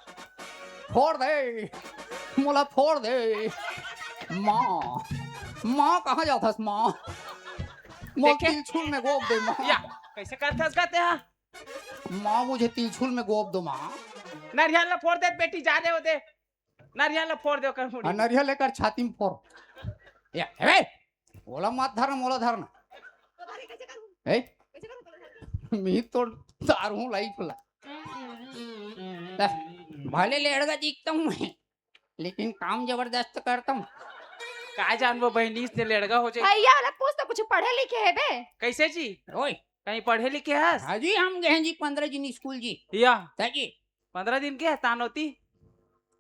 फोड़ दे, मोला फोड़ दे। माँ, माँ कहाँ जाता है माँ? मुझे तिलछुल में गोब दे माँ। या कैसे करते हस कहते हैं माँ मुझे तिलछुल में गोब दो माँ। नारियल ला फोड़ दे बेटी जा दे वो दे नारियल ला फोड़ दे कर मुड़ी नरिया लेकर छाती में फोड़। या हे ओला मत धरना, मोला धरना। ए मी तो तार हूँ लाइफ ला। भले लेड़गा दिखता हूँ मैं, लेकिन काम जबरदस्त करता हूँ। का जानबो बहनी से लड़का हो जाए भैया वाला पूछ तो कुछ पढ़े लिखे है बे। कैसे जी ओए कहीं पढ़े लिखे हस हाँ जी, हम गए जी 15 दिन स्कूल जी। या जी 15 दिन के तान होती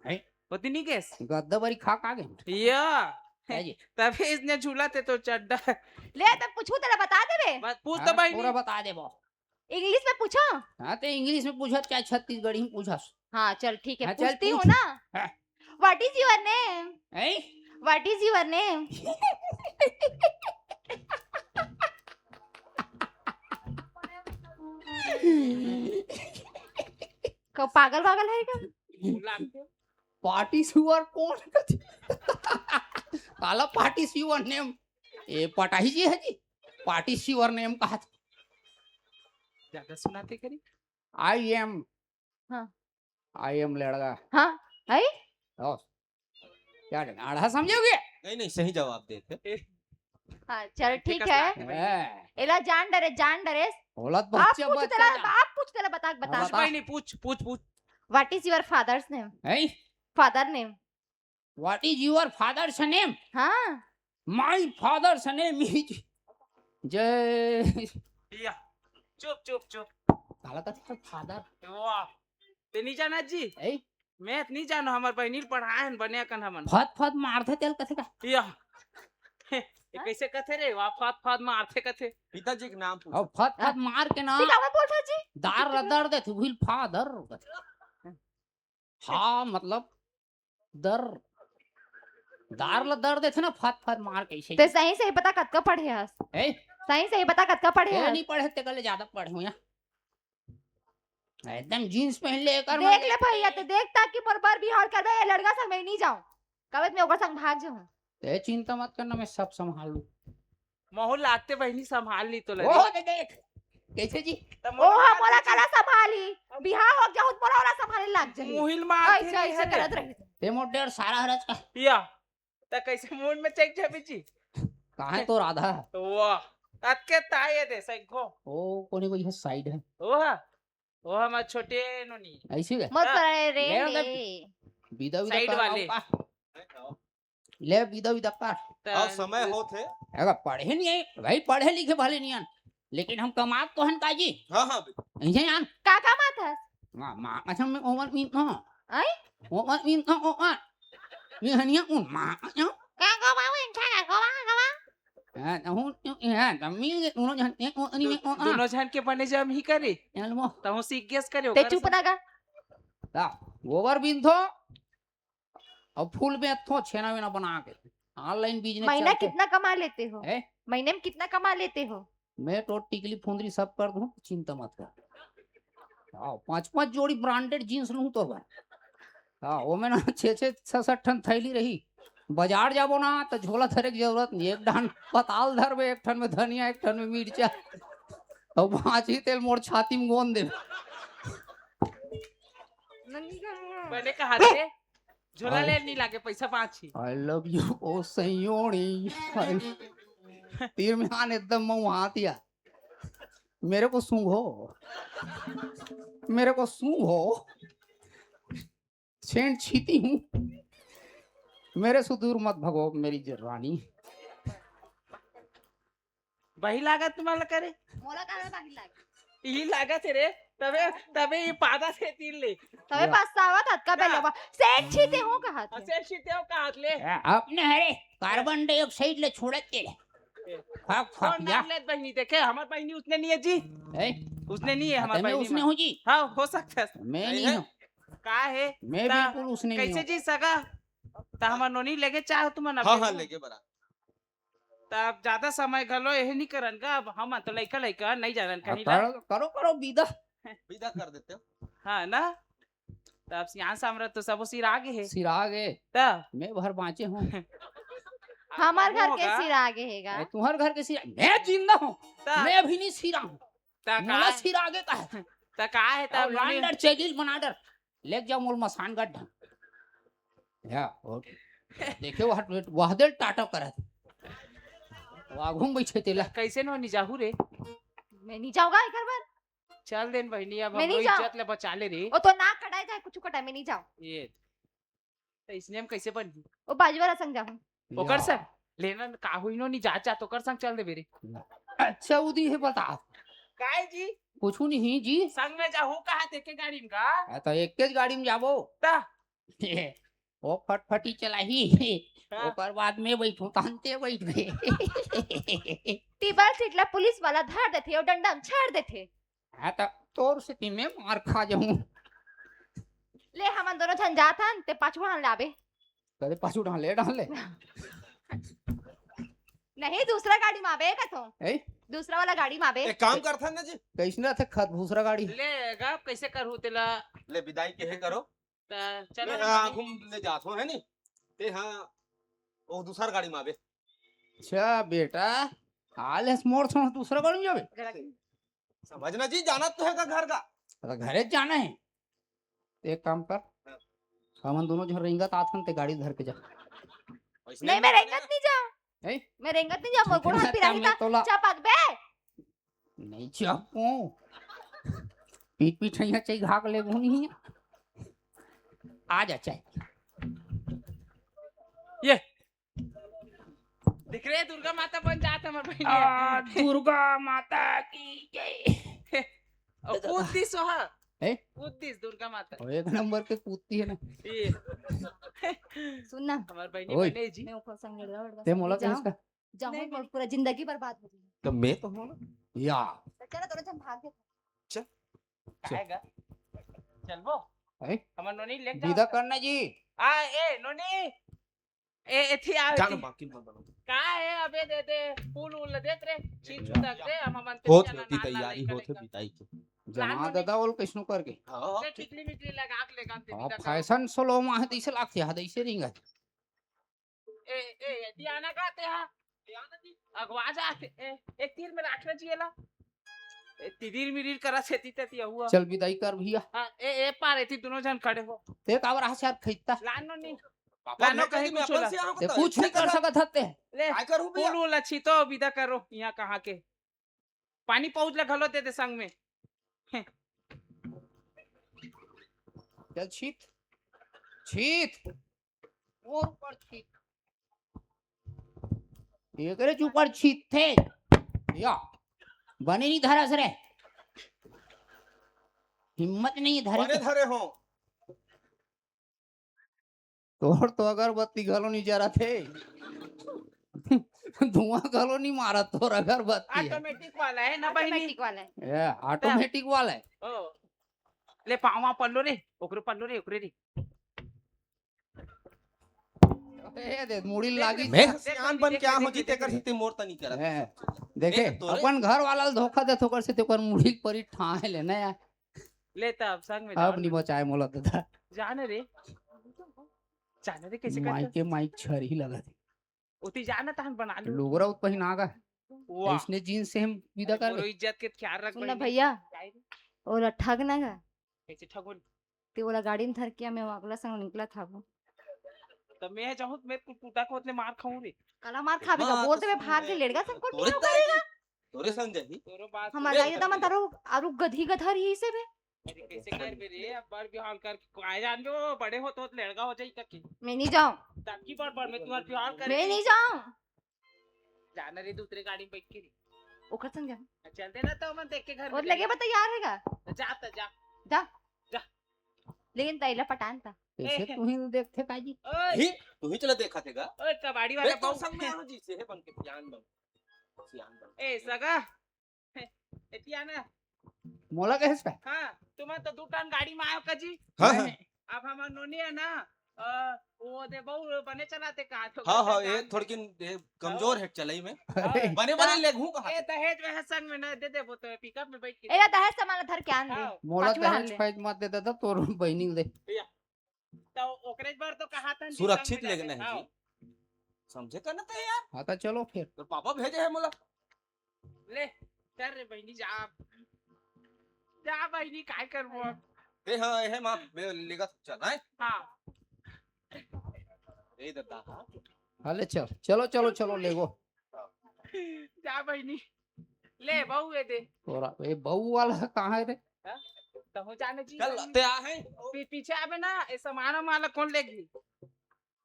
है होती नहीं केस गद्दा बरी खा खा गए या जी। तभी इसने झूला थे तो चड्डा ले तब पूछू तेरा बता दे बे। बस पूछ तो बहनी पूरा बता दे वो। इंग्लिश में पूछो। हाँ तो इंग्लिश में पूछत क्या छत्तीसगढ़ी में पूछस? हाँ चल ठीक है हाँ, चल पूछती हूँ पूछ। ना। हाँ। What is your name? A what is your name? कब पागल पागल है क्या? पार्टी सुअर कौन कहते? काला पार्टी सुअर नेम ए पटाही जी है जी। पार्टी सुअर नेम कहा था। ज्यादा सुनाते करी आई एम हाँ आई एम लड़का। हाँ आई ओ क्या आधा समझोगे? नहीं नहीं सही जवाब देते हाँ चल ठीक है। एला जान डरे औलत आप बच्चा पूछ तेरा आप पूछ तेरा बता बता। पूछ बहनी पूछ पूछ पूछ what is your father's name? है father name. What is your father's name? हाँ my father's name is Jay. या चुप चुप चुप काला का फादर वाह ते नहीं जाना जी ए मैं नहीं जानो हमार बहनी पढ़ाए बने कन हमन फत फत मारथे तेल कथे का या ये कैसे कथे रे वा फात फात मारते कथे पिताजी के नाम पूछ और फत फत मार के ना क्या बोलता जी? दार रदर दे थे व्हील फादर। हाँ मतलब दर दार ल दर दे थे ना फत फत मार कैसे ते सही सही पता कत का पढ़े हस? ए सही सही पता कत का पढ़े ये हस? नहीं पढ़े ते कल ज्यादा पढ़े हूं या एकदम जीन्स पहन ले कर देख ले भैया ते देख ताकि बरबर बिहार कर दे ये लड़का संग मैं नहीं जाऊं। कबत मैं ओकर संग भाग जाऊं। ते चिंता मत करना, मैं सब संभाल लूं। मोहल लागते बहनी संभाल ली तो ओ लगे देख कैसे जी ओ हमरा कला संभाली बिहार हो जाऊं मोरा वाला संभाले लग जाई। मोहिल मार ऐसे ऐसे करत रही। ते मोटेर सारा हरज का या त कैसे मूड में चेक जाबी जी कहां है तो राधा? वाह अतके ताये दे सगो ओ कोनी कोई है साइड है ओ हमार छोटे नोनी ऐसी है मत करे रे ले ले। विदा विदा साइड कर वाले। ले विदा विदा कर। अब समय होते अगर पढ़े नहीं है भाई, पढ़े लिखे भले नहीं आन, लेकिन हम कमात तो हन काजी। हाँ हाँ ऐसे आन का कमात हस? मां अच्छा में ओवर मीन ना आई ओवर मीन ना ओवर ये हनिया उन मां ना का कमाऊ इनका का कमा हां हूं हां तमिल के उनो जन एक ओनी में ओ दोनों जन के बने जम ही करे एलमो तहु सीख गेस करे ते चुप ना का। दा ओवर बीन थो अब फूल में थो छेना वेना बना के ऑनलाइन बिजनेस महीना कितना कमा लेते हो? है महीने में कितना कमा लेते हो? मैं तो टिकली फुंदरी सब कर दूं, चिंता मत कर। हाँ 5-5 जोड़ी ब्रांडेड जीन्स लूं तो भाई। हाँ वो में ना 6-6 7-8 टन थैली रही बाजार जाबो ना तो झोला धरे की जरूरत नहीं, एक डान पताल धरबे, एक ठन में धनिया, एक ठन में मिर्चा, और भाजी तेल मोर छाती में गोंद दे। मैंने कहा थे झोला ले नहीं लागे पैसा 5 आई लव यू ओ सयोनी, तीर में आने एकदम मुंह हाथिया, मेरे को सूंघो, मेरे को सूंघो, छेंड छीती हूँ, मेरे से दूर मत भगो मेरी रानी। वही लागत तुम्हाला करे मोला काय बाकी लागे ही लागत है रे, तबे तबे ये पादा से तीर ले तवे पछतावा तात का बेलवा सेठ छीते हो का हाथ में। असे शिते हो का हाथ ले अपने हरे कार्बन डाइऑक्साइड ले छोड़त के फाक फाक कौन या नाम लेत बहनी देखे, हमार बहनी उसने नहीं है जी, उसने नहीं है हमार मैं बहनी उसने में। हूँ जी, हाँ हो सकता है, मैं नहीं हूँ, का है मैं ता- बिल्कुल उसने नहीं कैसे हूँ। जी सगा ता हमार नोनी लेके चाह तुम ना हाँ हाँ लेके बरा तब ज्यादा समय घलो यही नहीं करन का, अब हम तो लइका लइका नहीं जानन कहीं ला करो करो करो विदा, विदा कर देते हो। हाँ ना तब यहाँ सामरा तो सब सिर आगे है सिराग है, तब मैं भर बाँचे हूँ, हमार घर के होगा। सिर आगे हैगा। तुम्हारे घर के सिरा, मैं जिंदा हूँ, ता- मैं अभी नहीं सिरा हूँ, ता मोला का सिरा आगे का है, ता का है तब नोनी लांडर चेगिल बनाडर ले जाओ मोल मसान गड्ढा या और देखे वह दिल टाटा करत वाघुम बैठे तेला कैसे नोनी जाहू रे, मैं नहीं जाऊंगा एक बार, चल देन बहनी अब मैं हम नहीं जाऊं। इज्जत ले बचा ले रे ओ तो नाक कटाए चाहे कुछ कटाए, मैं नहीं जाऊं। ये तो इसने हम कैसे बन ओ बाजू वाला संग जाऊं। ओकर संग लेना का हुई नो नहीं जा तो कर संग चल दे बेरे। अच्छा उदी है बता काय जी कुछ नहीं जी, संग में जाहू कहा देखे गाड़ी में का तो एक के गाड़ी में जाबो ता ओ फटफटी चलाही, हाँ। ओकर बाद में बैठू तानते बैठ गए टेबल सीटला पुलिस वाला धर देथे और डंडा में छाड़ देथे। हाँ तो तोर से में मार खा जाऊं, ले हमन दोनों जन जात हन ते पाछू हां लाबे, कदे पाछू डाले डाले नहीं दूसरा गाड़ी में आबे का तो ए दूसरा वाला गाड़ी में आबे। एक काम करथा ना जी, कैसना थे खत भूसरा गाड़ी ले गा कैसे करू तेला ले विदाई के है करो, ता चलो मैं हाँ घूम ले जात हूँ है नी, ते हाँ वो दूसरा गाड़ी में आवे। अच्छा बेटा हाल मोड़ छोड़ दूसरा गाड़ी में जाबे, समझना जी, जाना तो है का घर का, तो घरे जाना है, एक काम कर हमन दोनों जन रेंगत आथन ते गाड़ी धर के जा। नहीं मैं रेंगत नहीं जाऊं, ए मैं रेंगत नहीं जाऊं, मोर गोड़ हाथ पिराही मैं तोला- ता चपक बे। नहीं चापो पीट पीट है चाहिए घाक ले घूनी आ जा चाहे ये दिख रहे दुर्गा माता बन जाता हमार बहनी दुर्गा माता की जय। और कूद दी सोहा ए कूद दी दुर्गा माता एक नंबर के कूदती है ना, ये सुनना हमार बहनी ओए। बने जी मैं ऊपर संग लड़ लड़ ते मोला जाऊं, किसका जाऊं मोर पूरा जिंदगी बर्बाद हो गई। तो मैं तो हूँ ना, या चलो दोनों जन भाग गए। आएगा चल वो ए हमार नोनी ले विदा करना जी, आ ए नोनी ए एथी आ जानो बाकी मत बनो, का है अबे दे दे फूल उल देत रे चीज तक दे हम मन होत होती तैयारी होत है विदाई की। जमा दादा बोल कैसनो करके हाँ ले टिकली मिकली लगा के ले गाते आ फैशन सोलो माह दिसे लागते हा दिसे रिंगा ए ए दियाना गाते हा दियाना जी अगवा जाते ए एक तीर में राखना चाहिए ला ए तिदीर मिरीर करा सेती तती हुआ चल विदाई कर भैया, हां ए पार एती दोनों जन खड़े हो ते कावर हाथ से हाथ खींचता लानो नहीं पापा लानो मैं कहीं कहीं में कुछ अपन होला से यहाँ ते को कुछ नहीं कर सकत हते ले काय करूँ भैया, फूल उल अच्छी तो विदा करो यहाँ कहाँ के पानी पहुंच ले घलो दे दे संग में चल छीत छीत और ऊपर छीत ये करे ऊपर छीत थे या बने नहीं धरस रे, हिम्मत नहीं धरे बने धरे हो, तोड़ तो अगरबत्ती घलो नहीं जरा थे धुआं घलो नहीं मारा तोर अगरबत्ती है, ऑटोमेटिक वाला है ना बहनी ऑटोमेटिक वाला है। ये ऑटोमेटिक वाला है। ओ ले पावा पल्लो रे ओकरे रे ए दे मुड़ी लागी मैं सियान बन क्या हो जीते कर हिते मोर तनी करत, ए, देखे ए, तोरे- अपन घर वाला ला धोखा दे थोकर से तेकर मुड़ी परी ठाए लेना यार, ले तब संग में अब नहीं बचाए मोला दादा जाने रे जाने दे कैसे माइक करते के माइक छर ही लगा थी उती जाना तहन बना लो लोगरा उत पहना का वाह इसने जीन्स से हम विदा कर मोरो इज्जत के ख्याल रख सुना बहिनी। भैया काय रे? और ठग ना गा कैसे ठगुन ते वाला गाड़ी में धर के मैं अगला संग निकला था वो तो मैं चाहूँ मैं कुत्ता को उतने मार खाऊं रे कला मार खावेगा हाँ, बोलते तो मैं भाग के लेड़गा सब को तोरे करेगा तोरे समझे ही तोरो बात हमारा गाड़ी तो मैं तारो आरु गधी गधा रही से बे अरे कैसे कर बे रे अब बार बिहार कर आए जान जो बड़े हो तो लड़का हो जाई तक मैं नहीं जाऊं तब की बार मैं तुम्हारा बिहार कर मैं नहीं जाऊं जाना रे दूसरे गाड़ी में बैठ के रे। ओकर संग जा चल दे ना तो मैं देख के घर और लगे बता यार हैगा जा तो जा जा जा लेकिन तैला पटान था कैसे तू ही देखते काजी ओए तू ही चला देखा थेगा ओए कबाड़ी वाला तो बाबू संग में आनो जी से है बन के सियान बन ए सगा एतियाना मोला कहेस का हाँ तुम तो दो टन गाड़ी में आयो कजी हाँ, हाँ। अब हमार नोनी है ना वो दे बहु बने चलाते का तो हाँ ये थोड़ी की कमजोर है चलाई में बने बने ले घू कहा ए दहेज में है संग में ना दे दे वो तो पिकअप में बैठ के एला दहेज सामान धर के आन दे मोला पाँचवें हाल दहेज ले। फैज मत दे दादा तोर बहिनी दे तो ओकरे बार तो कहा था सुरक्षित लेगना है जी समझे का ना ते यार हाँ तो चलो फिर तो पापा भेजे है मोला ले चल रे बहनी जा बहनी काय करबो ए हां है मां लेगा चल है हां ए दादा हां हाले चलो चलो चलो लेगो जा बहनी ले बहू दे तोरा ए बहू वाला कहाँ है रे तो हो जाने जी चल ते आ है पीछे आवे ना ए सामान माला कौन लेगी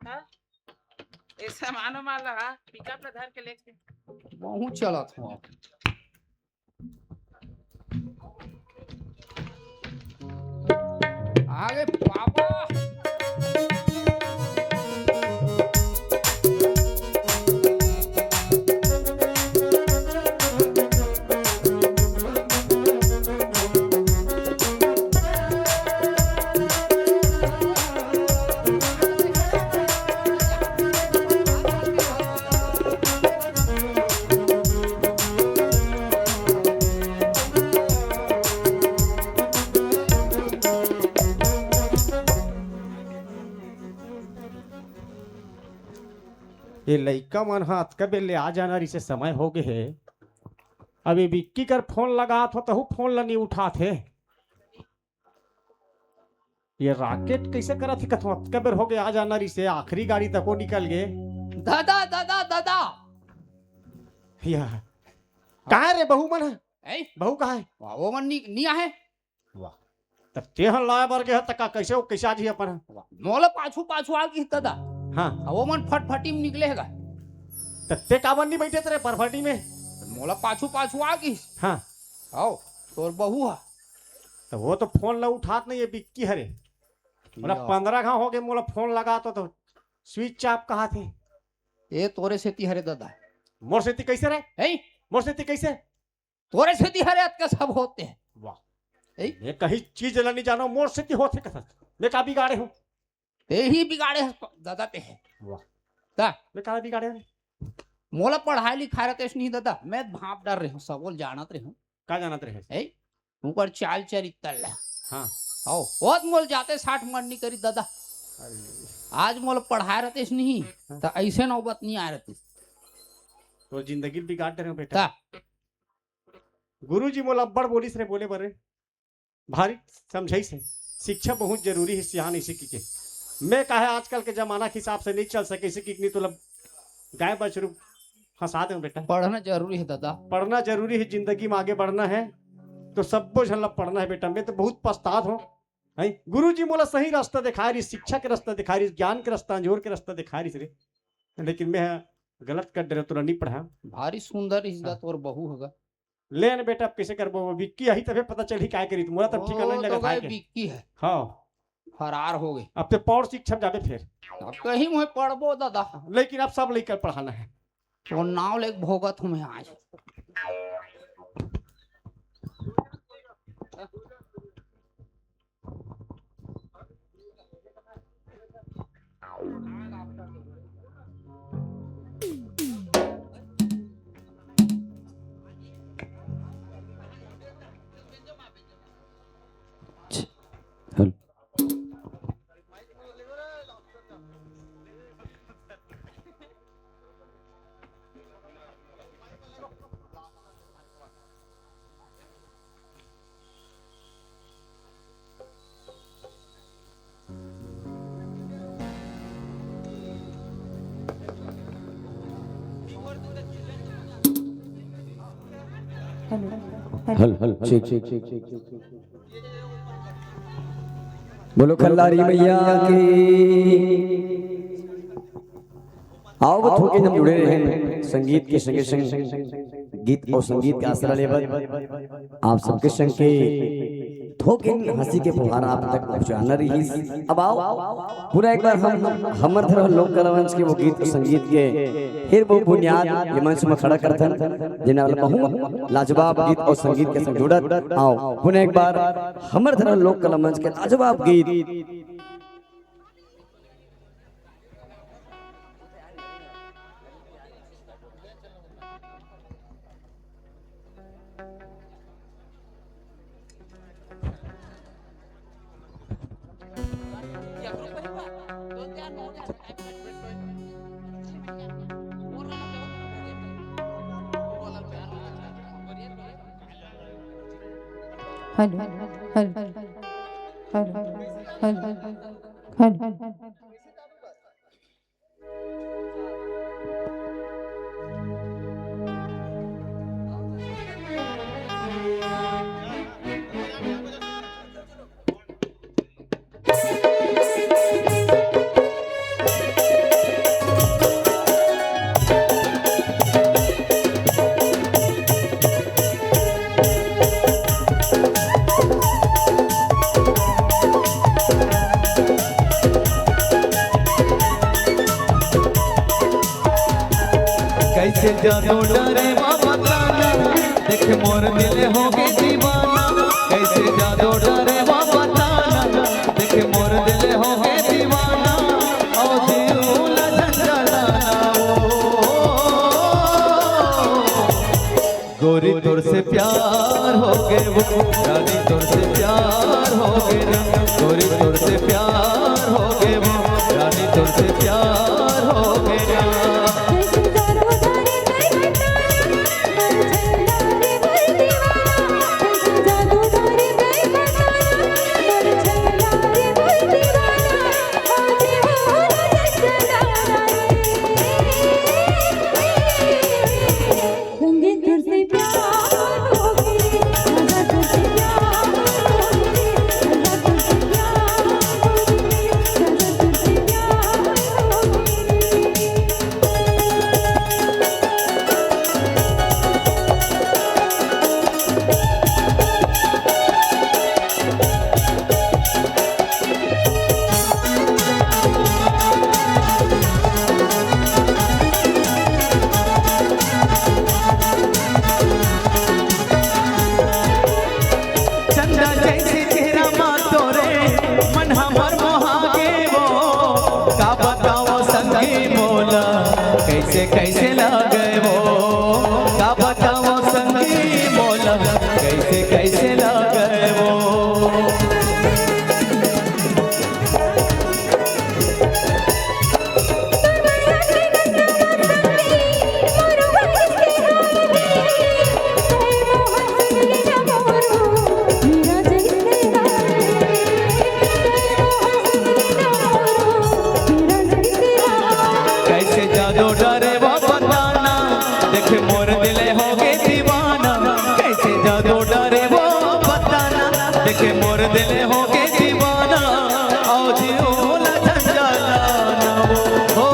हां ए सामान माला पिकअप में धर के लेके बहु चलत हो आगे पापा ये लइका मन हाथ कबे ले आ जाना रिसे समय हो गए है अभी विक्की कर फोन लगा तो तहु फोन ला नहीं उठा थे ये रॉकेट कैसे करा थी कथो कबर हो गए आ जाना रिसे आखिरी गाड़ी तक वो निकल गए दादा दादा दादा या कहाँ रे बहू मन है ए बहू कहाँ है वो मन नहीं आए वाह तब तेहन लाए बर गए तक कैसे वो कैसे आज ही अपन मोला पाछू पाछू आ गई दादा हाँ वो मन फटफटी में निकलेगा तत्ते कावन नहीं बैठे तेरे परफटी में मोला पाछू पाछू आ गई हाँ आओ तोर बहू है तो वो तो फोन ला उठात नहीं है बिक्की हरे मोला 15 घाव हो गए मोला फोन लगा तो स्विच आप कहा थे ये तोरे से हरे दादा मोर से कैसे रहे ए मोर से कैसे तोरे से हरे का सब होते हैं वाह ये कहीं चीज ला नहीं जानो मोर से होते कथा मैं का बिगाड़े हूँ ते ही बिगाड़े है दादा ते है वाह ता मैं का बिगाड़े हूँ मोला पढ़ाई लिखाई रहते नहीं दादा मैं भाप डर रही हूँ सबोल जानत रही हूँ का जानत रहे ए ऊपर चाल चरित्र ला हाँ आओ बहुत मोल जाते 60 मन नहीं करी दादा आज मोल पढ़ाई रहते नहीं तो ऐसे नौबत नहीं आ रहती तो जिंदगी बिगाड़ रहे हो बेटा गुरुजी मोला अब्बड़ बोलिस रे बोले बरे भारी समझाई से शिक्षा बहुत जरूरी है सियान इसी की मैं कहा आजकल के जमाना के हिसाब से नहीं चल सके इसी की नहीं तो गाय बछरू फंसा दे बेटा पढ़ना जरूरी है दादा पढ़ना जरूरी है जिंदगी में आगे बढ़ना है तो सबको झल्ला पढ़ना है बेटा मैं तो बहुत पछतात हूँ गुरु जी मोला सही रास्ता दिखा रही शिक्षा के रास्ता दिखा रही ज्ञान के रास्ता अंजोर के रास्ता दिखा रही रे लेकिन मैं गलत कर दे तो नहीं पढ़ा भारी सुंदर इज्जत और बहू होगा ले न बेटा कैसे करबो विक्की आई तबे पता चली काय करी मोला तब ठीक नहीं लगा था विक्की है हाँ फरार हो गए अब तो पौड़ शिक्षा जाबे फिर अब कहीं मुझे पढ़बो दादा लेकिन अब सब लेकर पढ़ाना है तो नाव लेक भोगत हूँ मैं आज हल ठीक बोलो खल्लारी मैया की। आओ वो थोके जब जुड़े रहे संगीत के संगे संग गीत और संगीत के आसरा लेवल आप सबके संग के थोके हंसी के फुहार आप तक पहुंचाना रही। अब आओ पूरा एक बार हम हमर धर लोक कलावंश के वो गीत और संगीत के फिर वो बुनियाद ये मंच में खड़ा करथन जिन्हें बहुत लाजवाब गीत और संगीत के संग जुड़त। आओ पुनः एक बार हमर धर लोक कलावंश के लाजवाब गीत हेलो हेलो हेलो हेलो कैसे जादू डरे बताना देख मोर दिल हो गए दीवाना। कैसे जादू डरे बताना देख मोर दिल हो गए दीवाना। और दिल झंझलाना गोरी तोर से प्यार हो गए वो रानी तोर से प्यार हो गए। गोरी तोर से प्यार हो गए वो रानी तोर से प्यार हो गए। कैसे लगे वो का बताओ संगी मोला कैसे कैसे लगे वो। कैसे जादू डरे वो बताना देख मोर दिल हो गए दीवाना। कैसे जादू डरे वो बताना देख मोर दिल हो गए दीवाना। आओ जीओला झंझलाना वो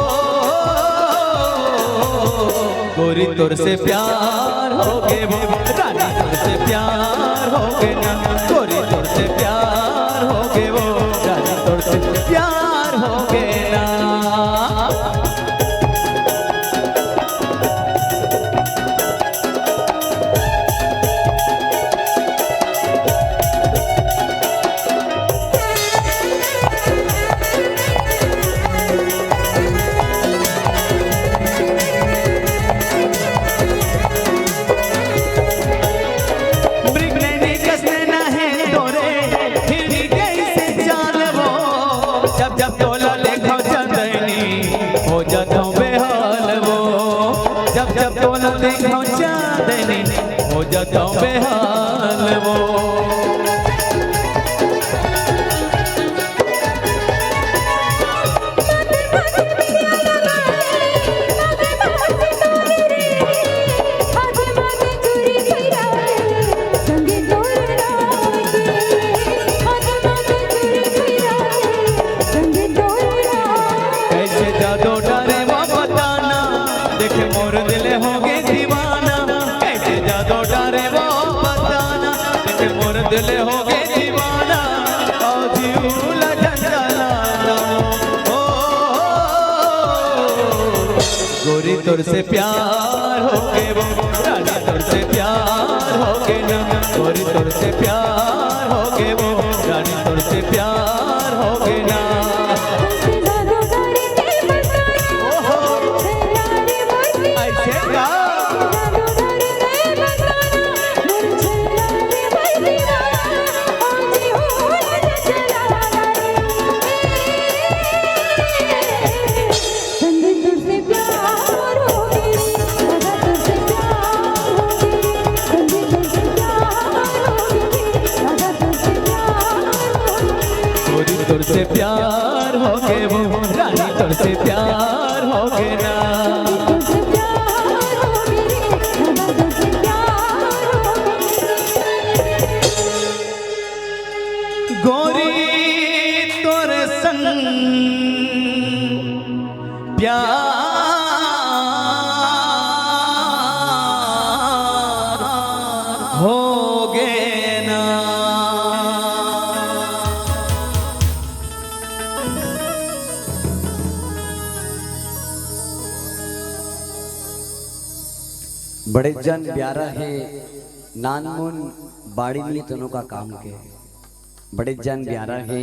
गोरी तोर से प्यार हो गए वो रानी तोर से प्यार हो गए ना। गोरी तोर से प्यार हो गए वो रानी तोर से प्यार हो गए ना। जब तोला देखो चंदनी हो जाता बेहाल वो। जब जब तोला देखो चंदनी हो जाता बेहाल वो। मोर दिल हो गए दीवाना और जीव लगन जलाना ओ गोरी तोर से प्यार हो के वो रानी तोर से प्यार हो के ना गोरी तोर से प्यार हो के वो रानी तोर से प्यार हो के ना ऐसे का तोर से प्यार हो के वो रानी तोर से प्यार हो के ना गोरी तोर संग प्यार हो गे ना बड़े जन प्यारा है नानमुन बाड़ी में दोनों का काम के बड़े जन प्यारा है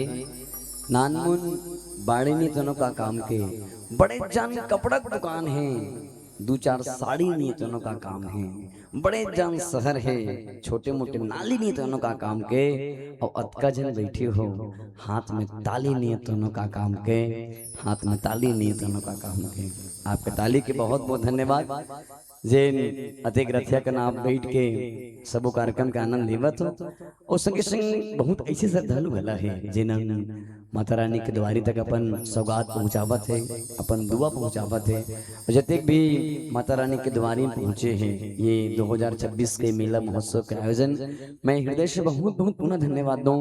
नानमुन बाड़ी में दोनों का काम के बड़े जन कपड़ा की दुकान है दो चार साड़ी नहीं दोनों का काम है बड़े जन शहर है छोटे मोटे नाली नहीं दोनों का काम के और अतका जन बैठे हो हाथ में ताली नहीं दोनों का काम के हाथ में ताली नहीं दोनों का काम के आपके ताली के बहुत बहुत धन्यवाद जेन अधिक रथिया का नाम बैठ के सबो कार्यक्रम का आनंद लेवत हो और संगे संग बहुत ऐसे श्रद्धालु भला है जिन माता रानी के द्वारी तक अपन सौगात पहुँचावत है अपन दुआ पहुँचावत है और जतेक भी माता रानी के द्वारी पहुँचे हैं ये 2026 के मेला महोत्सव के आयोजन मैं हृदय से बहुत बहुत पुनः धन्यवाद दूँ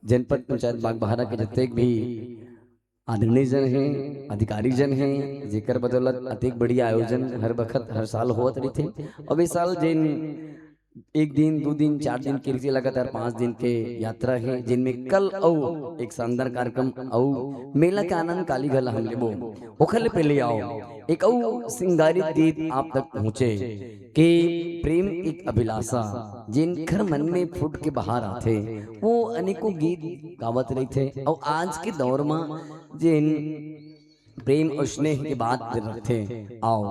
जनपद पंचायत बागबाहरा के जतेक भी आदरणीय जन हैं अधिकारी जन हैं जेकर बदौलत अतिक बढ़िया आयोजन हर वक्त हर साल होत रही थे अब इस साल जिन एक दिन 2 दिन 4 दिन के लिए लगातार 5 दिन के यात्रा है जिनमें कल औ एक शानदार कार्यक्रम औ मेला का आनंद काली गला हम लेबो ओखले पहले आओ एक औ सिंगारित गीत आप तक पहुँचे कि प्रेम एक अभिलाषा जिन घर मन में फुट के बाहर आते वो अनेकों गीत गावत रही थे और आज के दौर में जिन प्रेम और स्नेह की बात कर रहे थे आओ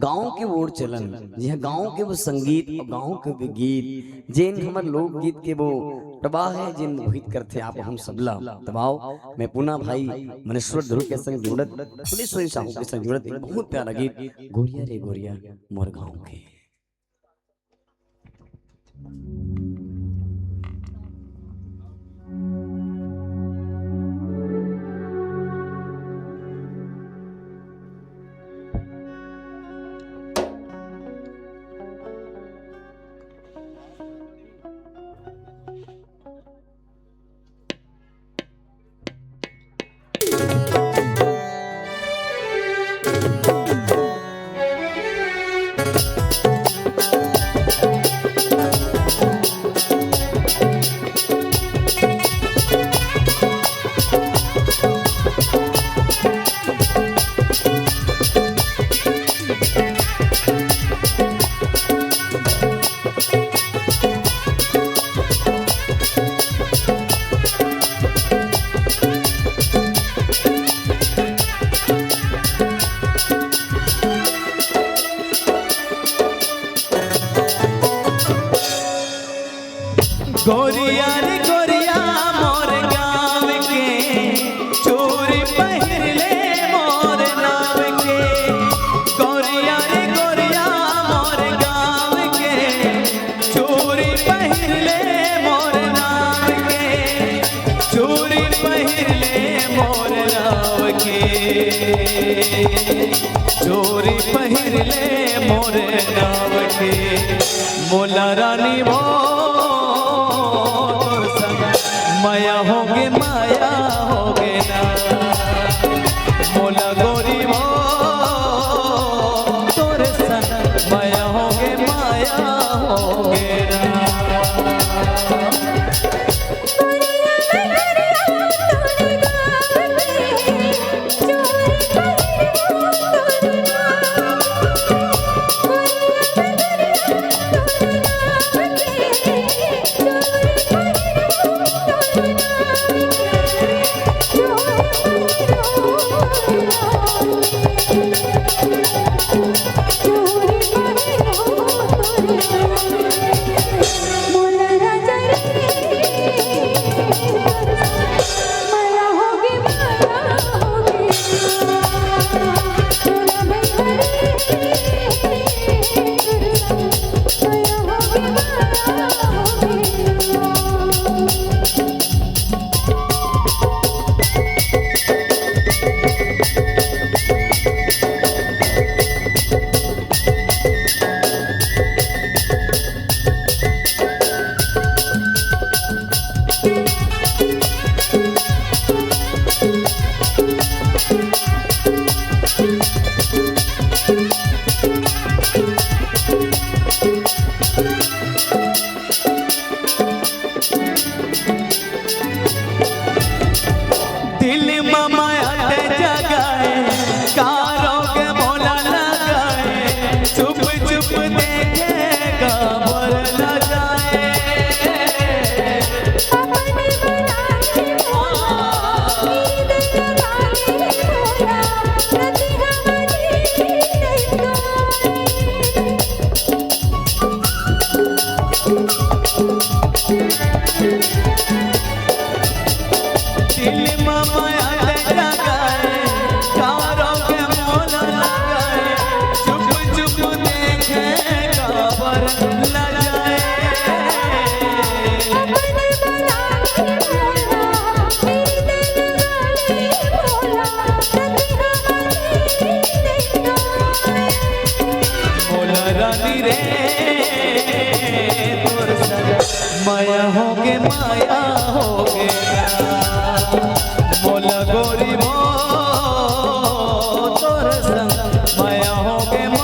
गांव के ओर चलन जी गांव के वो संगीत और गांव के वो गीत जिन हमारे लोकगीत के वो प्रवाह है जिन मोहित करते आप हम सबला दबाओ मैं पुनः भाई मनेश्वर ध्रुव के संग जुड़त पुलिस साहू के संग जुड़त एक बहुत प्यारा गीत गोरिया रे गोरिया मोर गांव के गोरिया रे गोरिया मोर गाँव के चोरी पहिर ले मोर नाव के गोरिया रे गोरिया मोर गाँव के चोरी पहिर ले मोर नाव के चोरी पहिर ले मोर नाव के चोरी पहिर ले मोर नाव के मोला रानी वो माया होगे ना मोला गोरी वो तोरे संग माया होगे ना मोला रानी रे तोर संग माया होगे माया होगे मोला गोरी मो तोर संग माया होगे ना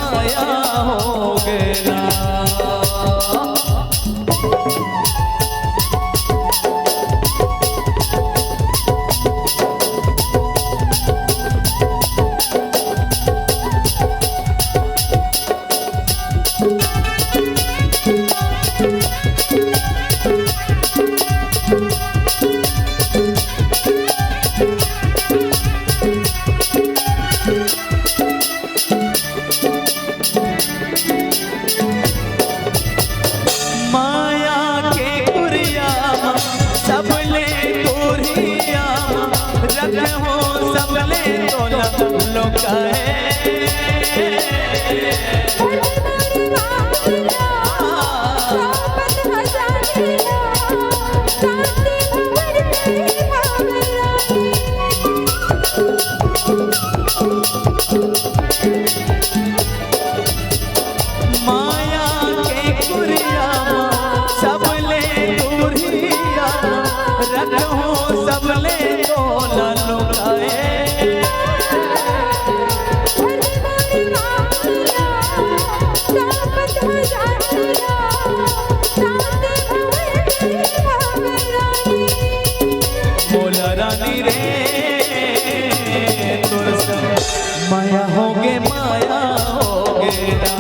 माया होगे ना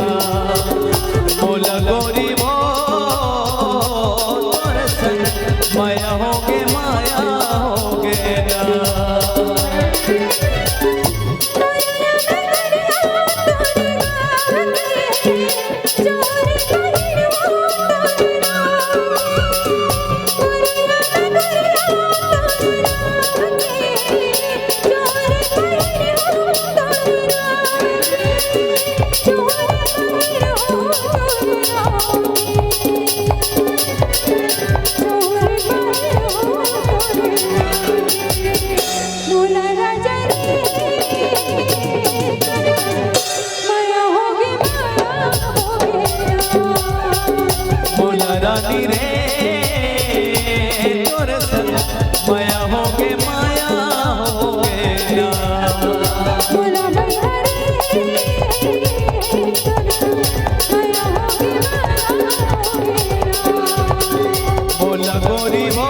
मोला गोरी वो तोर संग माया होगे ना रानी रे तोर संग माया होगे ना बोला गोरी वो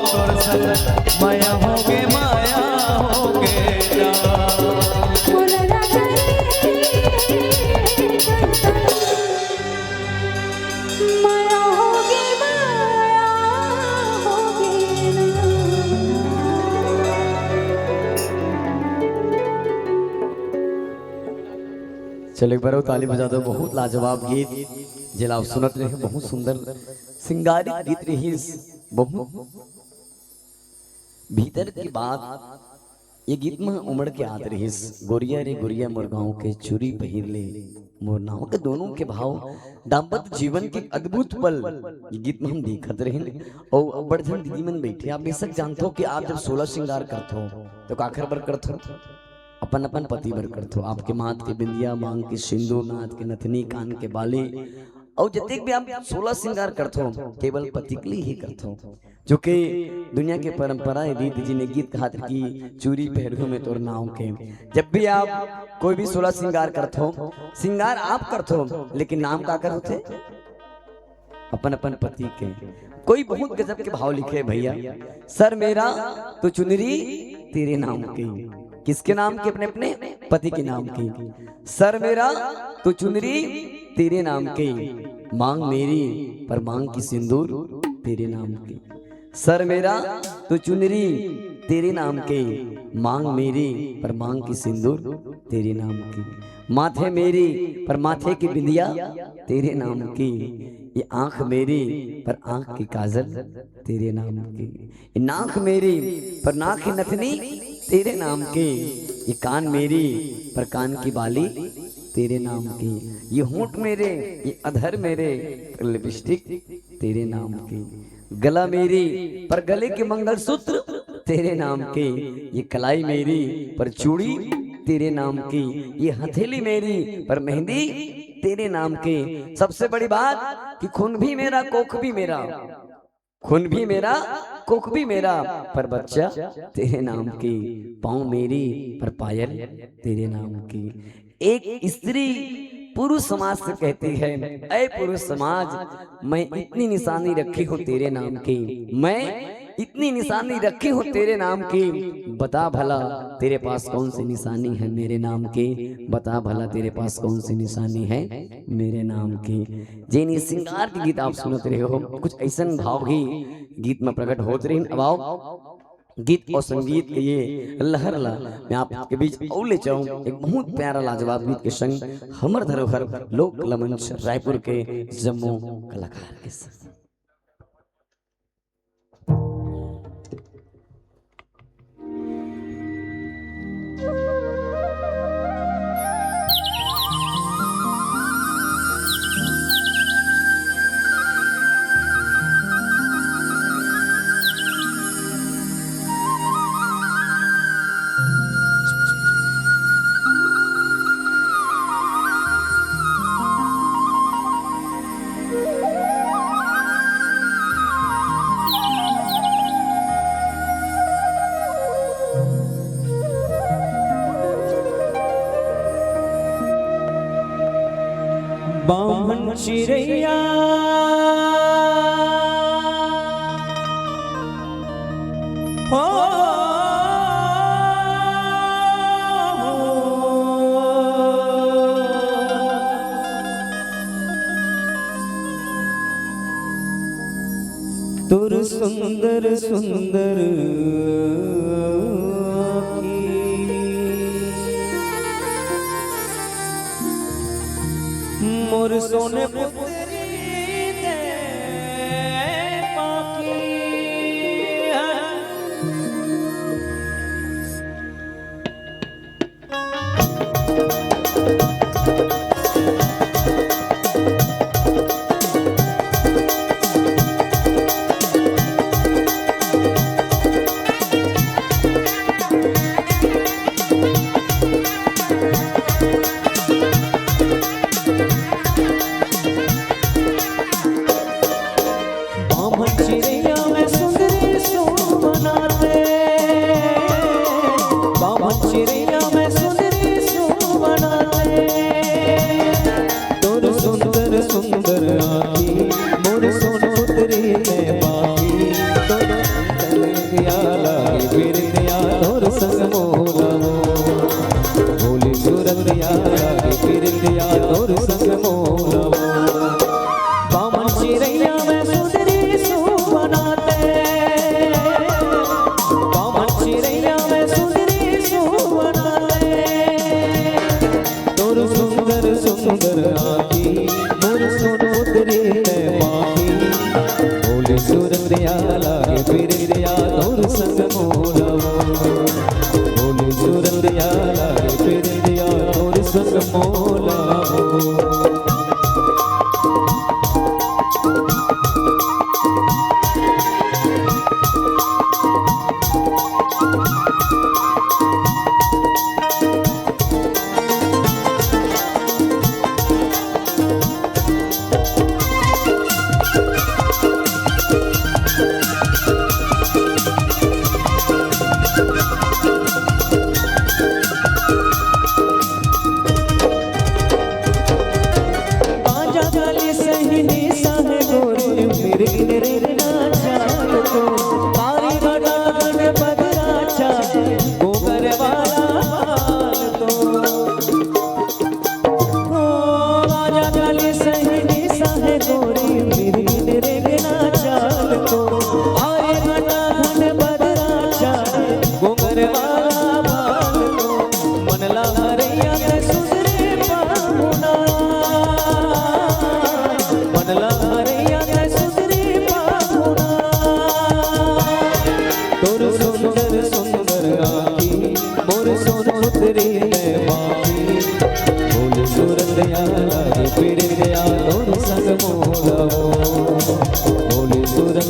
तोर संग माया होगे ना चलो एक बार ताली बजा दो। बहुत लाजवाब गीत जिला आप सुनत रहे, बहुत सुंदर सिंगारित गीत रही। बहुत भीतर की बात ये गीत में उमड़ के आते रही। गोरिया रे गोरिया मोर गाँव के चूरी पहिर ले मोर नाव के दोनों के भाव दाम्पत्य जीवन के अद्भुत पल ये गीत में हम देखते रहे। और बड़धन दीदी मन बैठे, आप बेशक जानते हो कि आप जब 16 श्रृंगार करते हो तो काखर बर करते हो, अपन अपन पति बर करते हो। आपके माथ के बिंदिया, मांग के सिंदूर, नाथ के नथनी, कान के बाली और जतिक भी आप 16 श्रृंगार करते हो केवल पति के लिए ही करते हो। जो कि दुनिया के परंपरा रीति जी ने गीत खातिर की चूरी पहरु में तोर नाव के। जब भी आप कोई भी 16 श्रृंगार करते हो, श्रृंगार आप करते हो लेकिन नाम का कर होते अपन अपन पति के। कोई बहुत गजब के भाव लिखे भैया, सर मेरा तो चुनरी तेरे नाम की। किसके नाम की? अपने अपने पति के नाम की। सर मेरा तो चुनरी तेरे नाम की, मांग मेरी पर मांग की सिंदूर तेरे नाम की। सर मेरा तो चुनरी तेरे नाम की, मांग मेरी पर मांग की सिंदूर तेरे नाम की। माथे मेरी पर माथे की बिंदिया तेरे नाम की। ये आंख मेरी पर आंख की काजल तेरे नाम की। ये नाक मेरी पर नाक की नथनी तेरे नाम की। ये कान मेरी पर कान की बाली तेरे नाम की। ये होंठ मेरे, ये अधर मेरे, लिपस्टिक तेरे नाम के, गला मेरी पर गले के मंगलसूत्र तेरे नाम के, ये कलाई मेरी पर चूड़ी तेरे नाम की, ये हथेली मेरी पर मेहंदी तेरे नाम के। सबसे बड़ी बात कि खून भी मेरा कोख भी मेरा, खून भी मेरा कोख भी मेरा, पर बच्चा तेरे नाम की, पाँव मेरी पर पायल तेरे नाम की। एक स्त्री पुरुष समाज से कहती है, ऐ पुरुष समाज मैं इतनी निशानी रखी हूँ तेरे नाम की, मैं इतनी निशानी रखी हूँ तेरे नाम की, बता भला तेरे पास कौन सी निशानी है मेरे नाम की, बता भला तेरे पास कौन सी निशानी है मेरे नाम की। जेनी श्रृंगार की गीत आप सुनते रहे हो, कुछ ऐसा भाव भी गीत में प्रकट होते रहे। अब आओ गीत और संगीत के ये लहर ला मैं आपके बीच औले चाहूँ एक बहुत प्यारा लाजवाब गीत के संग हमर धरोहर लोक कला मंच रायपुर के जम्मू कलाकार के संग। बामन चिरैया हो तुर सुंदर सुंदर मोर सोने पुत्री दे पाकी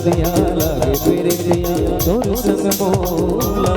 दिया लागे फिर दिया तोर संग मोला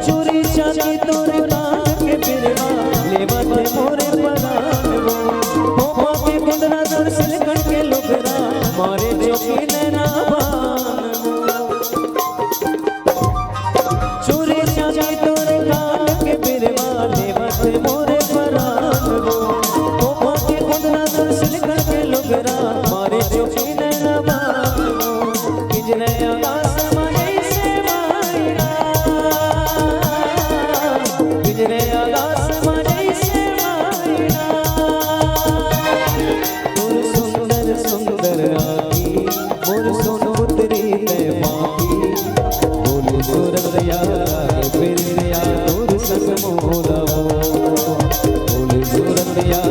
चोरी चाची तोरे कान के बिरवा लेवा थे मोरे परान वो पापी कुंदना दर सिलकन के लुगरा मारे जोगी नैना बान चोरी चाची तोरे कान के बिरवा लेवा थे मोरे परान वो पापी कुंदना दर सिलकन के लुगरा मारे जोगी नैना बान किजने आकाश माये से मायना किजने आकाश माये से मायना मोर सुंदर सुंदर आकी मोर सोनो उतरी ते माकी बोल सुरतिया के फिर दिया तोर संग मोला बोल सुरतिया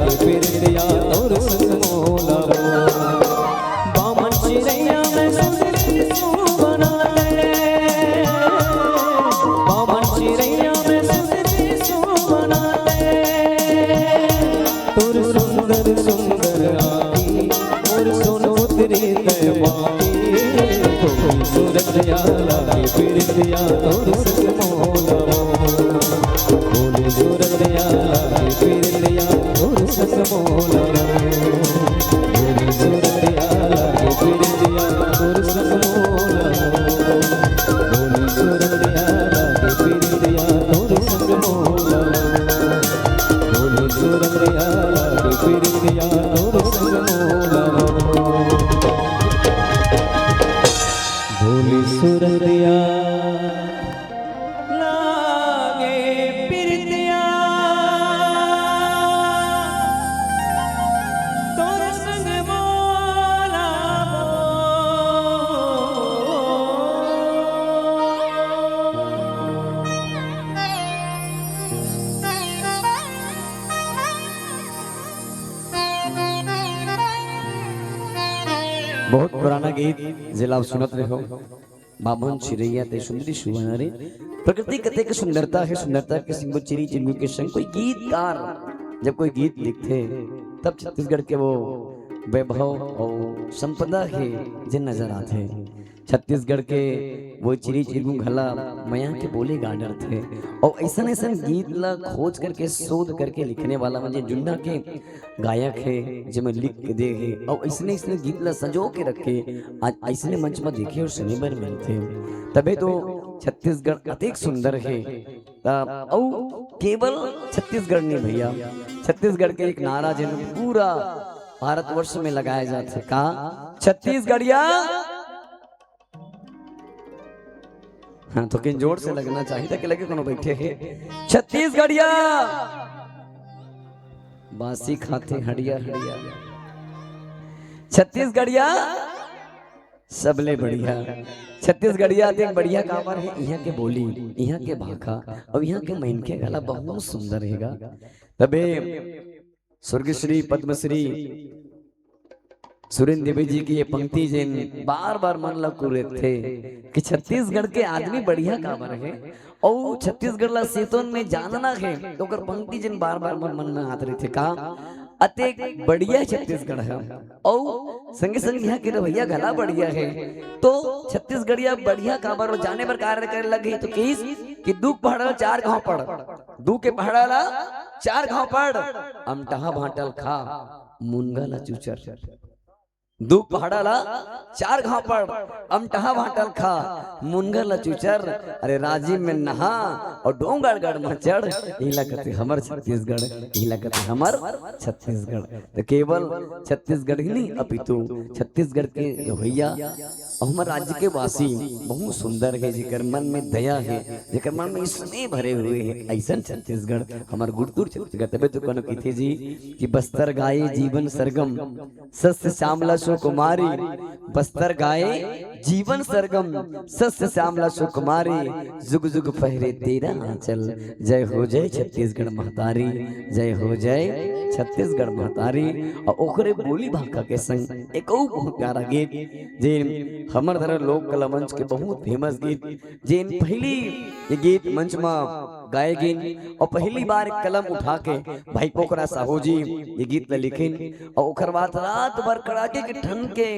के फिर दिया तोर संग मोला बामन चिड़ैया में सुंदरी सू बना ले बामन चिड़ैया में सुंदरी सू बना ले तोर सुंदर सुंदर आकी मोर सोनो उतरी ते माकी बोल सुरतिया के फिर दिया तोर संग मोला बोल सुरतिया के फिर दिया तोर संग मोला बोल सुरतिया के फिर दिया तोर संग मोला बोल सुरतिया के फिर दिया तोर संग मोला बोल सुरतिया के फिर दिया तोर संग मोला बोल सुरतिया लागे फिर दिया तोर संग मोला बहुत पुराना गीत जिला आप सुनत रहे हो बामन चिड़ैया ते सुंदरी सुवना रे प्रकृति कते के सुंदरता है सुंदरता के सिंगो चिड़ी चिड़ियों के संग कोई गीतकार जब कोई गीत लिखते तब छत्तीसगढ़ के वो वैभव और संपदा के जिन नजर आते हैं छत्तीसगढ़ के वो चिड़ी चिड़ियों घला मया के बोले गार्डर थे और ऐसा ऐसा गीत ला खोज करके शोध करके लिखने वाला मुझे जुन्ना के गायक है जिसमें लिख के दे है और ऐसने ऐसने गीत ला सजो के रखे आज ऐसने मंच में देखे और सुने बर मिलते तबे तो छत्तीसगढ़ अधिक सुंदर है और केवल छत्तीसगढ़ नहीं भैया छत्तीसगढ़ के एक नारा जिन पूरा भारतवर्ष में लगाया जाता है कहा छत्तीसगढ़िया हाँ तो किन जोर से लगना चाहिए था कि लगे कोनो बैठे है छत्तीसगढ़िया बासी खाते हड़िया हड़िया छत्तीसगढ़िया सबले बढ़िया छत्तीसगढ़िया एक बढ़िया कामर है यहाँ के बोली यहाँ के भाखा और यहाँ के महिन के गला बहुत सुंदर रहेगा तबे स्वर्गीय श्री पद्मश्री सुरेंद्र देवी जी की ये पंक्ति जिन बार बार मन लग थे कि छत्तीसगढ़ के आदमी बढ़िया कामर है और छत्तीसगढ़ ला सेतोन में जानना है तो कर पंक्ति जिन बार बार मन में आते रहे थे का अति बढ़िया छत्तीसगढ़ है और संगे संग यहाँ के रवैया गला बढ़िया है तो छत्तीसगढ़िया बढ़िया कामर और जाने पर कार्य करने लगे तो किस कि दू पहाड़ 4 गांव पड़ दू के पहाड़ा 4 गांव पड़ अमटहा भाटल खा मुनगा ला चूचर दू पहाड़ा ला 4 गांव पड़ अमटहा भाटल खा मुनगा ला चूचर अरे राजीव में नहा और डोंगरगढ़ में चढ़ इला कहते हमर छत्तीसगढ़ इला कहते हमर छत्तीसगढ़ तो केवल छत्तीसगढ़ ही नहीं अपितु छत्तीसगढ़ के भैया और हमारे राज्य के वासी बहुत सुंदर है जेकर मन में दया है जेकर मन में स्नेह भरे हुए हैं ऐसा छत्तीसगढ़ हमारे गुड़तुर छत्तीसगढ़ तबे तो कनो की थी जी कि बस्तर गाये जीवन सरगम सस्य श्यामला सुकुमारी बस्तर गाए जीवन सरगम सस्य श्यामला सुकुमारी जुग जुग पहरे तेरा आंचल। जय हो जय छत्तीसगढ़ महतारी, जय हो जय छत्तीसगढ़ महतारी। और ओकरे बोली भाषा के संग एक और बहुत प्यारा गीत जे हमर धर लोक कला मंच के बहुत फेमस गीत जे पहली ये गीत मंच में गाए गिन और पहली बार कलम उठा के भाई पोखरा साहू जी ये गीत लिखिन। और ओकर बाद रात भर कड़ाके के ठंड के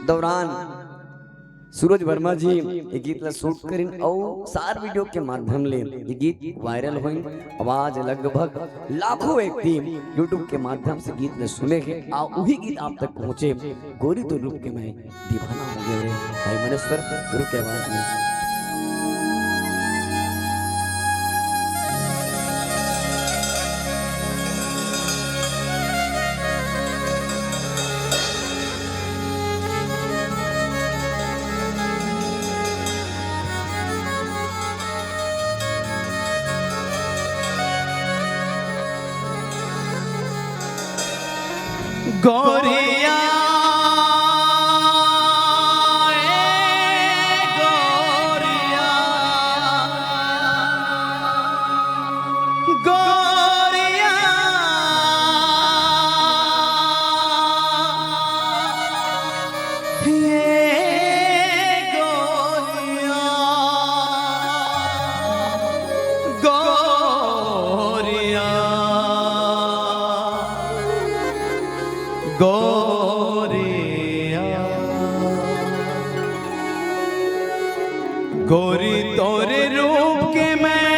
दौरान सूरज वर्मा जी ये गीत ला शूट करिन और सार वीडियो के माध्यम ले ये गीत वायरल हुई। आवाज लगभग लाखों व्यक्ति यूट्यूब के माध्यम से गीत ने सुने के आ वही गीत आप तक पहुंचे। गोरी तो रूप के मैं दीवाना हो गया रे भाई मनेश्वर गुरु के आवाज में। गोरिया गोरिया गोरिया गोरी तोरे रूप के मैं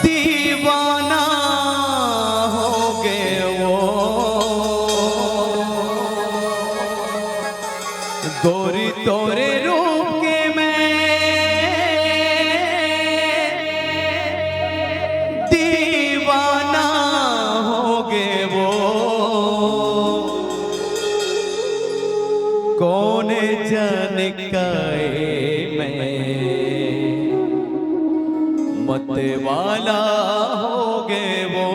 दीवाना हो गए वो। गोरी तोरे रूप के मैं दीवाना हो गए वो। कौन जान काए मैं मत वाला हो गए वो।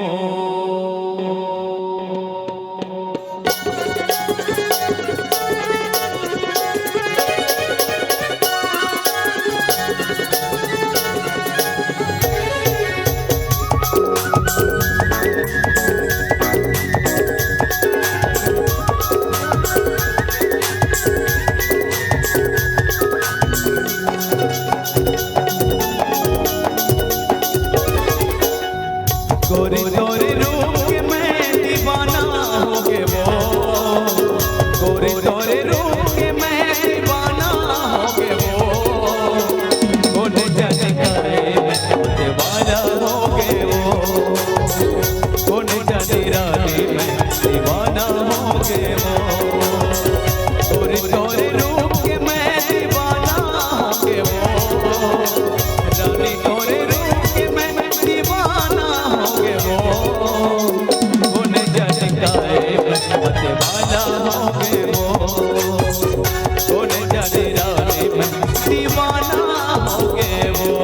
गोरी तोरे रूप के मैं दीवाना हो गए वो। गोरी तोरे रूप के मैं दीवाना हो गए वो। कौन जाने काए मैं दीवाना हो गए वो। कौन जाने रानी मैं दीवाना हो गए वो। गोरी तोरे रूप के मैं दीवाना हो गए वो। रानी तोरे रूप के मैं दीवाना हो गए वो। कौन जाने काए मैं दीवाना हो गए वो। कौन जाने रानी मैं दीवाना हो गए वो।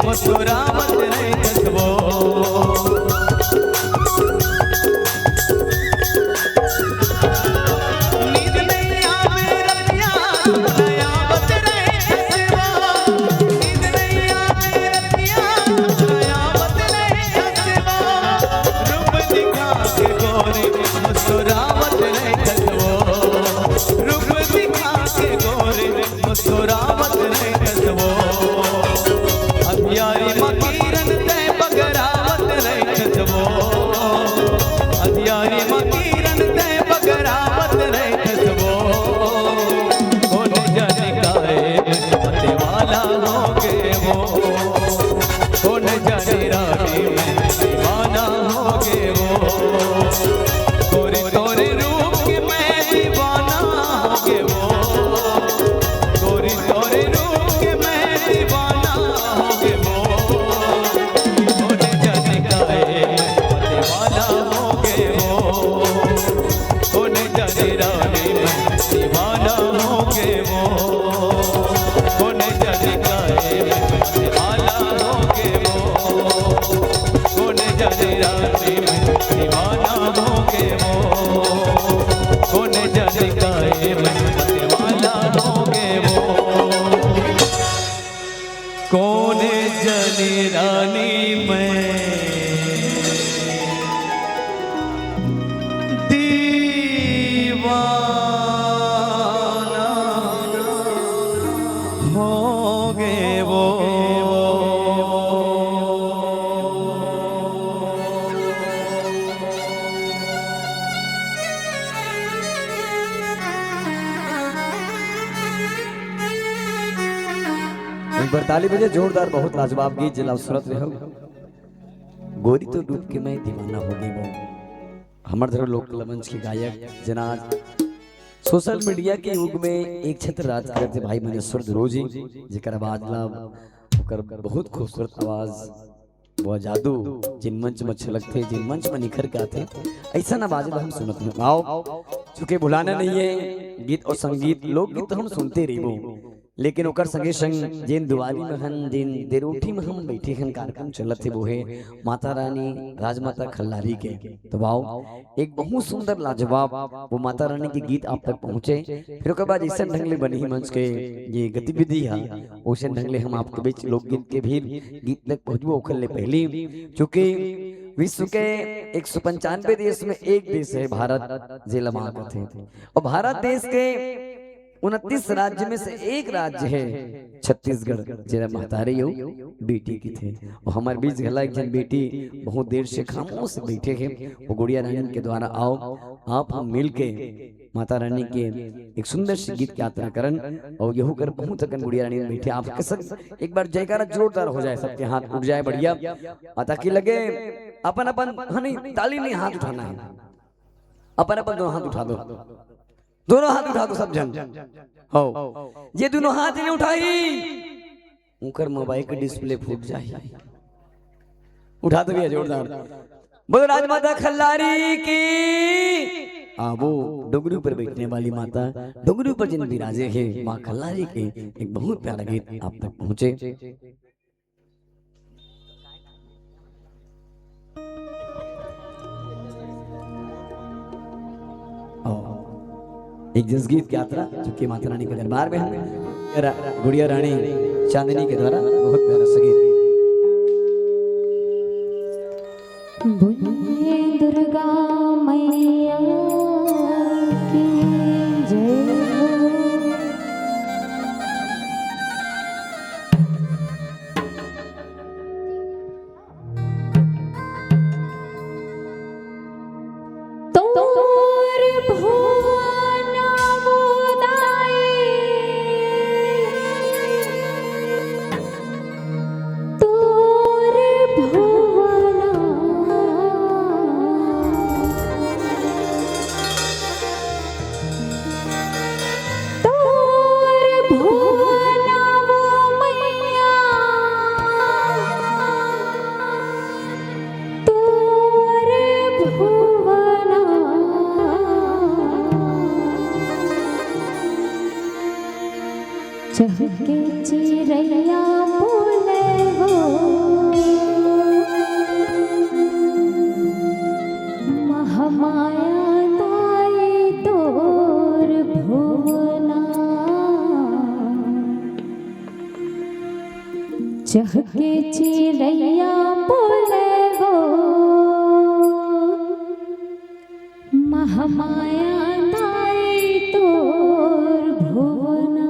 मुस्कुरावत रहे कसबो नींद नहीं आवे रतिया दयावत रहे कसबो नींद नहीं आवे रतिया दयावत रहे कसबो रूप दिखा के गोरी मुस्कुरावत रहे कसबो रूप दिखा के गोरी मुस्कुरावत रहे कसबो अधियारी मकीरन ते बगरावत रहे कसबो अधियारी मकीरन ते बगरावत रहे कसबो कौन जाने काहे मते वाला होगे वो कौन जाने रानी में दीवाना होगे वो तोरे तोरे रूप के मैं दीवाना होगे वो तोरे तोरे रूप के मैं दीवाना होगे वो कौन जाने काहे मते वाला होगे वो कौन जाने रानी में दीवाना होगे वो कौन जाने काहे मते वाला होगे वो कौन जाने रानी में दीवाना होगे वो कौन जाने काहे मते वाला होगे वो कौन जाने रानी में दीवाना होगे वो एक बार ताली बजे जोरदार, बहुत लाजवाब गीत जिला सूरत रहो। गोरी तो डूब के मैं दीवाना हो गई वो हमर धरो लोक मंच के गायक जनाज सोशल मीडिया के युग में एक छत्र राज करते भाई मनेश्वर दुरोजी जेकर आवाज ला ओकर बहुत खूबसूरत आवाज वो जादू जिन मंच में छलकते जिन मंच में निखर के आते ऐसा आवाज हम सुनते हैं। आओ चूंकि भुलाना नहीं है गीत और संगीत लोकगीत तो हम सुनते रहो, लेकिन ओकर संगे संग जिन दुआरी में हन जिन देरोठी में हम बैठे हन कार्यक्रम चलत थे वो है माता रानी राजमाता खल्लारी के। तो आओ एक बहुत सुंदर लाजवाब वो माता रानी के गीत आप तक पहुँचे, फिर उसके बाद ऐसा ढंग ले बनी मंच के ये गतिविधि है वैसे ढंग ले हम आपके बीच लोकगीत के भी गीत तक पहुँचबो। ओखर ले पहली चूँकि विश्व के 195 देश में एक देश है भारत जिला मांग थे, और भारत देश के 29 राज्य में से एक राज्य है छत्तीसगढ़ जरा महतारी हो बेटी की थे। और हमारे बीच गला एक जन बेटी बहुत देर से खामोश से बैठे हैं, वो गुड़िया रानी के द्वारा आओ आप हम मिल के माता रानी के एक सुंदर सी गीत की यात्रा करन और यहू कर बहुत तक गुड़िया रानी बैठे आपके संग एक बार जयकारा जोरदार हो जाए, सबके हाथ उठ जाए बढ़िया, ताकि लगे अपन अपन नहीं ताली नहीं हाथ उठाना है, अपन अपन दोनों हाथ उठा दो, दोनों हाथ उठा दो सब जन हो। ये दोनों हाथ नहीं उठाई उनकर मोबाइल का डिस्प्ले फूट जाए, उठा दो भैया जोरदार। बोलो राजमाता खल्लारी की। वो डोगरी पर बैठने वाली माता डोगरी पर जिन विराजे है माँ खल्लारी के एक बहुत प्यारा गीत आप तक पहुँचे। एक जिस गीत की यात्रा जो कि माता रानी के दरबार में है गुड़िया रानी चांदनी के द्वारा बहुत प्यारा संगीत। बोलिए दुर्गा मैया की जय हो। तोर भुवन उदाई चहके चिड़ैया बोले वो महामाया दाई तोर भुवना।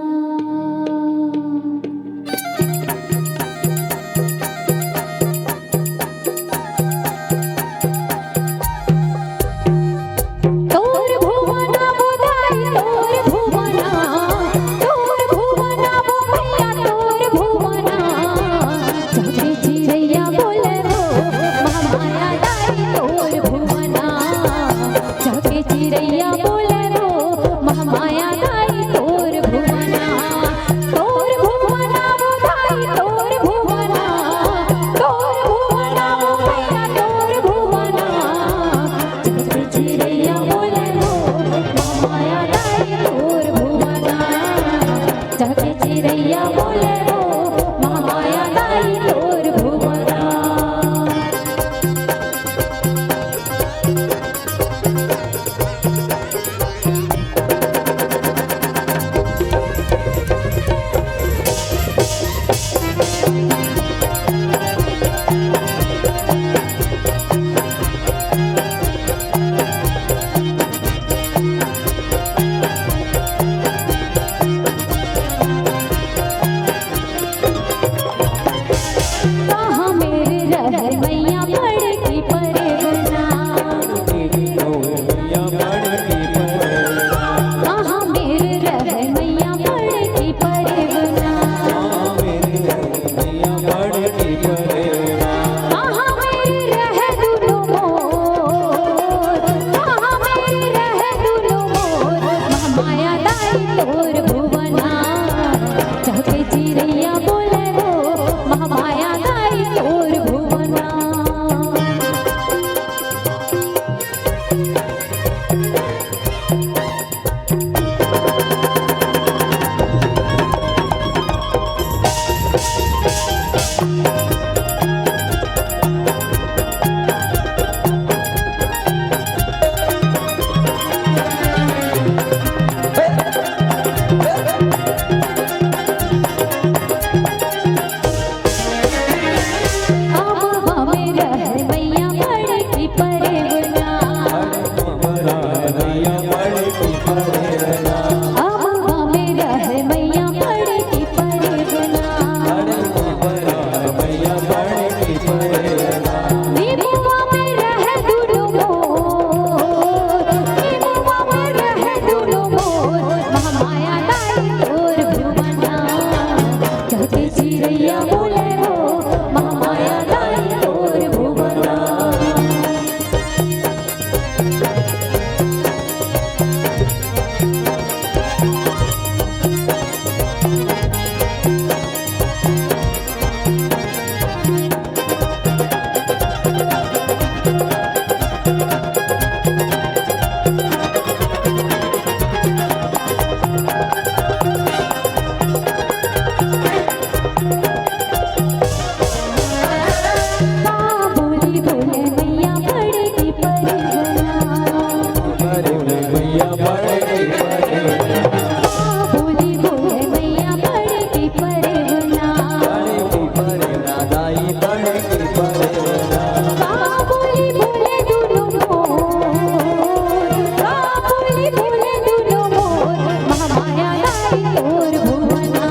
तोर भुवना बुधाई तोर भुवना, तोर भुवना वो मैया तोर भुवना। चहके चिड़ैया बोले वो महामाया दाई तोर भुवना। चहके चिड़ैया बोले वो महामाया दाई तोर भुवना। तोर भुवना बुधाई तोर भुवना, तोर भुवना वो मैया तोर भुवना। चहके चिड़ैया बोले वो महामाया दाई तोर भुवना। चहके चिड़ैया बोले वो महामाया दाई तोर भुवना। कहाँ मेरे रह मैया बड़की परेवना। कहाँ मेरे रह मैया बड़की परेवना। कहाँ मेरे रह दुनो मोर, कहाँ मेरे रह दुनो मोर। महामाया दाई तोर भुवना। चहके चिड़ैया बोले वो महामाया दाई तोर भुवना। अब हमें रह मैया बड़की परेवना। अब हमें रह मैया बड़की परेवना। नीबुआ में रह दुनो मोर, नीबुआ में रह दुनो मोर। महामाया दाई तोर भुवना। चहके चिड़ैया बोले वो महामाया दाई तोर भुवना। बोली बोले मैया बड़की परेवना। बोली बोले मैया बड़की परेवना। बोली बोले दुनो मोर, बोली बोले दुनो मोर। महामाया दाई तोर भुवना।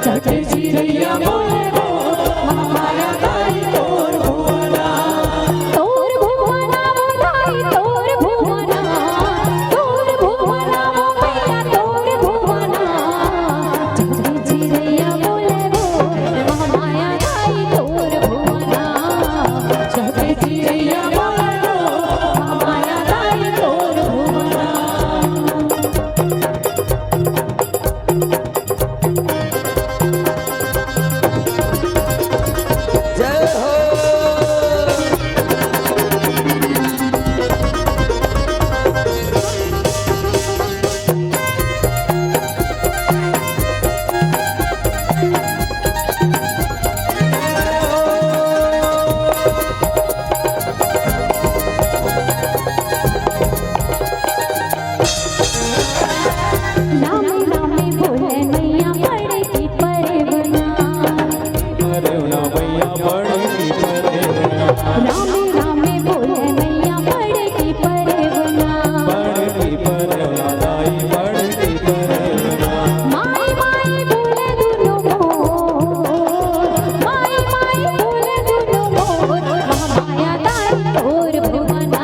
चहके चिड़ैया बोले वो महामाया दाई तोर भुवना। तोर भुवना वो दाई तोर भुवना, तोर भुवना वो मैया तोर भुवना। चहके चिड़ैया बोले वो महामाया दाई तोर भुवना। पड़ती परेवना रामे रामे बोले मैया पड़ती परेवना पड़ती परेवना दाई पड़ती परेवना माई माई बोले दुनो मोर माई माई बोले दुनो मोर माया दाई तोर भुवना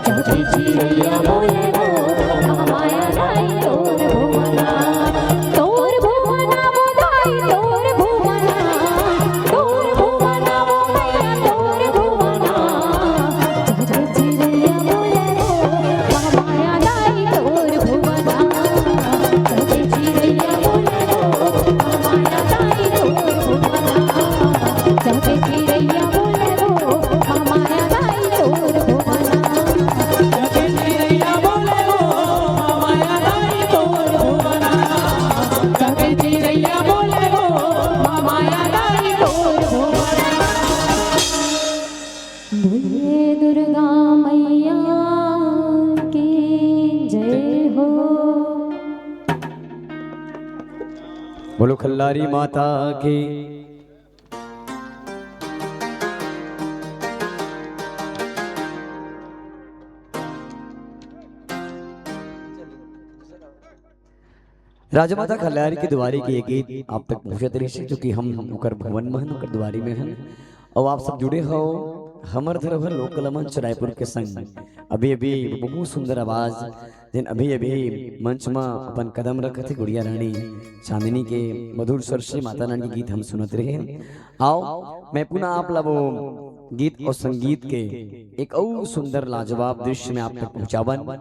चौथे चिड़ैया बोले मोर माया दाई तोर भुवना वो दाई तोर भुवना वो मैया तोर भुवना चौथे चिड़ैया बोले मोर माया दाई तोर भुवना चौथे चिड़ैया बोले मोर माया दाई तोर भुवना चौथे चिड़ैया बोले मोर माया दाई तोर भुवना चौथे चिड़ैया बोले माया दाई तोर भुवना चौथे चिड़ैया बोले माया दाई तोर भुवना बोले दुर्गा मैया की जय हो। बोलो खल्लारी माता की। राजमाता खल्लारी की दुआरी के एक गीत आप तक पहुंचत रही से, क्योंकि हम ओकर भवन महन ओकर दुआरी में हन और आप सब जुड़े हो हमर धरोहर लोकल मंच रायपुर के संग। अभी अभी बहुत सुंदर आवाज जिन अभी अभी मंच में अपन कदम रखे थे गुड़िया रानी चांदनी के मधुर स्वर से माता रानी गीत हम सुनत रहे। आओ मैं पुनः आप ला वो गीत और संगीत के एक और सुंदर लाजवाब दृश्य में आप तक पहुंचावन।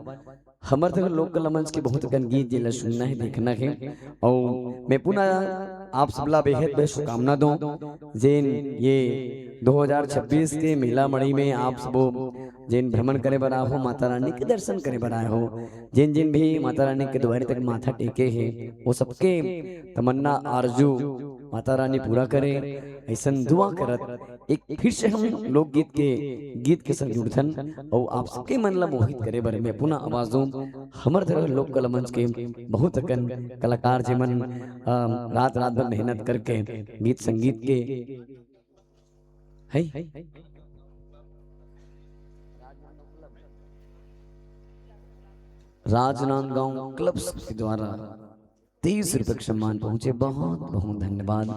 हमर तक लोकल मंच के बहुत कन गीत जिला सुनना है देखना है और मैं पुनः आप सबला बेहद बेहद शुभकामना दूं जिन ये 2026 के मेला मणि में आप सब जिन भ्रमण करे बना हो माता रानी के दर्शन करे बनाए हो जिन जिन भी माता रानी के द्वारे तक माथा टेके हैं वो सबके तमन्ना आरजू माता रानी पूरा करे ऐसा दुआ करत एक फिर से हम लोकगीत के गीत के संग जुड़थन और आप सबके मन ला मोहित करे बारे में पुनः आवाज दूं। हमर तरह लोक कला मंच के बहुत अकन कलाकार जेमन रात रात भर मेहनत करके गीत संगीत के है राजनांदगांव क्लब्स के द्वारा 30 रुपए का सम्मान पहुंचे। बहुत बहुत धन्यवाद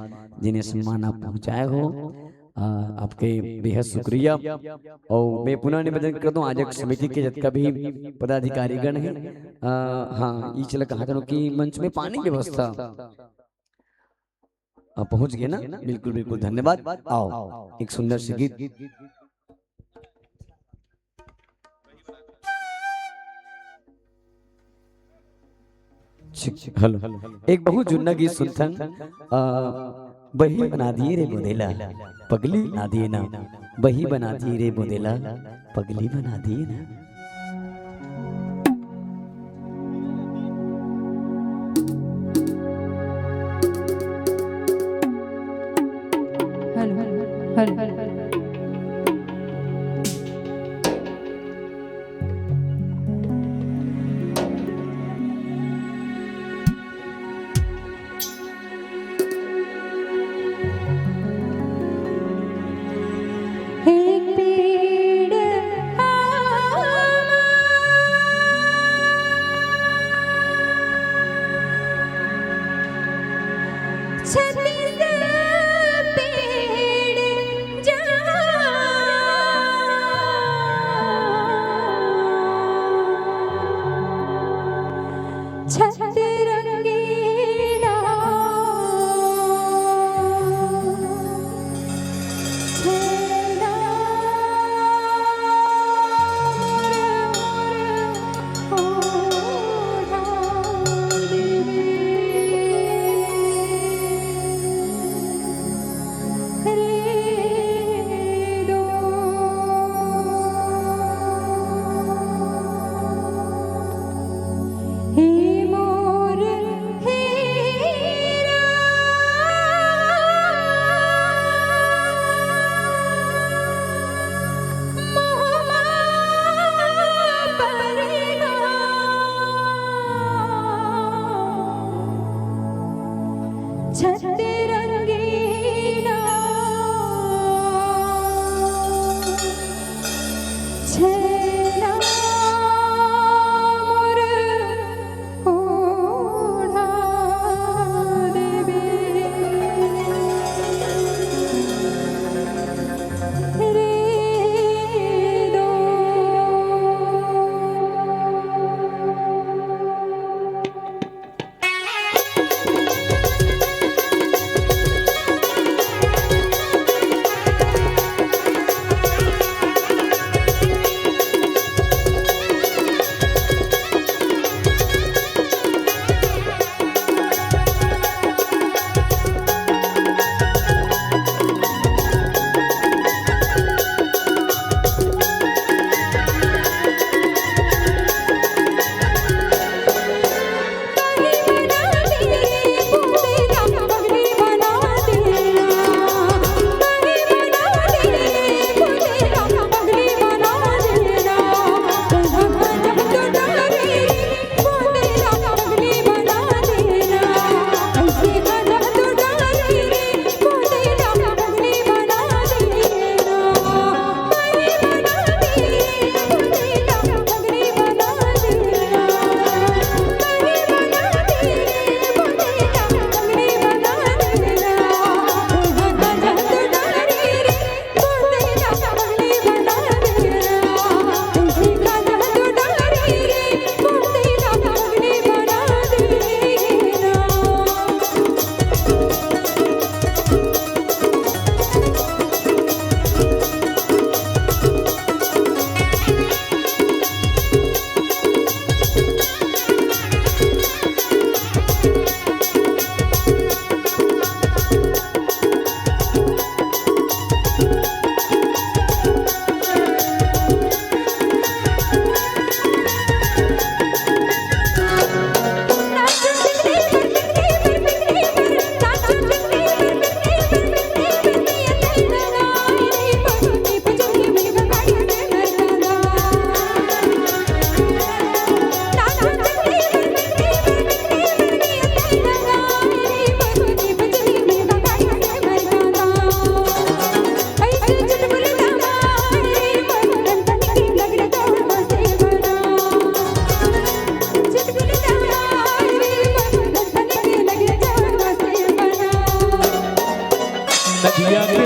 जिन्हें सम्मान आप पहुंचाए हो, आपके बेहद शुक्रिया। और मैं पुनः निवेदन कर दूं आज समिति के जितना भी पदाधिकारी गण है हाँ ये चला कहा था कि मंच में पानी की व्यवस्था पहुंच गए ना, बिल्कुल बिल्कुल धन्यवाद। आओ एक सुंदर सी गीत हेलो एक बहुत जुन्ना गीत सुनथन बही बना दिए रे बोदेला पगली बना दिए ना, बही बना दिए रे बोदेला पगली बना दिए ना। छत्तीस पेड़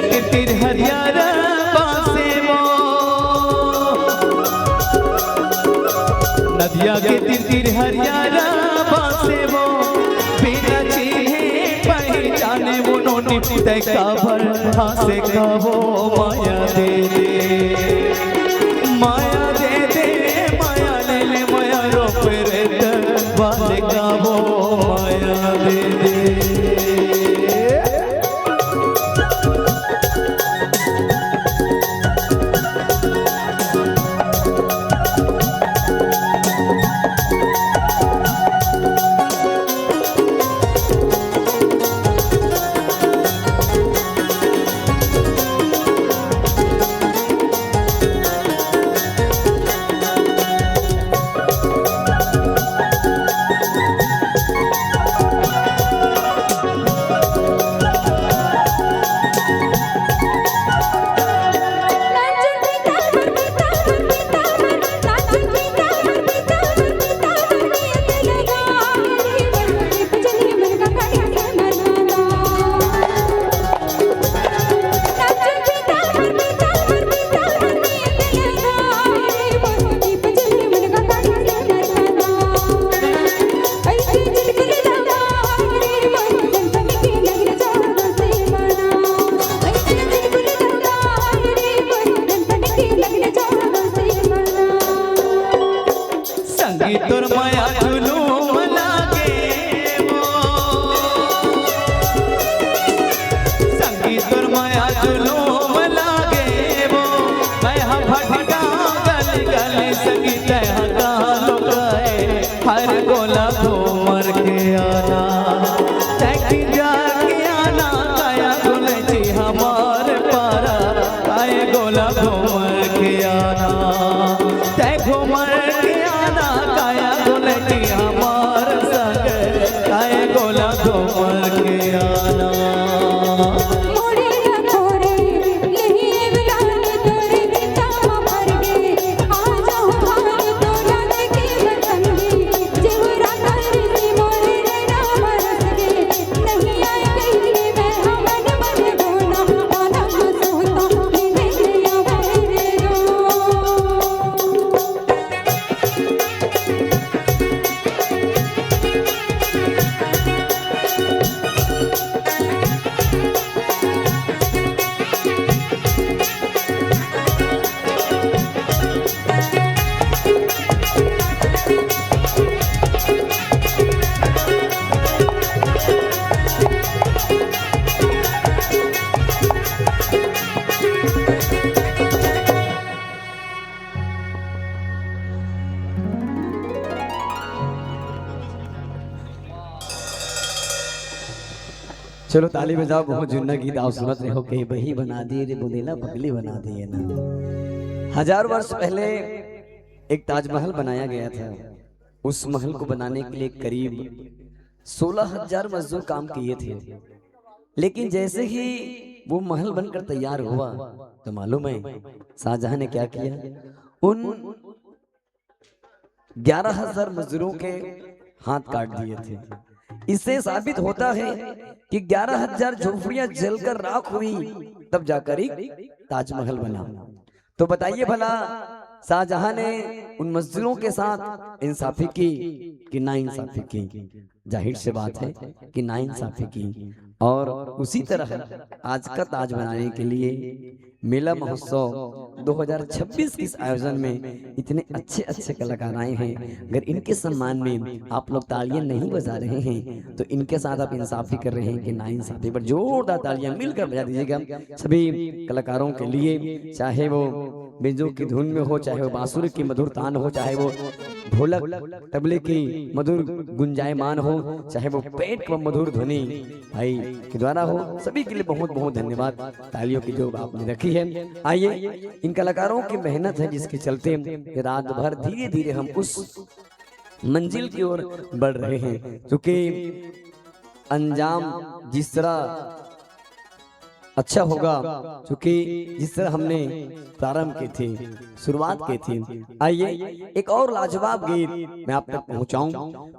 के तितिर हरियारा बासे वो नदिया के तितिर हरियारा बासे वो बिना चिन्हे पहचाने वो नोनी तय काबर हासे का वो माया दे दे माया दे दे माया ले ले माया रोप रे वाले का वो माया दे दे तोर माया जुलूम लागे वो संगीत तोर माया जुलूम लागे वो मैं हम भटका गल गल संगीत हका लुकाए हर गोला घूमर के आना टैक्सी जाके आना काया गुलची हमार पारा काया गोला घूमर के आना तै घूमर के आना काया गुलची हमार संग काया गोला घूमर के आना चलो ताली बजाओ। बहुत जुन्ना गीत आप सुनत रहे हो के वही बना दिए रे बुदेला पगली बना दिए ना। 1000 वर्ष पहले एक ताजमहल बनाया गया था। उस महल को बनाने के लिए करीब 16,000 मजदूर काम किए थे। लेकिन जैसे ही वो महल बनकर तैयार हुआ तो मालूम है शाहजहां ने क्या किया, उन 11,000 मजदूरों के हाथ काट दिए थे। इससे साबित होता है कि 11,000 झोपड़ियां जलकर राख हुई तब जाकर एक ताजमहल बना। तो बताइए भला शाहजहां ने उन मजदूरों के साथ इंसाफी की कि ना इंसाफी की? जाहिर सी बात है कि ना इंसाफी की। और उसी तरह आज का ताज बनाने के लिए मेला महोत्सव 2026 के इस आयोजन में इतने अच्छे अच्छे कलाकार आए हैं। अगर इनके सम्मान में आप लोग तालियां नहीं बजा रहे हैं तो इनके साथ आप इंसाफी कर रहे हैं कि ना इंसाफी पर जोरदार तालियां मिलकर बजा दीजिएगा सभी कलाकारों के लिए। चाहे वो बेंजो की धुन में हो, चाहे वो बांसुरी की मधुर तान हो, चाहे वो ढोलक तबले की मधुर गुंजायमान हो, चाहे वो पेट का मधुर ध्वनि भाई के द्वारा हो, सभी के लिए बहुत बहुत धन्यवाद। तालियों की जो आपने रखी है। आइए इन कलाकारों की मेहनत है जिसके चलते रात भर धीरे धीरे हम उस मंजिल की ओर बढ़ रहे हैं। क्योंकि अंजाम जिस तरह अच्छा होगा, क्योंकि जिस तरह हमने प्रारंभ की थी, शुरुआत की थी। आइए एक और लाजवाब गीत मैं आप तक पहुंचाऊं।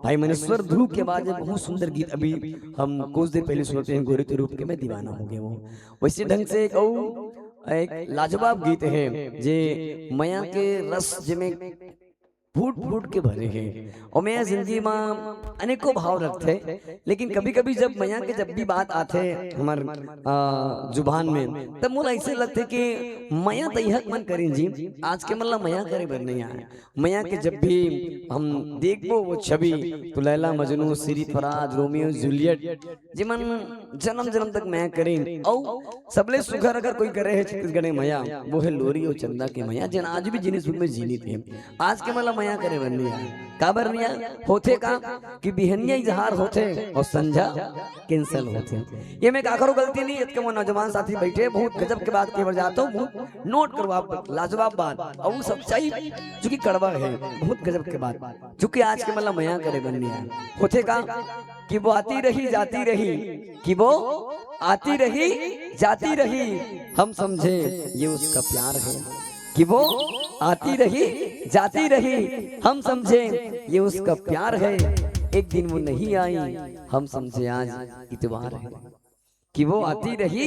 भाई मनेश्वर ध्रुव के बाद एक बहुत सुंदर गीत अभी हम कुछ देर पहले सुनते हैं, गोरे रूप के मैं दीवाना हो गया। वो वैसे ढंग से एक लाजवाब गीत है जे माया के रस जिमें फूट फूट के भरे हैं। और मैं जिंदगी में अनेकों भाव रखते, लेकिन कभी कभी जब मैया के जब भी बात आते हमारे जुबान में, तब मुझे ऐसे लगते कि मैया तैहक मन करें जी, आज के मतलब मैया करे बन नहीं आए। मैया के जब भी हम देखो वो छवि, तो लैला मजनू, श्री फराज, रोमियो जूलियट जिमन जन्म जन्म तक मैं करें। और सबले सुघर अगर कोई करे है छत्तीसगढ़ मैया, वो है लोरी और चंदा के मैया, जन आज भी जिनिस में जीनी थे। आज के मतलब मैया करे बनिया का बरनिया होते का कि बिहनिया इजहार होते और संझा कैंसिल होते। ये मैं का करो गलती नहीं, इसके वो नौजवान साथी बैठे बहुत गजब के बात के जाता हूँ, नोट करो आप, लाजवाब बात और वो सच्चाई जो कि कड़वा है, बहुत गजब के बात। चूंकि आज के मतलब मैया करे बनिया होते का कि वो आती रही जाती रही, कि वो आती रही जाती रही, हम समझे ये उसका प्यार है। कि वो आती रही जाती रही, हम समझे ये उसका प्यार है। एक दिन वो नहीं आई, हम समझे आज इतवार है। कि वो आती रही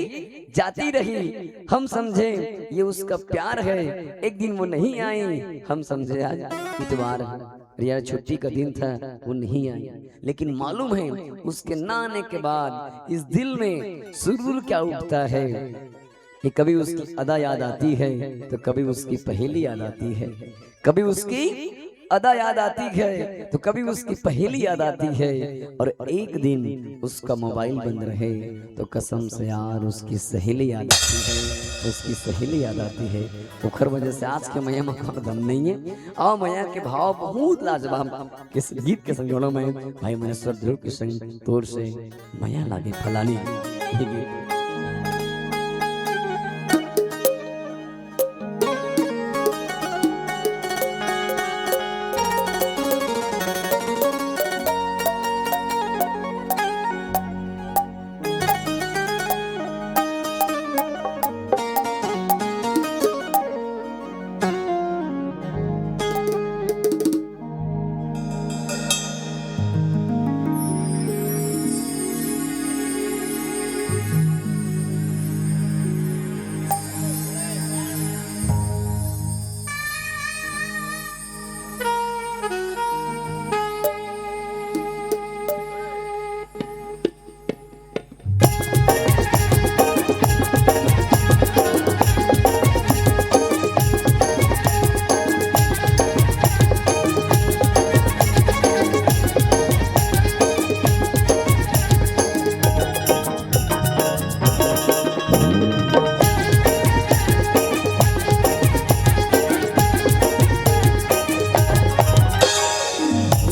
जाती रही, हम समझे ये उसका प्यार है। एक दिन वो नहीं आई, हम समझे आज इतवार है। यार छुट्टी का दिन था, वो नहीं आई, लेकिन मालूम है उसके ना आने के बाद इस दिल में सुरूर क्या उठता है कि कभी उसकी अदा याद आती है, तो कभी उसकी पहेली याद आती है। कभी उसकी अदा याद आती है, तो कभी उसकी पहेली याद आती है। और एक दिन उसका मोबाइल बंद रहे, तो कसम से यार उसकी सहेली याद आती है, उसकी सहेली याद आती है। उखर वजह से आज के मैया में दम नहीं है। और मैया के भाव बहुत लाजवाब इस गीत के संग में भाई मनेश्वर ध्रुव के संग तोर से मैया लागे फलानी गीत।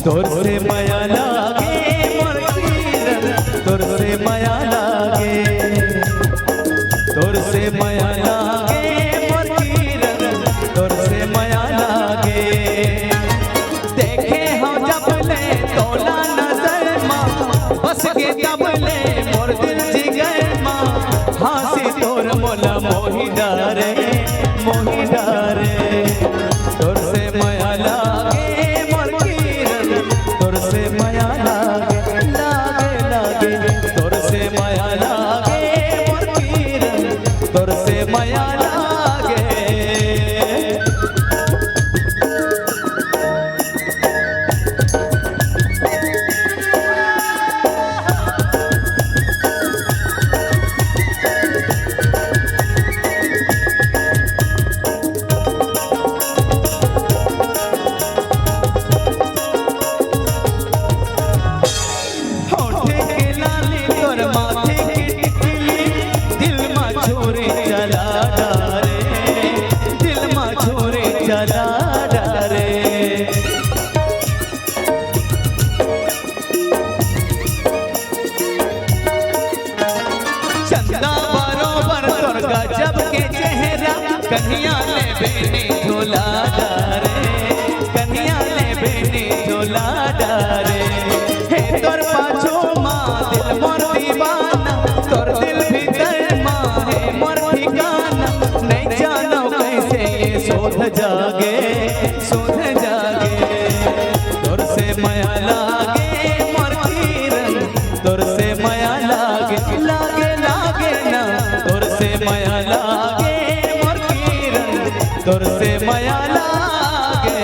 तोर से माया लागे मोर किरण, तोर से माया लागे, तोर से माया लागे मोर किरण, तोर से माया लागे। देखे हम जब ले तोला नजर माँ, बस के तब ले मोर दिल जिगर माँ, हासी तोर मोला मोही डारे, मोही डारे। तोर से माया लागे कन्हैया ले बेनी झोला डारे, कन्हैया ले बेनी झोला डारे। हे तोर पाछो माँ दिल मोर दीवाना, तोर दिल भीतर माँ है ठिकाना नहीं जानो कैसे ये शोध जागे तोर से माया लागे मोर किरण तोर से माया लागे ना तोर से माया लागे मोर किरण तोर से माया लागे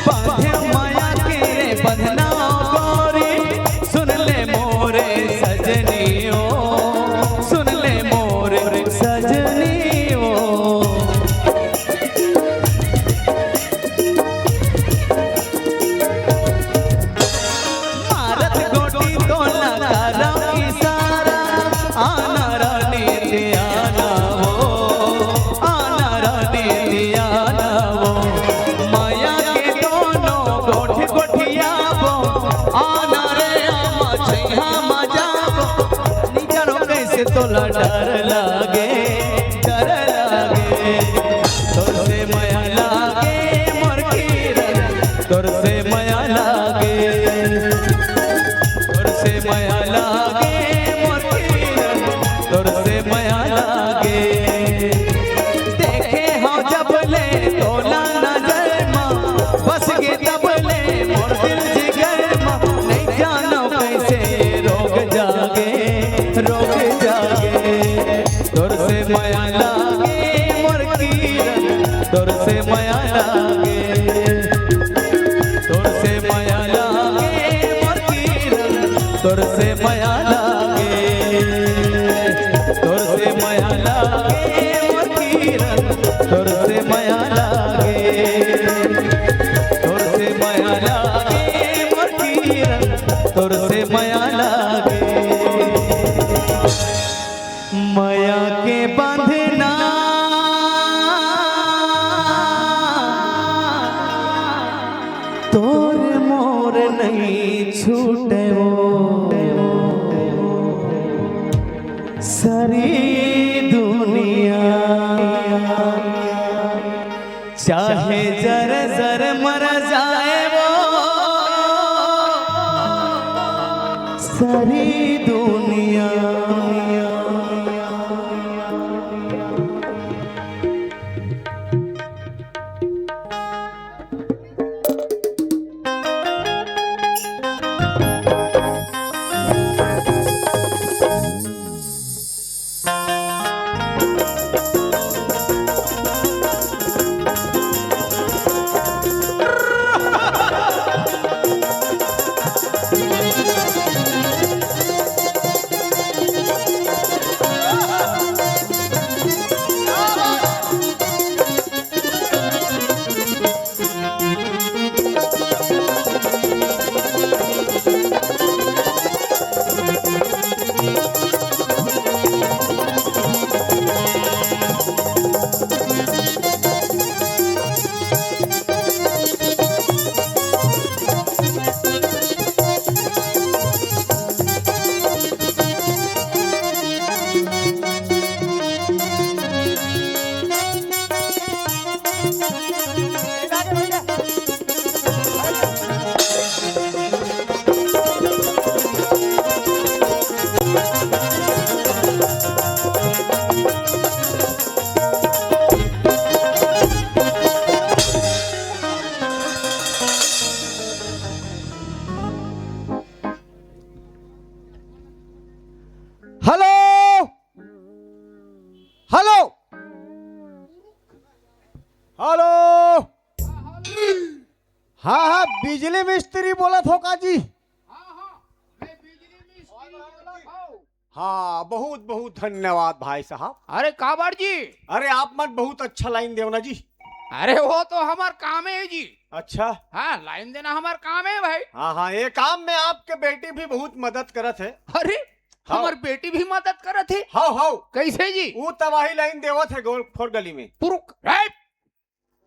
बांधे माया के रे बंधना गोरी सुन ले मोरे सजनियो सुन ले मोरे सजनियो भारत गोटी तो लगा इशारा आना रानी दियाना वो आना रानी दियाना वो माया के दोनों गोठी गोठिया वो आना रे आमा छैहा मजाबो निकरो कैसे तोला डर लागे तोर से माया लागे मोर किरण तोर से माया लागे तोर से माया लागे मोर किरण तोर से माया लागे देखे हाँ जब ले तोला नजर माँ बस गे तब ले मोर दिल जिगर माँ नहीं जानो कैसे रोग जागे तोर से माया लागे मोर किरण तोर से माया लागे तोर से माया लागे मोर किरण तोर से माया लागे तोर से माया लागे मोर किरण तोर से माया लागे तोर से माया लागे मोर किरण तोर से माया लागे माया के बंधना तोर मोर नहीं छूटे सारी दुनिया चाहे जर जर मर जाए वो सारी दुनिया बिजली मिस्त्री बोला थो का जी? हाँ, बहुत बहुत धन्यवाद भाई साहब। अरे काबर जी? अरे आप मत बहुत अच्छा लाइन देवना जी। अरे वो तो हमार काम है जी। अच्छा, हाँ, लाइन देना हमार काम है भाई। हाँ हाँ, ये काम में आपके बेटी भी बहुत मदद करत है। अरे हमार बेटी भी मदद करत है? हाँ हाँ। कैसे जी? वो तबाही लाइन देवत है गोल फोर गली में। पुरुक,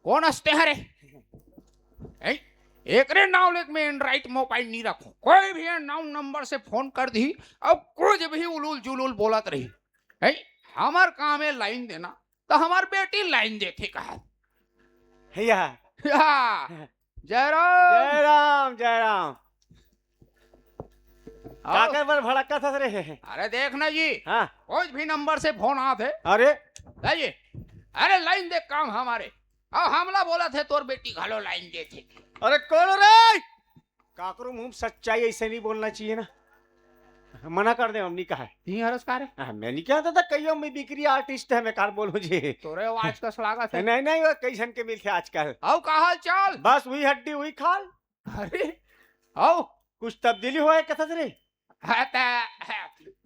कौन हंसते हैं रे? एकरे नाम लेक में एंड्राइड मोबाइल नहीं रखूं, कोई भी नाम नंबर से फोन कर दी अब कुछ भी उलूल जुलूल बोलत रही है। हमार काम है लाइन देना, तो हमार बेटी लाइन देती कहा भैया जय राम जय राम जय राम। काकर पर भड़का था रे। अरे देखना जी, हाँ कोई भी नंबर से फोन आते अरे जी, अरे लाइन दे काम हमारे, और हमला बोला थे तोर बेटी घालो लाइन दे थे। अरे कौन रे काकरू मुंह सच्चाई ऐसे नहीं बोलना चाहिए ना, मना कर दे हमनी कहा है। मैं नहीं कहता था कईयों में बिक्री आर्टिस्ट है, मैं कार बोलूं जी तोरे आवाज का स्वागत है। नहीं नहीं वो कई जन के मिलते आजकल। आओ का हाल चाल? बस वही हड्डी हुई खाल। अरे आओ कुछ तब्दीली हुआ है कथा रे?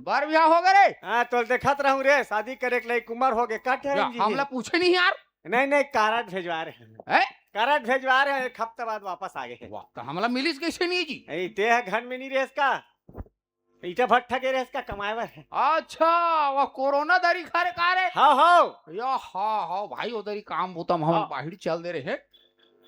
बार ब्याह हो गए? हाँ तो देखत रहूं रे, शादी करे के लिए कुमार हो गए काटे जी। हमला पूछे नहीं यार। नहीं नहीं कार्ड भेजवा रहे हैं, कार्ड भेजवा रहे हैं, एक हफ्ते बाद वापस आ गए। तो हमला मिलिस कैसे नहीं जी? ते है घर में नहीं रहे इसका, ईटा भट्ठा के रहे इसका कमाएवर है। अच्छा वो कोरोना दरी खारे कारे? हाँ हाँ या हाँ हाँ भाई उधर ही काम होता हम बाहर चल दे रहे हैं।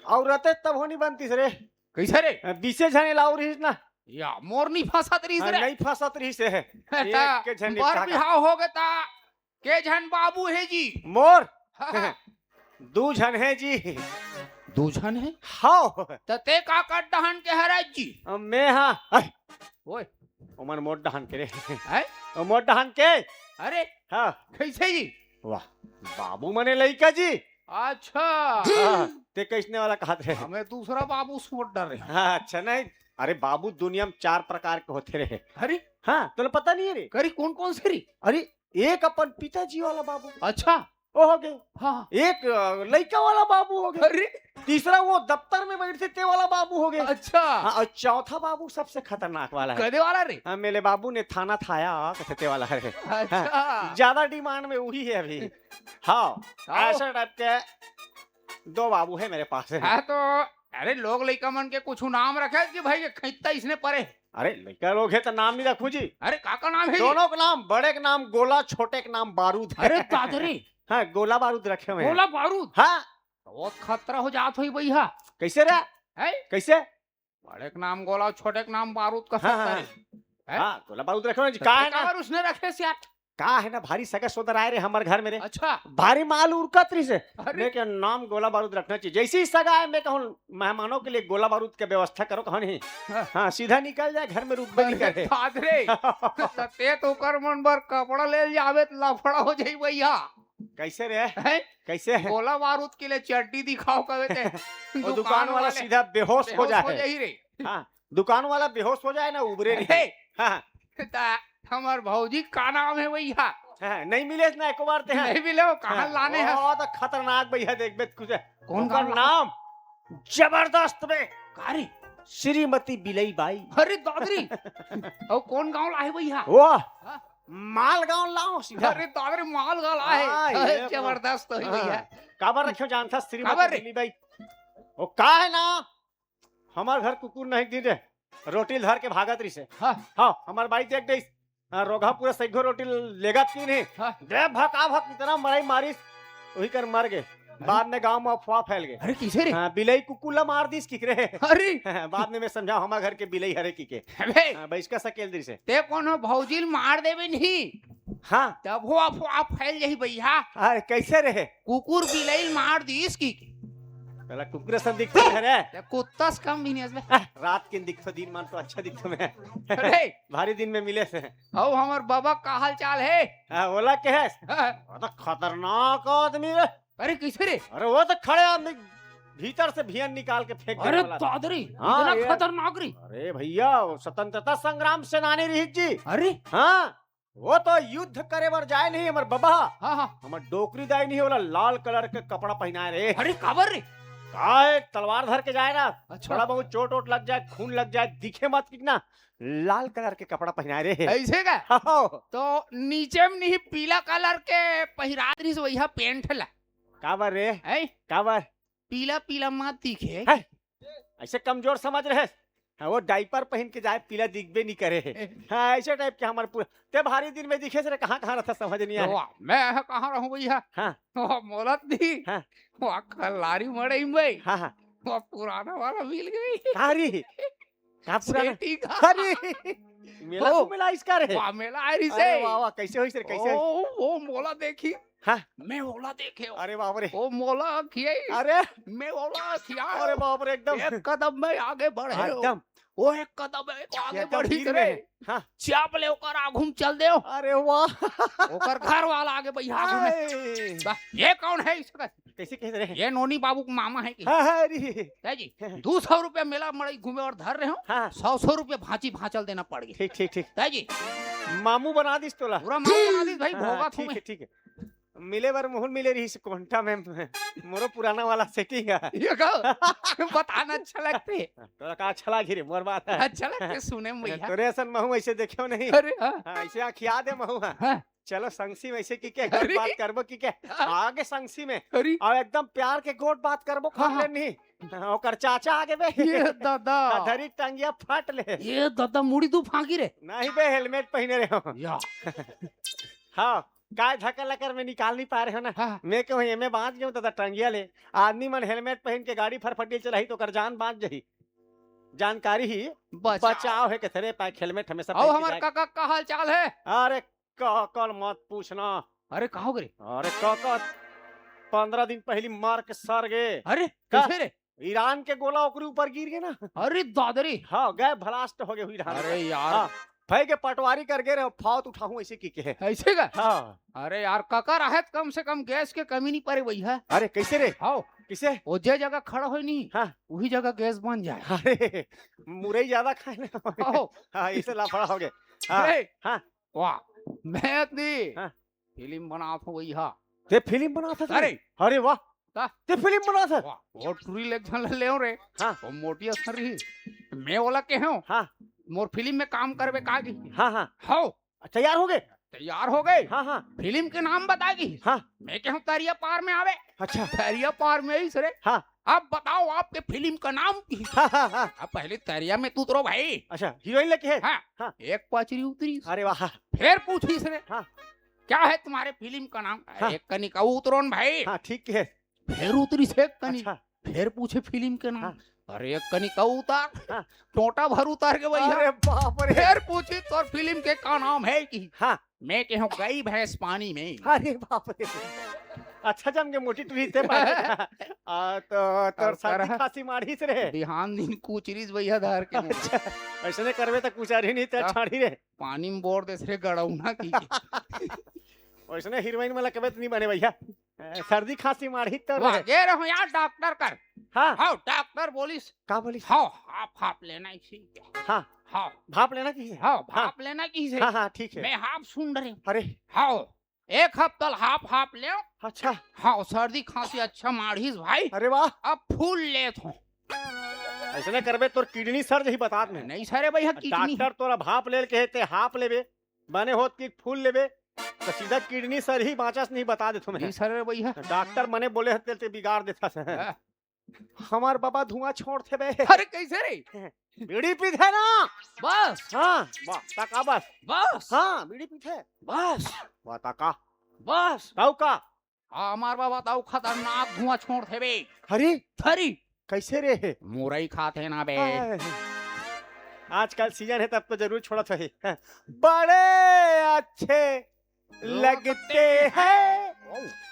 और रहते तब होनी बनती रे। कैसे रे? 20 जने लाऊ रही ना या मोर नहीं फंसत रही रे? नहीं फंसत रही से है। एक के झन बार बिहाव हो गया था के झन बाबू है जी मोर। दो जन है जी। दो जन है? हाँ ते का कट दहन के हराज जी? मैं हाँ ओए उमर मोट दहन के रे है मोट दहन के। अरे हाँ कैसे जी? वाह बाबू मने लइका जी। अच्छा ते कैसने वाला कहा थे? हमें दूसरा बाबू सोच डर रहे। हाँ अच्छा नहीं, अरे बाबू दुनिया में 4 प्रकार के होते रहे। अरे हाँ तुझे पता नहीं है रे? करी कौन कौन से रे? अरे एक अपन पिताजी वाला बाबू। अच्छा वो हो गए। हाँ एक लड़का वाला बाबू हो गया। अरे तीसरा वो दफ्तर में बैठते थे वाला बाबू हो गया। अच्छा हाँ और चौथा बाबू सबसे खतरनाक वाला है। कदे वाला रे? हाँ मेरे बाबू ने थाना थाया कहते वाला है। अच्छा ज्यादा डिमांड में वही है अभी। हाँ ऐसा टाइप के 2 बाबू है मेरे पास। हाँ तो अरे लोग लड़का मन के कुछ नाम रखे कि भाई खैता इसने परे। अरे लड़का लोग है तो नाम नहीं रखू जी। अरे काका नाम है? दोनों का नाम, बड़े का नाम गोला, छोटे का नाम बारूद। अरे तादरी हाँ गोला बारूद रखे हुए। गोला बारूद? हाँ बहुत खतरा हो जात हुई भैया। कैसे रे? है कैसे? बड़े का नाम गोला, छोटे का नाम बारूद का हाँ गोला बारूद रखे हुए। का है ना उसने रखे से का है ना भारी सगा सोदर आए रे हमारे घर में रे। अच्छा भारी माल उड़कतरी से मैं के नाम गोला बारूद रखना चाहिए। जैसे ही सगा है मैं कहूँ मेहमानों के लिए गोला बारूद की व्यवस्था करो कहा नहीं। हाँ सीधा निकल जाए घर में रुक नहीं करे। ते तो कर मन बर कपड़ा ले जावे लफड़ा हो जाई भैया। कैसे रे? कैसे है? गोला बारूद के लिए चड्डी दिखाओ कहे थे। दुकान वाला सीधा बेहोश हो जाए। हाँ दुकान वाला बेहोश हो जाए ना उबरे नहीं। हाँ हमार भौजी का नाम है भैया? नहीं मिले ना एक बार नहीं मिले कहाँ लाने हैं? बहुत खतरनाक भैया देख बेत कुछ है। कौन का नाम जबरदस्त में कारी श्रीमती बिलई बाई। अरे दादरी और कौन गांव लाए भैया? वाह माल गांव लाओ सीधा। अरे दादरी माल गांव लाए जबरदस्त है भैया। काबर रखो जानता श्रीमती बिलई बाई? वो का है ना हमार घर कुकुर नहीं दी रे रोटी धर के भागत रही से। हाँ हमार बाई देख दे रोगा पूरा सैगो रोटी लेगा की नहीं। दे भका भक इतना मराई मारिस वही कर मर गए। बाद में गांव में अफवाह फैल गए। अरे किसे रे? बिलई कुकुला मार दी इसकी रे। अरे बाद में मैं समझाऊं हमारे घर के बिलई हरे की के भाई इसका सकेल दी से ते कोनो भौजील मार देवे नहीं। हाँ तब वो अफवाह फैल जाही भैया। अरे कैसे रहे? कुकुर बिलई मार दी इसकी। पहला कुकुर सन दिखता है रे। कुत्ता से कम भी नहीं है। रात के दिखतो दिन मान तो अच्छा दिखतो मैं। अरे भारी दिन में मिले से। आओ हमार बाबा का हाल चाल है? बोला के है वो तो खतरनाक आदमी रे। अरे किसे रे? अरे वो तो खड़े आदमी भीतर से भियन निकाल के फेंक अरे दादरी इतना खतरनाक री। अरे भैया स्वतंत्रता संग्राम सेनानी रही जी। अरे हाँ वो तो युद्ध करे बर जाए नहीं हमार बाबा। हाँ हाँ हमार डोकरी दाई नहीं वाला लाल कलर के कपड़ा पहनाए रे। अरे काबर रे? काय तलवार धर के जाए ना। अच्छा। थोड़ा बहुत चोट वोट लग जाए खून लग जाए दिखे मत कितना लाल कलर के कपड़ा पहनाए रे। ऐसे का? तो नीचे में नहीं पीला कलर के पहिरा रही से वही पेंट ला। काबर रे? काबर पीला पीला मत दिखे। ऐसे कमजोर समझ रहे? हाँ वो डाइपर पहन के जाए पीला दिखबे नहीं करे। हाँ ऐसे टाइप के हमारे पूरे ते भारी दिन में दिखे से कहाँ कहाँ रहता समझ नहीं आया। मैं कहाँ रहूँ भैया? हाँ मोलत दी। हाँ कलारी मड़ई में। हाँ हाँ वो पुराना वाला मिल गई। अरे का पुराना सेठी का। अरे मेला ओ, को मिला इसका रे वाह मेला आई री से। अरे वाह वाह कैसे होइस रे कैसे होइस? ओ वो मोला देखी। हाँ मैं मोला देखे। अरे बाप रे ओ मोला खिए। अरे मैं मोला खिया। अरे बाप रे एकदम एक कदम में आगे बढ़े हो। एकदम वो एक कदम में आगे एकदम बढ़ी तीर रे। में। हाँ चाप ले ओकर आगू में चल दे। अरे वाह ओकर घर वाला आगे भैया आगू में। हाय। वाह, ये कौन है इसका? कैसे कहते रहे ये नोनी बाबू का मामा है कि? अरे है जी 200 रुपया मेला मड़ई घूमे और धर रहे हो। हाँ 100 रुपया भांची भांचल देना पड़ गई। ठीक ठीक ठीक है जी मामू बना दिस तोला पूरा मामा बना दी भाई हाँ, भोगा ठीक है तुम्हें। ठीक है मिले बार मोहन मिले रही से कोंटा में मोरो पुराना वाला सेटिंग है ये कहो बताना अच्छा लगते। तोरा का अच्छा लागी रे मोर बात है अच्छा लगते सुने में भैया। तोरे असन महू ऐसे देखियो नहीं अरे हाँ हाँ, ऐसे आखिया दे महू हाँ। चलो संगसी में ऐसे की के अरे। बात करबो की के आगे संगसी में अरे और एकदम प्यार के गोट बात करबो हाँ, कर हाँ। लेनी ओकर चाचा आगे बे ये दादा धरी टंगिया फाट ले ये दादा मुड़ी तू फांकी रे। नहीं बे हेलमेट पहने रहे हो या हाँ काय धक्का लकर में निकाल नहीं पा रहे हो ना हाँ। मैं कहूँ एमे बांध गयो तो टंगिया ले आदमी मन हेलमेट पहन के गाड़ी फरफटी चलाही तो कर जान बांध जही जानकारी ही बचाव है के थरे पाए हेलमेट हमेशा आओ पहन के हमार जाए। काका का हाल चाल है? अरे कल मत पूछना अरे कहो रे? अरे काका 15 दिन पहली मार के सर गए अरे का? कैसे रे? ईरान के गोला ओकरी ऊपर गिर गए ना अरे दादरी हाँ गए भलास्ट हो गए ईरान अरे यार हाँ, भाई के पटवारी कर गए रहे फावत उठाऊं ऐसे की के है ऐसे का? हाँ अरे यार काका रहत कम से कम गैस के कमी नहीं पड़े भैया। अरे कैसे रे आओ किसे वो जे जगह खड़ा हो नहीं हाँ वही जगह गैस बन जाए। अरे मुरई ज्यादा खाए ना आओ हाँ इसे लाफड़ा हो गए हाँ अरे हाँ वाह मैं इतनी हाँ। फिल्म बना था भैया। ते फिल्म बना था अरे अरे वाह का? ते फिल्म बना था वाह वो टूरी इलेक्शन ले रे। हाँ वो मोटी असर रही मैं बोला के हूँ हाँ मोर फिल्म में काम करबे कागी। हाँ हाँ हो तैयार हो गए तैयार हो गए। हाँ हाँ फिल्म के नाम बतागी। हाँ मैं कहूँ तरिया पार में आवे। अच्छा तरिया पार में ही सरे। हाँ अब बताओ आपके फिल्म का नाम की। हाँ हाँ हाँ अब पहले तरिया में तू उतरो भाई। अच्छा हीरोइन लेके है हाँ हाँ एक पचरी उतरी अरे वाह फिर पूछी इसने हाँ क्या है तुम्हारे फिल्म का नाम? हाँ। एक कनिका उतरो न भाई। हाँ ठीक है फिर उतरी से एक कनी अच्छा फिर पूछे फिल्म के नाम। हाँ। अरे एक कनिका उतार हाँ। टोटा भर उतार के भैया। अरे बाप रे फिर पूछी तो फिल्म के का नाम है कि हाँ मैं कहूँ गई भैंस पानी में। अरे बाप रे अच्छा जम के मोटी टूरी से पाए तो तोर सर्दी खांसी मारी से रे बिहान दिन कुचरीज भैया धार के मुंह। अच्छा ऐसे करबे तो कुछ नहीं तो हाँ। छाड़ी रे पानी में बोर देस रे गड़ौना की। वैसे हीरोइन वाला कबे तो नहीं बने भैया सर्दी खांसी मारी तो वाह रे। गे रहो यार डॉक्टर कर। हाँ हाँ डॉक्टर बोलिस का बोली हाँ हाफ हाफ लेना इसी हाँ हाँ भाप लेना की हाँ हाफ लेना की से हाँ हाँ ठीक है मैं हाफ सुन रही हूँ। अरे हाँ एक हफ्ता हाफ हाफ ले अच्छा हाँ सर्दी खांसी अच्छा माढ़ीस भाई। अरे वाह अब फूल ले थो ऐसे करबे तोर किडनी सर्ज ही बता में नहीं सरे भैया किडनी डॉक्टर तोरा भाप ले कहते हाफ लेबे बने होत की फूल लेबे तो सीधा किडनी सर ही बाँचस नहीं बता दे तुम्हें नहीं सरे भैया डॉक्टर मने बोले हते ते बिगाड़ देता से हाँ। हमार बाबा धुआं छोड़ते बे अरे कैसे रे? बीड़ी पीते ना बस हाँ वाह ताका बस बस हाँ बीड़ी पीते बस वाह ताका बस ताऊ का हाँ हमार बाबा ताऊ खतरनाक धुआं छोड़ते बे। हरी थरी कैसे रे मुरई खाते ना बे। आजकल सीजन है तब तो जरूर छोड़ा था बड़े अच्छे लगते हैं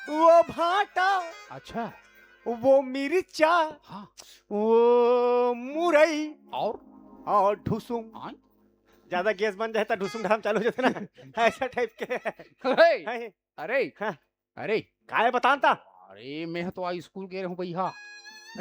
वो भाटा अच्छा वो मिर्चा हाँ वो मुरई और ढुसुम हाँ? ज्यादा गैस बन जाए तो ढुसुम ढाम चालू हो जाते ना ऐसा टाइप के अरे है। अरे हाँ। अरे काय बताता अरे मैं तो आज स्कूल गए रहूं भैया।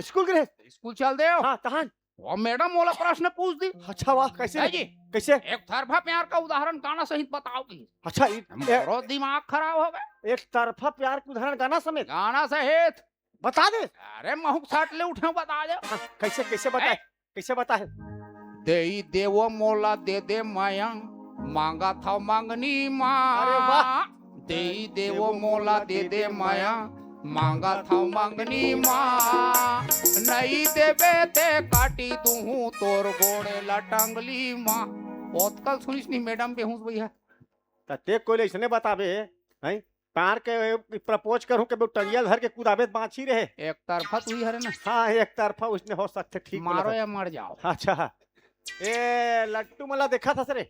स्कूल गए स्कूल चल दे हाँ तहान वो मैडम मोला प्रश्न पूछ दी। अच्छा वाह कैसे है जी कैसे एक तरफा प्यार का उदाहरण गाना सहित बताओगी। अच्छा मेरा दिमाग खराब हो गया। एक तरफा प्यार के उदाहरण गाना समेत गाना सहित बता दे अरे महूक साट ले उठे बता दे। हाँ, कैसे कैसे बताए कैसे बताए दे दे वो मोला दे दे माया मांगा था मांगनी अरे वाह। माँ दे दे वो मोला दे दे माया मांगा था मांगनी माँ नहीं देबे ते काटी दूं तोर गोड़े लटंगली माँ। बहुत कल सुनिस नहीं मैडम बेहूस भैया ते कोई ऐसने बताबे हैं तार के प्रपोज करूं कि टरिया धर के कुदाबे बाँची रहे। एक तरफा तू ही हरे ना। हाँ एक तरफा उसने हो सकते ठीक बोला मारो था। या मर जाओ। अच्छा ए लट्टू मला देखा था सरे।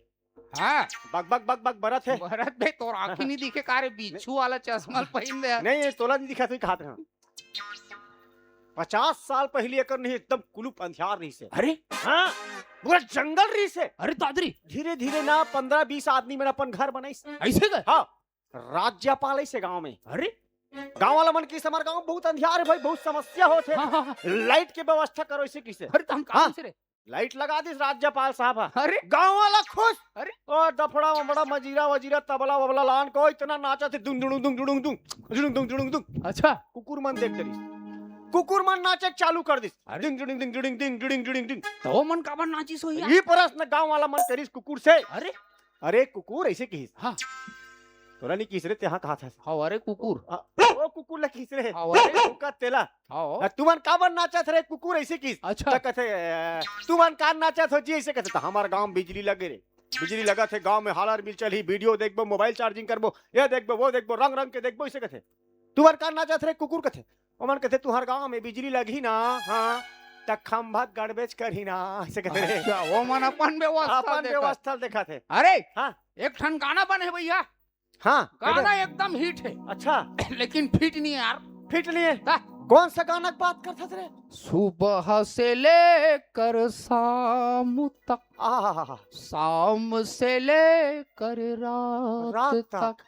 हाँ बग बग बग बग बरत है। भरत बे तोर आँखी नहीं दिखे कारे बिच्छू वाला चश्मा पहन दे। नहीं तोला नहीं दिखा तू कहा था 50 साल पहले कर नहीं एकदम कुलूप अंधियार रही से। अरे हाँ पूरा जंगल रही से। अरे दादरी धीरे धीरे ना 15-20 आदमी में अपन घर बनाई। ऐसे कर हाँ राज्यपाल ऐसे गांव में। अरे गांव वाला मन की हमारे गांव बहुत अंधियार है भाई, बहुत समस्या होते। हाँ। लाइट की व्यवस्था करो इसे किसे। अरे हम कहां से रे लाइट लगा दी राज्यपाल साहब। अरे गांव वाला खुश। अरे और दफड़ा बड़ा मजीरा वजीरा तबला वबला लान को इतना नाचा थे दुंग दुंग दुंग दुंग दुंग दुंग दुंग दुंग दुंग। अच्छा कुकुर मन देख करी कुकुर मन नाचे चालू कर दिस डिंग डिंग डिंग डिंग डिंग डिंग डिंग डिंग। तो मन का बन नाची सोई ये प्रश्न गांव वाला मन करिस कुकुर से। अरे अरे कुकुर ऐसे किस। हाँ तोरा नहीं किस रे त्यहां कहा था। हाँ अरे कुकुर ओ कुकुर ला किस रे। अरे का तेला हाँ तुमन का बन नाचत रे कुकुर ऐसे किस। अच्छा कहते तुमन का नाचत हो जी ऐसे कहते हमारे गांव बिजली लगे रे। बिजली लगा थे गांव में हालर मिल चली वीडियो देखबो मोबाइल चार्जिंग करबो ये देखबो वो देखबो रंग रंग के देखबो ऐसे कहते तुमन का नाचत रे कुकुर कहते ओमन कहते तुहर गांव में बिजली लगी ना। हाँ त खंभा गड़बेज करही ना ऐसे कहते रे। अच्छा वो मन अपन व्यवस्था देखा थे। अरे हाँ एक ठन गाना बने भैया। हाँ गाना एकदम हिट है। अच्छा लेकिन फिट नहीं है यार। फिट नहीं है कौन सा गाना की बात करता थे। सुबह से लेकर शाम तक शाम से लेकर रात तक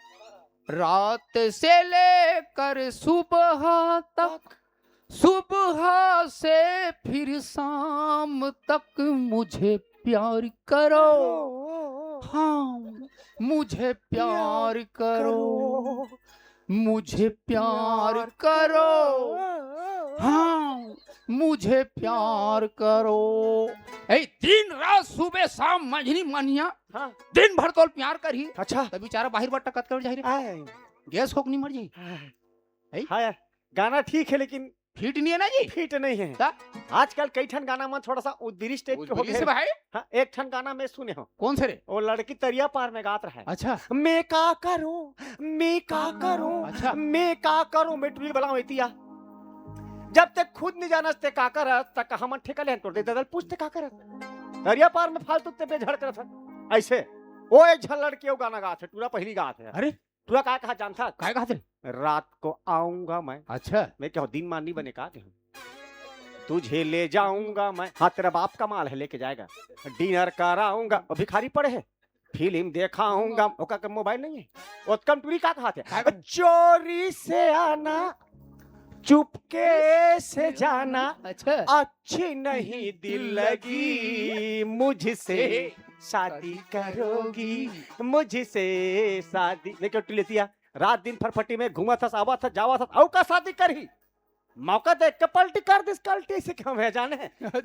रात से लेकर सुबह तक सुबह से फिर शाम तक मुझे प्यार करो। हाँ मुझे प्यार करो मुझे प्यार करो। हाँ मुझे प्यार करो। ए दिन रात सुबह शाम मझनी मनिया हाँ दिन भर तो प्यार करी। अच्छा तब बेचारा बाहर बट्टा कत कर जाए गैस होक नहीं मर जाई। हाँ यार गाना ठीक है लेकिन फिट नहीं है ना जी। फिट नहीं है। आजकल कई ठन गाना में थोड़ा सा उद्दीरिश टाइप के हो गए भाई। हाँ एक ठन गाना में सुने हो। कौन से रे। वो लड़की तरिया पार में गात रहा है। अच्छा मैं का करूं अच्छा मैं का करूं मैं टुली बला होतिया जब तक खुद नहीं जानस ते का करत तक हम ठेका ले तो दे दल पूछते का करत तरिया पार में फालतू ते बेझड़ करत ऐसे वो एक झल लड़की वो गाना गात है टूरा पहली गात है। अरे टूरा का कहा जानता काय कहा थे रात को आऊंगा मैं। अच्छा मैं क्या दिन मानी बने का तुझे ले जाऊंगा मैं। हाँ तेरा बाप का माल है लेके जाएगा डिनर कराऊंगा और भिखारी पड़े है फिल्म देखाऊंगा ओका मोबाइल नहीं है उत्कम टूरी का कहा थे चोरी से आना चुपके से जाना। अच्छा अच्छी नहीं दिल लगी मुझसे शादी करोगी मुझसे शादी लेके टू लेती रात दिन फरफटी में घुमा था आवा था जावा था औ का शादी करही मौका देख के पलटी कर दिस कल्टी से क्यों है जाने।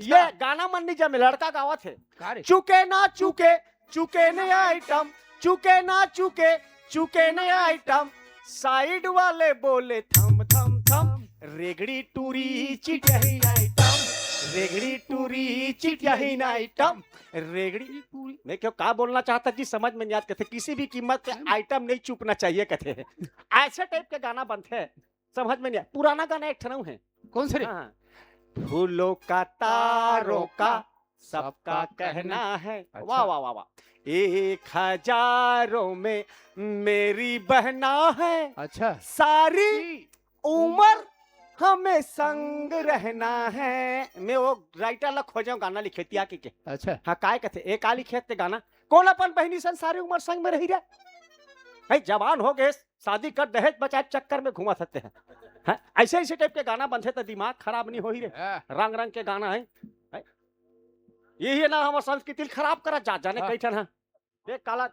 ये गाना मन नहीं जमे लड़का गावा थे चुके ना चुके चुके नहीं आइटम चुके ना चुके चुके नहीं आइटम साइड वाले बोले थम थम थम रेगड़ी टूरी चिटियाही आइटम रेगड़ी टूरी चिटियाही आइटम रेगड़ी टूरी। मैं क्यों का बोलना चाहता जी समझ में नहीं आते किसी भी कीमत पे आइटम नहीं चुपना चाहिए कहते ऐसे टाइप के गाना बनते हैं समझ में नहीं आया। पुराना गाना एक ठनऊ है कौन से फूलों का तारों का सबका कहना है। वाह वाह वाह वाह 1000 में मेरी बहना है। अच्छा सारी उम्र हमें संग रहना है। मैं वो राइटर ला खोजाऊं गाना लिखे तिया के। अच्छा हाँ काय कहते एक आली खेत गाना कौन अपन बहनी सन सारी उम्र संग में रही रहे भाई जवान हो गए शादी कर दहेज बचाए चक्कर में घुमा सकते हैं। हाँ? ऐसे ऐसे टाइप के गाना बनते तो दिमाग खराब नहीं हो ही रहे रंग रंग के गाना है यही है ना हमारा संस्कृति खराब करा जा जाने कई ठन है देख काला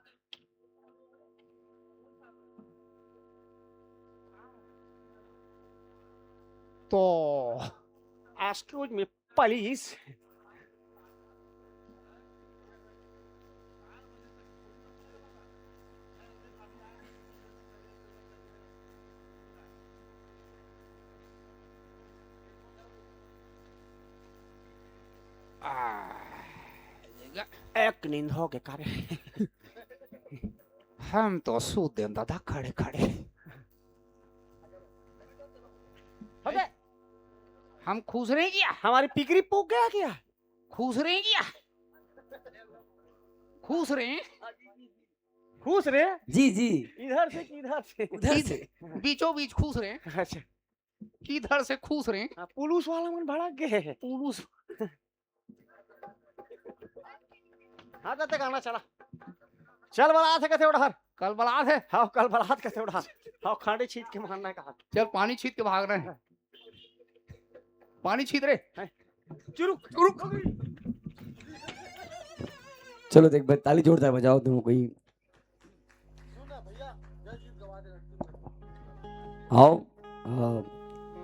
तो एक्सक्यूज मी प्लीज एक नींद हो गए कार्य हम तो सो दें दादा खड़े खड़े अबे हम खुश रहे क्या? हमारी पिकरी पोक गया क्या? खुश रहे क्या? खुश रहे? खुश रहे? जी जी। इधर से किधर से? उधर से। बीचों बीच खुश रहे? अच्छा। किधर से खुश रहे? पुलिस वाला मन भड़क गए। पुलिस। हाँ जाते गाना चला। चल बारात है कहते उड़ार। कल बारात है? हाँ कल बारात कहते उड़ार। हाँ खांडे छीट के मारना है कहा। चल पानी छीट के भाग रहे हैं। पानी छीट रहे। चुरुक चुरुक। चलो देख भाई ताली जोरदार बजाओ तुम कोई। आओ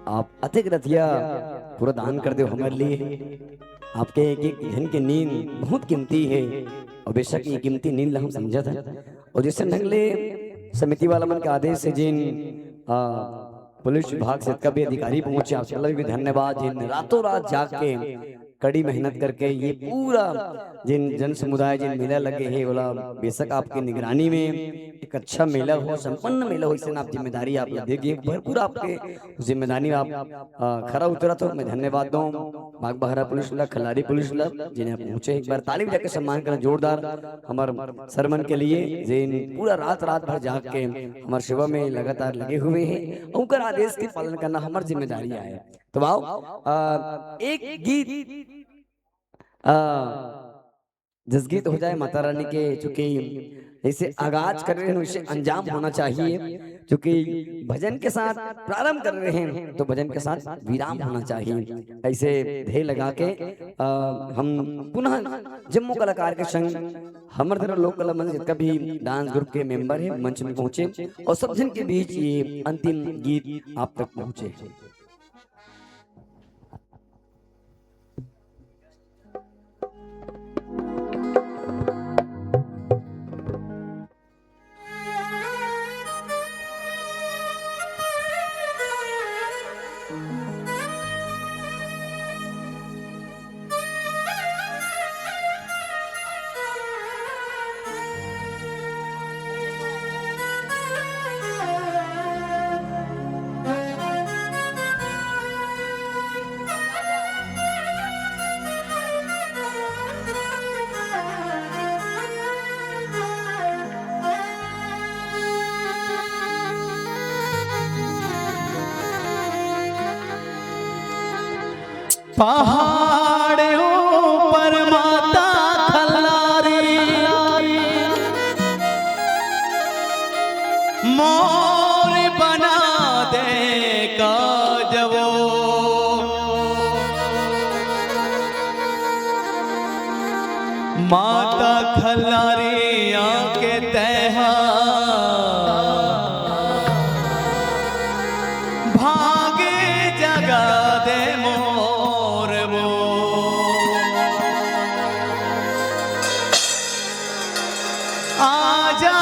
आप अतिक रथिया पूरा दान कर दो हमारे लिए। आपके एक एक धन की नींद बहुत कीमती है और बेशक ये कीमती नींद हम समझा था। और जिससे नंगले समिति वाला मन के आदेश से जिन पुलिस विभाग से का भी अधिकारी पहुंचे आप सबका भी धन्यवाद। जिन रातों रात जाग के कड़ी मेहनत करके ये पूरा जिन जन समुदाय जिन मेला लगे है बोला बेशक आपकी निगरानी में एक अच्छा मेला हो संपन्न मेला हो इससे आप जिम्मेदारी आप देखिए भरपूर आपके जिम्मेदारी आप खरा उतरा तो मैं धन्यवाद दूं बाग बहरा पुलिस क्लब खिलाड़ी पुलिस क्लब जिन्हें पहुंचे एक बार ताली बजा के सम्मान करना जोरदार हमारे सरमन के लिए जिन पूरा रात रात भर जाग के हमारे सेवा में लगातार लगे हुए हैं उनका आदेश के पालन करना हमारी जिम्मेदारी है। तो आओ एक गीत जिस गीत हो जाए माता रानी के चूंकि ऐसे आगाज कर रहे हैं उसे अंजाम होना चाहिए क्योंकि भजन के साथ प्रारंभ कर रहे हैं तो भजन के साथ विराम होना चाहिए। ऐसे ध्येय लगा के हम पुनः जम्मू कलाकार के संग हमारे तरह लोक कला मंच का भी डांस ग्रुप के मेंबर है मंच में पहुंचे और सब जन के बीच ये अंतिम गीत आप तक पहुंचे। पहाड़ों पर माता खल्लारी मोर बना देगा जब माता खल्लारी आके तहा भागे जगा दे मोर वो आजा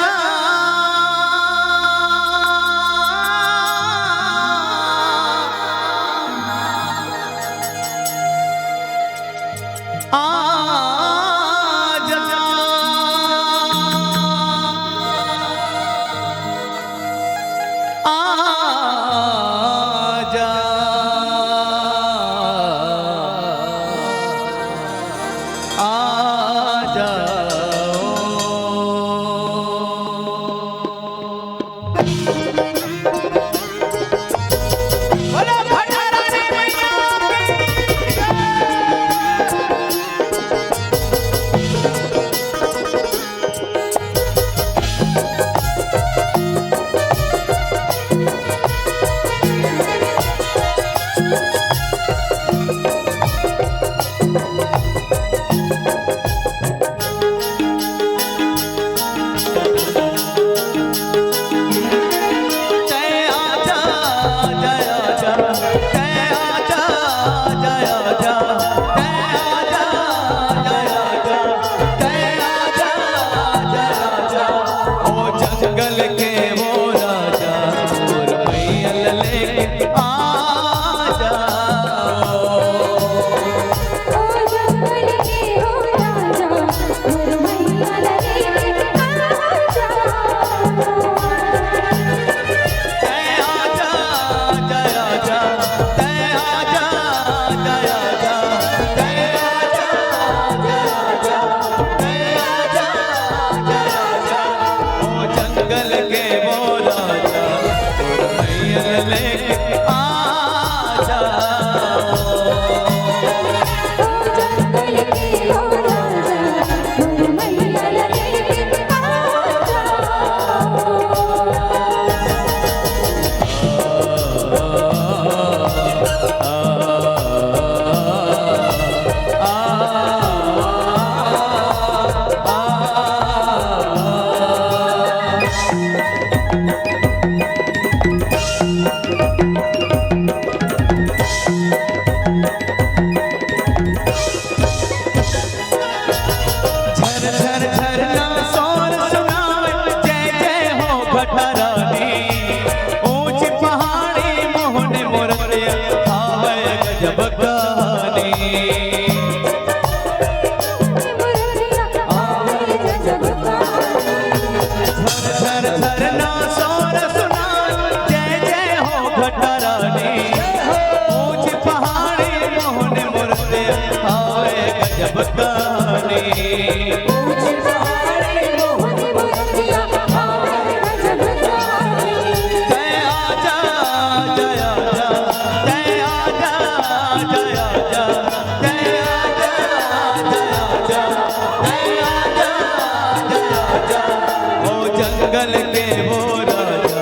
जंगल के वो राजा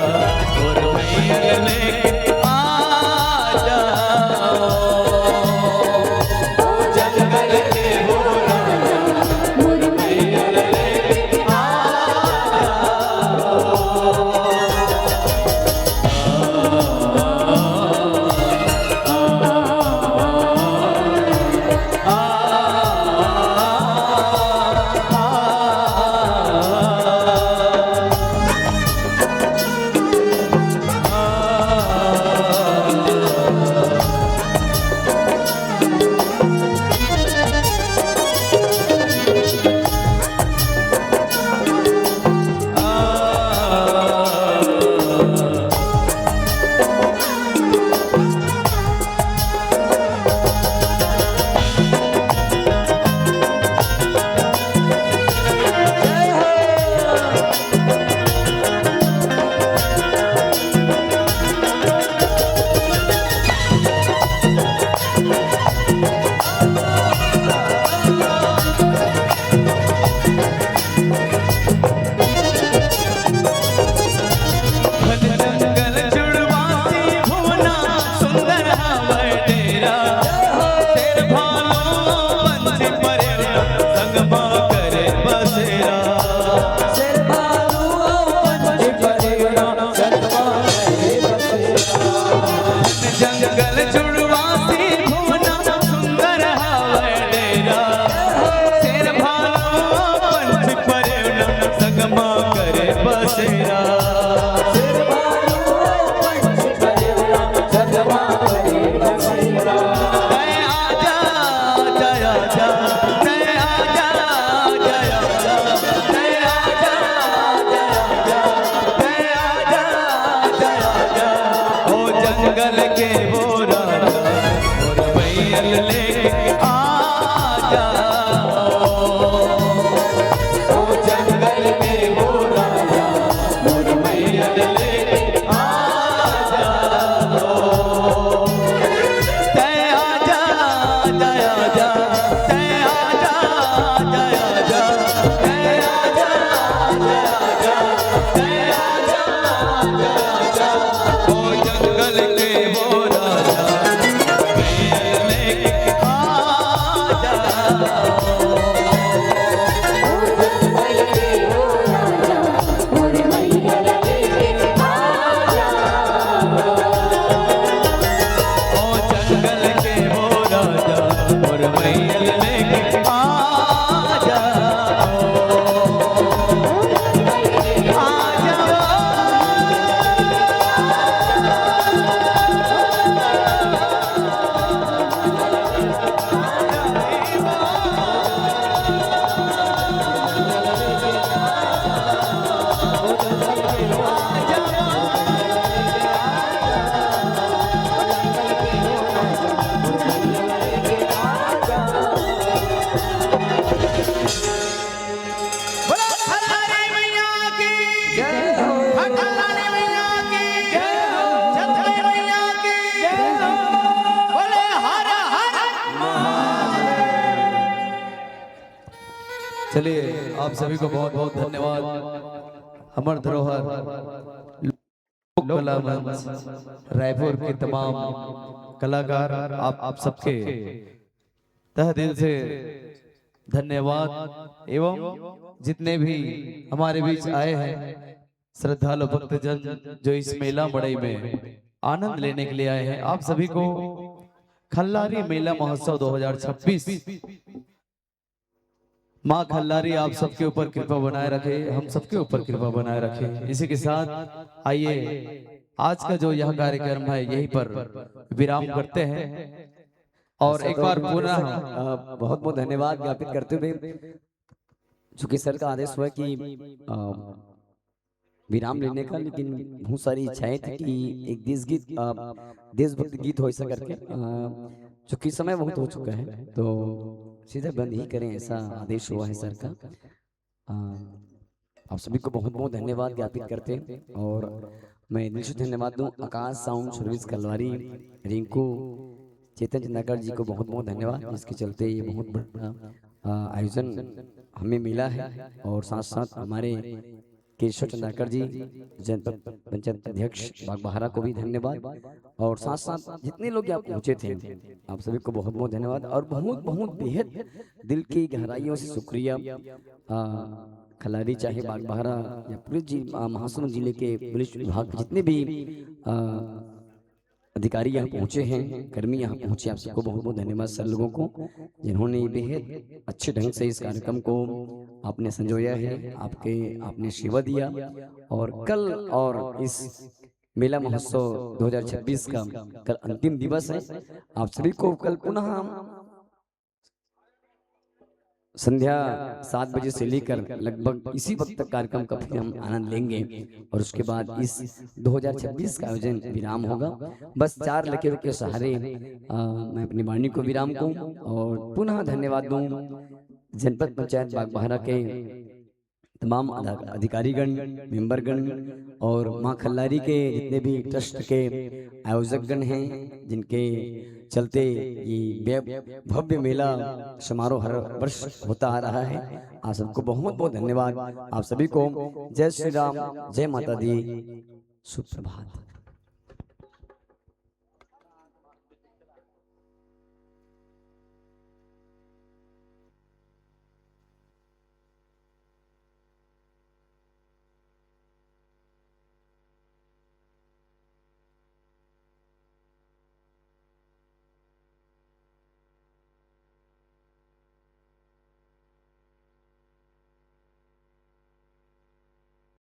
और मैया लेके आ जाओ जंगल के वो राजा और मैया लेके आ जंगल जुड़वासी भुवना सुंदर हवै डेरा शेर भालू पंछ परेवना संगमा करे बसेरा शेर भालू पंछ परेवना संगमा करे बसेरा जय आजा जय आजा जय आजा जय आजा जय आजा जय आजा जय आजा ओ जंगल के वो राजा और मैयल लेके आ जाओ ओ जंगल के वो राजा और मैयल लेके आ जाओ जय आजा जय आजा जय आजा जय आजा जय आजा जय आजा जय आजा ओ जंगल के वो राजा मैयल लेके आ जाओ ओ जंगल के वो राजा और मैयल लेके आ जाओ आ जाओ बोलो खल्लारी मैया की जय हो खल्लारी मैया की जय हो छतरी मैया की जय हो बोले हर हर चलिए आप सभी को बहुत बहुत धन्यवाद। अमर धरोहर लोक कला मंच रायपुर के तमाम कलाकार आप सबके तह दिल से धन्यवाद एवं जितने भी हमारे बीच आए हैं श्रद्धालु भक्तजन जो इस मेला मड़ई में आनंद लेने के लिए आए हैं, आप सभी को खल्लारी मेला महोत्सव 2026 माँ खल्लारी आप सबके ऊपर कृपा बनाए रखे, हम सबके ऊपर कृपा बनाए रखे। इसी के साथ आइए आज का जो यह कार्यक्रम है यहीं पर विराम करते हैं और एक बार पुनः बहुत बहुत धन्यवाद ज्ञापित करते हुए चूंकि सर का आदेश हुआ कि विराम लेने का, लेकिन बहुत सारी इच्छाएं थी कि एक देशभक्ति गीत हो ऐसा करके, चूंकि समय बहुत हो चुका है तो सीधे बंद ही करें ऐसा आदेश हुआ है सर का। आप सभी को बहुत बहुत धन्यवाद ज्ञापित करते हैं और मैं दिल से धन्यवाद दूं आकाश साउंड सर्विस कलवारी, रिंकू, चेतन चंद्राकर जी को बहुत बहुत धन्यवाद, जिसके चलते ये बहुत बड़ा आयोजन हमें मिला है और साथ साथ हमारे केशव चंद्राकर जी, जनपद पंचायत अध्यक्ष बागबहारा को भी धन्यवाद, और साथ साथ जितने लोग यहाँ पहुँचे थे आप सभी को बहुत बहुत धन्यवाद और बहुत बहुत बेहद दिल की गहराइयों से शुक्रिया। खलारी चाहे बागबहारा या पूरे महासमुंद जिले के पुलिस विभाग के जितने भी अधिकारी यहाँ पहुँचे हैं, कर्मी यहाँ पहुँचे, आप सबको बहुत बहुत धन्यवाद सर लोगों को, जिन्होंने बेहद अच्छे ढंग से इस कार्यक्रम को आपने संजोया है, आपने सेवा दिया। और कल और इस मेला महोत्सव 2026 का कल अंतिम दिवस है। आप सभी को कल पुनः संध्या 7 बजे से लेकर लगभग इसी वक्त तक कार्यक्रम का फिर हम आनंद लेंगे, और उसके बाद इस 2026 का आयोजन विराम होगा। बस 4 लकीरों के सहारे मैं अपनी वाणी को विराम दूं और पुनः धन्यवाद दूं जनपद पंचायत बागबहारा के तमाम अधिकारीगण, मेंबरगण और माँ खल्लारी के जितने भी ट्रस्ट के आयोजकगण हैं, जिनके चलते ये भव्य मेला समारोह हर वर्ष होता आ रहा है। आप सबको बहुत बहुत धन्यवाद। आप सभी को जय श्री राम, जय माता दी, सुप्रभात।